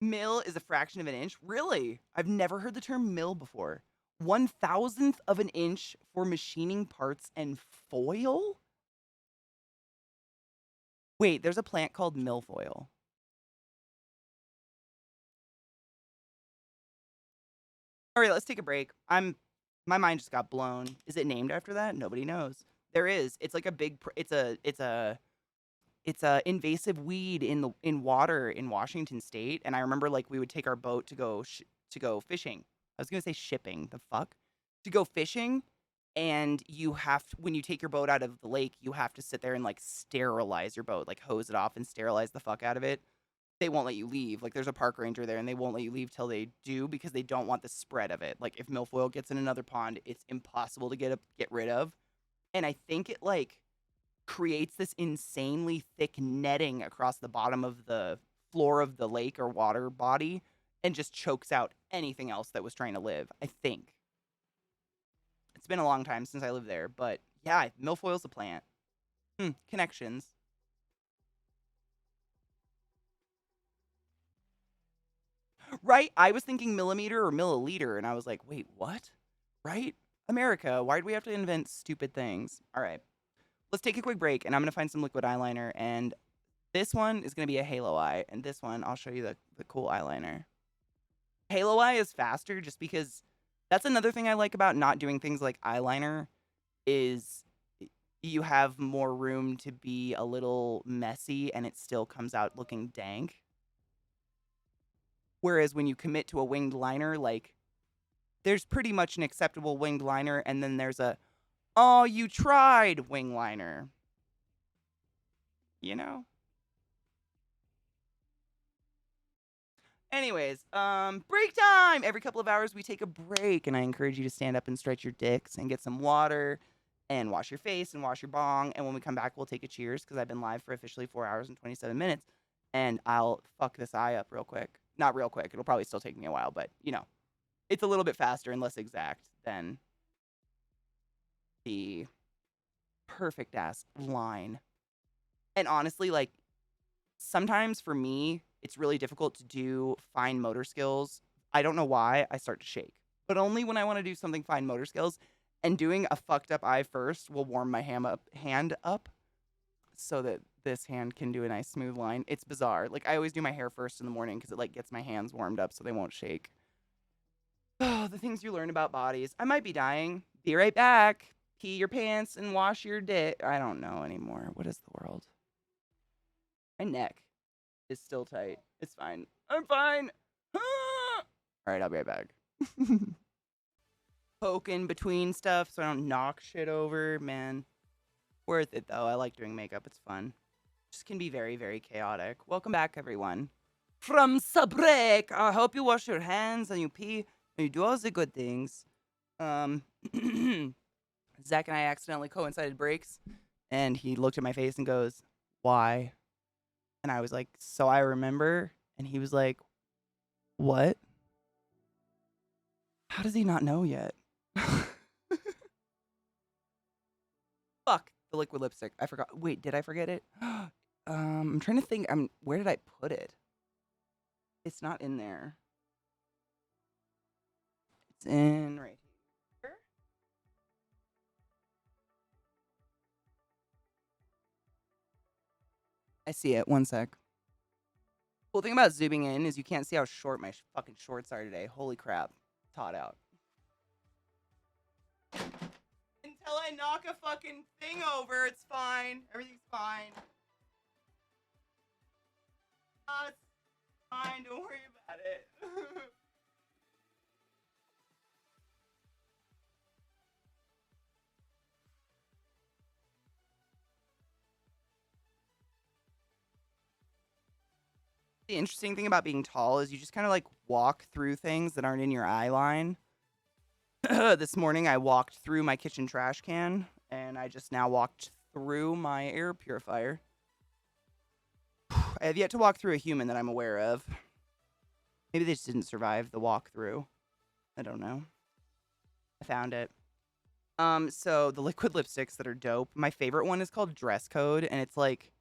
Mil is a fraction of an inch? Really? I've never heard the term mil before. 1,000th of an inch for machining parts and foil? Wait, there's a plant called milfoil. All right, let's take a break. My mind just got blown. Is it named after that? Nobody knows. There is. It's like a big. It's a invasive weed in water in Washington State. And I remember like we would take our boat to go fishing. I was gonna say shipping. The fuck, to go fishing, and when you take your boat out of the lake, you have to sit there and like sterilize your boat, like hose it off and sterilize the fuck out of it. They won't let you leave. Like there's a park ranger there and they won't let you leave till they do because they don't want the spread of it. Like if milfoil gets in another pond, it's impossible to get rid of. And I think it like creates this insanely thick netting across the bottom of the floor of the lake or water body and just chokes out anything else that was trying to live. I think. It's been a long time since I lived there, but yeah, milfoil's a plant. Connections. Right? I was thinking millimeter or milliliter, and I was like, wait, what? Right? America, why do we have to invent stupid things? All right. Let's take a quick break, and I'm going to find some liquid eyeliner. And this one is going to be a halo eye, and this one, I'll show you the cool eyeliner. Halo eye is faster just because that's another thing I like about not doing things like eyeliner is you have more room to be a little messy, and it still comes out looking dank. Whereas when you commit to a winged liner, like, there's pretty much an acceptable winged liner, and then there's a, oh, you tried wing liner. You know? Anyways, break time! Every couple of hours we take a break, and I encourage you to stand up and stretch your dicks and get some water and wash your face and wash your bong. And when we come back, we'll take a cheers, because I've been live for officially 4 hours and 27 minutes. And I'll fuck this eye up real quick. Not real quick. It'll probably still take me a while, but, it's a little bit faster and less exact than the perfect ass line. And honestly, like, sometimes for me, it's really difficult to do fine motor skills. I don't know why I start to shake, but only when I want to do something fine motor skills. And doing a fucked up eye first will warm my hand up so that this hand can do a nice smooth line. It's bizarre. Like, I always do my hair first in the morning because it like gets my hands warmed up so they won't shake. Oh, the things you learn about bodies. I might be dying. Be right back. Pee your pants and wash your dick. I don't know anymore. What is the world? My neck is still tight. It's fine. I'm fine. All right, I'll be right back. Poking between stuff so I don't knock shit over. Man, worth it though. I like doing makeup. It's fun. Just can be very, very chaotic. Welcome back, everyone. from Sabrek. I hope you wash your hands and you pee and you do all the good things. Zach and I accidentally coincided breaks, and he looked at my face and goes, "Why?" And I was like, "So I remember." And he was like, "What? How does he not know yet?" Fuck the liquid lipstick. I forgot. Wait, did I forget it? I'm trying to think. Where did I put it? It's not in there. It's in right here. I see it. One sec. Cool thing about zooming in is you can't see how short my fucking shorts are today. Holy crap. Taught out. Until I knock a fucking thing over, it's fine. Everything's fine. It's fine. Don't worry about it. The interesting thing about being tall is you just kind of like walk through things that aren't in your eye line. This morning I walked through my kitchen trash can, and I just now walked through my air purifier. I have yet to walk through a human that I'm aware of. Maybe they just didn't survive the walkthrough. I don't know. I found it. So the liquid lipsticks that are dope. My favorite one is called Dress Code, and it's like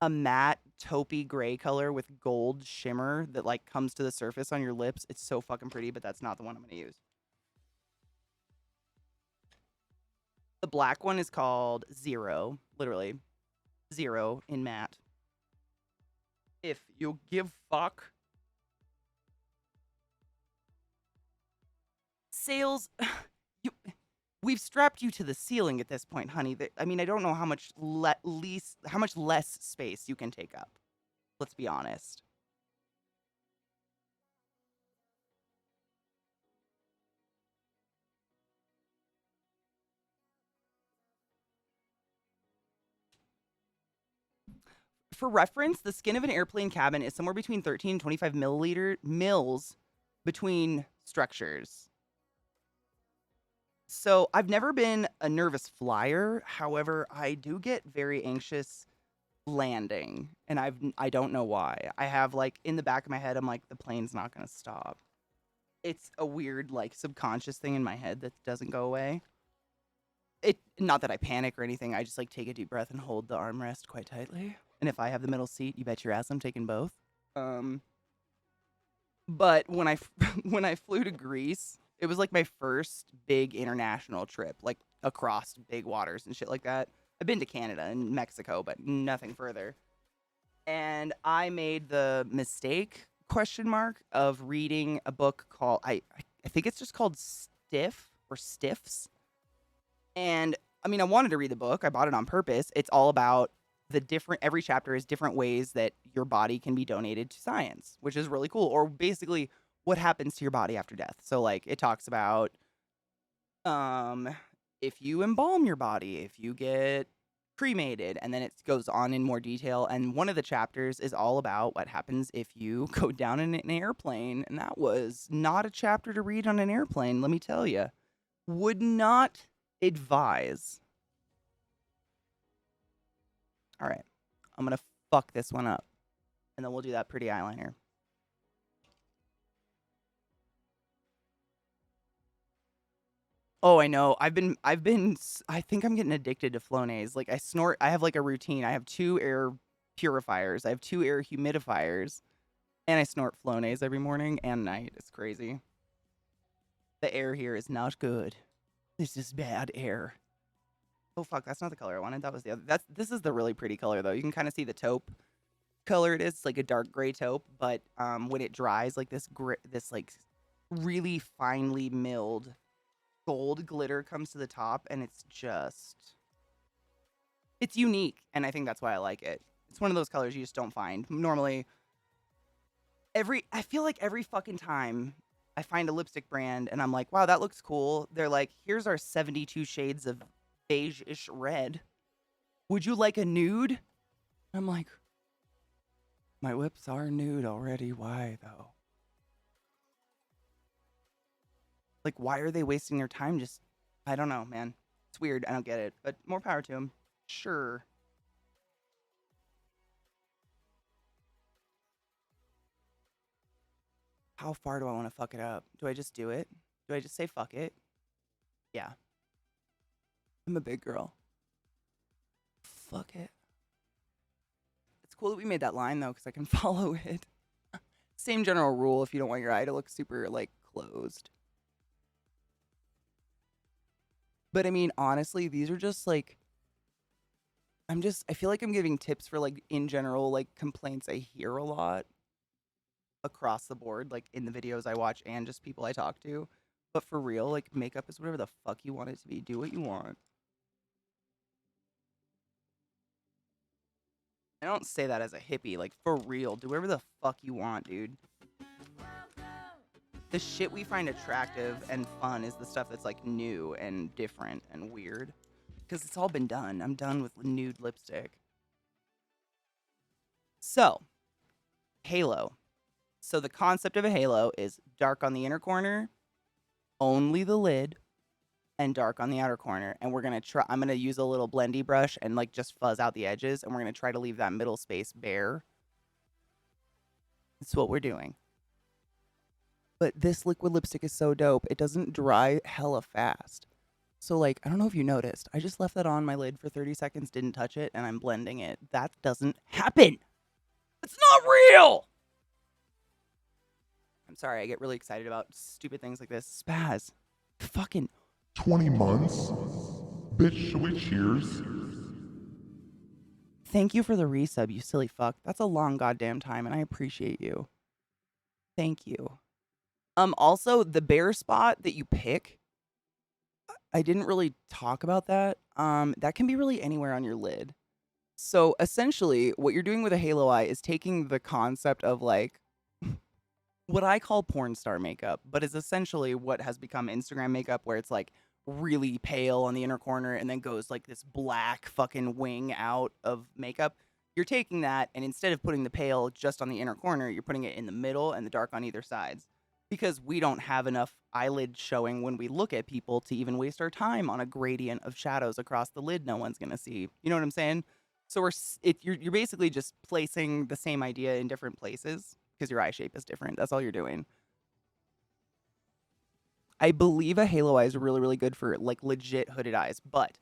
a matte taupey gray color with gold shimmer that like comes to the surface on your lips. It's so fucking pretty, but that's not the one I'm gonna use. The black one is called Zero, literally. Zero in matte. If you give fuck. Sales, we've strapped you to the ceiling at this point, honey. I mean, I don't know how much less space you can take up. Let's be honest. For reference, the skin of an airplane cabin is somewhere between 13 and 25 mils between structures. So I've never been a nervous flyer. However, I do get very anxious landing, and I don't know why. I have like in the back of my head, I'm like, the plane's not gonna stop. It's a weird like subconscious thing in my head that doesn't go away. It not that I panic or anything. I just like take a deep breath and hold the armrest quite tightly. And if I have the middle seat, you bet your ass I'm taking both. But when I when I flew to Greece, it was like my first big international trip, like across big waters and shit like that. I've been to Canada and Mexico, but nothing further. And I made the mistake question mark of reading a book called I think it's just called Stiff or Stiffs. And I mean, I wanted to read the book. I bought it on purpose. It's all about every chapter is different ways that your body can be donated to science, which is really cool. Or basically what happens to your body after death. So like it talks about if you embalm your body, if you get cremated, and then it goes on in more detail. And one of the chapters is all about what happens if you go down in an airplane. And that was not a chapter to read on an airplane, let me tell you. Would not advise. All right. I'm going to fuck this one up. And then we'll do that pretty eyeliner. Oh, I know. I think I'm getting addicted to Flonase. Like I have like a routine. I have 2 air purifiers. I have 2 air humidifiers. And I snort Flonase every morning and night. It's crazy. The air here is not good. This is bad air. Oh fuck, that's not the color I wanted. That was the other. This is the really pretty color though. You can kind of see the taupe color it is. It's like a dark gray taupe, but when it dries, like this like really finely milled gold glitter comes to the top, and it's unique, and I think that's why I like it. It's one of those colors you just don't find normally. I feel like every fucking time I find a lipstick brand and I'm like, wow, that looks cool. They're like, here's our 72 shades of beige-ish red. Would you like a nude? I'm like, My lips are nude already. Why, though? Like, why are they wasting their time? Just, I don't know, man. It's weird. I don't get it. But more power to them. Sure. How far do I want to fuck it up? Do I just do it? Do I just say fuck it? Yeah. I'm a big girl. Fuck it. It's cool that we made that line, though, because I can follow it. Same general rule if you don't want your eye to look super, like, closed. But, I mean, honestly, these are just, like... I feel like I'm giving tips for, like, in general, like, complaints I hear a lot. Across the board, like, in the videos I watch and just people I talk to. But for real, like, makeup is whatever the fuck you want it to be. Do what you want. I don't say that as a hippie. Like, for real, do whatever the fuck you want, dude. The shit we find attractive and fun is the stuff that's, like, new and different and weird. Because it's all been done. I'm done with nude lipstick. So, halo. So the concept of a halo is dark on the inner corner, only the lid, and dark on the outer corner. And we're going to try, I'm going to use a little blendy brush and like just fuzz out the edges. And we're going to try to leave that middle space bare. That's what we're doing. But this liquid lipstick is so dope. It doesn't dry hella fast. So like, I don't know if you noticed, I just left that on my lid for 30 seconds, didn't touch it, and I'm blending it. That doesn't happen. It's not real. I'm sorry, I get really excited about stupid things like this. Spaz. Fucking 20 months? Bitch, should we cheers? thank you for the resub, you silly fuck. That's a long goddamn time, and I appreciate you. Thank you. Also, the bare spot that you pick, I didn't really talk about that. That can be really anywhere on your lid. So essentially, what you're doing with a halo eye is taking the concept of like what I call porn star makeup, but is essentially what has become Instagram makeup, where it's like really pale on the inner corner and then goes like this black fucking wing out of makeup. You're taking that, and instead of putting the pale just on the inner corner, you're putting it in the middle and the dark on either sides. Because we don't have enough eyelid showing when we look at people to even waste our time on a gradient of shadows across the lid no one's going to see. You know what I'm saying? So you're basically just placing the same idea in different places because your eye shape is different. That's all you're doing. I believe a halo eye is really, really good for like legit hooded eyes, but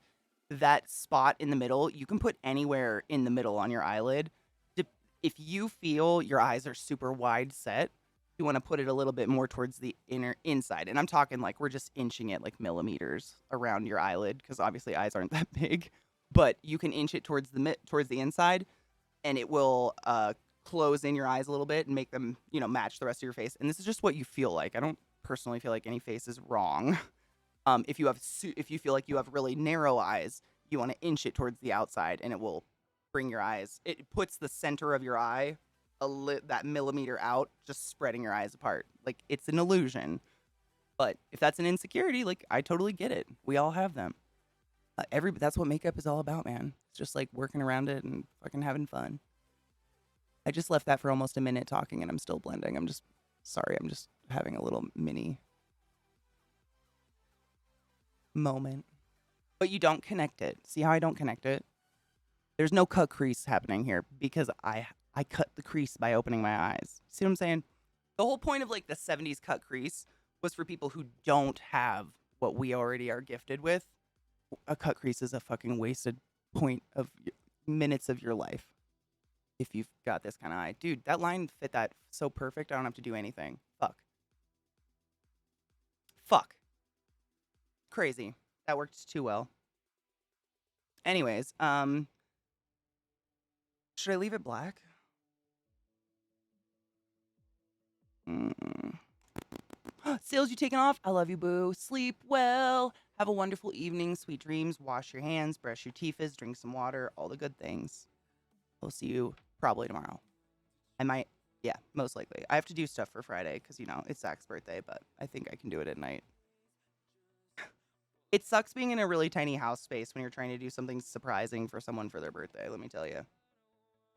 that spot in the middle, you can put anywhere in the middle on your eyelid. If you feel your eyes are super wide set, you want to put it a little bit more towards the inside. And I'm talking like we're just inching it like millimeters around your eyelid because obviously eyes aren't that big. But you can inch it towards the inside, and it will close in your eyes a little bit and make them, match the rest of your face. And this is just what you feel like. I don't personally feel like any face is wrong. If you feel like you have really narrow eyes, you want to inch it towards the outside, and it will bring your eyes. It puts the center of your eye that millimeter out, just spreading your eyes apart. Like, it's an illusion. But if that's an insecurity, like, I totally get it. We all have them. That's what makeup is all about, man. It's just like working around it and fucking having fun. I just left that for almost a minute talking, and I'm still blending. I'm just sorry. I'm just having a little mini moment. But you don't connect it. See how I don't connect it? There's no cut crease happening here because I cut the crease by opening my eyes. See what I'm saying? The whole point of like the 70s cut crease was for people who don't have what we already are gifted with. A cut crease is a fucking wasted point of minutes of your life if you've got this kind of eye. Dude, that line fit that so perfect, I don't have to do anything. Fuck. Crazy. That worked too well. Anyways, should I leave it black? Sales, you taking off? I love you, boo. Sleep well. Have a wonderful evening. Sweet dreams. Wash your hands. Brush your teeth. Drink some water. All the good things. I'll see you probably tomorrow. I might. Yeah, most likely. I have to do stuff for Friday because, it's Zach's birthday, but I think I can do it at night. It sucks being in a really tiny house space when you're trying to do something surprising for someone for their birthday, let me tell you.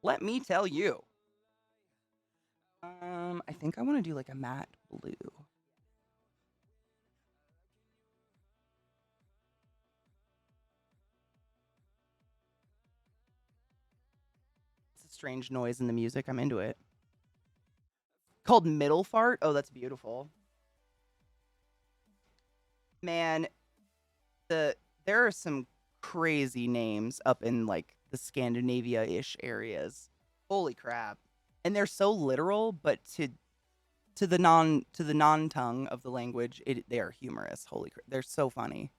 Let me tell you. I think I want to do like a matte blue. It's a strange noise in the music. I'm into it. Called middle fart. Oh, that's beautiful. Man, there are some crazy names up in like the Scandinavia-ish areas. Holy crap. And they're so literal, but to the non tongue of the language, they are humorous. Holy crap. They're so funny.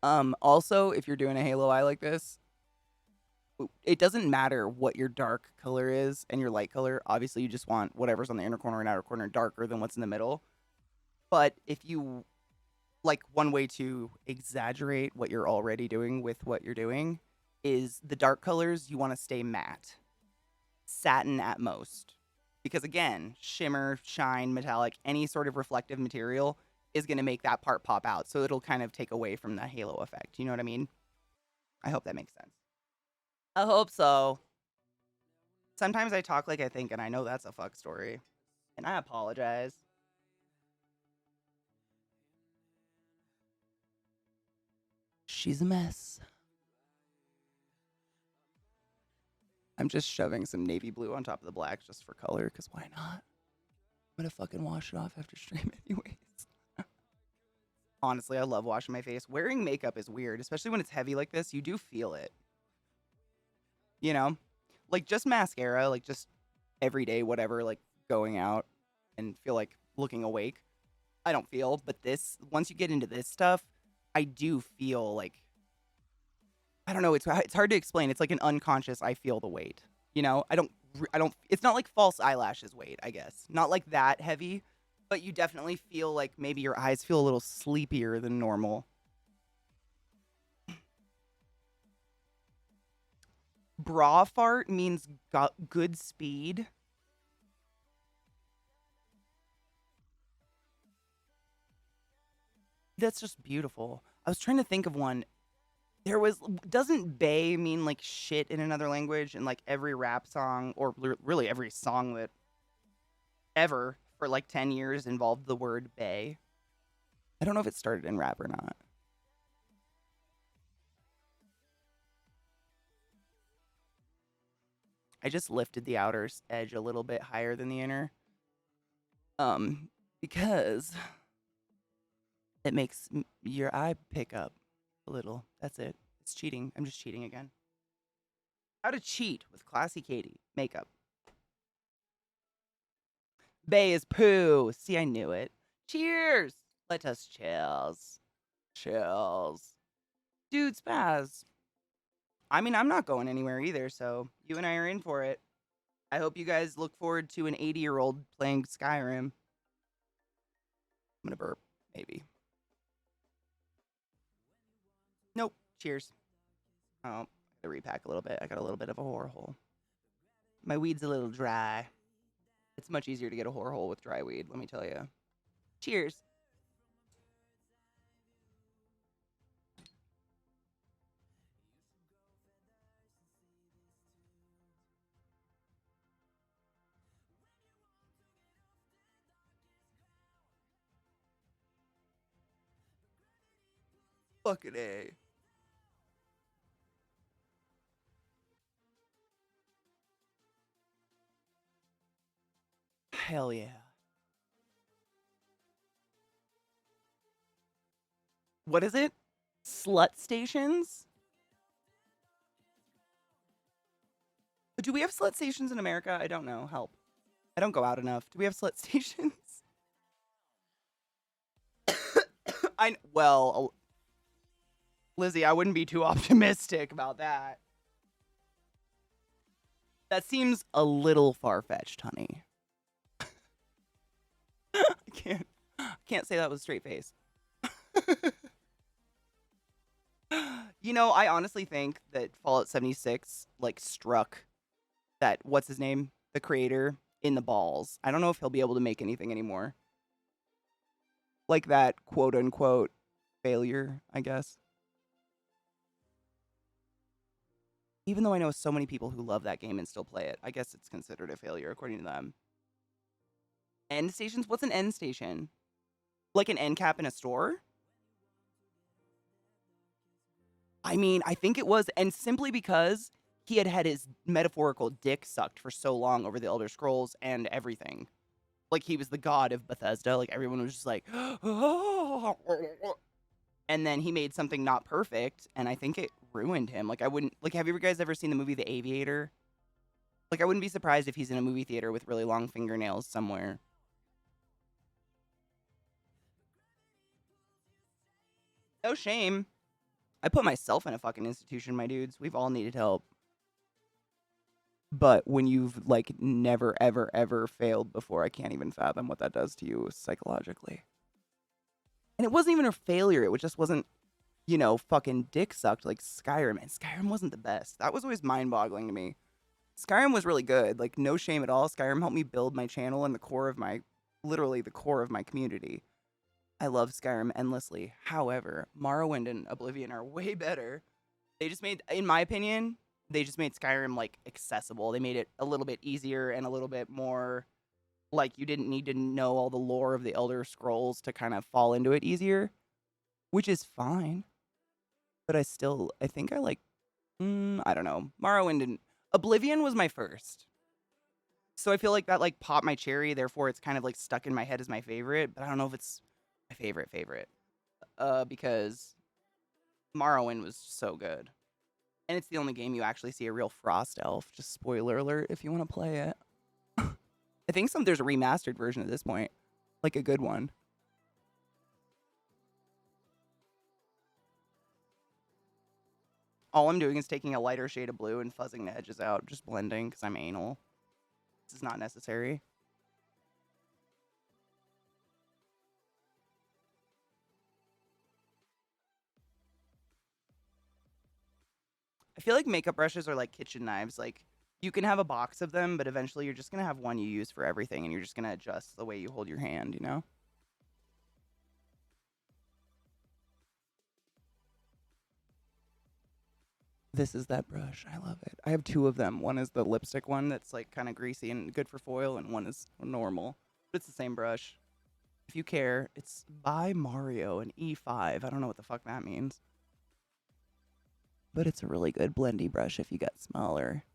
Also, if you're doing a halo eye like this, it doesn't matter what your dark color is and your light color. Obviously, you just want whatever's on the inner corner and outer corner darker than what's in the middle. But if you like, one way to exaggerate what you're already doing with what you're doing is the dark colors, you want to stay matte, satin at most. Because again, shimmer, shine, metallic, any sort of reflective material is going to make that part pop out. So it'll kind of take away from the halo effect. You know what I mean? I hope that makes sense. I hope so. Sometimes I talk like I think, and I know that's a fuck story. And I apologize. She's a mess. I'm just shoving some navy blue on top of the black just for color, because why not? I'm gonna fucking wash it off after stream anyways. Honestly, I love washing my face. Wearing makeup is weird, especially when it's heavy like this. You do feel it. You know? Like, just mascara, like, just everyday, whatever, like, going out and feel like looking awake. I don't feel, but this, once you get into this stuff, I do feel like, I don't know, it's hard to explain. It's like an unconscious, I feel the weight. You know? I don't, it's not like false eyelashes weight, I guess. Not like that heavy, but you definitely feel like maybe your eyes feel a little sleepier than normal. Bra fart means good speed. That's just beautiful. I was trying to think of one. Doesn't bae mean like shit in another language? And like every rap song, or really every song that ever for like 10 years involved the word bae. I don't know if it started in rap or not. I just lifted the outer edge a little bit higher than the inner. Because it makes your eye pick up a little. That's it. It's cheating. I'm just cheating again. How to cheat with ClassyKatie makeup. Bae is poo. See, I knew it. Cheers. Let us chills. Chills. Dude, spaz. I mean, I'm not going anywhere either, so you and I are in for it. I hope you guys look forward to an 80-year-old playing Skyrim. I'm gonna burp, maybe. Nope. Cheers. Oh, I gotta repack a little bit. I got a little bit of a whore hole. My weed's a little dry. It's much easier to get a whore hole with dry weed, let me tell you. Cheers. Fucking A. Hell yeah. What is it? Slut stations? Do we have slut stations in America? I don't know. Help. I don't go out enough. Do we have slut stations? Well, Lizzie, I wouldn't be too optimistic about that. That seems a little far-fetched, honey. I can't say that with a straight face. You know, I honestly think that Fallout 76 like struck that, what's his name, the creator, in the balls. I don't know if he'll be able to make anything anymore. Like that quote unquote failure, I guess. Even though I know so many people who love that game and still play it. I guess it's considered a failure according to them. End stations? What's an end station? Like an end cap in a store? I mean, I think it was, and simply because he had had his metaphorical dick sucked for so long over the Elder Scrolls and everything. Like, he was the god of Bethesda. Like, everyone was just like, and then he made something not perfect, and I think it ruined him. Like, I wouldn't, like, have you guys ever seen the movie The Aviator? Like, I wouldn't be surprised if he's in a movie theater with really long fingernails somewhere. No shame. I put myself in a fucking institution, my dudes. We've all needed help. But when you've, like, never, ever, ever failed before, I can't even fathom what that does to you psychologically. And it wasn't even a failure. It just wasn't, you know, fucking dick sucked like Skyrim. And Skyrim wasn't the best. That was always mind-boggling to me. Skyrim was really good. Like, no shame at all. Skyrim helped me build my channel and the core of my, literally the core of my community. I love Skyrim endlessly. However, Morrowind and Oblivion are way better. They just made, in my opinion, they just made Skyrim, like, accessible. They made it a little bit easier and a little bit more, like, you didn't need to know all the lore of the Elder Scrolls to kind of fall into it easier, which is fine. But I think I like, I don't know. Morrowind and Oblivion was my first. So I feel like that, like, popped my cherry. Therefore, it's kind of, like, stuck in my head as my favorite. But I don't know if it's my favorite. Because Morrowind was so good. And it's the only game you actually see a real frost elf. Just spoiler alert if you want to play it. I think there's a remastered version at this point. Like a good one. All I'm doing is taking a lighter shade of blue and fuzzing the edges out. Just blending because I'm anal. This is not necessary. I feel like makeup brushes are like kitchen knives. Like, you can have a box of them, but eventually you're just going to have one you use for everything, and you're just going to adjust the way you hold your hand, you know? This is that brush. I love it. I have two of them. One is the lipstick one that's, like, kind of greasy and good for foil, and one is normal. But it's the same brush. If you care, it's by Mario, an E5. I don't know what the fuck that means. But it's a really good blendy brush if you got smaller,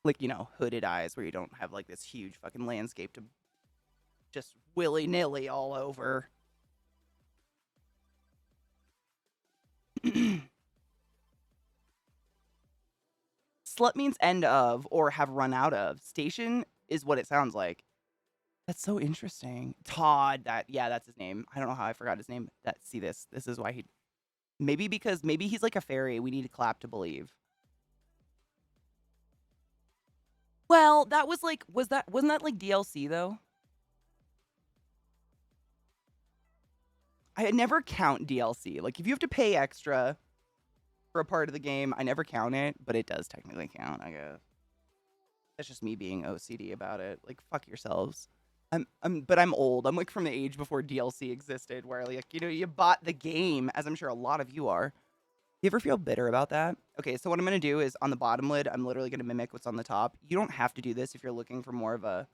like, you know, hooded eyes where you don't have, like, this huge fucking landscape to just willy-nilly all over. Slut means end of or have run out of. Station is what it sounds like. That's so interesting. Todd, that's his name. I don't know how I forgot his name. This is why maybe he's like a fairy. We need to clap to believe. Well, that was like, wasn't that like DLC though? I never count DLC. Like, if you have to pay extra for a part of the game, I never count it, but it does technically count, I guess. That's just me being OCD about it. Like, fuck yourselves. But I'm old. I'm like from the age before DLC existed, where, like, you know, you bought the game, as I'm sure a lot of you are. You ever feel bitter about that? Okay, so what I'm going to do is on the bottom lid, I'm literally going to mimic what's on the top. You don't have to do this if you're looking for more of a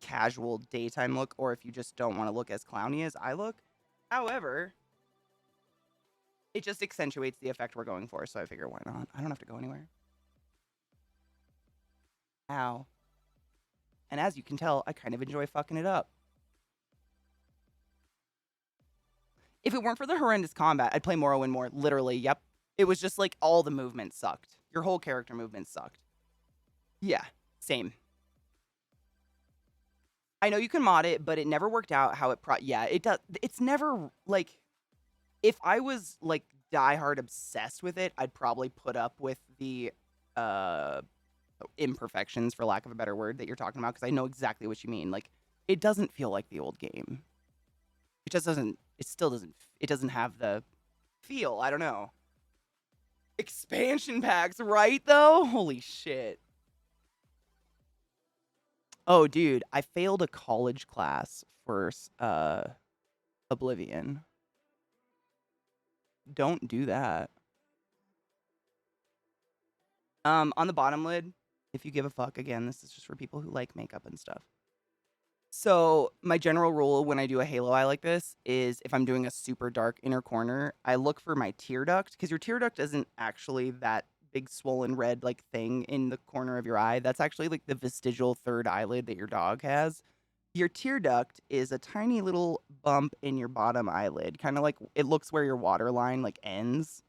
casual daytime look, or if you just don't want to look as clowny as I look. However, it just accentuates the effect we're going for, so I figure why not? I don't have to go anywhere. Ow. And as you can tell, I kind of enjoy fucking it up. If it weren't for the horrendous combat, I'd play Morrowind more. Literally, yep. It was just like all the movement sucked. Your whole character movement sucked. Yeah, same. I know you can mod it, but it never worked out how it yeah, it does. It's never, like, if I was, like, diehard obsessed with it, I'd probably put up with the imperfections, for lack of a better word, that you're talking about, because I know exactly what you mean. Like, it doesn't feel like the old game. It just doesn't, it doesn't have the feel. I don't know. Expansion packs, right, though? Holy shit. Oh, dude, I failed a college class for Oblivion. Don't do that. On the bottom lid, if you give a fuck, again, this is just for people who like makeup and stuff. So my general rule when I do a halo eye like this is if I'm doing a super dark inner corner, I look for my tear duct because your tear duct isn't actually that big swollen red like thing in the corner of your eye. That's actually like the vestigial third eyelid that your dog has. Your tear duct is a tiny little bump in your bottom eyelid, kind of like it looks where your water line like ends.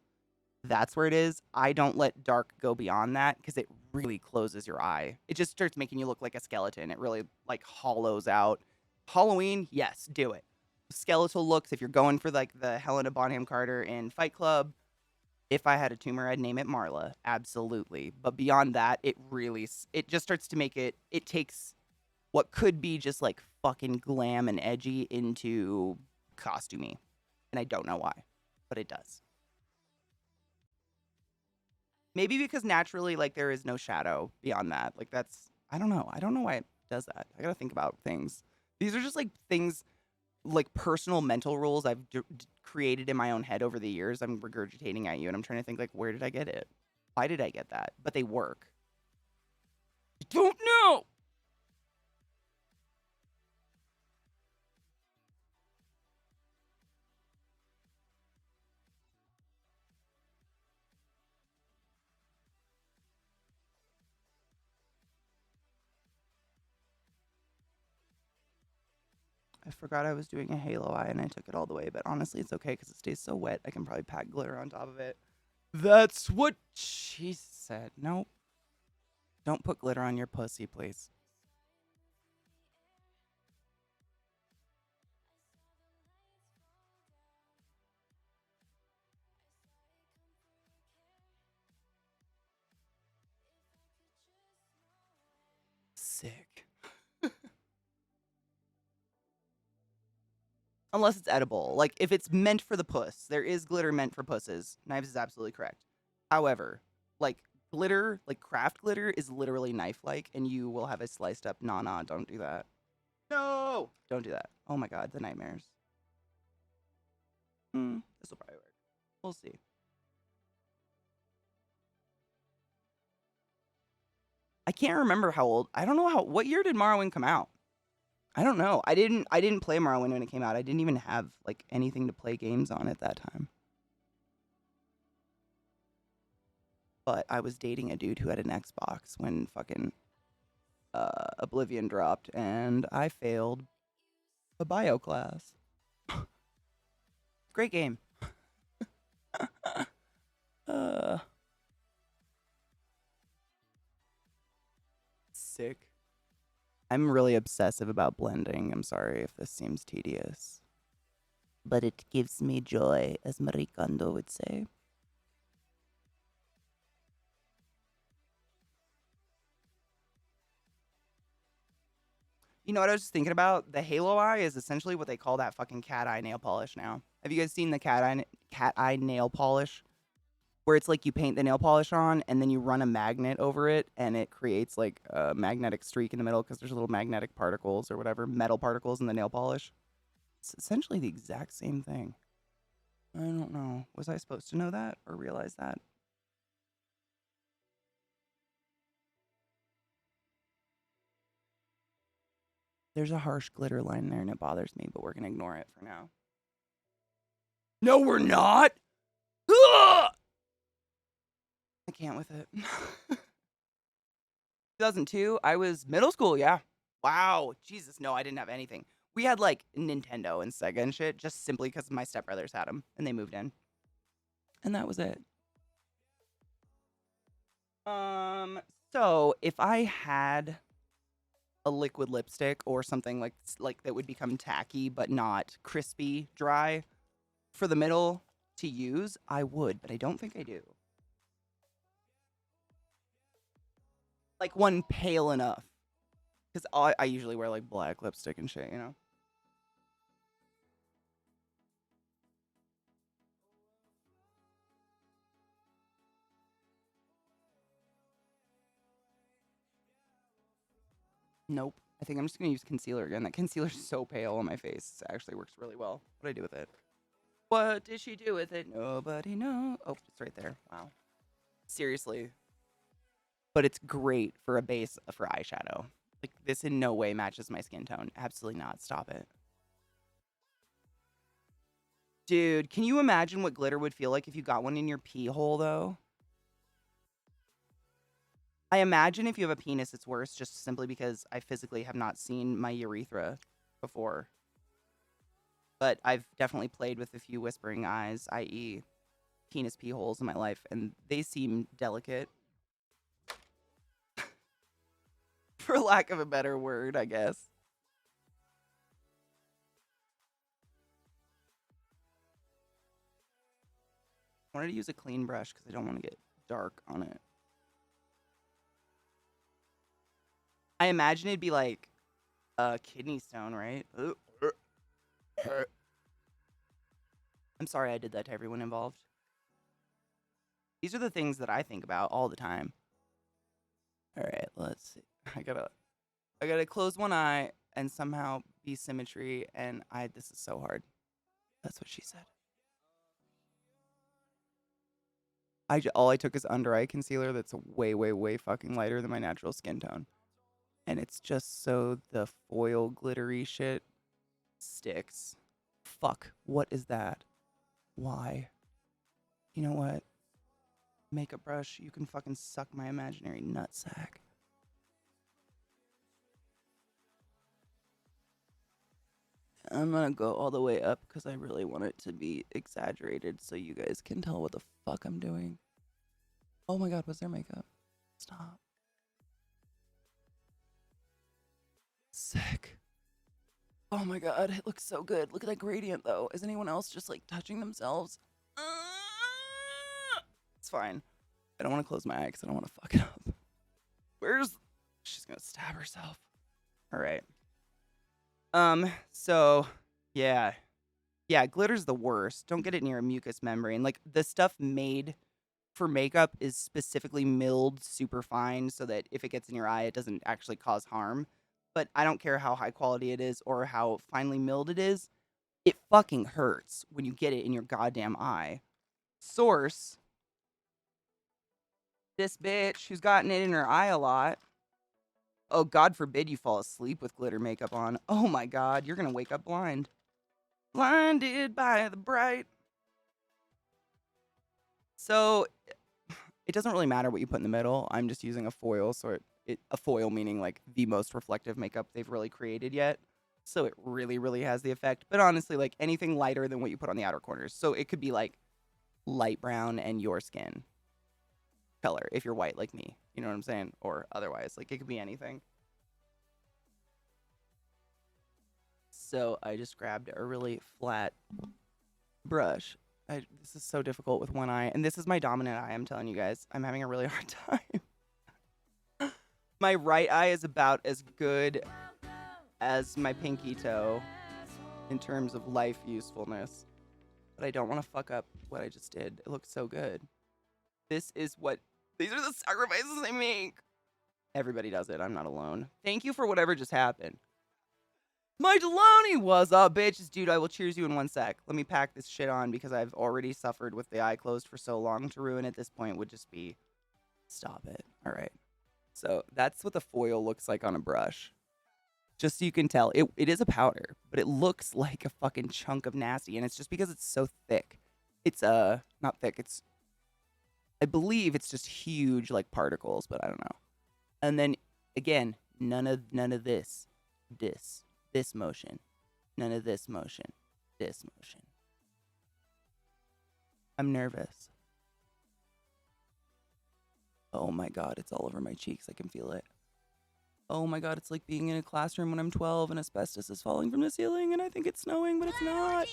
That's where it is. I don't let dark go beyond that because it really closes your eye. It just starts making you look like a skeleton. It really like hollows out. Halloween, yes, do it. Skeletal looks, if you're going for like the Helena Bonham Carter in Fight Club, if I had a tumor, I'd name it Marla. Absolutely. But beyond that, it just starts to make it takes what could be just like fucking glam and edgy into costumey. And I don't know why, but it does. Maybe because naturally, like, there is no shadow beyond that. Like, that's, I don't know. I don't know why it does that. I gotta think about things. These are just, like, things, like, personal mental rules I've created in my own head over the years. I'm regurgitating at you, and I'm trying to think, like, where did I get it? Why did I get that? But they work. I don't know! I forgot I was doing a halo eye and I took it all the way, but honestly, it's okay because it stays so wet. I can probably pack glitter on top of it. That's what she said. Nope. Don't put glitter on your pussy, please. Sick. Unless it's edible. Like, if it's meant for the puss, there is glitter meant for pusses. Knives is absolutely correct. However, like, glitter, like craft glitter, is literally knife-like, and you will have a sliced up. Nah, don't do that. No! Don't do that. Oh my god, the nightmares. This will probably work. We'll see. I can't remember how old. I don't know what year did Morrowind come out? I don't know. I didn't play Morrowind when it came out. I didn't even have like anything to play games on at that time. But I was dating a dude who had an Xbox when fucking Oblivion dropped, and I failed a bio class. Great game. Sick. I'm really obsessive about blending. I'm sorry if this seems tedious. But it gives me joy, as Marie Kondo would say. You know what I was just thinking about? The halo eye is essentially what they call that fucking cat eye nail polish now. Have you guys seen the cat eye nail polish? Where it's like you paint the nail polish on and then you run a magnet over it and it creates like a magnetic streak in the middle because there's little magnetic particles or whatever, metal particles in the nail polish. It's essentially the exact same thing. I don't know. Was I supposed to know that or realize that? There's a harsh glitter line there and it bothers me, but we're going to ignore it for now. No, we're not! Ugh! I can't with it. 2002, I was middle school, yeah. Wow. Jesus, no, I didn't have anything. We had like Nintendo and Sega and shit just simply because my stepbrothers had them and they moved in. And that was it. So if I had a liquid lipstick or something like that would become tacky but not crispy dry for the middle to use, I would, but I don't think I do. Like one pale enough. Because I usually wear like black lipstick and shit, you know? Nope. I think I'm just going to use concealer again. That concealer's so pale on my face. It actually works really well. What did I do with it? What did she do with it? Nobody knows. Oh, it's right there. Wow. Seriously. but it's great for a base for eyeshadow. Like, this in no way matches my skin tone. Absolutely not. Stop it. Dude, can you imagine what glitter would feel like if you got one in your pee hole, though? I imagine if you have a penis, it's worse, just simply because I physically have not seen my urethra before. But I've definitely played with a few whispering eyes, i.e. penis pee holes in my life, and they seem delicate. For lack of a better word, I guess. I wanted to use a clean brush because I don't want to get dark on it. I imagine it'd be like a kidney stone, right? I'm sorry I did that to everyone involved. These are the things that I think about all the time. All right, let's see. I gotta close one eye and somehow be symmetry, and this is so hard. That's what she said. All I took is under eye concealer that's way, way, way fucking lighter than my natural skin tone. And it's just so the foil glittery shit sticks. Fuck, what is that? Why? You know what? Makeup brush, you can fucking suck my imaginary nutsack. I'm gonna go all the way up because I really want it to be exaggerated so you guys can tell what the fuck I'm doing. Oh my god, was there makeup? Stop. Sick. Oh my god, it looks so good. Look at that gradient though. Is anyone else just like touching themselves? It's fine. I don't want to close my eye because I don't want to fuck it up. She's gonna stab herself. All right. So, yeah. Yeah, glitter's the worst. Don't get it near a mucous membrane. Like, the stuff made for makeup is specifically milled super fine so that if it gets in your eye, it doesn't actually cause harm. But I don't care how high quality it is or how finely milled it is. It fucking hurts when you get it in your goddamn eye. Source. This bitch who's gotten it in her eye a lot. Oh, God forbid you fall asleep with glitter makeup on. Oh my God, you're gonna wake up blind. Blinded by the bright. So, it doesn't really matter what you put in the middle. I'm just using a foil, so a foil meaning like the most reflective makeup they've really created yet. So it really, really has the effect. But honestly, like anything lighter than what you put on the outer corners. So it could be like light brown and your skin color if you're white like me. You know what I'm saying? Or otherwise, like it could be anything. So I just grabbed a really flat brush. This is so difficult with one eye. And this is my dominant eye, I'm telling you guys. I'm having a really hard time. My right eye is about as good as my pinky toe in terms of life usefulness. But I don't want to fuck up what I just did. It looks so good. These are the sacrifices I make. Everybody does it. I'm not alone. Thank you for whatever just happened. My Deloney, what's up, bitches? Dude, I will cheers you in 1 sec. Let me pack this shit on because I've already suffered with the eye closed for so long. To ruin at this point would just be... Stop it. All right. So that's what the foil looks like on a brush. Just so you can tell. It is a powder, but it looks like a fucking chunk of nasty. And it's just because it's so thick. It's, not thick. It's... I believe it's just huge, like, particles, but I don't know. And then, again, none of this. This motion. None of this motion. This motion. I'm nervous. Oh my God, it's all over my cheeks. I can feel it. Oh my God, it's like being in a classroom when I'm 12 and asbestos is falling from the ceiling and I think it's snowing, but it's not.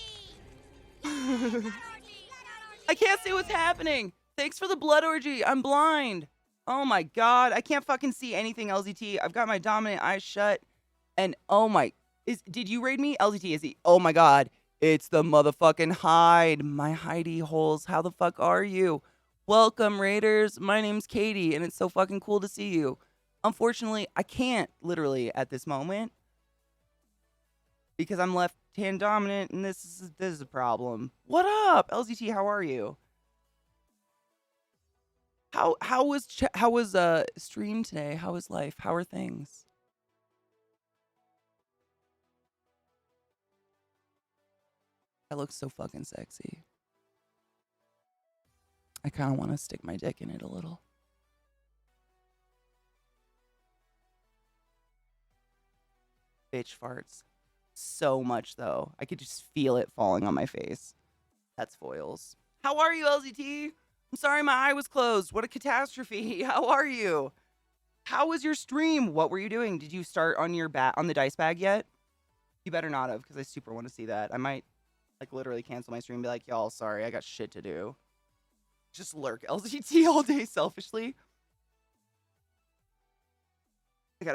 I can't see what's happening. Thanks for the blood orgy. I'm blind. Oh my God, I can't fucking see anything, LZT. I've got my dominant eye shut. And oh my... Did you raid me? LZT, is he? Oh my God. It's the motherfucking Hyde. My hidey holes. How the fuck are you? Welcome, raiders. My name's Katie, and it's so fucking cool to see you. Unfortunately, I can't, literally, at this moment. Because I'm left-hand dominant, and this is a problem. What up? LZT, how are you? How was stream today? How was life? How are things? I look so fucking sexy. I kind of want to stick my dick in it a little. Bitch farts. So much, though. I could just feel it falling on my face. That's foils. How are you, LZT? I'm sorry my eye was closed. What a catastrophe. How are you? How was your stream? What were you doing? Did you start on your on the dice bag yet? You better not have, because I super want to see that. I might, like, literally cancel my stream and be like, y'all, sorry, I got shit to do. Just lurk LZT all day selfishly. Oh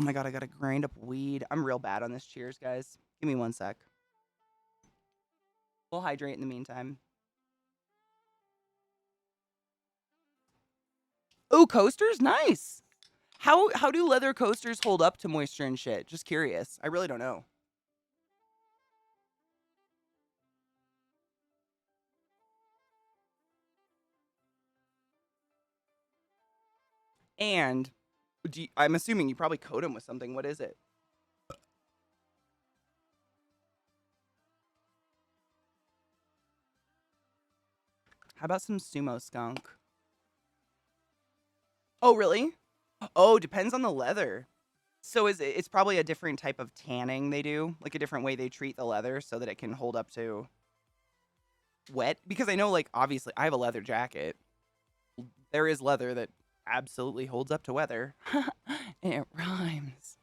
my god, I gotta grind up weed. I'm real bad on this. Cheers, guys. Give me 1 sec. We'll hydrate in the meantime. Oh, coasters? Nice. How do leather coasters hold up to moisture and shit? Just curious. I really don't know. And I'm assuming you probably coat them with something. What is it? How about some sumo skunk? Oh, really? Oh, depends on the leather. So it's probably a different type of tanning they do, like a different way they treat the leather so that it can hold up to wet. Because I know, like, obviously, I have a leather jacket. There is leather that absolutely holds up to weather. And it rhymes.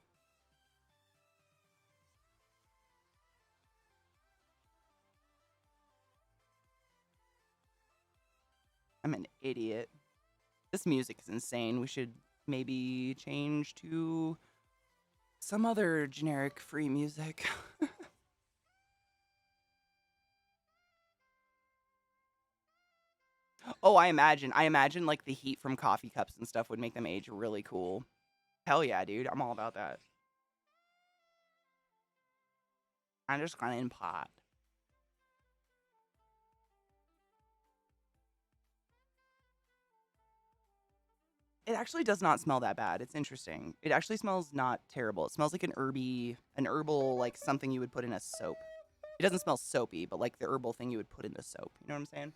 I'm an idiot. This music is insane. We should maybe change to some other generic free music. Oh, I imagine like the heat from coffee cups and stuff would make them age really cool. Hell yeah, dude. I'm all about that. I'm just kind of in pot. It actually does not smell that bad. It's interesting. It actually smells not terrible. It smells like an herbal, like something you would put in a soap. It doesn't smell soapy, but like the herbal thing you would put in the soap. You know what I'm saying?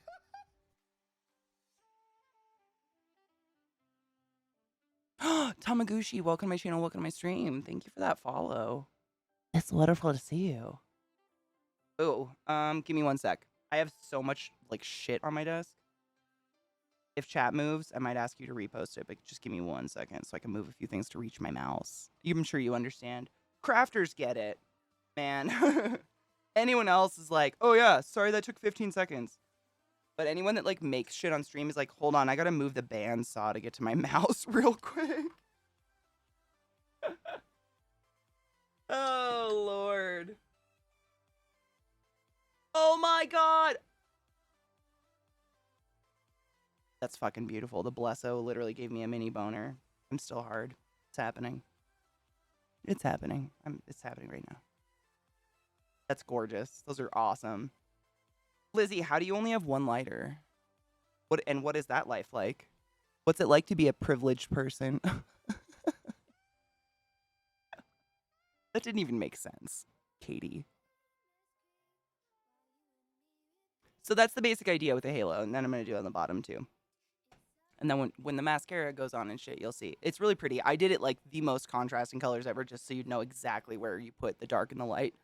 Tamaguchi, welcome to my channel, welcome to my stream. Thank you for that follow. It's wonderful to see you. Oh, give me 1 sec. I have so much like shit on my desk. If chat moves, I might ask you to repost it, but just give me 1 second so I can move a few things to reach my mouse. I'm sure you understand. Crafters get it, man. Anyone else is like, oh yeah, sorry that took 15 seconds. But anyone that like makes shit on stream is like, hold on, I gotta move the bandsaw to get to my mouse real quick. Oh, Lord. Oh my God. That's fucking beautiful. The Blesso literally gave me a mini boner. I'm still hard. It's happening. It's happening. It's happening right now. That's gorgeous. Those are awesome. Lizzie, how do you only have 1 lighter? What is that life like? What's it like to be a privileged person? That didn't even make sense, Katie. So that's the basic idea with the halo, and then I'm going to do it on the bottom too. And then when the mascara goes on and shit, you'll see. It's really pretty. I did it like the most contrasting colors ever just so you'd know exactly where you put the dark and the light.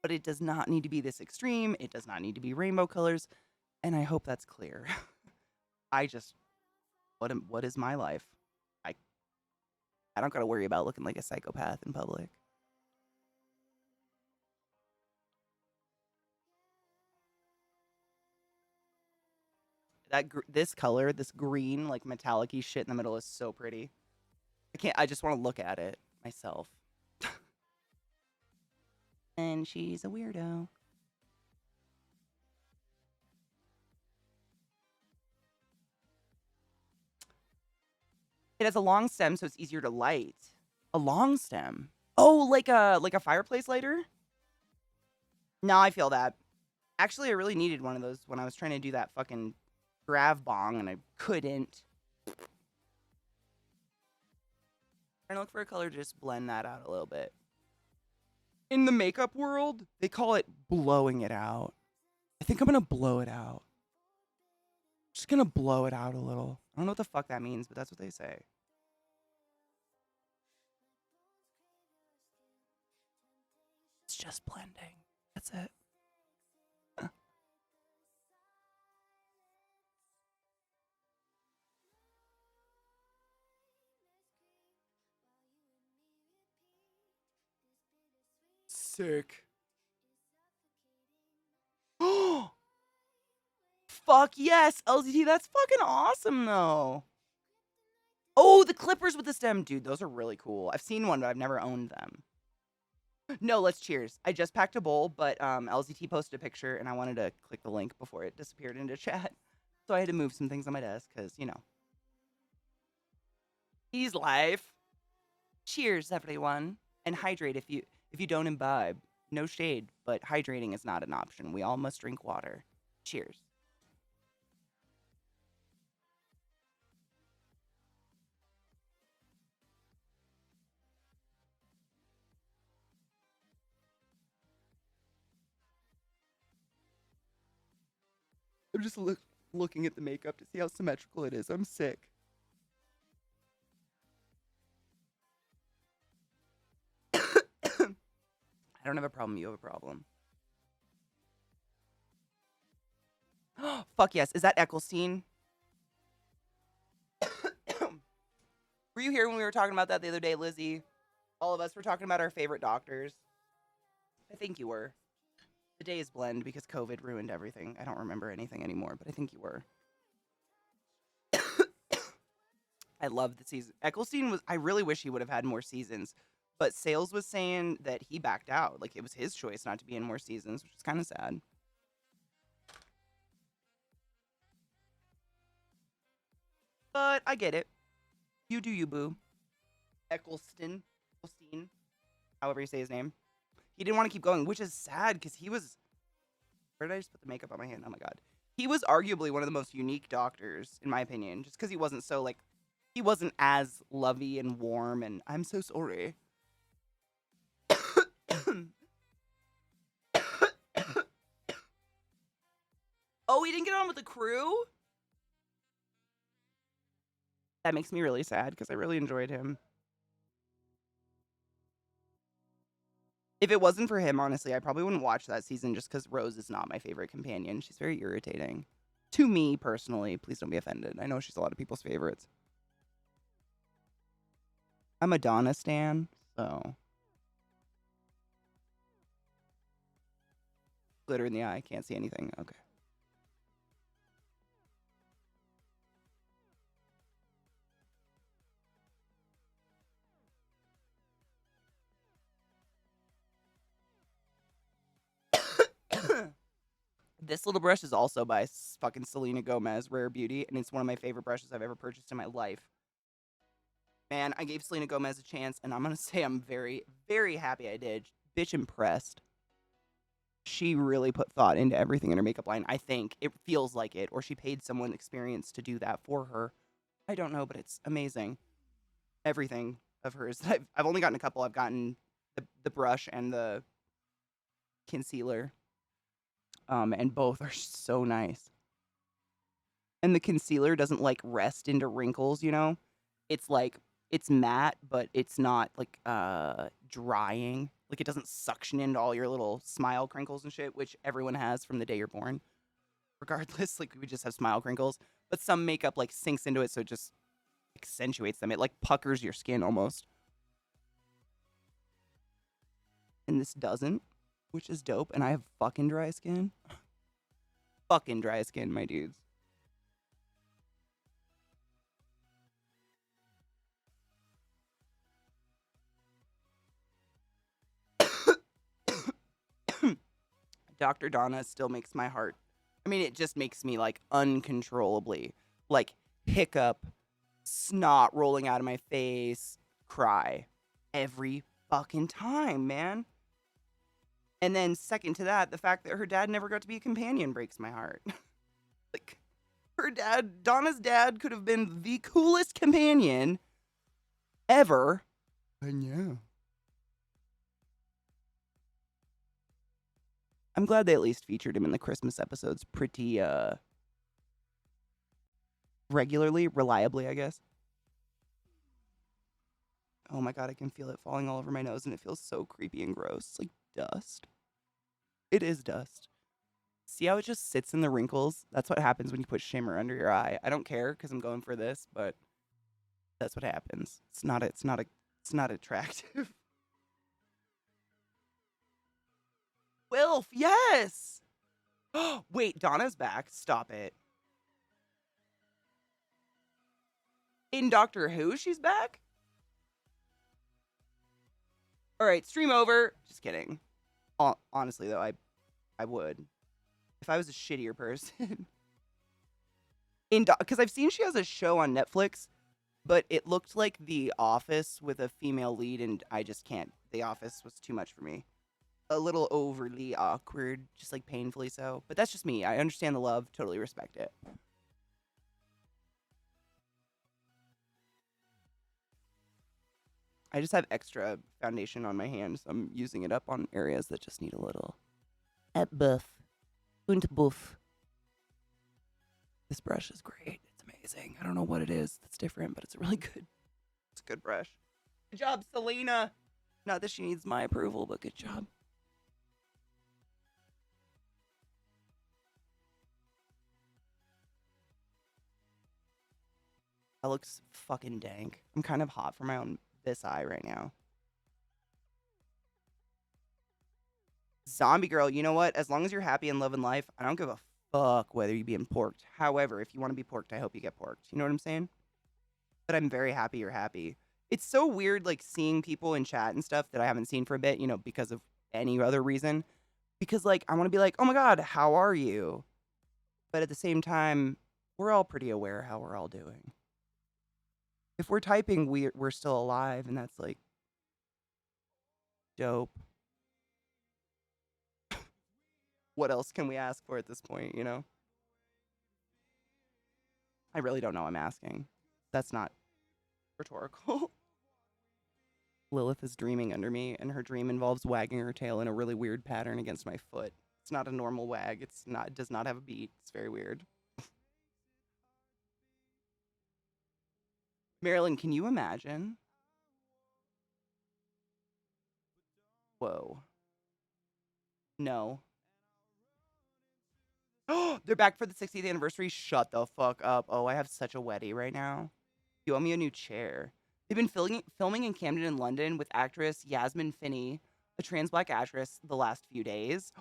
But it does not need to be this extreme. It does not need to be rainbow colors. And I hope that's clear. What is my life? I don't got to worry about looking like a psychopath in public. This color, this green, like metallic-y shit in the middle is so pretty. I just want to look at it myself. And she's a weirdo. It has a long stem, so it's easier to light. A long stem? Oh, like a fireplace lighter? No, I feel that. Actually, I really needed one of those when I was trying to do that fucking grav bong, and I couldn't. Trying to look for a color to just blend that out a little bit. In the makeup world, they call it blowing it out. I think I'm gonna blow it out. Just gonna blow it out a little. I don't know what the fuck that means, but that's what they say. It's just blending. That's it. Sick. Oh, fuck yes, LZT. That's fucking awesome, though. Oh, the clippers with the stem. Dude, those are really cool. I've seen one, but I've never owned them. No, let's cheers. I just packed a bowl, but LZT posted a picture, and I wanted to click the link before it disappeared into chat. So I had to move some things on my desk, because, you know. He's live. Cheers, everyone. And hydrate if you don't imbibe. No shade, but hydrating is not an option. We all must drink water. Cheers. I'm just looking at the makeup to see how symmetrical it is. I'm sick. I don't have a problem. You have a problem. Fuck yes. Is that Eccleston? Were you here when we were talking about that the other day, Lizzie? All of us were talking about our favorite doctors. I think you were. The days blend because COVID ruined everything. I don't remember anything anymore, but I think you were. I love the season. Eccleston was, I really wish he would have had more seasons, but Sales was saying that he backed out. Like, it was his choice not to be in more seasons, which is kind of sad. But I get it. You do you, boo. Eccleston, however you say his name. He didn't want to keep going, which is sad because he was... Where did I just put the makeup on my hand? Oh my god. He was arguably one of the most unique doctors, in my opinion, just because he wasn't so, like... He wasn't as lovey and warm, and I'm so sorry. Oh, he didn't get on with the crew? That makes me really sad because I really enjoyed him. If it wasn't for him, honestly, I probably wouldn't watch that season just because Rose is not my favorite companion. She's very irritating. To me, personally. Please don't be offended. I know she's a lot of people's favorites. I'm a Donna stan, so... Glitter in the eye. Can't see anything. Okay. This little brush is also by fucking Selena Gomez, Rare Beauty, and it's one of my favorite brushes I've ever purchased in my life. Man, I gave Selena Gomez a chance, and I'm gonna say I'm very, very happy I did. Bitch impressed. She really put thought into everything in her makeup line. I think it feels like it, or she paid someone experienced to do that for her. I don't know, but it's amazing. Everything of hers. I've only gotten a couple. I've gotten the brush and the concealer. And both are so nice. And the concealer doesn't, like, rest into wrinkles, you know? It's, like, it's matte, but it's not, like, drying. Like, it doesn't suction into all your little smile crinkles and shit, which everyone has from the day you're born. Regardless, like, we just have smile crinkles. But some makeup, like, sinks into it, so it just accentuates them. It, like, puckers your skin almost. And this doesn't. Which is dope, and I have fucking dry skin. Fucking dry skin, my dudes. Dr. Donna still makes my heart... I mean, it just makes me, like, uncontrollably, like, hiccup, snot rolling out of my face, cry. Every fucking time, man. And then second to that, the fact that her dad never got to be a companion breaks my heart. Like, Her dad, Donna's dad, could have been the coolest companion ever. And yeah. I'm glad they at least featured him in the Christmas episodes pretty regularly, reliably, I guess. Oh my god, I can feel it falling all over my nose and it feels so creepy and gross. It's like dust. It is dust. See how it just sits in the wrinkles? That's what happens when you put shimmer under your eye. I don't care because I'm going for this, but that's what happens. It's not attractive. Wilf, yes. Wait, Donna's back. Stop it. In Doctor Who, she's back? All right, stream over. Just kidding. Honestly, though, I would. If I was a shittier person. Because I've seen she has a show on Netflix, but it looked like The Office with a female lead, and I just can't. The Office was too much for me. A little overly awkward, just like painfully so. But that's just me. I understand the love, totally respect it. I just have extra foundation on my hands. So I'm using it up on areas that just need a little buff. Und buff. This brush is great. It's amazing. I don't know what it is that's different, but it's really good. It's a good brush. Good job, Selena. Not that she needs my approval, but good job. That looks fucking dank. I'm kind of hot for my own this eye right now. Zombie girl, you know what? As long as you're happy and loving life, I don't give a fuck whether you're being porked. However, if you want to be porked, I hope you get porked. You know what I'm saying? But I'm very happy you're happy. It's so weird, like, seeing people in chat and stuff that I haven't seen for a bit, you know, because of any other reason. Because, like, I want to be like, oh my god, how are you? But at the same time, we're all pretty aware how we're all doing. If we're typing, we're still alive, and that's, like, dope. What else can we ask for at this point, you know? I really don't know I'm asking. That's not rhetorical. Lilith is dreaming under me, and her dream involves wagging her tail in a really weird pattern against my foot. It's not a normal wag. It does not have a beat. It's very weird. Marilyn, can you imagine? Whoa. No. Oh, they're back for the 60th anniversary. Shut the fuck up. Oh, I have such a wetty right now. You owe me a new chair. They've been filming in Camden and London with actress Yasmin Finney, a trans black actress, the last few days.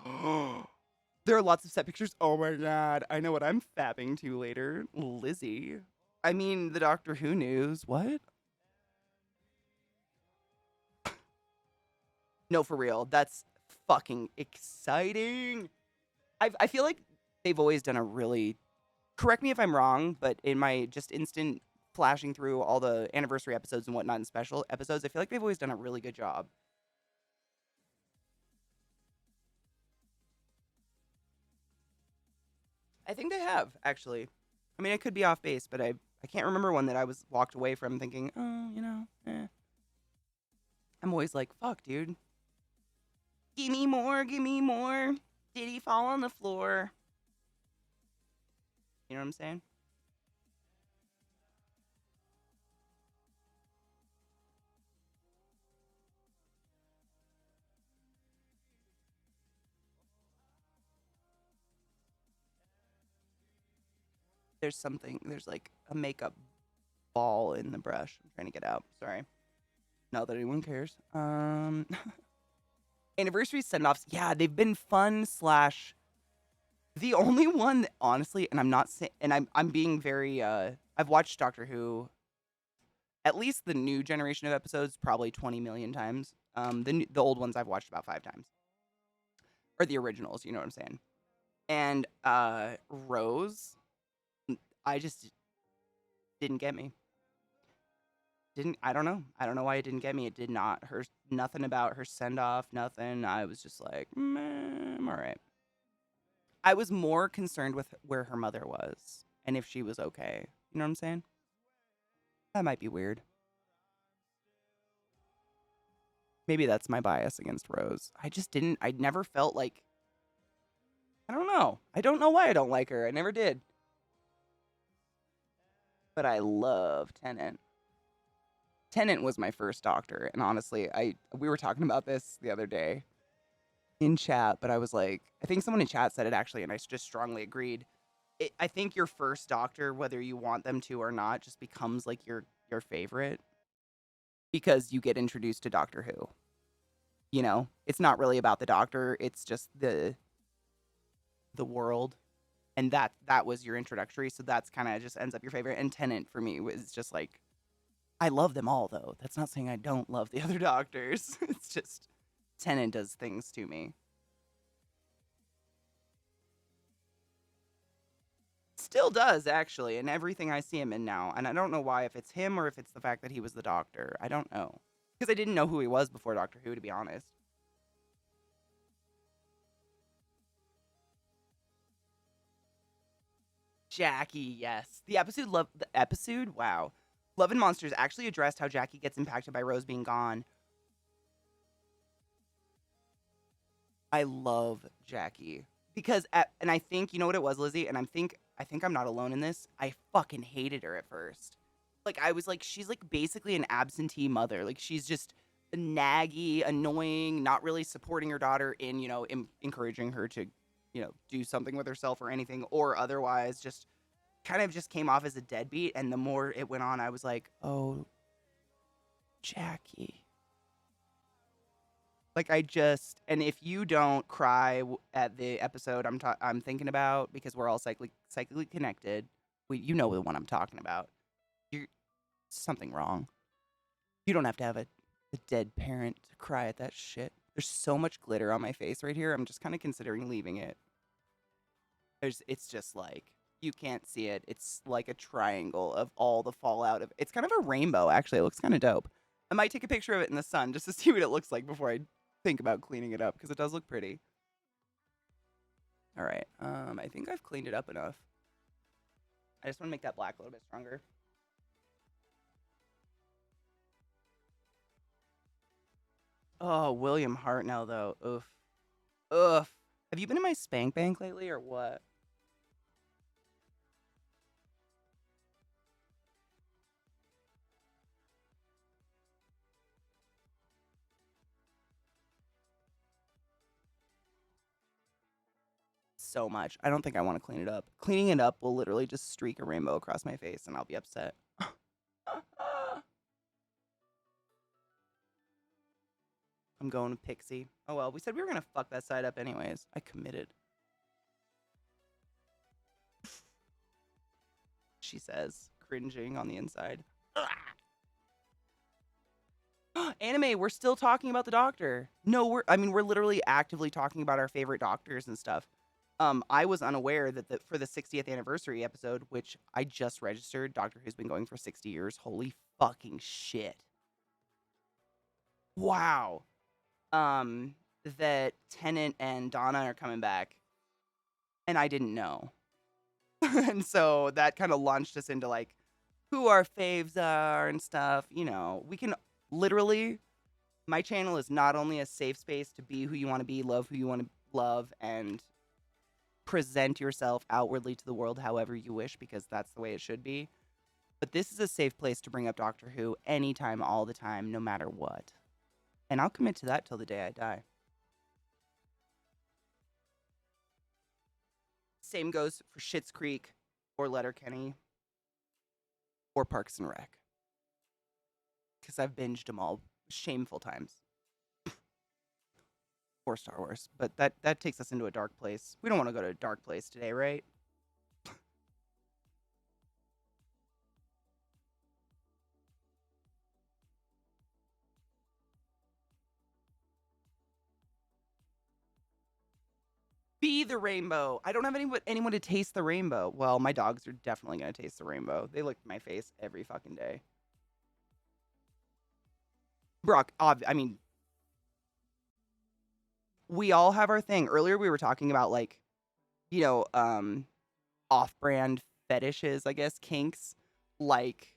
There are lots of set pictures. Oh my god. I know what I'm fapping to later. Lizzie. I mean, the Doctor Who news. What? No, for real. That's fucking exciting. I feel like they've always done a really, correct me if I'm wrong, but in my just instant flashing through all the anniversary episodes and whatnot and special episodes, I feel like they've always done a really good job. I think they have, actually. I mean, I could be off base, but I can't remember one that I was walked away from thinking, oh, you know, I'm always like, fuck, dude. Give me more, give me more. Did he fall on the floor? You know what I'm saying? There's like a makeup ball in the brush. I'm trying to get out. Sorry. Not that anyone cares. Anniversary send-offs. Yeah, they've been fun / the only one that, honestly, and I'm not saying, and I'm being very, I've watched Doctor Who, at least the new generation of episodes, probably 20 million times. The old ones I've watched about 5 times. Or the originals, you know what I'm saying. And, Rose, I just didn't get me. I don't know. I don't know why it didn't get me. It did not. Nothing about her send-off, nothing. I was just like, I'm all right. I was more concerned with where her mother was. and if she was okay. You know what I'm saying? That might be weird. Maybe that's my bias against Rose. I never felt like, I don't know. I don't know why I don't like her. I never did. But I love Tennant. Tennant was my first doctor, and honestly, we were talking about this the other day in chat, but I was like, I think someone in chat said it actually, and I just strongly agreed. I think your first doctor, whether you want them to or not, just becomes like your favorite because you get introduced to Doctor Who. You know, it's not really about the doctor; it's just the world, and that was your introductory. So that's kind of just ends up your favorite. And Tennant for me was just like, I love them all though. That's not saying I don't love the other doctors. It's just Tennant does things to me. Still does, actually, in everything I see him in now. And I don't know why, if it's him or if it's the fact that he was the doctor. I don't know. Because I didn't know who he was before Doctor Who, to be honest. Jackie, yes. The episode, wow. Love and Monsters actually addressed how Jackie gets impacted by Rose being gone. I love Jackie. Because, and I think, you know what it was, Lizzie? And I think I'm not alone in this. I fucking hated her at first. Like, I was like, she's like basically an absentee mother. Like, she's just naggy, annoying, not really supporting her daughter in, you know, encouraging her to, you know, do something with herself or anything, or otherwise just kind of just came off as a deadbeat. And the more it went on, I was like, oh, Jackie. Like, and if you don't cry at the episode I'm thinking about, because we're all psychically connected, you know the one I'm talking about. You're something wrong. You don't have to have a dead parent to cry at that shit. There's so much glitter on my face right here. I'm just kind of considering leaving it. It's just like, you can't see it. It's like a triangle of all the fallout of. It's kind of a rainbow, actually. It looks kind of dope. I might take a picture of it in the sun just to see what it looks like before I think about cleaning it up, because it does look pretty. All right. I think I've cleaned it up enough. I just want to make that black a little bit stronger. Oh, William Hartnell, though. Oof. Oof. Have you been in my spank bank lately, or what? So much. I don't think I want to clean it up. Cleaning it up will literally just streak a rainbow across my face, and I'll be upset. I'm going to Pixie. Oh well, we said we were gonna fuck that side up anyways. I committed. She says, cringing on the inside. Anime, we're still talking about the doctor. No, we're literally actively talking about our favorite doctors and stuff. I was unaware that for the 60th anniversary episode, which I just registered, Doctor Who's been going for 60 years. Holy fucking shit. Wow. That Tennant and Donna are coming back. And I didn't know. And so that kind of launched us into like who our faves are and stuff. You know, we can literally, my channel is not only a safe space to be who you want to be, love who you want to love, and present yourself outwardly to the world however you wish, because that's the way it should be. But this is a safe place to bring up Doctor Who anytime, all the time, no matter what. And I'll commit to that till the day I die. Same goes for Schitt's Creek or Letterkenny or Parks and Rec. Because I've binged them all shameful times. Or Star Wars. But that takes us into a dark place. We don't want to go to a dark place today, right? Be the rainbow. I don't have anyone to taste the rainbow. Well, my dogs are definitely going to taste the rainbow. They lick my face every fucking day. Brock, we all have our thing. Earlier we were talking about, like, you know, off-brand fetishes, I guess, kinks. Like,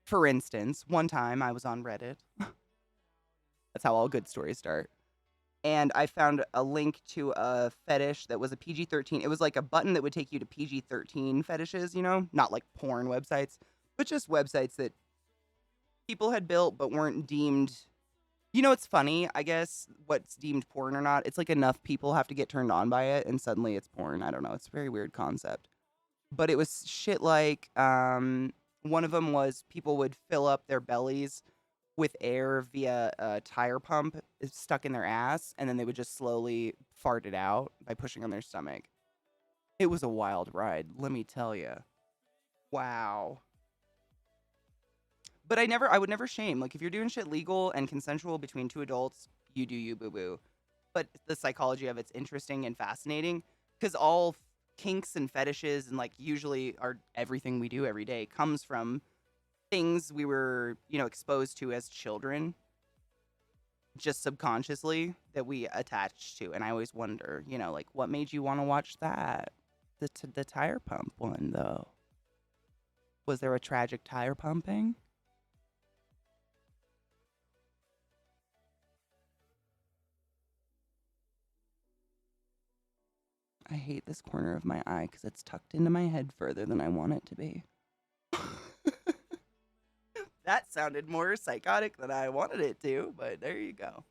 for instance, one time I was on Reddit. That's how all good stories start. And I found a link to a fetish that was a PG-13. It was like a button that would take you to PG-13 fetishes, you know? Not like porn websites, but just websites that people had built but weren't deemed. You know, it's funny, I guess, what's deemed porn or not. It's like enough people have to get turned on by it, and suddenly it's porn. I don't know. It's a very weird concept. But it was shit like, one of them was people would fill up their bellies with air via a tire pump stuck in their ass, and then they would just slowly fart it out by pushing on their stomach. It was a wild ride, let me tell you. Wow. But I would never shame. Like, if you're doing shit legal and consensual between two adults, you do you, boo boo. But the psychology of it's interesting and fascinating because all kinks and fetishes and like usually everything we do every day comes from things we were, exposed to as children, just subconsciously that we attached to. And I always wonder, like what made you want to watch that? The tire pump one, though. Was there a tragic tire pumping? I hate this corner of my eye because it's tucked into my head further than I want it to be. That sounded more psychotic than I wanted it to, but there you go.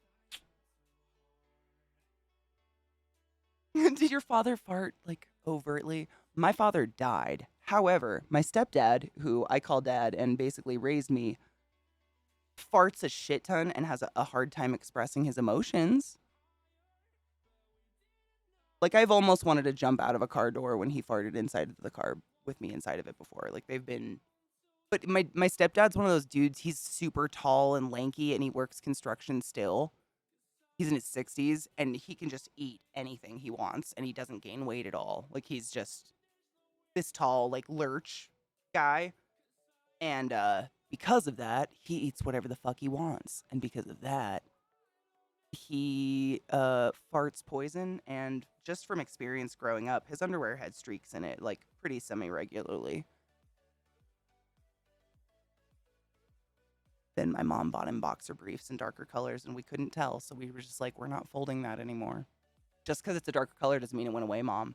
Did your father fart, like, overtly? My father died. However, my stepdad, who I call dad and basically raised me, farts a shit ton and has a hard time expressing his emotions. Like, I've almost wanted to jump out of a car door when he farted inside of the car with me inside of it before. Like, they've been... But my stepdad's one of those dudes, he's super tall and lanky, and he works construction still. He's in his 60s, and he can just eat anything he wants, and he doesn't gain weight at all. Like, he's just this tall, like, lurch guy. And because of that, he eats whatever the fuck he wants. And because of that, he farts poison, and just from experience growing up, his underwear had streaks in it, like, pretty semi-regularly. Then my mom bought him boxer briefs in darker colors, and we couldn't tell, so we were just like, we're not folding that anymore. Just because it's a darker color doesn't mean it went away, Mom.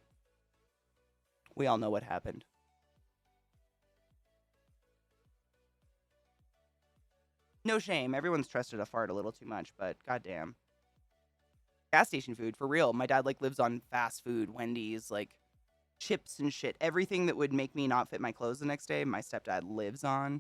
We all know what happened. No shame. Everyone's trusted a fart a little too much, but goddamn. Gas station food, for real. My dad, like, lives on fast food, Wendy's, like, chips and shit. Everything that would make me not fit my clothes the next day, my stepdad lives on.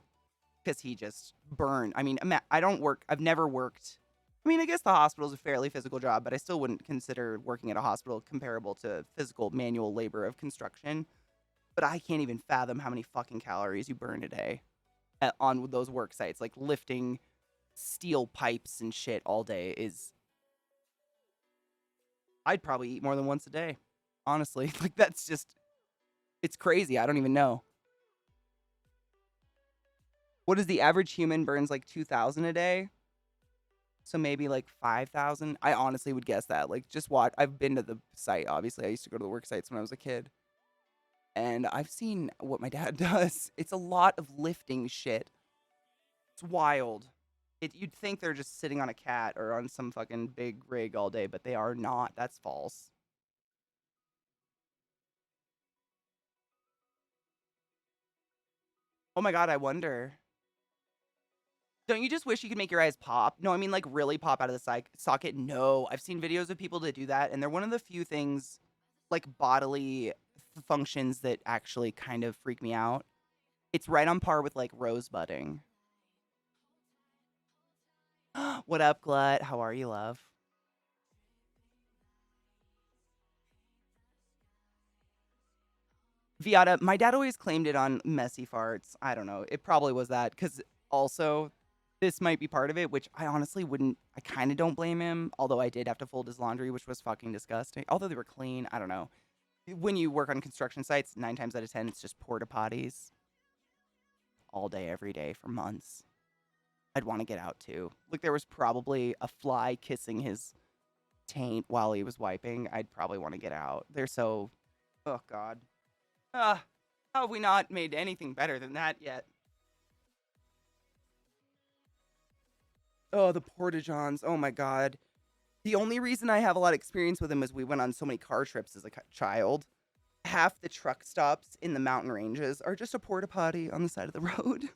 Because he just burned. I mean, I've never worked. I mean, I guess the hospital is a fairly physical job, but I still wouldn't consider working at a hospital comparable to physical manual labor of construction. But I can't even fathom how many fucking calories you burn a day on those work sites. Like, lifting steel pipes and shit all day is... I'd probably eat more than once a day. Honestly. Like, that's just... It's crazy. I don't even know. What is the average human burns like 2,000 a day? So maybe like 5,000. I honestly would guess that. Like, just watch. I've been to the site, obviously. I used to go to the work sites when I was a kid. And I've seen what my dad does. It's a lot of lifting shit. It's wild. You'd think they're just sitting on a cat or on some fucking big rig all day, but they are not. That's false. Oh my God, I wonder. Don't you just wish you could make your eyes pop? No, I mean, like, really pop out of the socket? No. I've seen videos of people that do that, and they're one of the few things, like, bodily functions that actually kind of freak me out. It's right on par with, like, rosebudding. What up, Glut? How are you, love? Viata, my dad always claimed it on messy farts. I don't know. It probably was that, because also... This might be part of it, which I honestly wouldn't... I kind of don't blame him, although I did have to fold his laundry, which was fucking disgusting. Although they were clean, I don't know. When you work on construction sites, 9 times out of 10, it's just porta potties. All day, every day, for months. I'd want to get out, too. Like, there was probably a fly kissing his taint while he was wiping. I'd probably want to get out. They're so... Oh, God. How have we not made anything better than that yet? Oh, the porta-johns. Oh my god. The only reason I have a lot of experience with them is we went on so many car trips as a child. Half the truck stops in the mountain ranges are just a porta potty on the side of the road.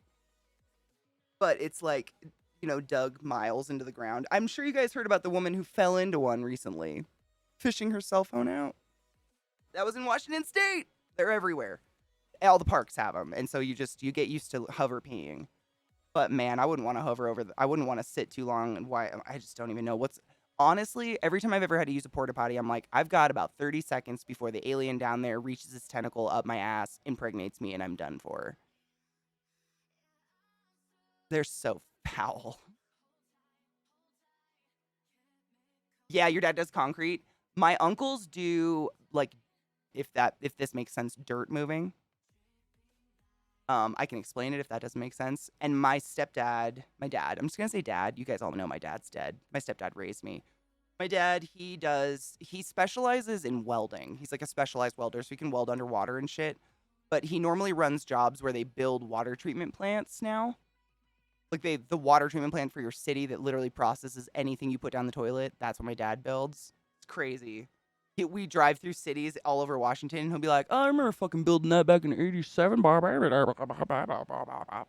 But it's like, dug miles into the ground. I'm sure you guys heard about the woman who fell into one recently, fishing her cell phone out. That was in Washington State. They're everywhere. All the parks have them, and so you get used to hover peeing. But man, I wouldn't want to hover over. I wouldn't want to sit too long. And why? I just don't even know what's. Honestly, every time I've ever had to use a porta potty, I'm like, I've got about 30 seconds before the alien down there reaches its tentacle up my ass, impregnates me, and I'm done for. They're so foul. Yeah, your dad does concrete. My uncles do, like, if this makes sense, dirt moving. I can explain it if that doesn't make sense. And my dad, I'm just gonna say dad. You guys all know my dad's dead. My stepdad raised me. My dad, he specializes in welding. He's like a specialized welder, so he can weld underwater and shit. But he normally runs jobs where they build water treatment plants now. Like the water treatment plant for your city that literally processes anything you put down the toilet. That's what my dad builds. It's crazy. We drive through cities all over Washington, and he'll be like, "Oh, I remember fucking building that back in '87."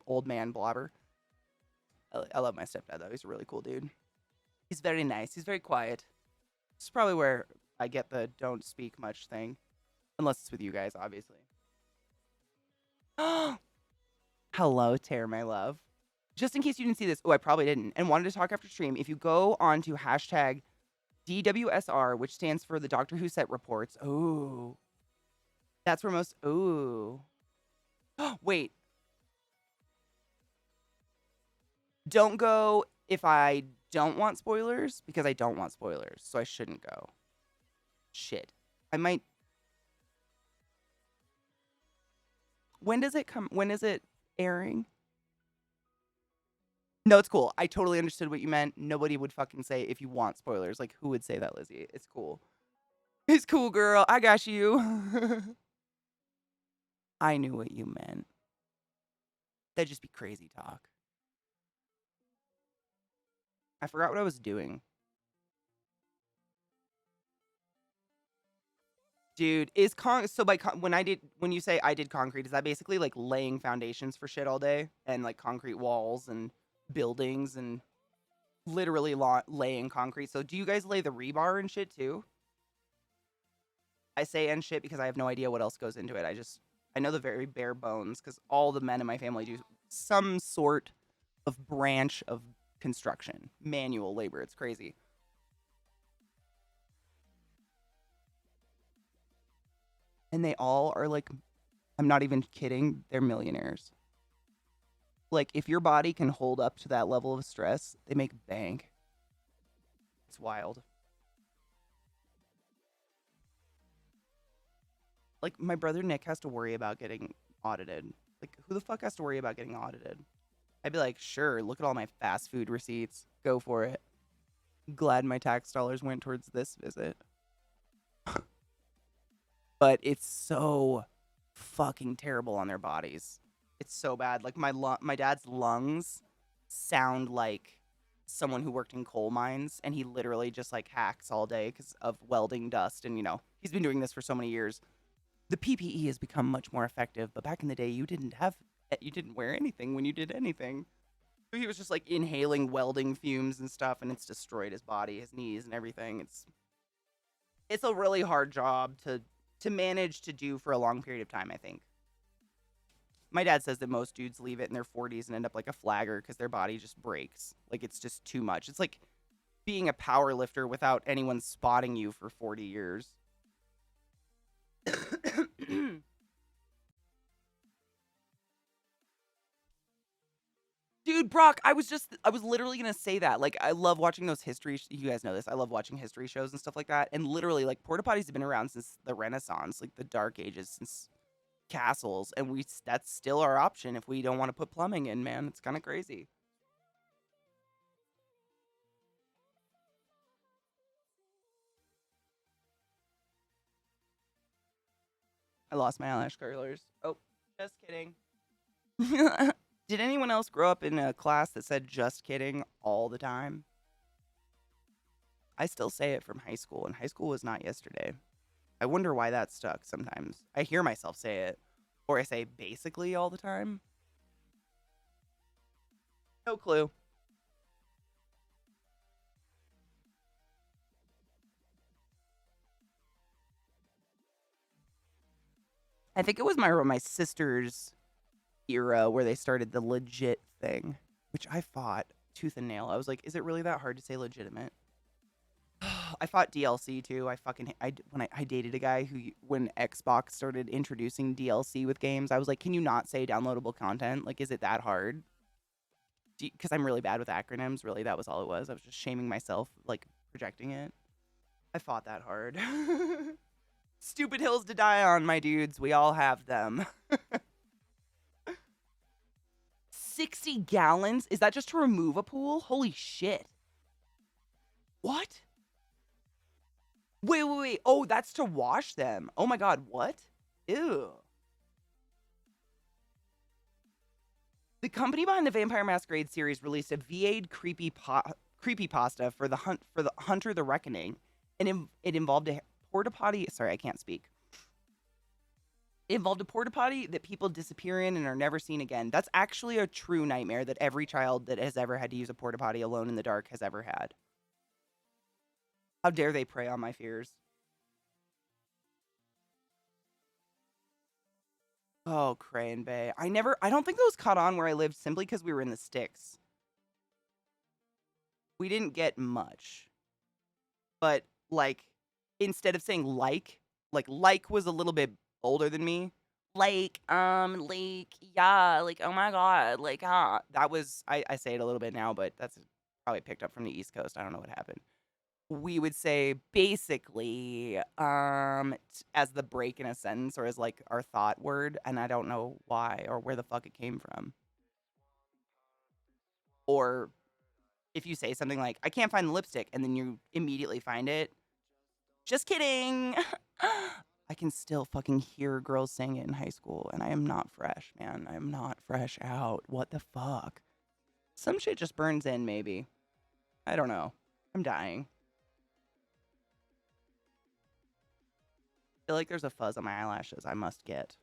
Old man blobber. I love my stepdad, though. He's a really cool dude. He's very nice. He's very quiet. It's probably where I get the don't speak much thing. Unless it's with you guys, obviously. Hello, Tara, my love. Just in case you didn't see this, I probably didn't, and wanted to talk after stream, if you go on to hashtag DWSR, which stands for the Doctor Who Set Reports. Oh. That's where most... Oh. Wait. Don't go if I don't want spoilers, because I don't want spoilers, so I shouldn't go. Shit. I might... When does it come... When is it airing? No, it's cool. I totally understood what you meant. Nobody would fucking say if you want spoilers. Like, who would say that, Lizzie? It's cool. It's cool, girl. I got you. I knew what you meant. That'd just be crazy talk. I forgot what I was doing. Dude, when you say I did concrete, is that basically like laying foundations for shit all day and like concrete walls and buildings and literally laying concrete? So do you guys lay the rebar and shit too? I say and shit because I have no idea what else goes into it. I know the very bare bones because all the men in my family do some sort of branch of construction, manual labor. It's crazy. And they all are like, I'm not even kidding, they're millionaires. Like, if your body can hold up to that level of stress, they make bank. It's wild. Like, my brother Nick has to worry about getting audited. Like, who the fuck has to worry about getting audited? I'd be like, sure, look at all my fast food receipts. Go for it. Glad my tax dollars went towards this visit. But it's so fucking terrible on their bodies. It's so bad. Like, my dad's lungs sound like someone who worked in coal mines, and he literally just like hacks all day because of welding dust. And he's been doing this for so many years. The PPE has become much more effective, but back in the day, you didn't wear anything when you did anything. So he was just like inhaling welding fumes and stuff, and it's destroyed his body, his knees, and everything. It's a really hard job to manage to do for a long period of time, I think. My dad says that most dudes leave it in their 40s and end up like a flagger because their body just breaks. Like, it's just too much. It's like being a power lifter without anyone spotting you for 40 years. Dude, Brock, I was literally gonna say that. Like, I love watching those you guys know this. I love watching history shows and stuff like that. And literally, like, porta potties have been around since the Renaissance, like the Dark Ages, since castles. And that's still our option if we don't want to put plumbing in, man. It's kind of crazy. I lost my eyelash curlers. Oh, just kidding. Did anyone else grow up in a class that said just kidding all the time? I still say it from high school, and high school was not yesterday. I wonder why that stuck sometimes. I hear myself say it, or I say basically all the time. No clue. I think it was my sister's era where they started the legit thing, which I fought tooth and nail. I was like, is it really that hard to say legitimate? I fought DLC too. I dated a guy who, when Xbox started introducing DLC with games, I was like, can you not say downloadable content? Like, is it that hard? Because I'm really bad with acronyms. Really, that was all it was. I was just shaming myself, like projecting it. I fought that hard. Stupid hills to die on, my dudes. We all have them. 60 gallons? Is that just to remove a pool? Holy shit. What? Wait. Oh, that's to wash them. Oh my god, what? Ew. The company behind the Vampire Masquerade series released a VA'd creepypasta for the Hunter the Reckoning, and it involved a porta potty. Sorry, I can't speak. It involved a porta potty that people disappear in and are never seen again. That's actually a true nightmare that every child that has ever had to use a porta potty alone in the dark has ever had. How dare they prey on my fears? Oh, Crayon Bay. I don't think those caught on where I lived simply because we were in the sticks. We didn't get much. But, like, instead of saying like was a little bit older than me. Like, yeah, like, oh my god, like, that was, I say it a little bit now, but that's probably picked up from the East Coast. I don't know what happened. We would say basically as the break in a sentence or as like our thought word, and I don't know why or where the fuck it came from. Or if you say something like, I can't find the lipstick, and then you immediately find it. Just kidding. I can still fucking hear girls saying it in high school, and I am not fresh, man. I am not fresh out. What the fuck? Some shit just burns in, maybe. I don't know. I'm dying. I feel like there's a fuzz on my eyelashes I must get.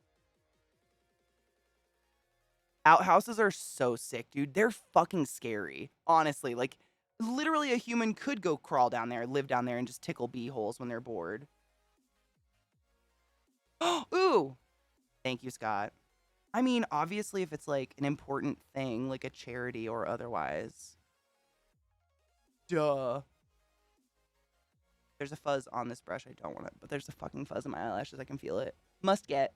Outhouses are so sick, dude. They're fucking scary. Honestly, like, literally a human could go crawl down there, live down there, and just tickle bee holes when they're bored. Ooh! Thank you, Scott. I mean, obviously, if it's, like, an important thing, like a charity or otherwise. Duh. There's a fuzz on this brush. I don't want it, but there's a fucking fuzz in my eyelashes. I can feel it. Must get.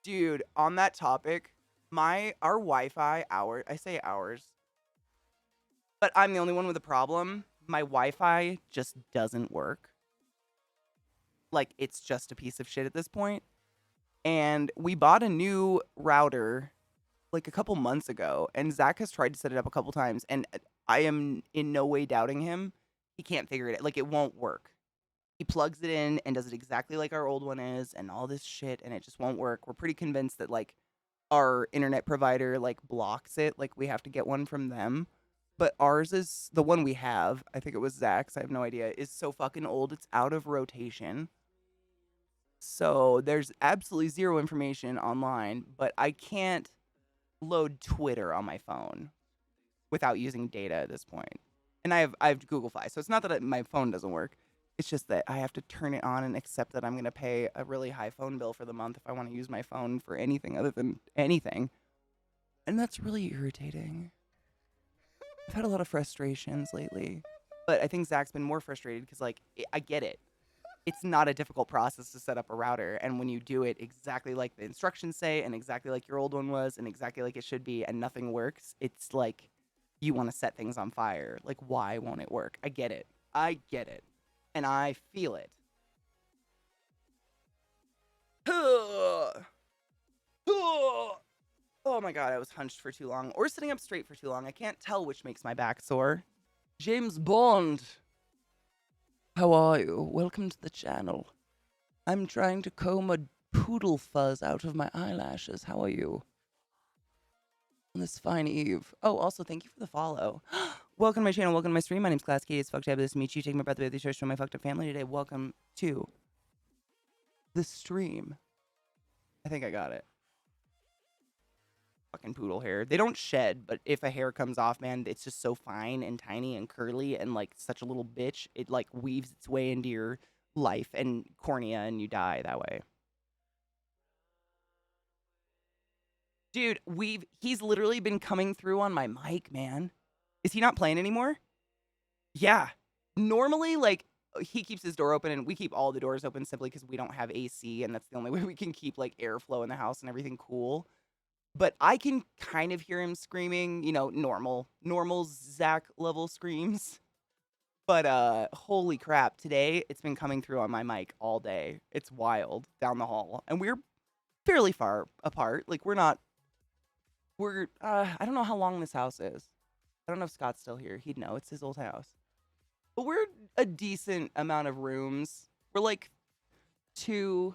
Dude, on that topic, our Wi-Fi, I say ours, but I'm the only one with a problem. My Wi-Fi just doesn't work. Like, it's just a piece of shit at this point. And we bought a new router like a couple months ago, and Zach has tried to set it up a couple times, and I am in no way doubting him. He can't figure it out. Like, it won't work. He plugs it in and does it exactly like our old one is, and all this shit, and it just won't work. We're pretty convinced that, like, our internet provider, like, blocks it. Like, we have to get one from them. But ours is, the one we have, I think it was Zach's, I have no idea, is so fucking old, it's out of rotation. So there's absolutely zero information online, but I can't load Twitter on my phone without using data at this point. And I have Google Fi, so it's not that my phone doesn't work. It's just that I have to turn it on and accept that I'm going to pay a really high phone bill for the month if I want to use my phone for anything other than anything. And that's really irritating. I've had a lot of frustrations lately, but I think Zach's been more frustrated because, like, I get it. It's not a difficult process to set up a router, and when you do it exactly like the instructions say and exactly like your old one was and exactly like it should be and nothing works, it's like you want to set things on fire. Like, why won't it work? I get it. And I feel it. Oh my god, I was hunched for too long or sitting up straight for too long. I can't tell which makes my back sore. James Bond. How are you? Welcome to the channel. I'm trying to comb a poodle fuzz out of my eyelashes. How are you? On this fine eve. Oh, also, thank you for the follow. Welcome to my channel. Welcome to my stream. My name's ClassyKatie. It's fucked up. Nice to meet you. Taking my breath away with the show from my fucked up family today. Welcome to the stream. I think I got it. Fucking poodle hair. They don't shed, but if a hair comes off, man, it's just so fine and tiny and curly and like such a little bitch. It like weaves its way into your life and cornea and you die that way. Dude, he's literally been coming through on my mic, man. Is he not playing anymore? Yeah. Normally, like, he keeps his door open and we keep all the doors open simply because we don't have AC and that's the only way we can keep like airflow in the house and everything cool. But I can kind of hear him screaming, you know, normal Zach level screams. But holy crap, today it's been coming through on my mic all day. It's wild down the hall. And we're fairly far apart. Like I don't know how long this house is. I don't know if Scott's still here. He'd know. It's his old house. But we're a decent amount of rooms. We're like two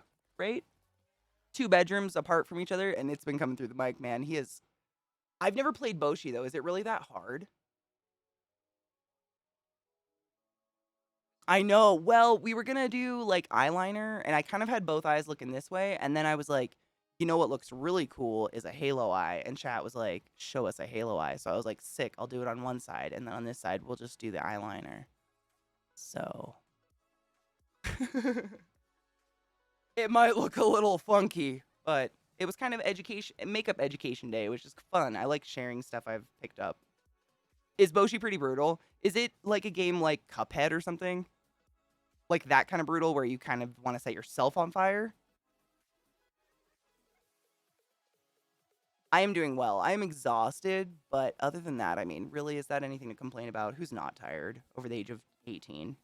bedrooms apart from each other, and it's been coming through the mic, man. I've never played Boshi, though. Is it really that hard? I know. Well, we were gonna do, like, eyeliner, and I kind of had both eyes looking this way, and then I was like, you know what looks really cool is a halo eye, and chat was like, show us a halo eye. So I was like, sick, I'll do it on one side, and then on this side, we'll just do the eyeliner. So... It might look a little funky, but it was kind of makeup education day, which is fun. I like sharing stuff I've picked up. Is Boshi pretty brutal? Is it like a game like Cuphead or something? Like that kind of brutal where you kind of want to set yourself on fire? I am doing well. I am exhausted, but other than that, I mean, really, is that anything to complain about? Who's not tired over the age of 18?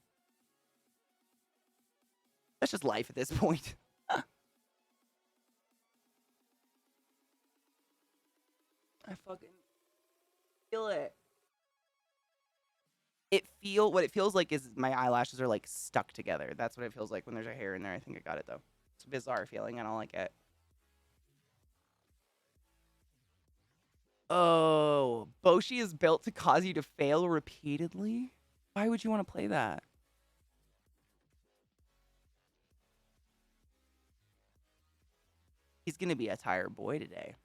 That's just life at this point. I fucking feel it. What it feels like is my eyelashes are like stuck together. That's what it feels like when there's a hair in there. I think I got it though. It's a bizarre feeling. I don't like it. Oh, Boshi is built to cause you to fail repeatedly? Why would you want to play that? He's gonna be a tired boy today.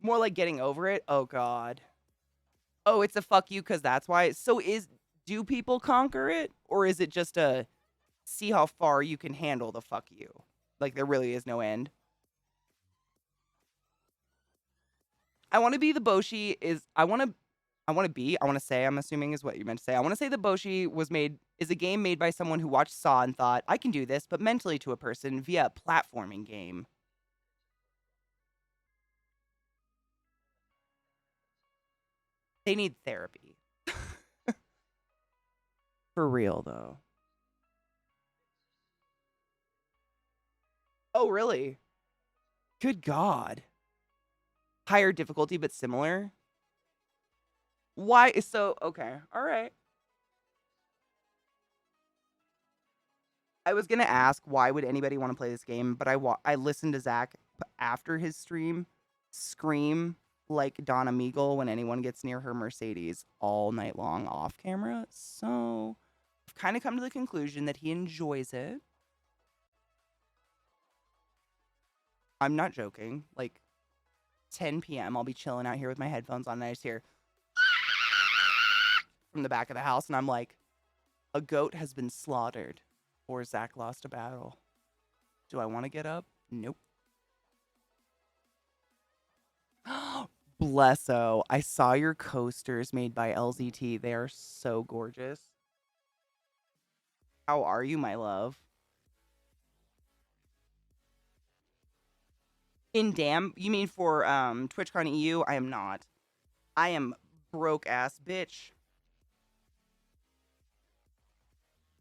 More like getting over it? Oh, God. Oh, it's a fuck you because that's why. So do people conquer it? Or is it just a see how far you can handle the fuck you? Like there really is no end. I want to be the Boshi I'm assuming is what you meant to say. I want to say the Boshi is a game made by someone who watched Saw and thought, I can do this, but mentally to a person via a platforming game. They need therapy. For real, though. Oh, really? Good God. Higher difficulty, but similar? Why? Okay. All right. I was going to ask, why would anybody want to play this game? But I listened to Zach after his stream scream like Donna Meagle when anyone gets near her Mercedes all night long off camera. So I've kind of come to the conclusion that he enjoys it. I'm not joking. Like 10 p.m. I'll be chilling out here with my headphones on and I just hear from the back of the house and I'm like, a goat has been slaughtered or Zach lost a battle. Do I want to get up? Nope. Blesso. I saw your coasters made by LZT. They are so gorgeous. How are you, my love? In Damn? You mean for TwitchCon EU? I am not. I am broke ass bitch.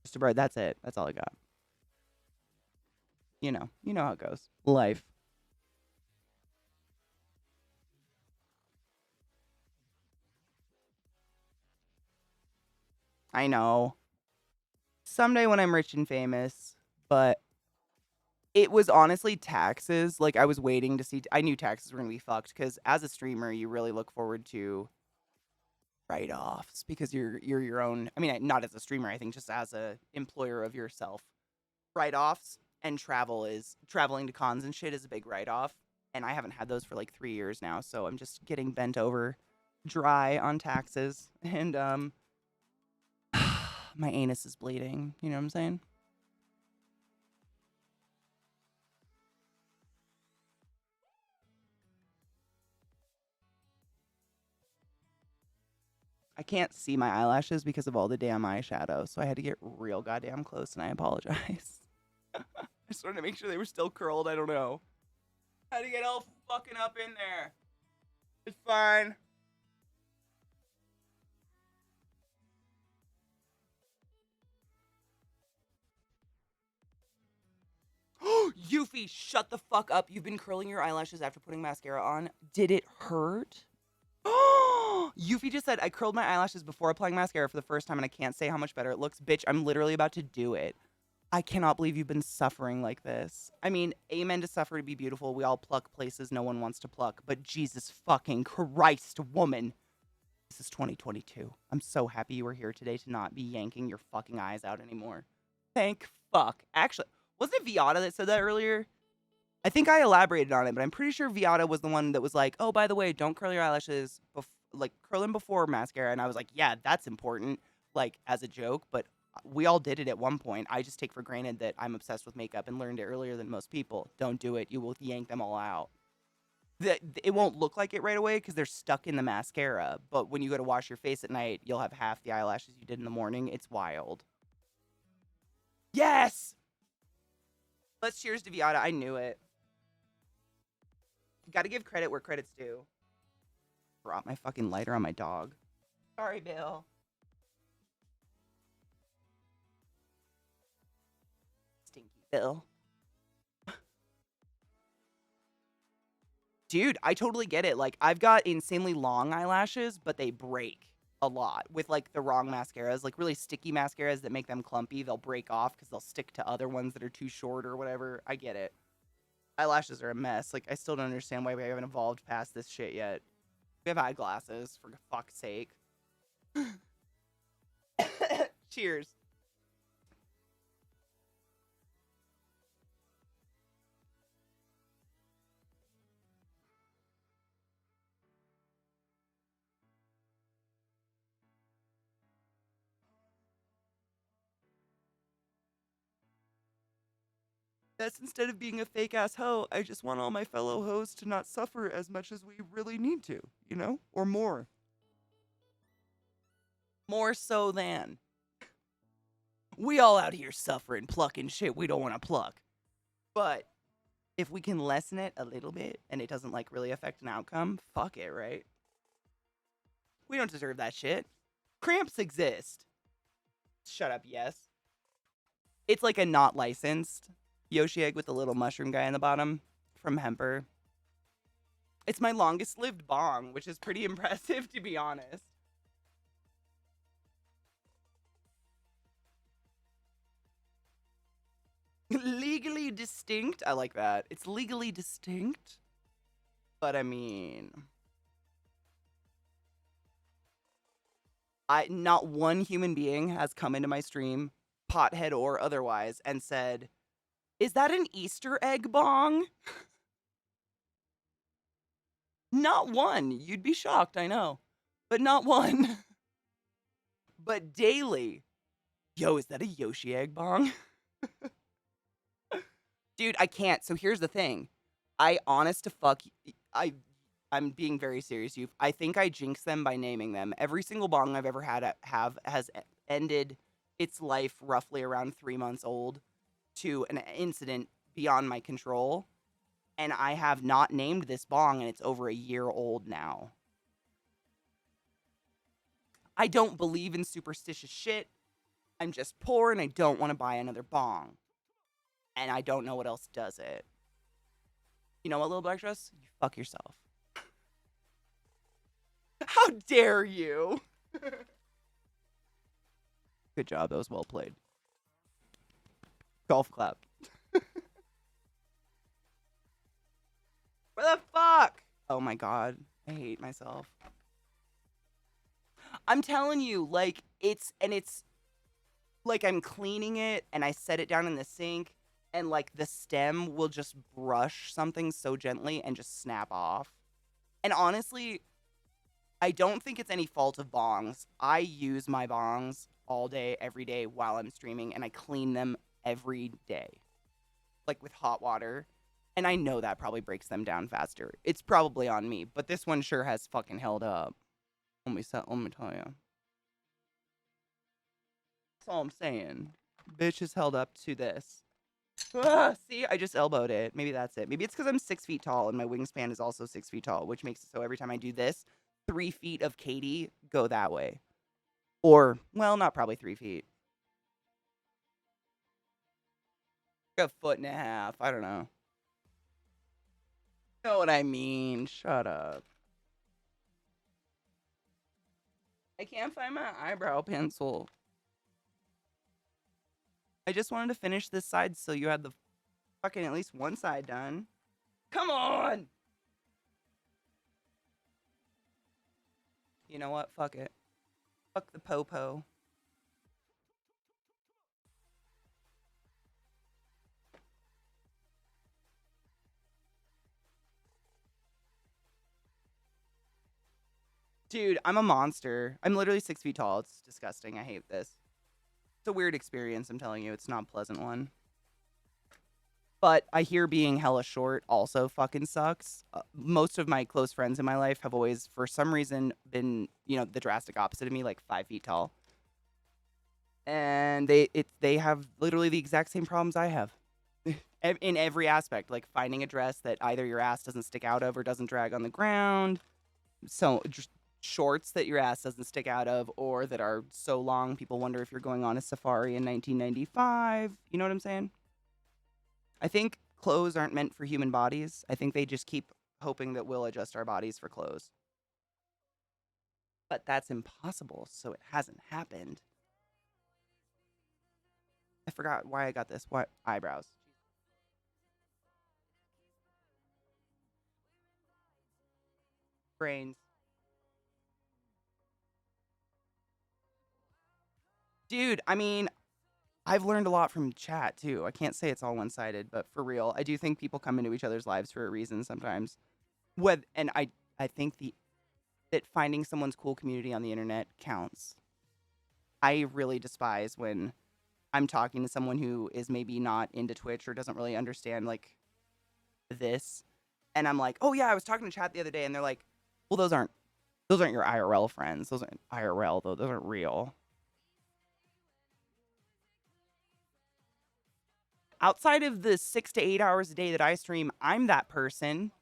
Just a bird. That's it. That's all I got. You know how it goes. Life. I know. Someday when I'm rich and famous, but it was honestly taxes. Like, I was waiting to see. I knew taxes were going to be fucked because as a streamer, you really look forward to write-offs because you're your own. I mean, not as a streamer, I think just as a employer of yourself. Write-offs and traveling to cons and shit is a big write-off. And I haven't had those for like 3 years now, so I'm just getting bent over dry on taxes. And my anus is bleeding. You know what I'm saying? I can't see my eyelashes because of all the damn eyeshadow, so I had to get real goddamn close, and I apologize. I just wanted to make sure they were still curled. I don't know. Had to get all fucking up in there. It's fine. Yuffie, shut the fuck up. You've been curling your eyelashes after putting mascara on. Did it hurt? Yuffie just said, I curled my eyelashes before applying mascara for the first time and I can't say how much better it looks. Bitch, I'm literally about to do it. I cannot believe you've been suffering like this. I mean, amen to suffer to be beautiful. We all pluck places no one wants to pluck. But Jesus fucking Christ, woman. This is 2022. I'm so happy you were here today to not be yanking your fucking eyes out anymore. Thank fuck. Actually, wasn't it Viata that said that earlier? I think I elaborated on it, but I'm pretty sure Viata was the one that was like, oh, by the way, don't curl your eyelashes, like curl them before mascara. And I was like, yeah, that's important, like as a joke, but we all did it at one point. I just take for granted that I'm obsessed with makeup and learned it earlier than most people. Don't do it. You will yank them all out. It won't look like it right away because they're stuck in the mascara. But when you go to wash your face at night, you'll have half the eyelashes you did in the morning. It's wild. Yes! Let's cheers to Viata. I knew it. Gotta give credit where credit's due. Drop my fucking lighter on my dog. Sorry, Bill. Stinky Bill. Dude, I totally get it. Like, I've got insanely long eyelashes, but they break a lot with, like, the wrong mascaras. Like, really sticky mascaras that make them clumpy. They'll break off because they'll stick to other ones that are too short or whatever. I get it. Eyelashes are a mess. Like, I still don't understand why we haven't evolved past this shit yet. We have eyeglasses, for fuck's sake. Cheers. That's instead of being a fake-ass hoe, I just want all my fellow hoes to not suffer as much as we really need to, you know? Or more. More so than. We all out here suffering, plucking shit we don't want to pluck. But if we can lessen it a little bit and it doesn't, like, really affect an outcome, fuck it, right? We don't deserve that shit. Cramps exist. Shut up, yes. It's like a not licensed Yoshi egg with the little mushroom guy on the bottom from Hemper. It's my longest lived bong, which is pretty impressive, to be honest. Legally distinct? I like that. It's legally distinct. But I mean, not one human being has come into my stream, pothead or otherwise, and said, is that an Easter egg bong? Not one. You'd be shocked, I know. But not one. But daily. Yo, is that a Yoshi egg bong? Dude, I can't. So here's the thing. I'm being very serious, you. I think I jinxed them by naming them. Every single bong I've ever has ended its life roughly around 3 months old to an incident beyond my control. And I have not named this bong, and it's over a year old now. I don't believe in superstitious shit. I'm just poor, and I don't want to buy another bong. And I don't know what else does it. You know what, little black dress? You fuck yourself. How dare you? Good job. That was well played. Golf clap. Where the fuck? Oh my god. I hate myself. I'm telling you, like, it's like I'm cleaning it and I set it down in the sink and like the stem will just brush something so gently and just snap off. And honestly, I don't think it's any fault of bongs. I use my bongs all day, every day while I'm streaming, and I clean them every day, like with hot water. And I know that probably breaks them down faster. It's probably on me, but this one sure has fucking held up. Let me tell you. That's all I'm saying. Bitch is held up to this. See, I just elbowed it. Maybe that's it. Maybe it's because I'm 6 feet tall and my wingspan is also 6 feet tall, which makes it so every time I do this, 3 feet of Katie go that way. Or, well, not probably 3 feet. A foot and a half. I don't know. You know what I mean? Shut up. I can't find my eyebrow pencil. I just wanted to finish this side so you had the fucking at least one side done. Come on! You know what? Fuck it. Fuck the popo. Dude, I'm a monster. I'm literally 6 feet tall. It's disgusting. I hate this. It's a weird experience, I'm telling you. It's not a pleasant one. But I hear being hella short also fucking sucks. Most of my close friends in my life have always, for some reason, been, you know, the drastic opposite of me, like 5 feet tall. And they have literally the exact same problems I have. In every aspect, like finding a dress that either your ass doesn't stick out of or doesn't drag on the ground. So just shorts that your ass doesn't stick out of or that are so long people wonder if you're going on a safari in 1995. You know what I'm saying? I think clothes aren't meant for human bodies. I think they just keep hoping that we'll adjust our bodies for clothes. But that's impossible, so it hasn't happened. I forgot why I got this. What? Eyebrows. Brains. Dude, I mean, I've learned a lot from chat too. I can't say it's all one-sided, but for real, I do think people come into each other's lives for a reason sometimes. And I think that finding someone's cool community on the internet counts. I really despise when I'm talking to someone who is maybe not into Twitch or doesn't really understand like this, and I'm like, "Oh yeah, I was talking to chat the other day," and they're like, "Well, those aren't your IRL friends. Those aren't IRL though. Those aren't real." Outside of the 6 to 8 hours a day that I stream, I'm that person.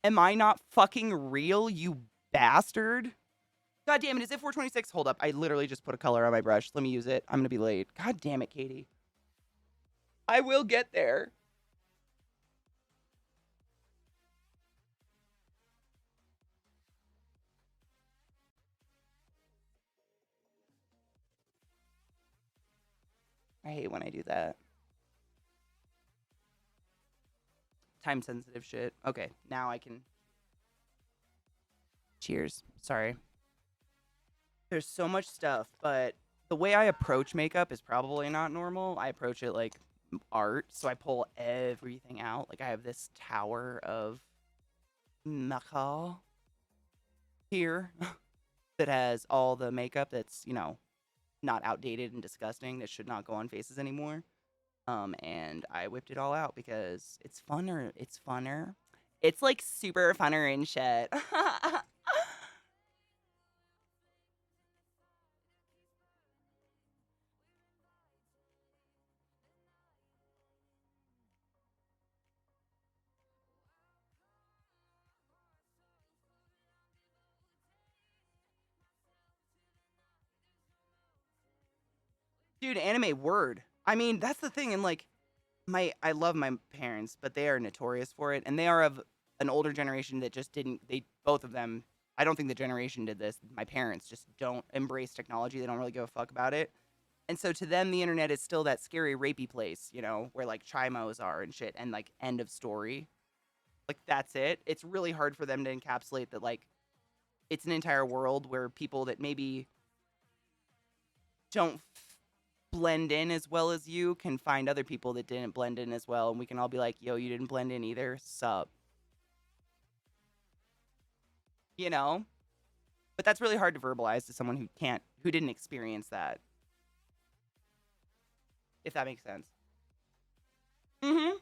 Am I not fucking real, you bastard? God damn it, is it 426? Hold up, I literally just put a color on my brush. Let me use it. I'm gonna be late. God damn it, Katie. I will get there. I hate when I do that. Time sensitive shit. Okay, now I can. Cheers. Sorry. There's so much stuff, but the way I approach makeup is probably not normal. I approach it like art, so I pull everything out. Like I have this tower of makeup here that has all the makeup that's, you know, not outdated and disgusting that should not go on faces anymore. And I whipped it all out because it's funner. It's funner. It's like super funner and shit. Dude, anime word. I mean, that's the thing. And like, I love my parents, but they are notorious for it. And they are of an older generation that just didn't, both of them, I don't think the generation did this. My parents just don't embrace technology. They don't really give a fuck about it. And so to them, the internet is still that scary rapey place, you know, where like chimos are and shit, and like end of story. Like that's it. It's really hard for them to encapsulate that like it's an entire world where people that maybe don't blend in as well as you can find other people that didn't blend in as well, and we can all be like, yo, you didn't blend in either, sup, you know. But that's really hard to verbalize to someone who didn't experience that, if that makes sense. Mm-hmm.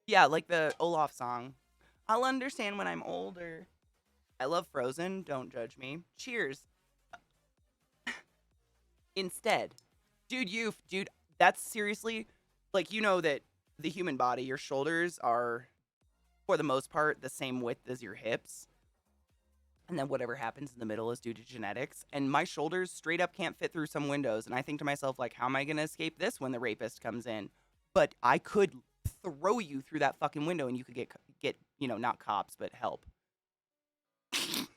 Yeah, like the Olaf song, I'll understand when I'm older. I love Frozen, don't judge me. Cheers. Instead, dude, that's seriously, like, you know that the human body, your shoulders are, for the most part, the same width as your hips. And then whatever happens in the middle is due to genetics. And my shoulders straight up can't fit through some windows. And I think to myself, like, how am I going to escape this when the rapist comes in? But I could throw you through that fucking window and you could get you know, not cops, but help. It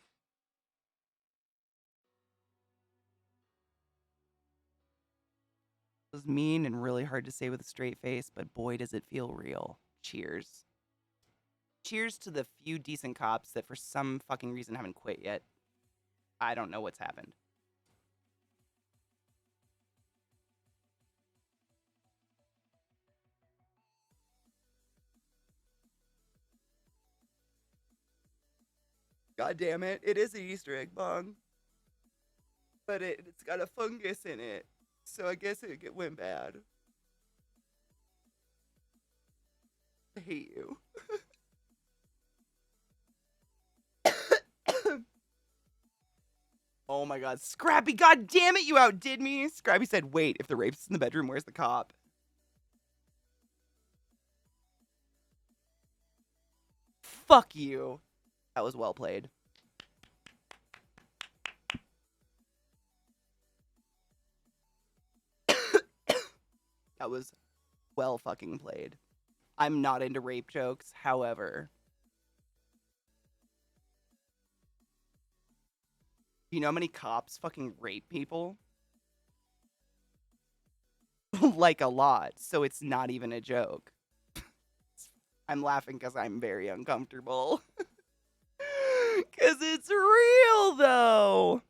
was mean and really hard to say with a straight face, but boy, does it feel real. Cheers. Cheers to the few decent cops that for some fucking reason haven't quit yet. I don't know what's happened. God damn it. It is an Easter egg bong. But it's got a fungus in it. So I guess it went bad. I hate you. Oh my god, Scrappy, god damn it, you outdid me. Scrappy said, wait, if the rapist's in the bedroom, where's the cop? Fuck you. That was well played. That was well fucking played. I'm not into rape jokes, however. You know how many cops fucking rape people? Like a lot, so it's not even a joke. I'm laughing because I'm very uncomfortable. Because it's real, though.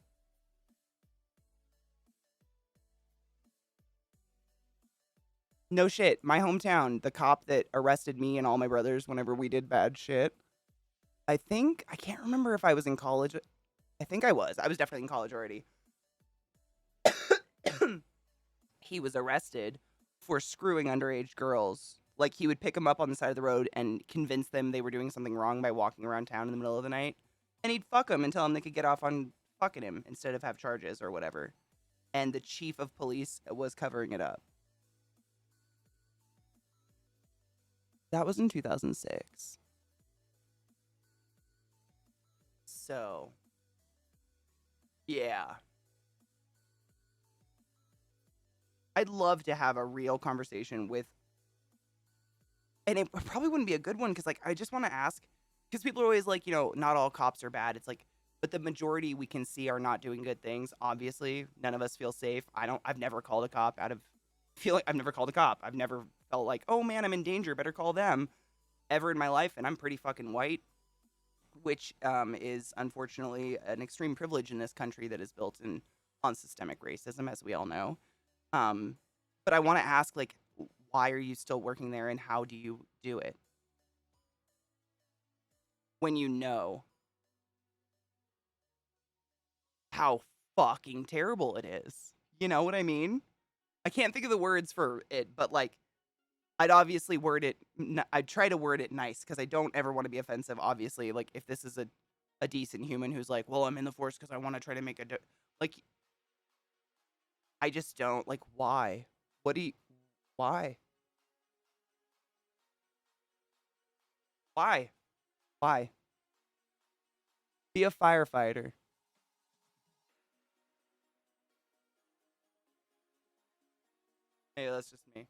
No shit. My hometown, the cop that arrested me and all my brothers whenever we did bad shit. I can't remember if I was in college. I think I was. I was definitely in college already. He was arrested for screwing underage girls. Like, he would pick them up on the side of the road and convince them they were doing something wrong by walking around town in the middle of the night. And he'd fuck them and tell them they could get off on fucking him instead of have charges or whatever. And the chief of police was covering it up. That was in 2006. So, yeah. I'd love to have a real conversation with, and it probably wouldn't be a good one because, like, I just want to ask, because people are always like, you know, not all cops are bad. It's like, but the majority we can see are not doing good things. Obviously, none of us feel safe. I've never called a cop I've never called a cop. I've never felt like, oh man, I'm in danger, better call them, ever in my life. And I'm pretty fucking white, which is unfortunately an extreme privilege in this country that is built on systemic racism, as we all know. But I want to ask, like, why are you still working there and how do you do it? When you know how fucking terrible it is. You know what I mean? I can't think of the words for it, but like, I'd obviously I'd try to word it nice because I don't ever want to be offensive, obviously. Like, if this is a decent human who's like, well, I'm in the force because I want to try to make like, I just don't, like, why? Why? Why? Why? Be a firefighter. Hey, that's just me.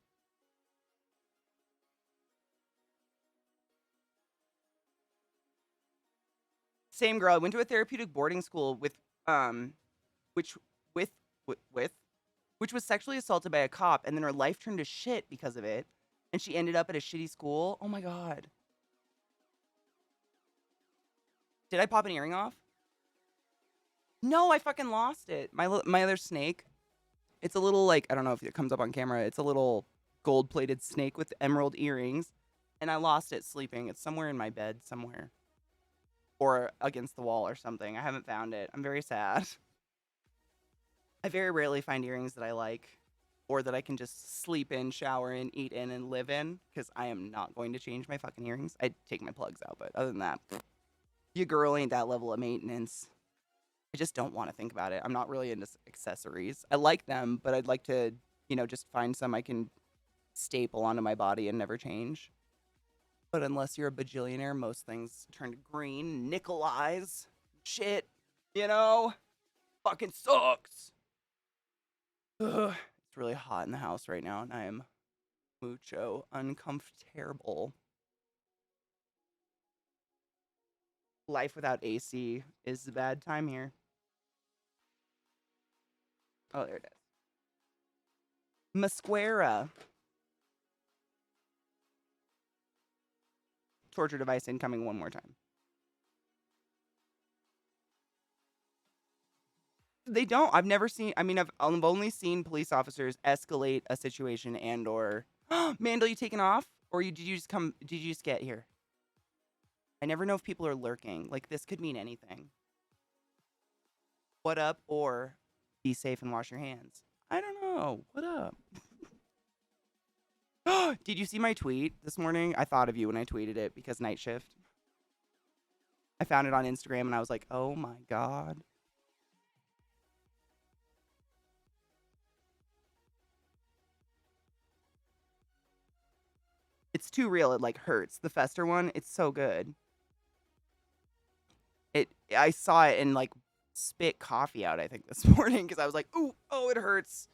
Same girl. I went to a therapeutic boarding school with, which, with, which was sexually assaulted by a cop, and then her life turned to shit because of it, and she ended up at a shitty school. Oh my God. Did I pop an earring off? No, I fucking lost it. My other snake. It's a little, like, I don't know if it comes up on camera. It's a little gold-plated snake with emerald earrings, and I lost it sleeping. It's somewhere in my bed somewhere, or against the wall or something. I haven't found it. I'm very sad. I very rarely find earrings that I like, or that I can just sleep in, shower in, eat in, and live in, because I am not going to change my fucking earrings. I'd take my plugs out, but other than that, your girl ain't that level of maintenance. I just don't want to think about it. I'm not really into accessories. I like them, but I'd like to, just find some I can staple onto my body and never change. But unless you're a bajillionaire, most things turn to green, nickel eyes, shit, fucking sucks. Ugh. It's really hot in the house right now, and I am mucho uncomfortable. Life without AC is a bad time here. Oh, there it is. Masquera. Torture device incoming one more time. They don't. I've never seen. I mean, I've only seen police officers escalate a situation and/or. Mandel, you taking off, or did you just come? Did you just get here? I never know if people are lurking. Like, this could mean anything. What up? Or be safe and wash your hands. I don't know. What up? Did you see my tweet this morning? I thought of you when I tweeted it because night shift. I found it on Instagram and I was like, oh my God. It's too real. It like hurts. The Fester one, it's so good. I saw it and like spit coffee out, I think, this morning because I was like, ooh, oh, it hurts.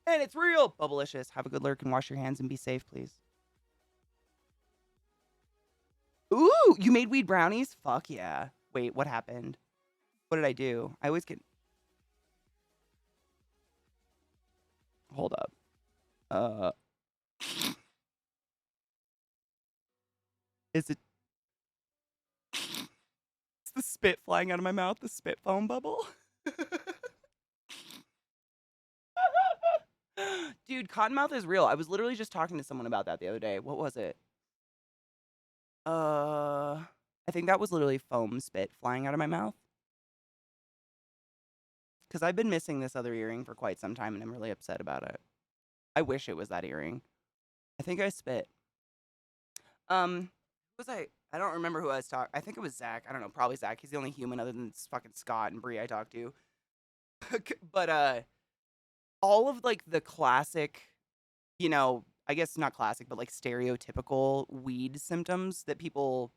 And it's real. Bubblicious. Have a good lurk and wash your hands and be safe, please. Ooh, you made weed brownies? Fuck yeah. Wait, what happened? What did I do? I always get... Hold up. Is it... It's the spit flying out of my mouth, the spit foam bubble. Dude, cottonmouth is real. I was literally just talking to someone about that the other day. What was it? I think that was literally foam spit flying out of my mouth. Because I've been missing this other earring for quite some time and I'm really upset about it. I wish it was that earring. I think I spit. Who was I? I don't remember who I was talking. I think it was Zach. I don't know. Probably Zach. He's the only human other than fucking Scott and Bree I talk to. But all of like the classic, I guess not classic, but like stereotypical weed symptoms that people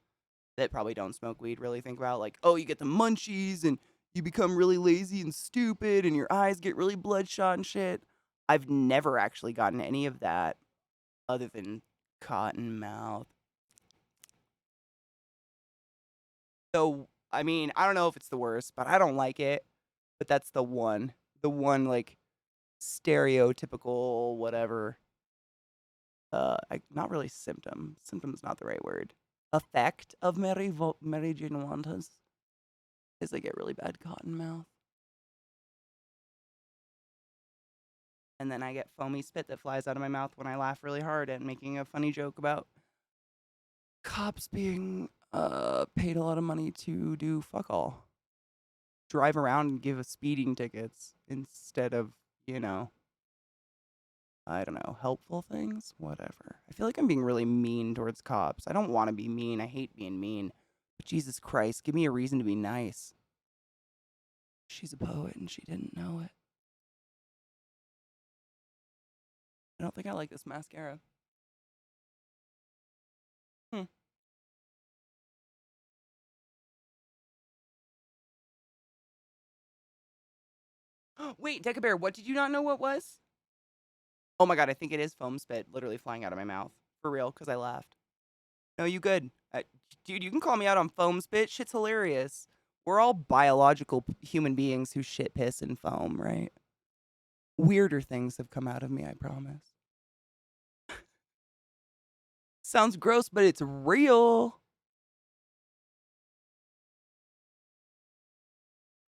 that probably don't smoke weed really think about. Like, oh, you get the munchies and you become really lazy and stupid and your eyes get really bloodshot and shit. I've never actually gotten any of that other than cotton mouth. So, I mean, I don't know if it's the worst, but I don't like it. But that's the one like stereotypical whatever. Not really symptom. Symptom's not the right word. Effect of Mary Jane Wantas is I get really bad cotton mouth. And then I get foamy spit that flies out of my mouth when I laugh really hard at making a funny joke about cops being paid a lot of money to do fuck all. Drive around and give us speeding tickets instead of, I don't know, helpful things? Whatever. I feel like I'm being really mean towards cops. I don't want to be mean. I hate being mean. But Jesus Christ, give me a reason to be nice. She's a poet and she didn't know it. I don't think I like this mascara. Wait, Deca Bear, what did you not know what was? Oh my God, I think it is foam spit literally flying out of my mouth. For real, because I laughed. No, you good. Dude, you can call me out on foam spit. Shit's hilarious. We're all biological human beings who shit, piss, and foam, right? Weirder things have come out of me, I promise. Sounds gross, but it's real.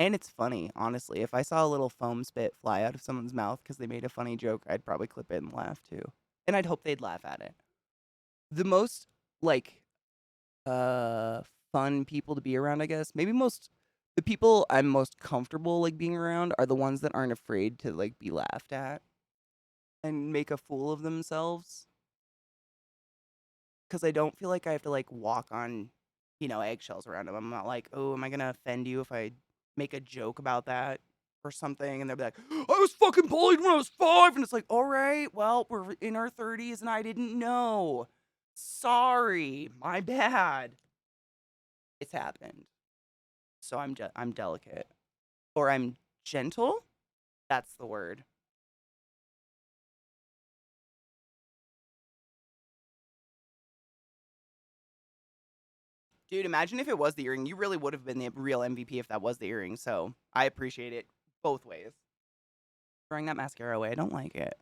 And it's funny, honestly. If I saw a little foam spit fly out of someone's mouth because they made a funny joke, I'd probably clip it and laugh too. And I'd hope they'd laugh at it. The most, like, fun people to be around, I guess. Maybe the people I'm most comfortable, like, being around are the ones that aren't afraid to, like, be laughed at and make a fool of themselves. Because I don't feel like I have to, like, walk on, eggshells around them. I'm not like, oh, am I going to offend you if I make a joke about that or something? And they'll be like, I was fucking bullied when I was 5. And it's like, all right, well, we're in our 30s and I didn't know. Sorry, my bad. It's happened. So I'm delicate. Or I'm gentle? That's the word. Dude, imagine if it was the earring. You really would have been the real MVP if that was the earring. So I appreciate it both ways. Throwing that mascara away, I don't like it.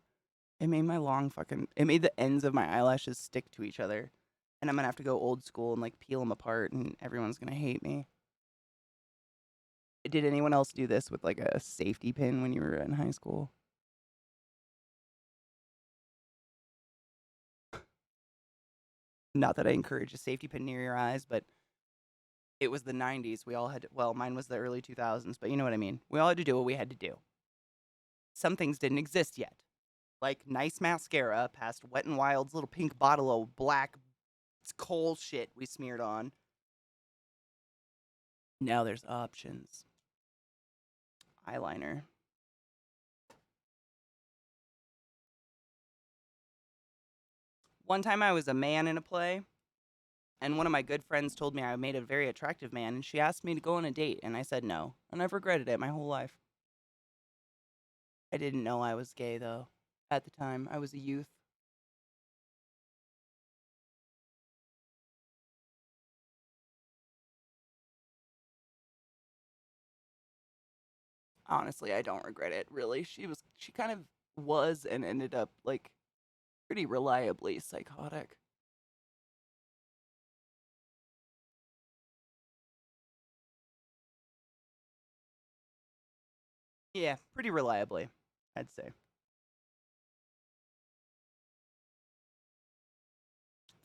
It made it made the ends of my eyelashes stick to each other. And I'm gonna have to go old school and like peel them apart and everyone's gonna hate me. Did anyone else do this with like a safety pin when you were in high school? Not that I encourage a safety pin near your eyes, but it was the 90s. We all had well, mine was the early 2000s, but you know what I mean. We all had to do what we had to do. Some things didn't exist yet. Like nice mascara past Wet n Wild's little pink bottle of black coal shit we smeared on. Now there's options. Eyeliner. One time I was a man in a play, and one of my good friends told me I made a very attractive man, and she asked me to go on a date, and I said no. And I've regretted it my whole life. I didn't know I was gay, though. At the time, I was a youth. Honestly, I don't regret it, really. She kind of was and ended up, like, pretty reliably psychotic. Yeah, pretty reliably, I'd say.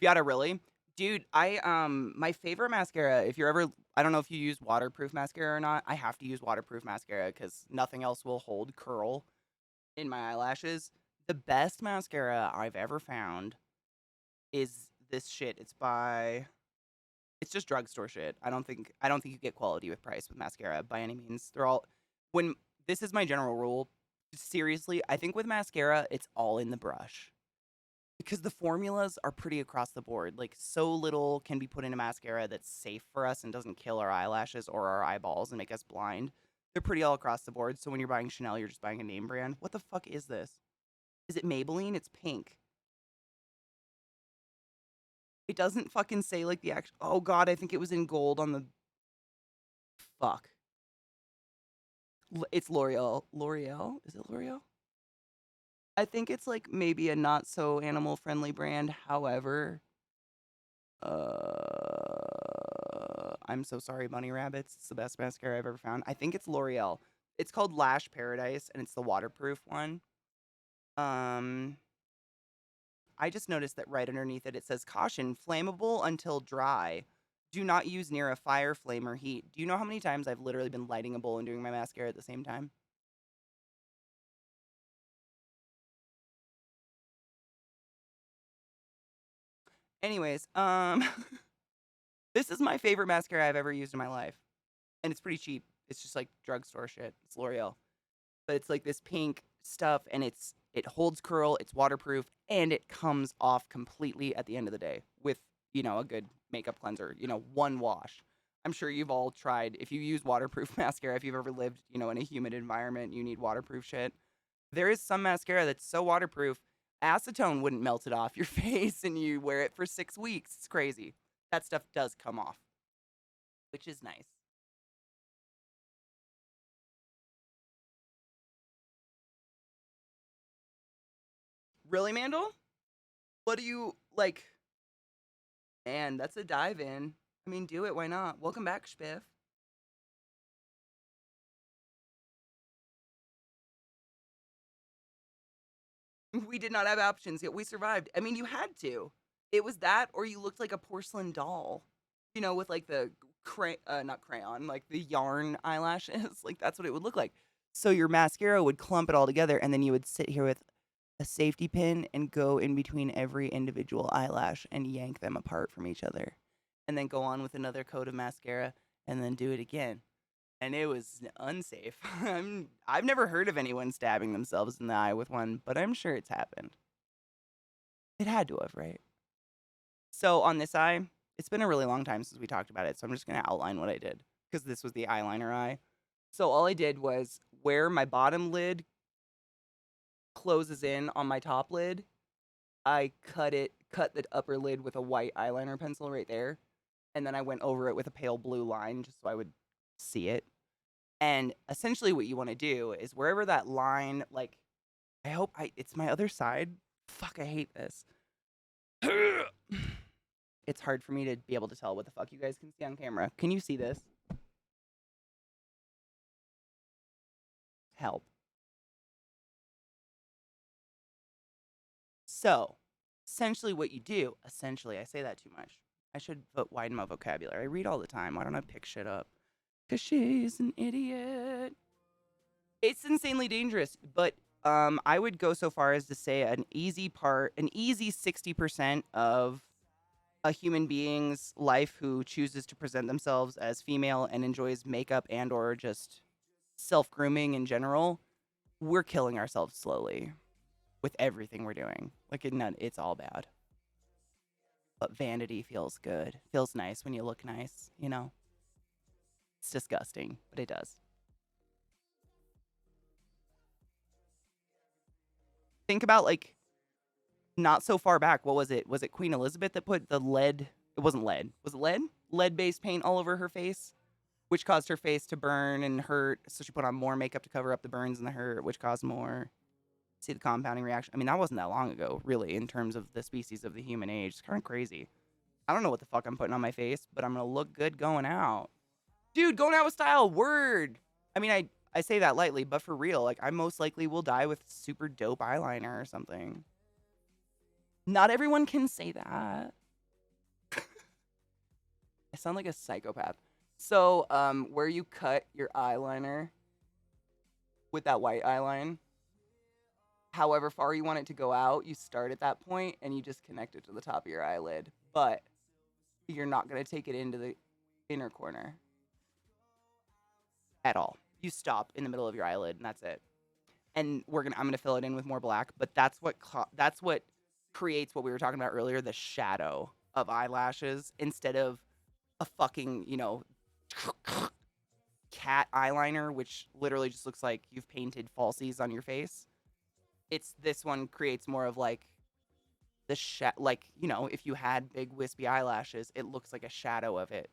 Fiata, really? Dude, my favorite mascara, if you're ever, I don't know if you use waterproof mascara or not. I have to use waterproof mascara because nothing else will hold curl in my eyelashes. The best mascara I've ever found is this shit. It's just drugstore shit. I don't think you get quality with price with mascara by any means. When this is my general rule. Seriously, I think with mascara, it's all in the brush. Because the formulas are pretty across the board. Like, so little can be put in a mascara that's safe for us and doesn't kill our eyelashes or our eyeballs and make us blind. They're pretty all across the board. So when you're buying Chanel, you're just buying a name brand. What the fuck is this? Is it Maybelline? It's pink. It doesn't fucking say like the actual. Oh god, I think it was in gold on the. Fuck. It's L'Oreal. L'Oreal? Is it L'Oreal? I think it's like maybe a not so animal friendly brand. However, I'm so sorry, bunny rabbits. It's the best mascara I've ever found. I think it's L'Oreal. It's called Lash Paradise, and it's the waterproof one. Um, I just noticed that right underneath it, it says caution, flammable until dry. Do not use near a fire, flame, or heat. Do you know how many times I've literally been lighting a bowl and doing my mascara at the same time? Anyways, this is my favorite mascara I've ever used in my life. And it's pretty cheap. It's just like drugstore shit. It's L'Oreal. But it's like this pink stuff and it holds curl, it's waterproof, and it comes off completely at the end of the day with, a good makeup cleanser, one wash. I'm sure you've all tried if you use waterproof mascara, if you've ever lived, in a humid environment, you need waterproof shit. There is some mascara that's so waterproof, acetone wouldn't melt it off your face and you wear it for 6 weeks. It's crazy. That stuff does come off, which is nice. Really, Mandel? What do you like? Man, that's a dive in. I mean, do it. Why not? Welcome back, Spiff. We did not have options, yet we survived. I mean, you had to. It was that, or you looked like a porcelain doll. You know, with like the not crayon, like the yarn eyelashes. Like that's what it would look like. So your mascara would clump it all together, and then you would sit here with a safety pin and go in between every individual eyelash and yank them apart from each other, and then go on with another coat of mascara, and then do it again. And it was unsafe. I've never heard of anyone stabbing themselves in the eye with one, but I'm sure it's happened. It had to have, right? So on this eye, it's been a really long time since we talked about it, so I'm just going to outline what I did because this was the eyeliner eye. So all I did was where my bottom lid closes in on my top lid, I cut the upper lid with a white eyeliner pencil right there, and then I went over it with a pale blue line just so I would see it. And essentially what you want to do is wherever that line, like, it's my other side. Fuck, I hate this. It's hard for me to be able to tell what the fuck you guys can see on camera. Can you see this? Help. So, essentially what you do, I say that too much. I should widen my vocabulary. I read all the time. Why don't I pick shit up? Because she's an idiot. It's insanely dangerous, but I would go so far as to say an easy 60% of a human being's life who chooses to present themselves as female and enjoys makeup and or just self-grooming in general, we're killing ourselves slowly with everything we're doing. Like, it's all bad. But vanity feels good. Feels nice when you look nice, you know? It's disgusting, but it does. Think about, like, not so far back. What was it? Was it Queen Elizabeth that put the lead? It wasn't lead. Was it lead? Lead-based paint all over her face, which caused her face to burn and hurt. So she put on more makeup to cover up the burns and the hurt, which caused more. See the compounding reaction. I mean, that wasn't that long ago, really, in terms of the species of the human age. It's kind of crazy. I don't know what the fuck I'm putting on my face, but I'm going to look good going out. Dude, going out with style, word. I mean, I say that lightly, but for real, like, I most likely will die with super dope eyeliner or something. Not everyone can say that. I sound like a psychopath. So, where you cut your eyeliner with that white eyeline, however far you want it to go out, you start at that point and you just connect it to the top of your eyelid. But you're not going to take it into the inner corner at all. You stop in the middle of your eyelid and that's it. And I'm going to fill it in with more black, but that's what creates what we were talking about earlier, the shadow of eyelashes instead of a fucking, cat eyeliner, which literally just looks like you've painted falsies on your face. This one creates more of like if you had big wispy eyelashes, it looks like a shadow of it,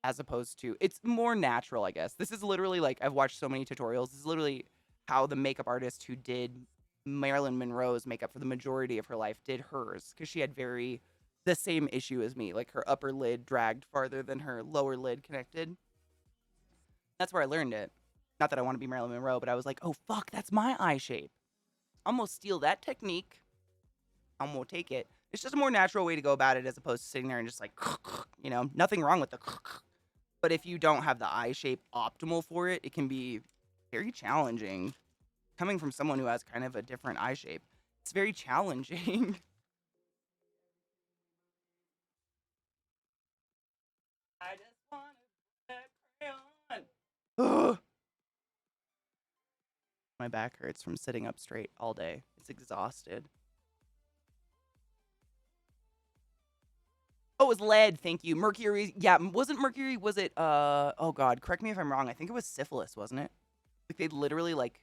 as opposed to, it's more natural, I guess. This is literally, like, I've watched so many tutorials. This is literally how the makeup artist who did Marilyn Monroe's makeup for the majority of her life did hers, because she had the same issue as me. Like, her upper lid dragged farther than her lower lid connected. That's where I learned it. Not that I want to be Marilyn Monroe, but I was like, oh, fuck, that's my eye shape. I'm going to steal that technique. I'm going to take it. It's just a more natural way to go about it as opposed to sitting there and just like, nothing wrong with the. But if you don't have the eye shape optimal for it, it can be very challenging. Coming from someone who has kind of a different eye shape, it's very challenging. I just want to crayon. Ugh. My back hurts from sitting up straight all day. It's exhausted. Oh, it was lead. Thank you. Mercury. Yeah, wasn't mercury? Was it? Oh God, correct me if I'm wrong. I think it was syphilis, wasn't it? Like they'd literally like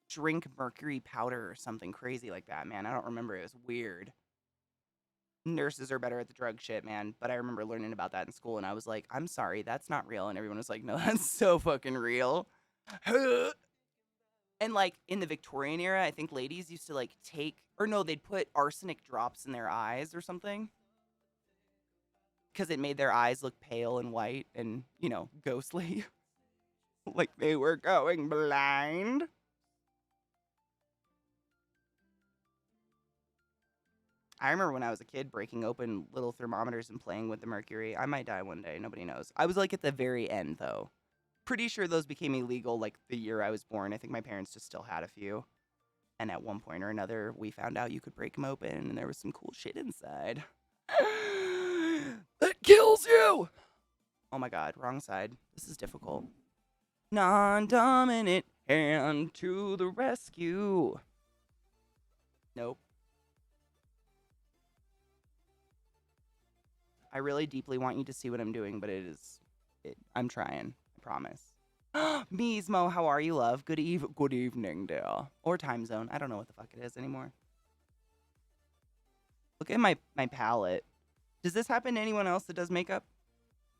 drink mercury powder or something crazy like that. Man, I don't remember. It was weird. Nurses are better at the drug shit, man. But I remember learning about that in school, and I was like, I'm sorry, that's not real. And everyone was like, no, that's so fucking real. And, like, in the Victorian era, I think ladies used to, like, they'd put arsenic drops in their eyes or something. Because it made their eyes look pale and white and, ghostly. Like they were going blind. I remember when I was a kid breaking open little thermometers and playing with the mercury. I might die one day. Nobody knows. I was, like, at the very end, though. Pretty sure those became illegal, like, the year I was born. I think my parents just still had a few. And at one point or another, we found out you could break them open, and there was some cool shit inside. That kills you! Oh my god, wrong side. This is difficult. Non-dominant hand to the rescue. Nope. I really deeply want you to see what I'm doing, but I'm trying. I promise. Mismo, how are you, love? Good evening, dear. Or time zone. I don't know what the fuck it is anymore. Look at my palette. Does this happen to anyone else that does makeup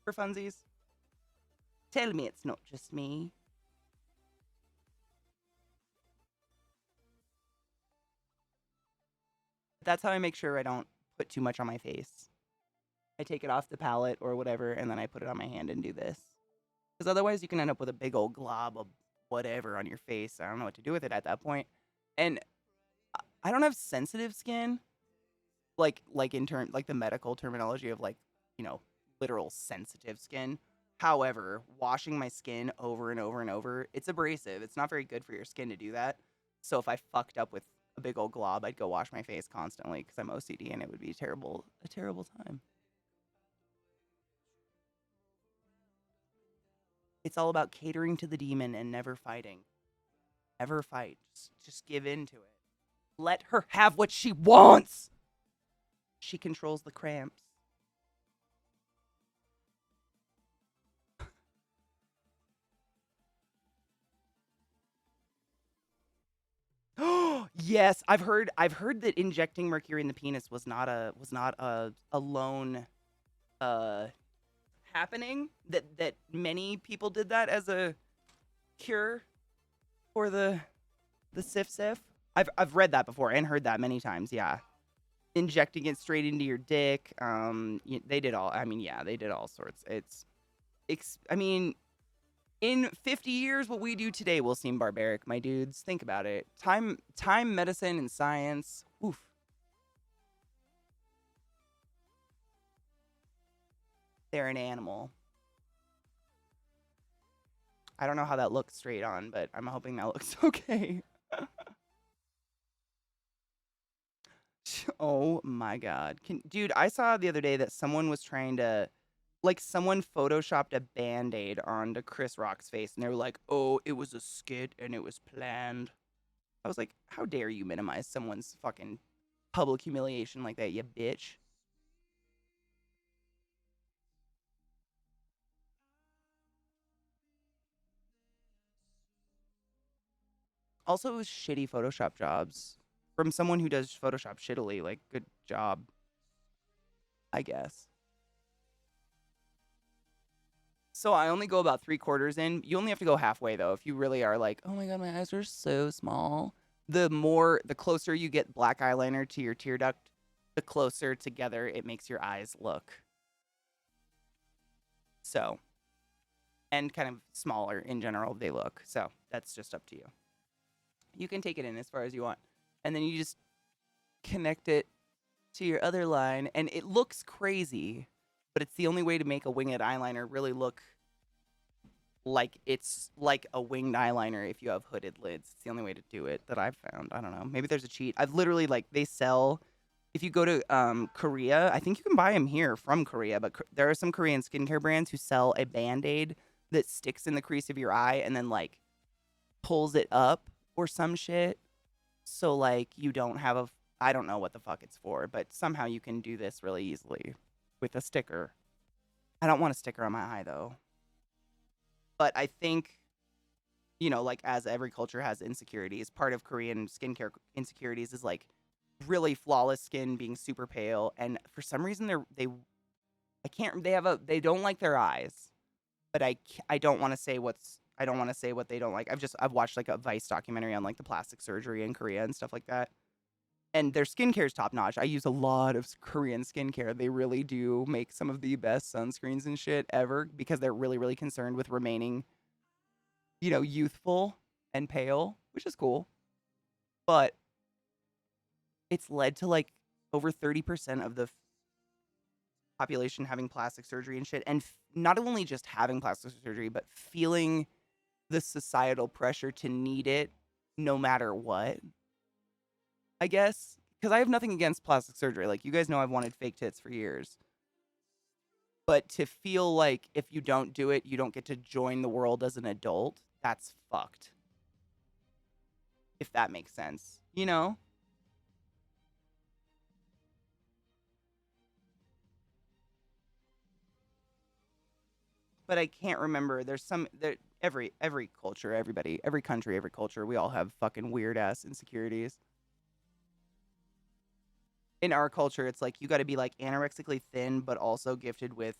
for funsies? Tell me it's not just me. That's how I make sure I don't put too much on my face. I take it off the palette or whatever, and then I put it on my hand and do this. Because otherwise you can end up with a big old glob of whatever on your face. I don't know what to do with it at that point. And I don't have sensitive skin. Like the medical terminology of, like, literal sensitive skin. However, washing my skin over and over and over, it's abrasive. It's not very good for your skin to do that. So if I fucked up with a big old glob, I'd go wash my face constantly because I'm OCD and it would be a terrible time. It's all about catering to the demon and never fighting. Never fight. Just give in to it. Let her have what she wants. She controls the cramps. Yes, I've heard that injecting mercury in the penis was not a lone happening, that many people did that as a cure for the sif. I've read that before and heard that many times. Yeah, injecting it straight into your dick. They did all. I mean, yeah, they did all sorts. I mean, in 50 years, what we do today will seem barbaric, my dudes. Think about it. Time, medicine, and science. Oof. They're an animal. I don't know how that looks straight on, but I'm hoping that looks okay. Oh my god. Dude, I saw the other day that someone was trying to, like, someone photoshopped a Band-Aid onto Chris Rock's face, and they were like, oh, it was a skit and it was planned. I was like, how dare you minimize someone's fucking public humiliation like that, you bitch. Also, it was shitty Photoshop jobs. From someone who does Photoshop shittily, like, good job, I guess. So I only go about 3/4 in. You only have to go halfway, though, if you really are like, oh my god, my eyes are so small. The closer you get black eyeliner to your tear duct, the closer together it makes your eyes look. So, and kind of smaller in general they look. So that's just up to you. You can take it in as far as you want. And then you just connect it to your other line. And it looks crazy, but it's the only way to make a winged eyeliner really look like it's like a winged eyeliner if you have hooded lids. It's the only way to do it that I've found. I don't know. Maybe there's a cheat. I've literally, like, they sell, if you go to Korea, I think you can buy them here from Korea, but there are some Korean skincare brands who sell a Band-Aid that sticks in the crease of your eye and then, like, pulls it up or some shit. So, like, you don't have I don't know what the fuck it's for, but somehow you can do this really easily with a sticker. I don't want a sticker on my eye, though. But I think, like, as every culture has insecurities, part of Korean skincare insecurities is, like, really flawless skin, being super pale, and for some reason they don't like their eyes. But I don't want to say what's I don't want to say what they don't like. I've watched like a Vice documentary on like the plastic surgery in Korea and stuff like that. And their skincare is top notch. I use a lot of Korean skincare. They really do make some of the best sunscreens and shit ever because they're really, really concerned with remaining, youthful and pale, which is cool. But it's led to like over 30% of the population having plastic surgery and shit. And not only just having plastic surgery, but feeling the societal pressure to need it no matter what. I guess, because I have nothing against plastic surgery. Like, you guys know I've wanted fake tits for years. But to feel like if you don't do it, you don't get to join the world as an adult, that's fucked. If that makes sense, But I can't remember. Every culture, everybody, every country, every culture, we all have fucking weird ass insecurities. In our culture, it's like you got to be like anorexically thin, but also gifted with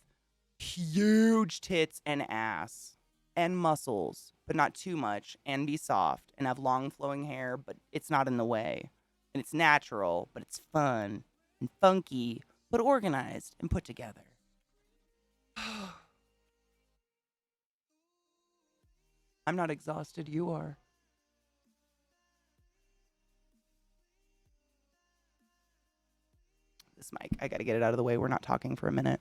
huge tits and ass and muscles, but not too much, and be soft and have long flowing hair, but it's not in the way. And it's natural, but it's fun and funky, but organized and put together. I'm not exhausted, you are. This mic, I gotta get it out of the way. We're not talking for a minute.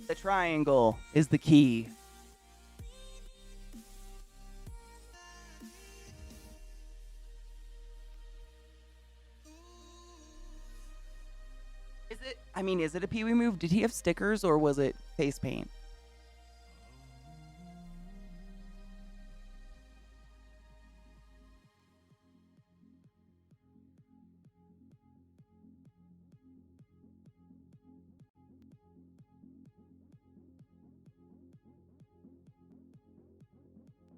The triangle is the key. Is it a Pee-wee move? Did he have stickers or was it face paint?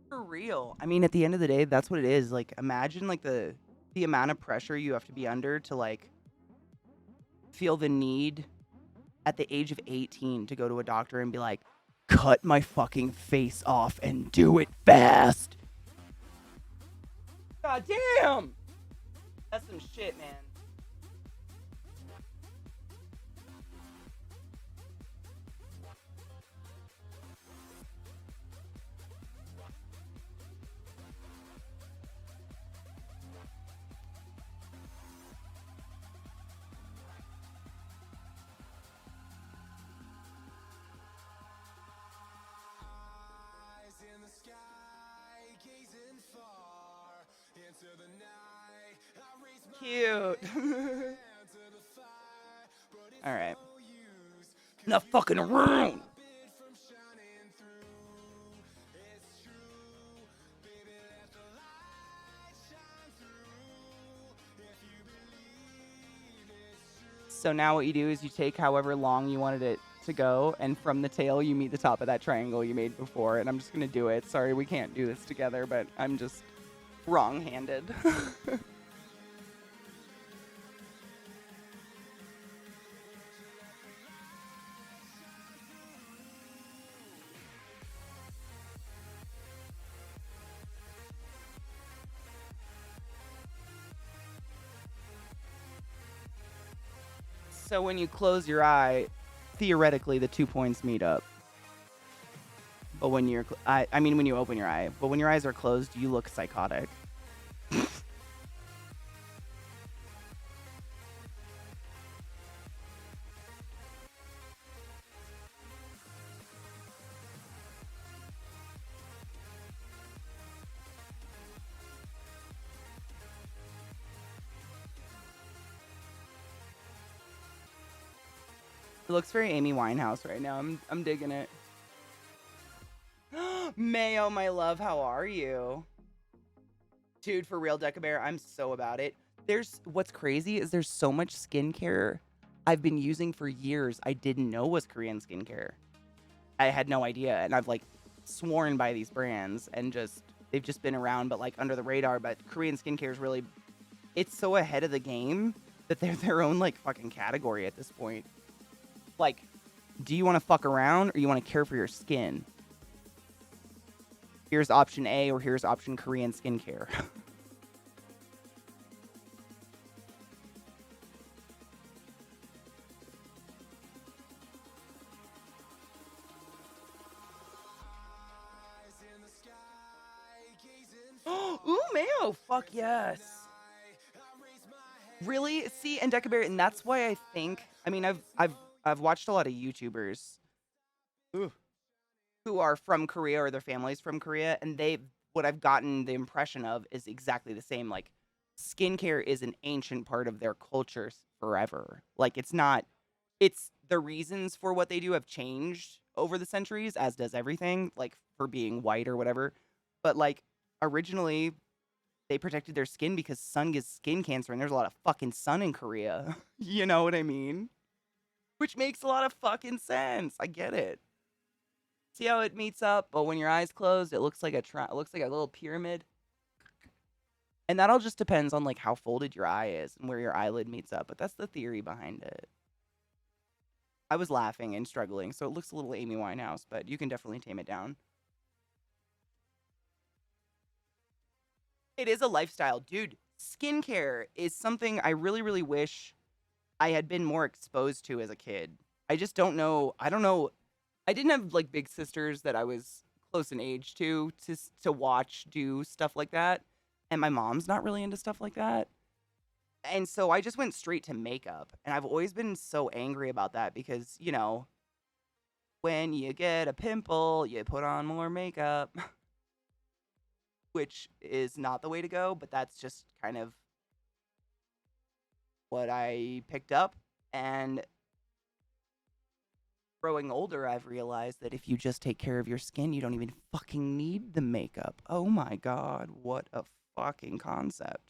For real. At the end of the day, that's what it is. Like, imagine like the amount of pressure you have to be under to like feel the need at the age of 18 to go to a doctor and be like, cut my fucking face off and do it fast. God damn. That's some shit, man. Cute. All right. Enough fucking around. So now what you do is you take however long you wanted it to go, and from the tail you meet the top of that triangle you made before, and I'm just gonna do it. Sorry, we can't do this together, but I'm just wrong-handed. So when you close your eye, theoretically the 2 points meet up. But when you're, when you open your eye, but when your eyes are closed, you look psychotic. It looks very Amy Winehouse right now. I'm digging it. Mayo, my love, how are you? Dude, for real, Deca Bear, I'm so about it. What's crazy is there's so much skincare I've been using for years I didn't know was Korean skincare. I had no idea, and I've like sworn by these brands and they've just been around but like under the radar. But Korean skincare is really, it's so ahead of the game that they're their own like fucking category at this point. Like, do you want to fuck around or you want to care for your skin? Here's option A or here's option Korean skincare. Ooh, mayo. Fuck yes. Really? See, and Deca Bear, and that's why I think, I mean, I've watched a lot of YouTubers who are from Korea or their families from Korea, and what I've gotten the impression of is exactly the same. Like, skincare is an ancient part of their culture forever. Like, it's the reasons for what they do have changed over the centuries, as does everything, like for being white or whatever. But like, originally, they protected their skin because sun gives skin cancer, and there's a lot of fucking sun in Korea. You know what I mean? Which makes a lot of fucking sense. I get it. See how it meets up, but when your eyes closed, it looks like it looks like a little pyramid. And that all just depends on like how folded your eye is and where your eyelid meets up. But that's the theory behind it. I was laughing and struggling, so it looks a little Amy Winehouse, but you can definitely tame it down. It is a lifestyle. Dude, skincare is something I really, really wish I had been more exposed to as a kid. I just don't know. I don't know. I didn't have like big sisters that I was close in age to watch do stuff like that. And my mom's not really into stuff like that. And so I just went straight to makeup. And I've always been so angry about that because, you know, when you get a pimple, you put on more makeup. Which is not the way to go, but that's just kind of what I picked up. And growing older, I've realized that if you just take care of your skin, you don't even fucking need the makeup. Oh my God, what a fucking concept.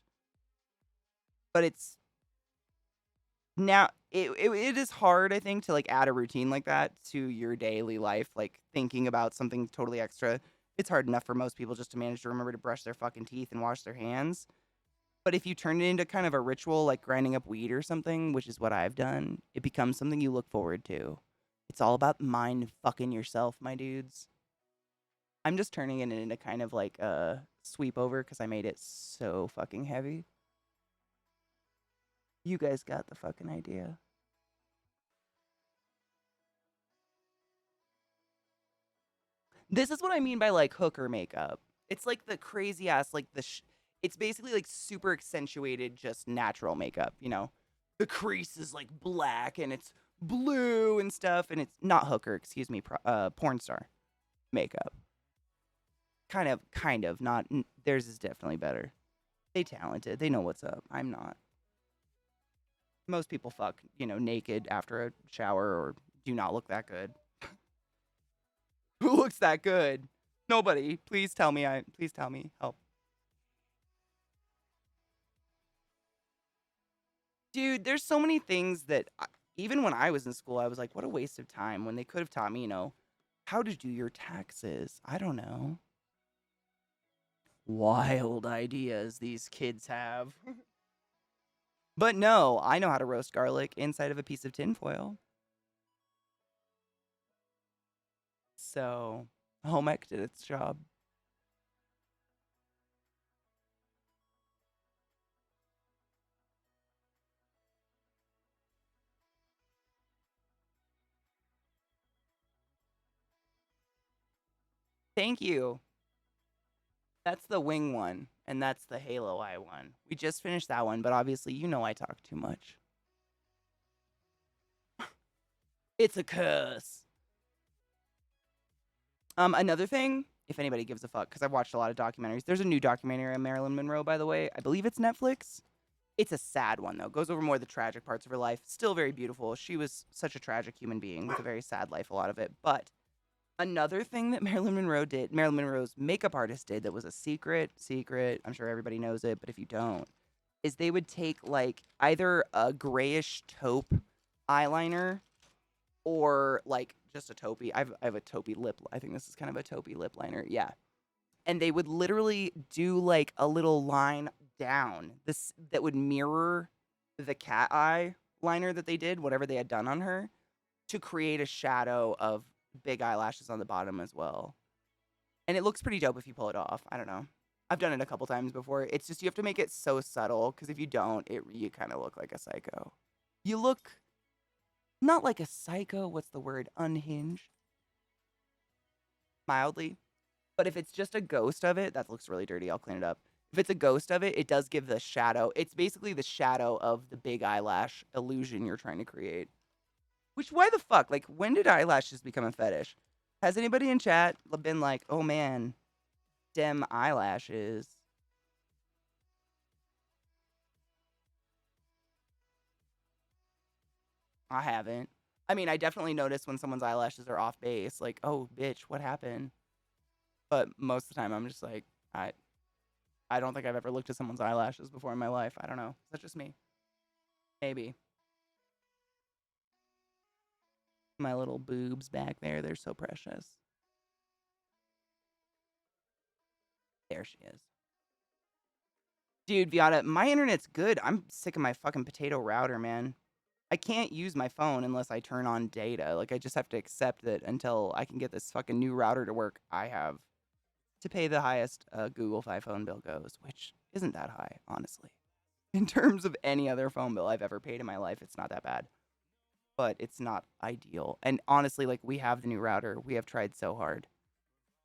But it's now, it is hard, I think, to like add a routine like that to your daily life, like thinking about something totally extra. It's hard enough for most people just to manage to remember to brush their fucking teeth and wash their hands. But if you turn it into kind of a ritual, like grinding up weed or something, which is what I've done, it becomes something you look forward to. It's all about mind fucking yourself, my dudes. I'm just turning it into kind of like a sweep over because I made it so fucking heavy. You guys got the fucking idea. This is what I mean by like hooker makeup. It's like the crazy ass, like it's basically like super accentuated, just natural makeup, you know? The crease is like black and it's blue and stuff, and it's not hooker, excuse me, porn star makeup. Kind of, not, theirs is definitely better. They talented, they know what's up. I'm not. Most people fuck, you know, naked after a shower or do not look that good. Who looks that good? Nobody. Please tell me. Please tell me. Help. Dude, there's so many things that even when I was in school, I was like, what a waste of time when they could have taught me, you know, how to do your taxes. I don't know. Wild ideas these kids have. But no, I know how to roast garlic inside of a piece of tinfoil. So, home ec did its job. Thank you. That's the wing one, and that's the Halo Eye one. We just finished that one, but obviously you know I talk too much. It's a curse. Another thing, if anybody gives a fuck, because I've watched a lot of documentaries. There's a new documentary on Marilyn Monroe, by the way. I believe it's Netflix. It's a sad one, though. Goes over more of the tragic parts of her life. Still very beautiful. She was such a tragic human being with a very sad life, a lot of it. But Another thing that Marilyn Monroe's makeup artist did that was a secret, I'm sure everybody knows it, but if you don't, is they would take like either a grayish taupe eyeliner or like just a taupey. I have a taupey lip. I think this is kind of a taupey lip liner. Yeah. And they would literally do like a little line down this that would mirror the cat eye liner that they did, whatever they had done on her, to create a shadow of big eyelashes on the bottom as well. And it looks pretty dope if you pull it off. I don't know. I've done it a couple times before. It's just you have to make it so subtle because if you don't, you kind of look like a psycho. You look not like a psycho. What's the word? Unhinged. Mildly. But if it's just a ghost of it, that looks really dirty. I'll clean it up. If it's a ghost of it, it does give the shadow. It's basically the shadow of the big eyelash illusion you're trying to create. Which, why the fuck? Like, when did eyelashes become a fetish? Has anybody in chat been like, oh man, dem eyelashes? I haven't. I mean, I definitely notice when someone's eyelashes are off base. Like, oh, bitch, what happened? But most of the time, I'm just like, I don't think I've ever looked at someone's eyelashes before in my life. I don't know. Is that just me? Maybe. My little boobs back there, they're so precious. There she is. Dude, Viata, my internet's good. I'm sick of my fucking potato router, man. I can't use my phone unless I turn on data. Like, I just have to accept it until I can get this fucking new router to work. I have to pay the highest Google Fi phone bill goes, which isn't that high, honestly. In terms of any other phone bill I've ever paid in my life, it's not that bad. But it's not ideal. And honestly, like, we have the new router. We have tried so hard.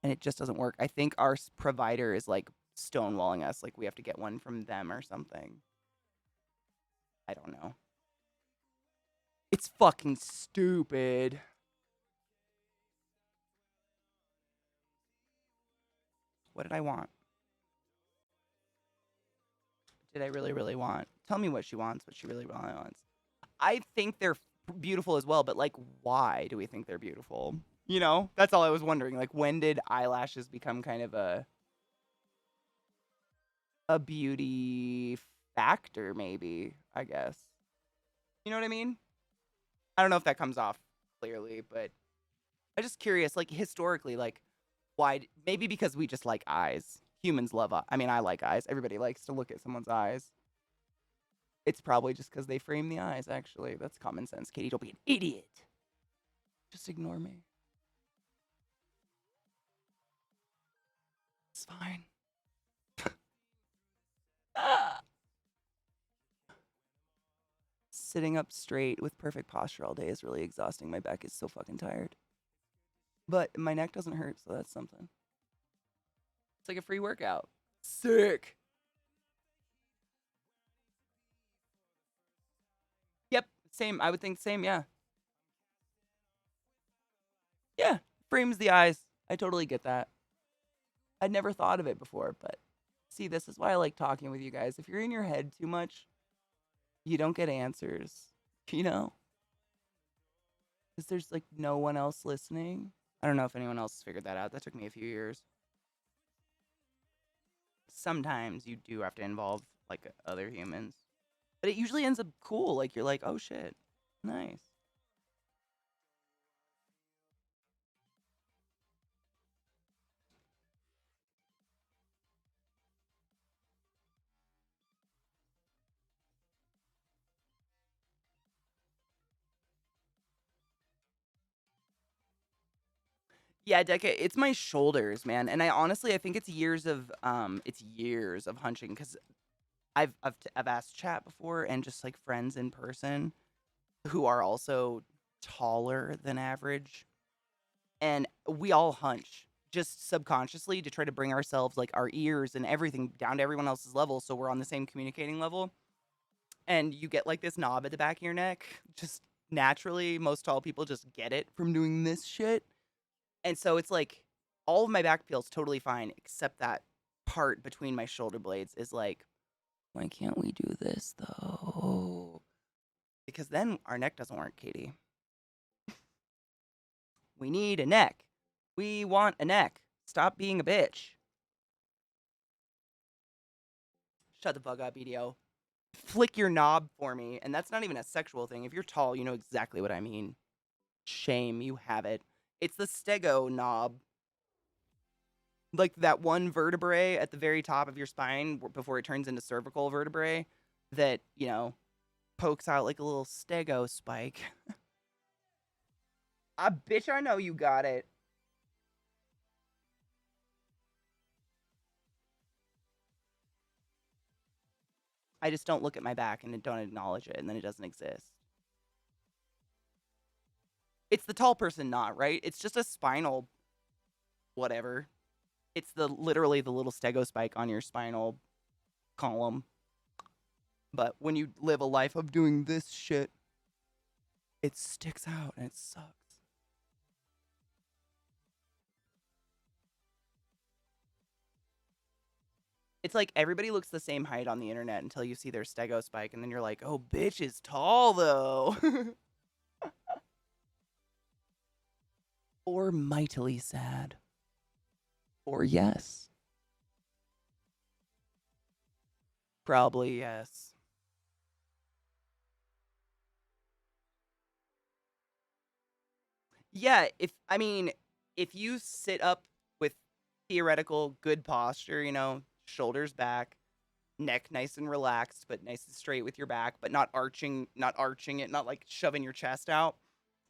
And it just doesn't work. I think our provider is, like, stonewalling us. Like, we have to get one from them or something. I don't know. It's fucking stupid. What did I want? Did I really, really want? Tell me what she wants, what she really, really wants. I think they're beautiful as well, but, like, why do we think they're beautiful? You know? That's all I was wondering. Like, when did eyelashes become kind of a beauty factor, maybe, I guess. You know what I mean? I don't know if that comes off clearly, but I'm just curious, like, historically, like, why? Maybe because we just like eyes. Humans love eyes. I mean, I like eyes. Everybody likes to look at someone's eyes. It's probably just because they frame the eyes, actually. That's common sense. Katie, don't be an idiot. Just ignore me. It's fine. Sitting up straight with perfect posture all day is really exhausting. My back is so fucking tired. But my neck doesn't hurt, so that's something. It's like a free workout. Sick. Yep, same. I would think same, yeah. Yeah, frames the eyes. I totally get that. I'd never thought of it before, but see, this is why I like talking with you guys. If you're in your head too much, you don't get answers, you know? Because there's, like, no one else listening. I don't know if anyone else has figured that out. That took me a few years. Sometimes you do have to involve, like, other humans. But it usually ends up cool. Like, you're like, oh, shit. Nice. Yeah, decade. It's my shoulders, man. And I honestly, I think it's years of hunching because I've asked chat before and just like friends in person who are also taller than average, and we all hunch just subconsciously to try to bring ourselves, like, our ears and everything down to everyone else's level so we're on the same communicating level. And you get like this knob at the back of your neck just naturally. Most tall people just get it from doing this shit. And so it's like all of my back feels totally fine except that part between my shoulder blades is like, why can't we do this though? Because then our neck doesn't work, Katie. We need a neck. We want a neck. Stop being a bitch. Shut the fuck up, BDO. Flick your knob for me. And that's not even a sexual thing. If you're tall, you know exactly what I mean. Shame, you have it. It's the stego knob. Like that one vertebrae at the very top of your spine before it turns into cervical vertebrae that, you know, pokes out like a little stego spike. Bitch, I know you got it. I just don't look at my back and don't acknowledge it, and then it doesn't exist. It's the tall person knot, right? It's just a spinal whatever. It's literally the little stego spike on your spinal column. But when you live a life of doing this shit, it sticks out and it sucks. It's like everybody looks the same height on the internet until you see their stego spike, and then you're like, oh, bitch is tall, though. Or mightily sad. Or yes. Probably yes. Yeah, if you sit up with theoretical good posture, you know, shoulders back, neck nice and relaxed, but nice and straight with your back, but not arching it, not like shoving your chest out,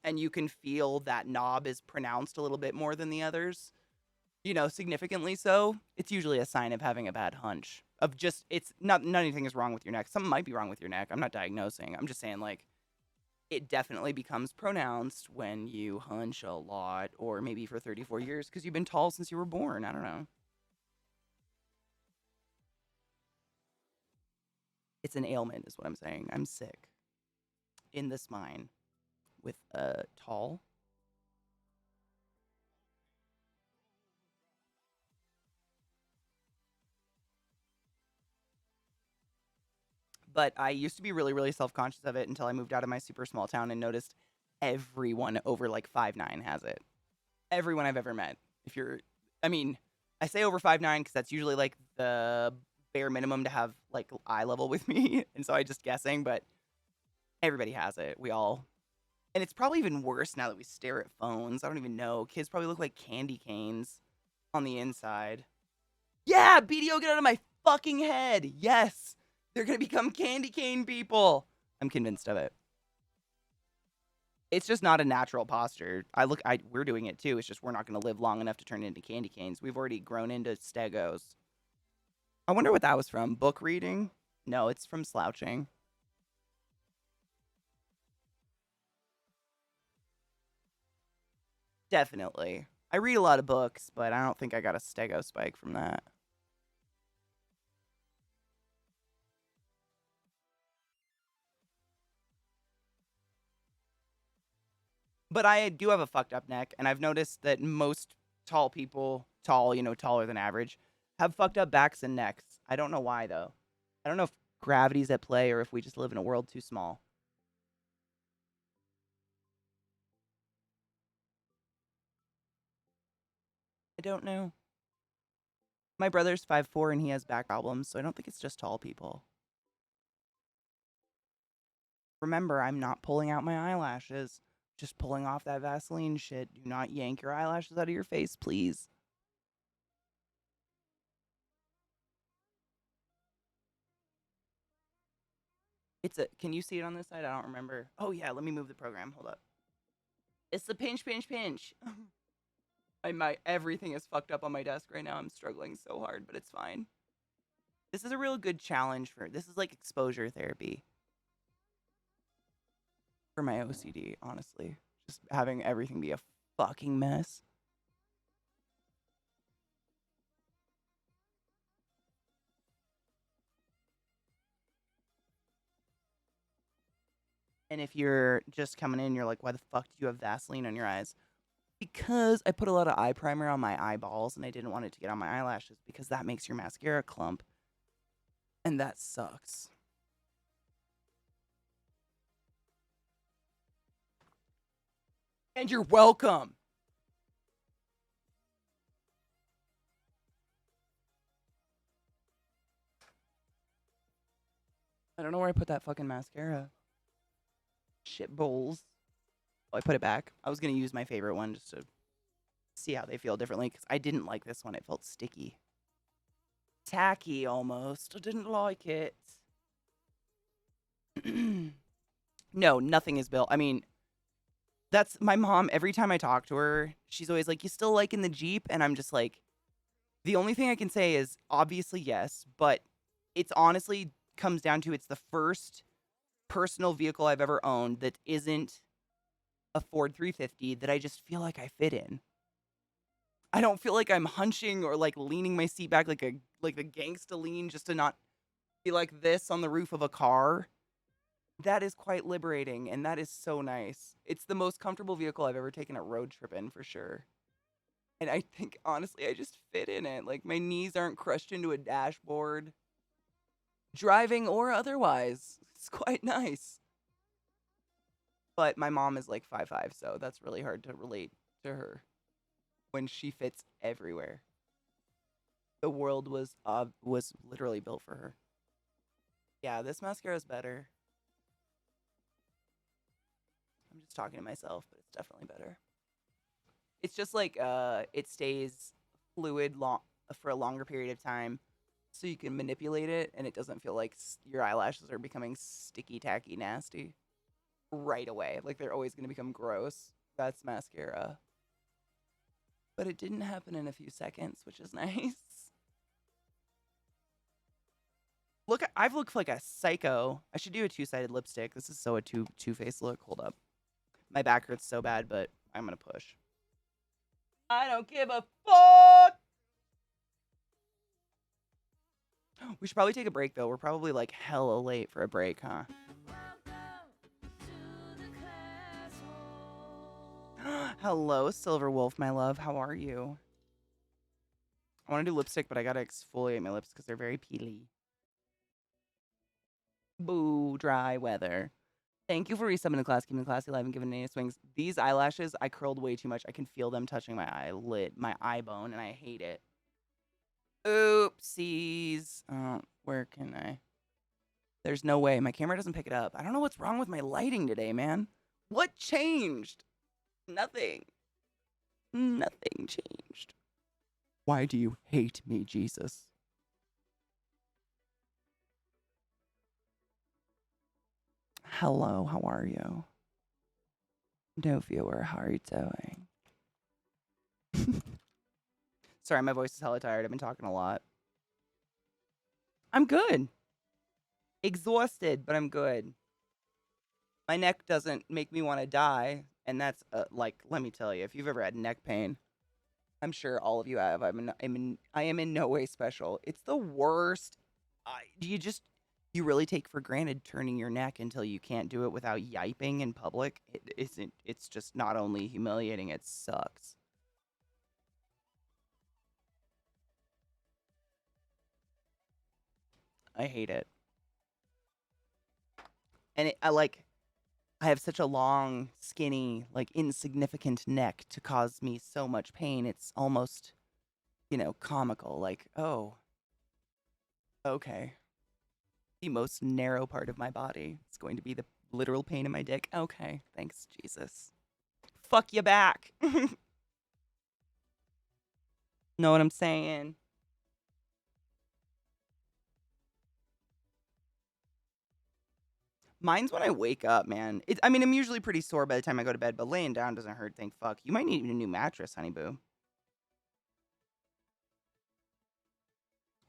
and you can feel that knob is pronounced a little bit more than the others, you know, significantly so, it's usually a sign of having a bad hunch. Of just, it's not anything is wrong with your neck. Something might be wrong with your neck. I'm not diagnosing. I'm just saying, like, it definitely becomes pronounced when you hunch a lot, or maybe for 34 years because you've been tall since you were born. I don't know. It's an ailment, is what I'm saying. I'm sick in this mind with tall. But I used to be really, really self-conscious of it until I moved out of my super small town and noticed everyone over like 5'9" has it. Everyone I've ever met. I say over 5'9" because that's usually like the bare minimum to have like eye level with me. And so I just guessing, but everybody has it. And it's probably even worse now that we stare at phones. I don't even know. Kids probably look like candy canes on the inside. Yeah, BDO, get out of my fucking head. Yes. They're going to become candy cane people. I'm convinced of it. It's just not a natural posture. We're doing it too. It's just we're not going to live long enough to turn into candy canes. We've already grown into stegos. I wonder what that was from. Book reading? No, it's from slouching. Definitely. I read a lot of books, but I don't think I got a stego spike from that. But I do have a fucked up neck, and I've noticed that most tall people, taller than average, have fucked up backs and necks. I don't know why, though. I don't know if gravity's at play or if we just live in a world too small. I don't know. My brother's 5'4" and he has back problems, so I don't think it's just tall people. Remember, I'm not pulling out my eyelashes. Just pulling off that Vaseline shit. Do not yank your eyelashes out of your face, please. Can you see it on this side? I don't remember. Oh yeah, let me move the program. Hold up. It's the pinch, pinch, pinch. Everything is fucked up on my desk right now. I'm struggling so hard, but it's fine. This is a real good challenge this is like exposure therapy. For my OCD, honestly. Just having everything be a fucking mess. And if you're just coming in, you're like, why the fuck do you have Vaseline on your eyes? Because I put a lot of eye primer on my eyeballs and I didn't want it to get on my eyelashes because that makes your mascara clump. And that sucks. And you're welcome. I don't know where I put that fucking mascara. Shit bowls. Oh, I put it back. I was going to use my favorite one just to see how they feel differently because I didn't like this one. It felt sticky. Tacky almost. I didn't like it. No, nothing is built. I mean, that's my mom. Every time I talk to her, she's always like, "You still liking the Jeep?" And I'm just like, the only thing I can say is obviously yes, but it's honestly comes down to it's the first personal vehicle I've ever owned that isn't a Ford 350 that I just feel like I fit in. I don't feel like I'm hunching or like leaning my seat back like the gangsta lean just to not be like this on the roof of a car. That is quite liberating, and that is so nice. It's the most comfortable vehicle I've ever taken a road trip in, for sure. And I think, honestly, I just fit in it. Like, my knees aren't crushed into a dashboard, driving or otherwise. It's quite nice. But my mom is like 5'5", so that's really hard to relate to her when she fits everywhere. The world was literally built for her. Yeah, this mascara is better. I'm just talking to myself, but it's definitely better. It's just like it stays fluid for a longer period of time, so you can manipulate it, and it doesn't feel like your eyelashes are becoming sticky, tacky, nasty right away. Like they're always going to become gross. That's mascara. But it didn't happen in a few seconds, which is nice. Look, I've looked like a psycho. I should do a two-sided lipstick. This is so a two-faced look. Hold up. My back hurts so bad, but I'm going to push. I don't give a fuck. We should probably take a break, though. We're probably like hella late for a break, huh? Hello, Silver Wolf, my love. How are you? I want to do lipstick, but I got to exfoliate my lips because they're very peely. Boo, dry weather. Thank you for resubbing to Class, keeping the classy alive and giving Nana swings. These eyelashes, I curled way too much. I can feel them touching my eyelid, my eye bone, and I hate it. Oopsies. Where can I? There's no way. My camera doesn't pick it up. I don't know what's wrong with my lighting today, man. What changed? Nothing. Nothing changed. Why do you hate me, Jesus? Hello, how are you? No viewer, how are you doing? Sorry, my voice is hella tired. I've been talking a lot. I'm good. Exhausted, but I'm good. My neck doesn't make me want to die, and that's like, let me tell you, if you've ever had neck pain, I'm sure all of you have. I am in no way special. It's the worst. You really take for granted turning your neck until you can't do it without yiping in public. It isn't. It's just not only humiliating, it sucks. I hate it. And I have such a long, skinny, like insignificant neck to cause me so much pain. It's almost, comical. Like, oh, okay. The most narrow part of my body. It's going to be the literal pain in my dick. Okay, thanks, Jesus. Fuck you back. Know what I'm saying? Mine's when I wake up, man. I'm usually pretty sore by the time I go to bed, but laying down doesn't hurt. Thank fuck. You might need a new mattress, honey boo.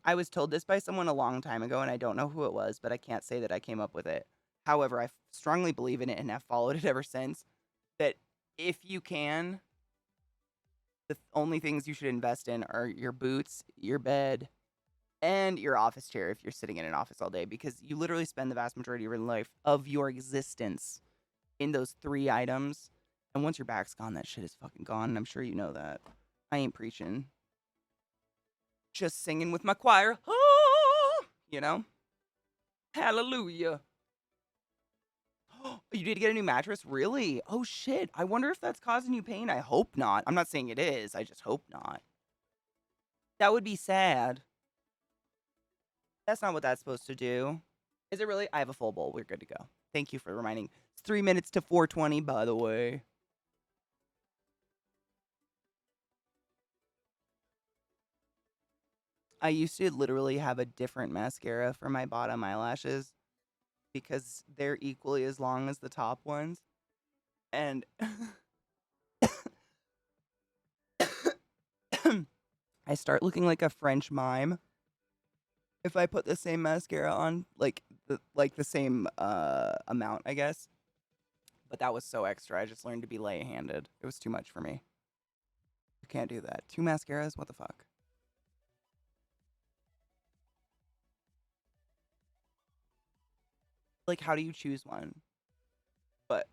I was told this by someone a long time ago, and I don't know who it was, but I can't say that I came up with it. However, I strongly believe in it and have followed it ever since, that if you can, the only things you should invest in are your boots, your bed, and your office chair if you're sitting in an office all day, because you literally spend the vast majority of your existence in those 3 items. And once your back's gone, that shit is fucking gone, and I'm sure you know that. I ain't preaching. Just singing with my choir. Ah, Hallelujah. You did get a new mattress? Really? Oh, shit. I wonder if that's causing you pain. I hope not. I'm not saying it is. I just hope not. That would be sad. That's not what that's supposed to do. Is it really? I have a full bowl. We're good to go. Thank you for reminding. It's 3 minutes to 4:20, by the way. I used to literally have a different mascara for my bottom eyelashes because they're equally as long as the top ones. And I start looking like a French mime if I put the same mascara on, like the same amount, I guess. But that was so extra. I just learned to be lay-handed. It was too much for me. You can't do that. 2 mascaras? What the fuck? Like, how do you choose one? But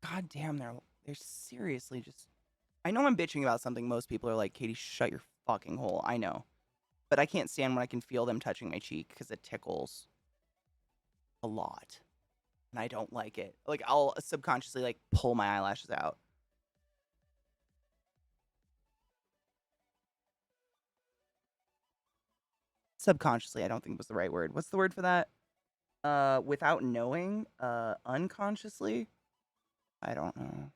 god damn, they're seriously just. I know I'm bitching about something. Most people are like, Katie, shut your fucking hole. I know. But I can't stand when I can feel them touching my cheek because it tickles a lot. And I don't like it. Like, I'll subconsciously, like, pull my eyelashes out. Subconsciously, I don't think was the right word. What's the word for that? Without knowing? Unconsciously? I don't know.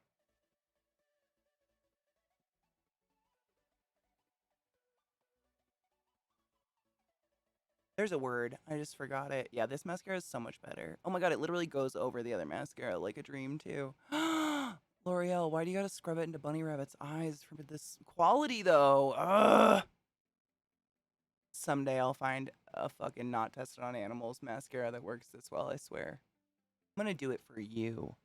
There's a word. I just forgot it. Yeah, this mascara is so much better. Oh my god, it literally goes over the other mascara like a dream, too. L'Oreal, why do you gotta scrub it into Bunny Rabbit's eyes for this quality, though? Ugh. Someday I'll find a fucking not tested on animals mascara that works this well, I swear. I'm gonna do it for you.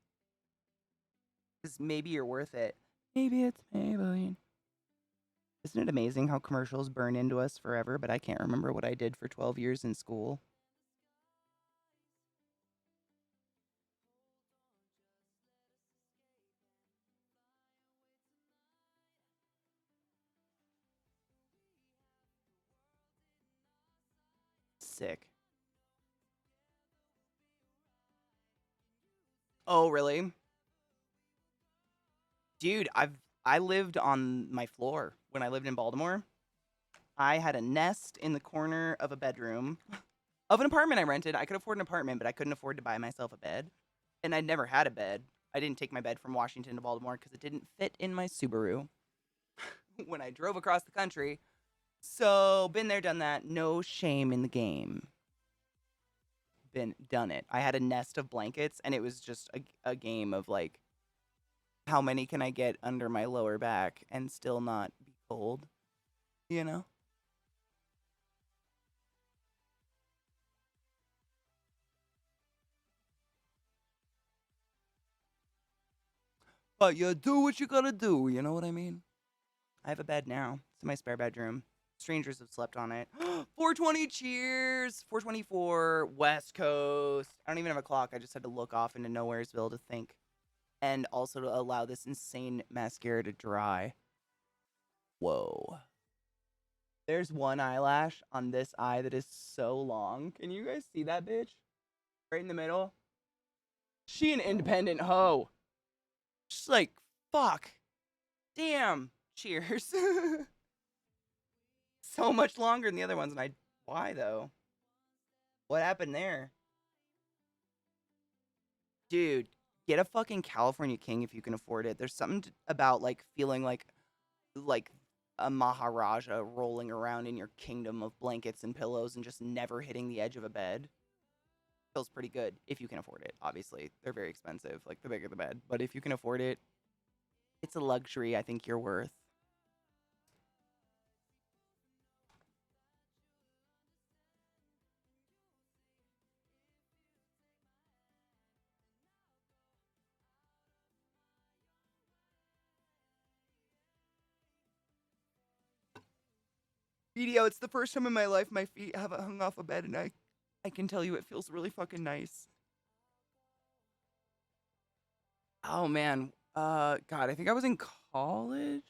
Because maybe you're worth it. Maybe it's Maybelline. Isn't it amazing how commercials burn into us forever, but I can't remember what I did for 12 years in school? Sick. Oh, really? Dude, I lived on my floor when I lived in Baltimore. I had a nest in the corner of a bedroom of an apartment I rented. I could afford an apartment, but I couldn't afford to buy myself a bed. And I'd never had a bed. I didn't take my bed from Washington to Baltimore because it didn't fit in my Subaru when I drove across the country. So, been there, done that. No shame in the game. Done it. I had a nest of blankets, and it was just a game of like, how many can I get under my lower back and still not be cold? You know? But you do what you gotta do, you know what I mean? I have a bed now. It's in my spare bedroom. Strangers have slept on it. 420, cheers! 424, West Coast. I don't even have a clock. I just had to look off into Nowheresville to think. And also to allow this insane mascara to dry. Whoa. There's one eyelash on this eye that is so long. Can you guys see that bitch? Right in the middle? She an independent hoe. She's like, fuck. Damn. Cheers. So much longer than the other ones, and why though? What happened there? Dude, get a fucking California King if you can afford it. There's something about like feeling like a Maharaja rolling around in your kingdom of blankets and pillows and just never hitting the edge of a bed. Feels pretty good if you can afford it. Obviously, they're very expensive, like the bigger the bed. But if you can afford it, it's a luxury I think you're worth. Video, it's the first time in my life my feet haven't hung off a bed, and I can tell you it feels really fucking nice. Oh man, God, I think I was in college.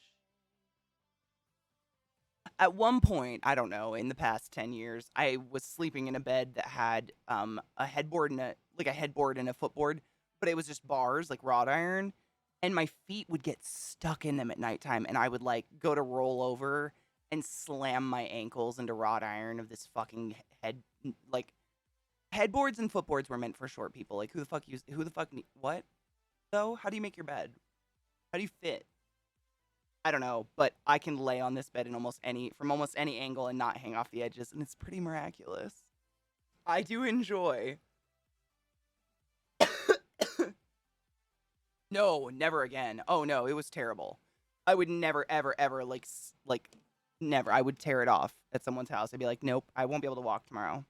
At one point, I don't know, in the past 10 years, I was sleeping in a bed that had a headboard and a headboard and a footboard, but it was just bars, like wrought iron, and my feet would get stuck in them at nighttime, and I would like go to roll over and slam my ankles into wrought iron of this fucking head, like Headboards and footboards were meant for short people. Like, what? Though? How do you make your bed? How do you fit? I don't know, but I can lay on this bed in from almost any angle and not hang off the edges, and it's pretty miraculous. I do enjoy. No, never again. Oh no, it was terrible. I would never, ever, ever never. I would tear it off at someone's house. I'd be like, nope, I won't be able to walk tomorrow.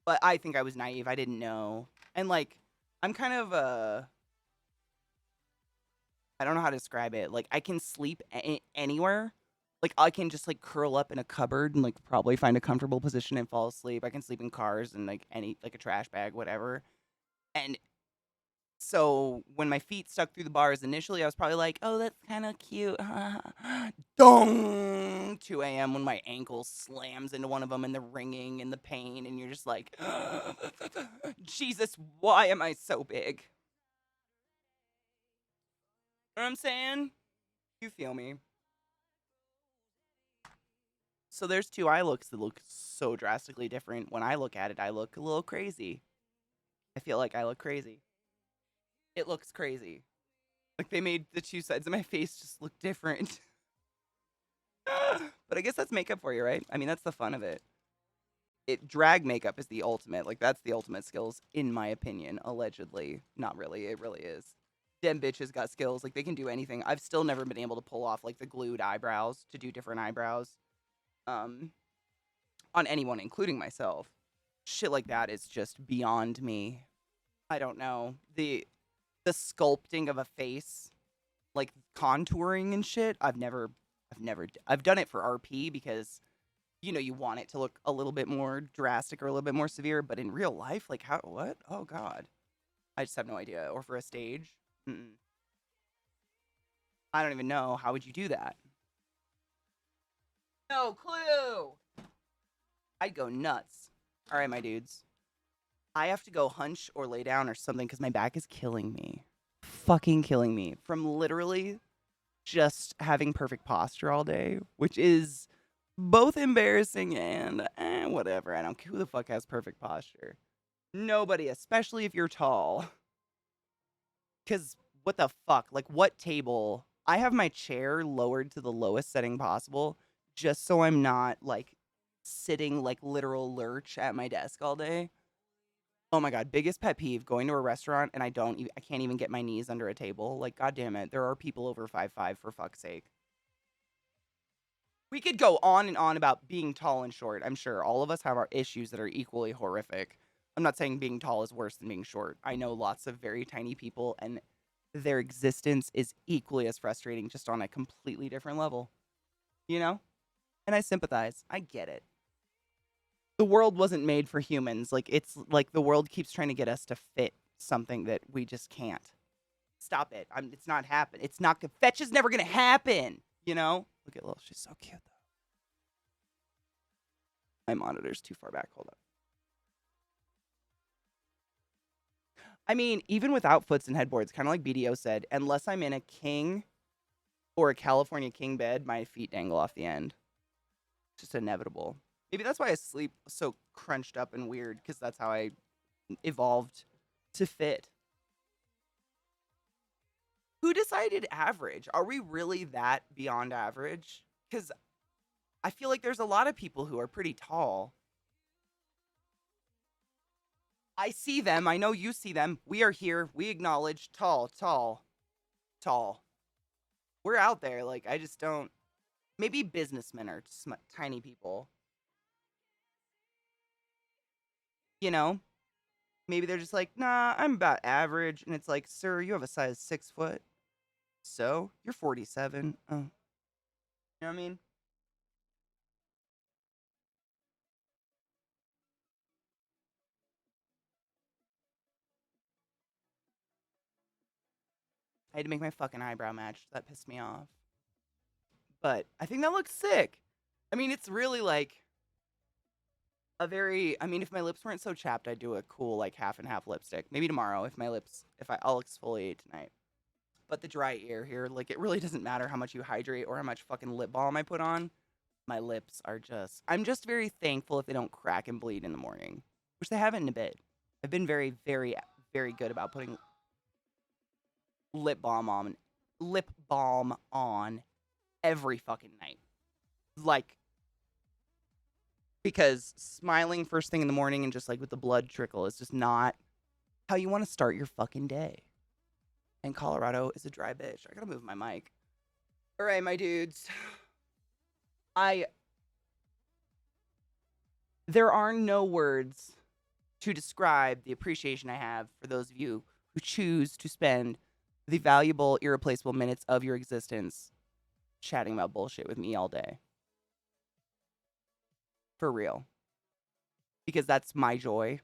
But I think I was naive. I didn't know, and like, I'm kind of I don't know how to describe it. Like, I can sleep anywhere. Like, I can just like curl up in a cupboard and like probably find a comfortable position and fall asleep. I can sleep in cars and like a trash bag, whatever. And so when my feet stuck through the bars initially, I was probably like, oh, that's kind of cute. Dong! 2 a.m. when my ankle slams into one of them and the ringing and the pain. And you're just like, Jesus, why am I so big? You know what I'm saying? You feel me? So there's two eye looks that look so drastically different. When I look at it, I look a little crazy. I feel like I look crazy. It looks crazy. Like they made the two sides of my face just look different. But I guess that's makeup for you, right? I mean, that's the fun of it. Drag makeup is the ultimate. Like, that's the ultimate skills, in my opinion, allegedly. Not really. It really is. Them bitches got skills. Like, they can do anything. I've still never been able to pull off, like, the glued eyebrows to do different eyebrows. On anyone, including myself. Shit like that is just beyond me. I don't know. The sculpting of a face, like contouring and shit, I've done it for RP because, you know, you want it to look a little bit more drastic or a little bit more severe, but in real life, like, what? Oh, God. I just have no idea. Or for a stage. I don't even know. How would you do that? No clue. I'd go nuts. All right, my dudes. I have to go hunch or lay down or something because my back is killing me. Fucking killing me. From literally just having perfect posture all day, which is both embarrassing and whatever. I don't care who the fuck has perfect posture. Nobody, especially if you're tall. Because what the fuck? Like, what table? I have my chair lowered to the lowest setting possible just so I'm not, like, sitting like literal lurch at my desk all day. Oh my God, biggest pet peeve, going to a restaurant and I can't even get my knees under a table. Like, God damn it, there are people over 5'5" for fuck's sake. We could go on and on about being tall and short. I'm sure all of us have our issues that are equally horrific. I'm not saying being tall is worse than being short. I know lots of very tiny people and their existence is equally as frustrating, just on a completely different level. You know? And I sympathize. I get it. The world wasn't made for humans. Like, it's like the world keeps trying to get us to fit something that we just can't. Stop it. It's not happening. It's not, fetch is never going to happen. You know? Look at Lil. She's so cute, though. My monitor's too far back. Hold up. I mean, even without foots and headboards, kind of like BDO said, unless I'm in a king or a California king bed, my feet dangle off the end. It's just inevitable. Maybe that's why I sleep so crunched up and weird, because that's how I evolved to fit. Who decided average? Are we really that beyond average? Because I feel like there's a lot of people who are pretty tall. I see them. I know you see them. We are here. We acknowledge tall, tall, tall. We're out there. Like, I just don't. Maybe businessmen are tiny people. You know? Maybe they're just like, nah, I'm about average. And it's like, sir, you have a size 6 foot. So? You're 47. Oh. You know what I mean? I had to make my fucking eyebrow match. That pissed me off. But I think that looks sick. I mean, it's really like a very, I mean, if my lips weren't so chapped, I'd do a cool, like, half and half lipstick. Maybe tomorrow I'll exfoliate tonight. But the dry ear here, like, it really doesn't matter how much you hydrate or how much fucking lip balm I put on. My lips are I'm just very thankful if they don't crack and bleed in the morning. which they haven't in a bit. I've been very, very, very good about putting lip balm on every fucking night. Like, because smiling first thing in the morning and just like with the blood trickle is just not how you want to start your fucking day. And Colorado is a dry bitch. I gotta move my mic. All right, my dudes. There are no words to describe the appreciation I have for those of you who choose to spend the valuable, irreplaceable minutes of your existence chatting about bullshit with me all day. For real. Because that's my joy,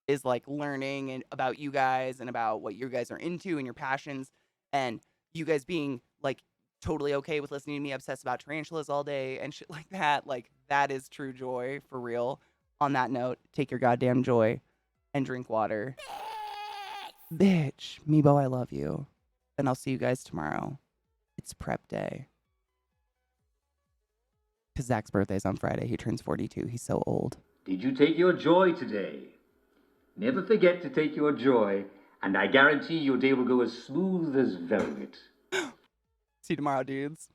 is like learning and about you guys and about what you guys are into and your passions, and you guys being like totally okay with listening to me obsess about tarantulas all day and shit like that. Like, that is true joy, for real. On that note, take your goddamn joy and drink water. Bitch, Meebo, I love you. And I'll see you guys tomorrow. It's prep day. Because Zach's birthday's on Friday. He turns 42. He's so old. Did you take your joy today? Never forget to take your joy, and I guarantee your day will go as smooth as velvet. See you tomorrow, dudes.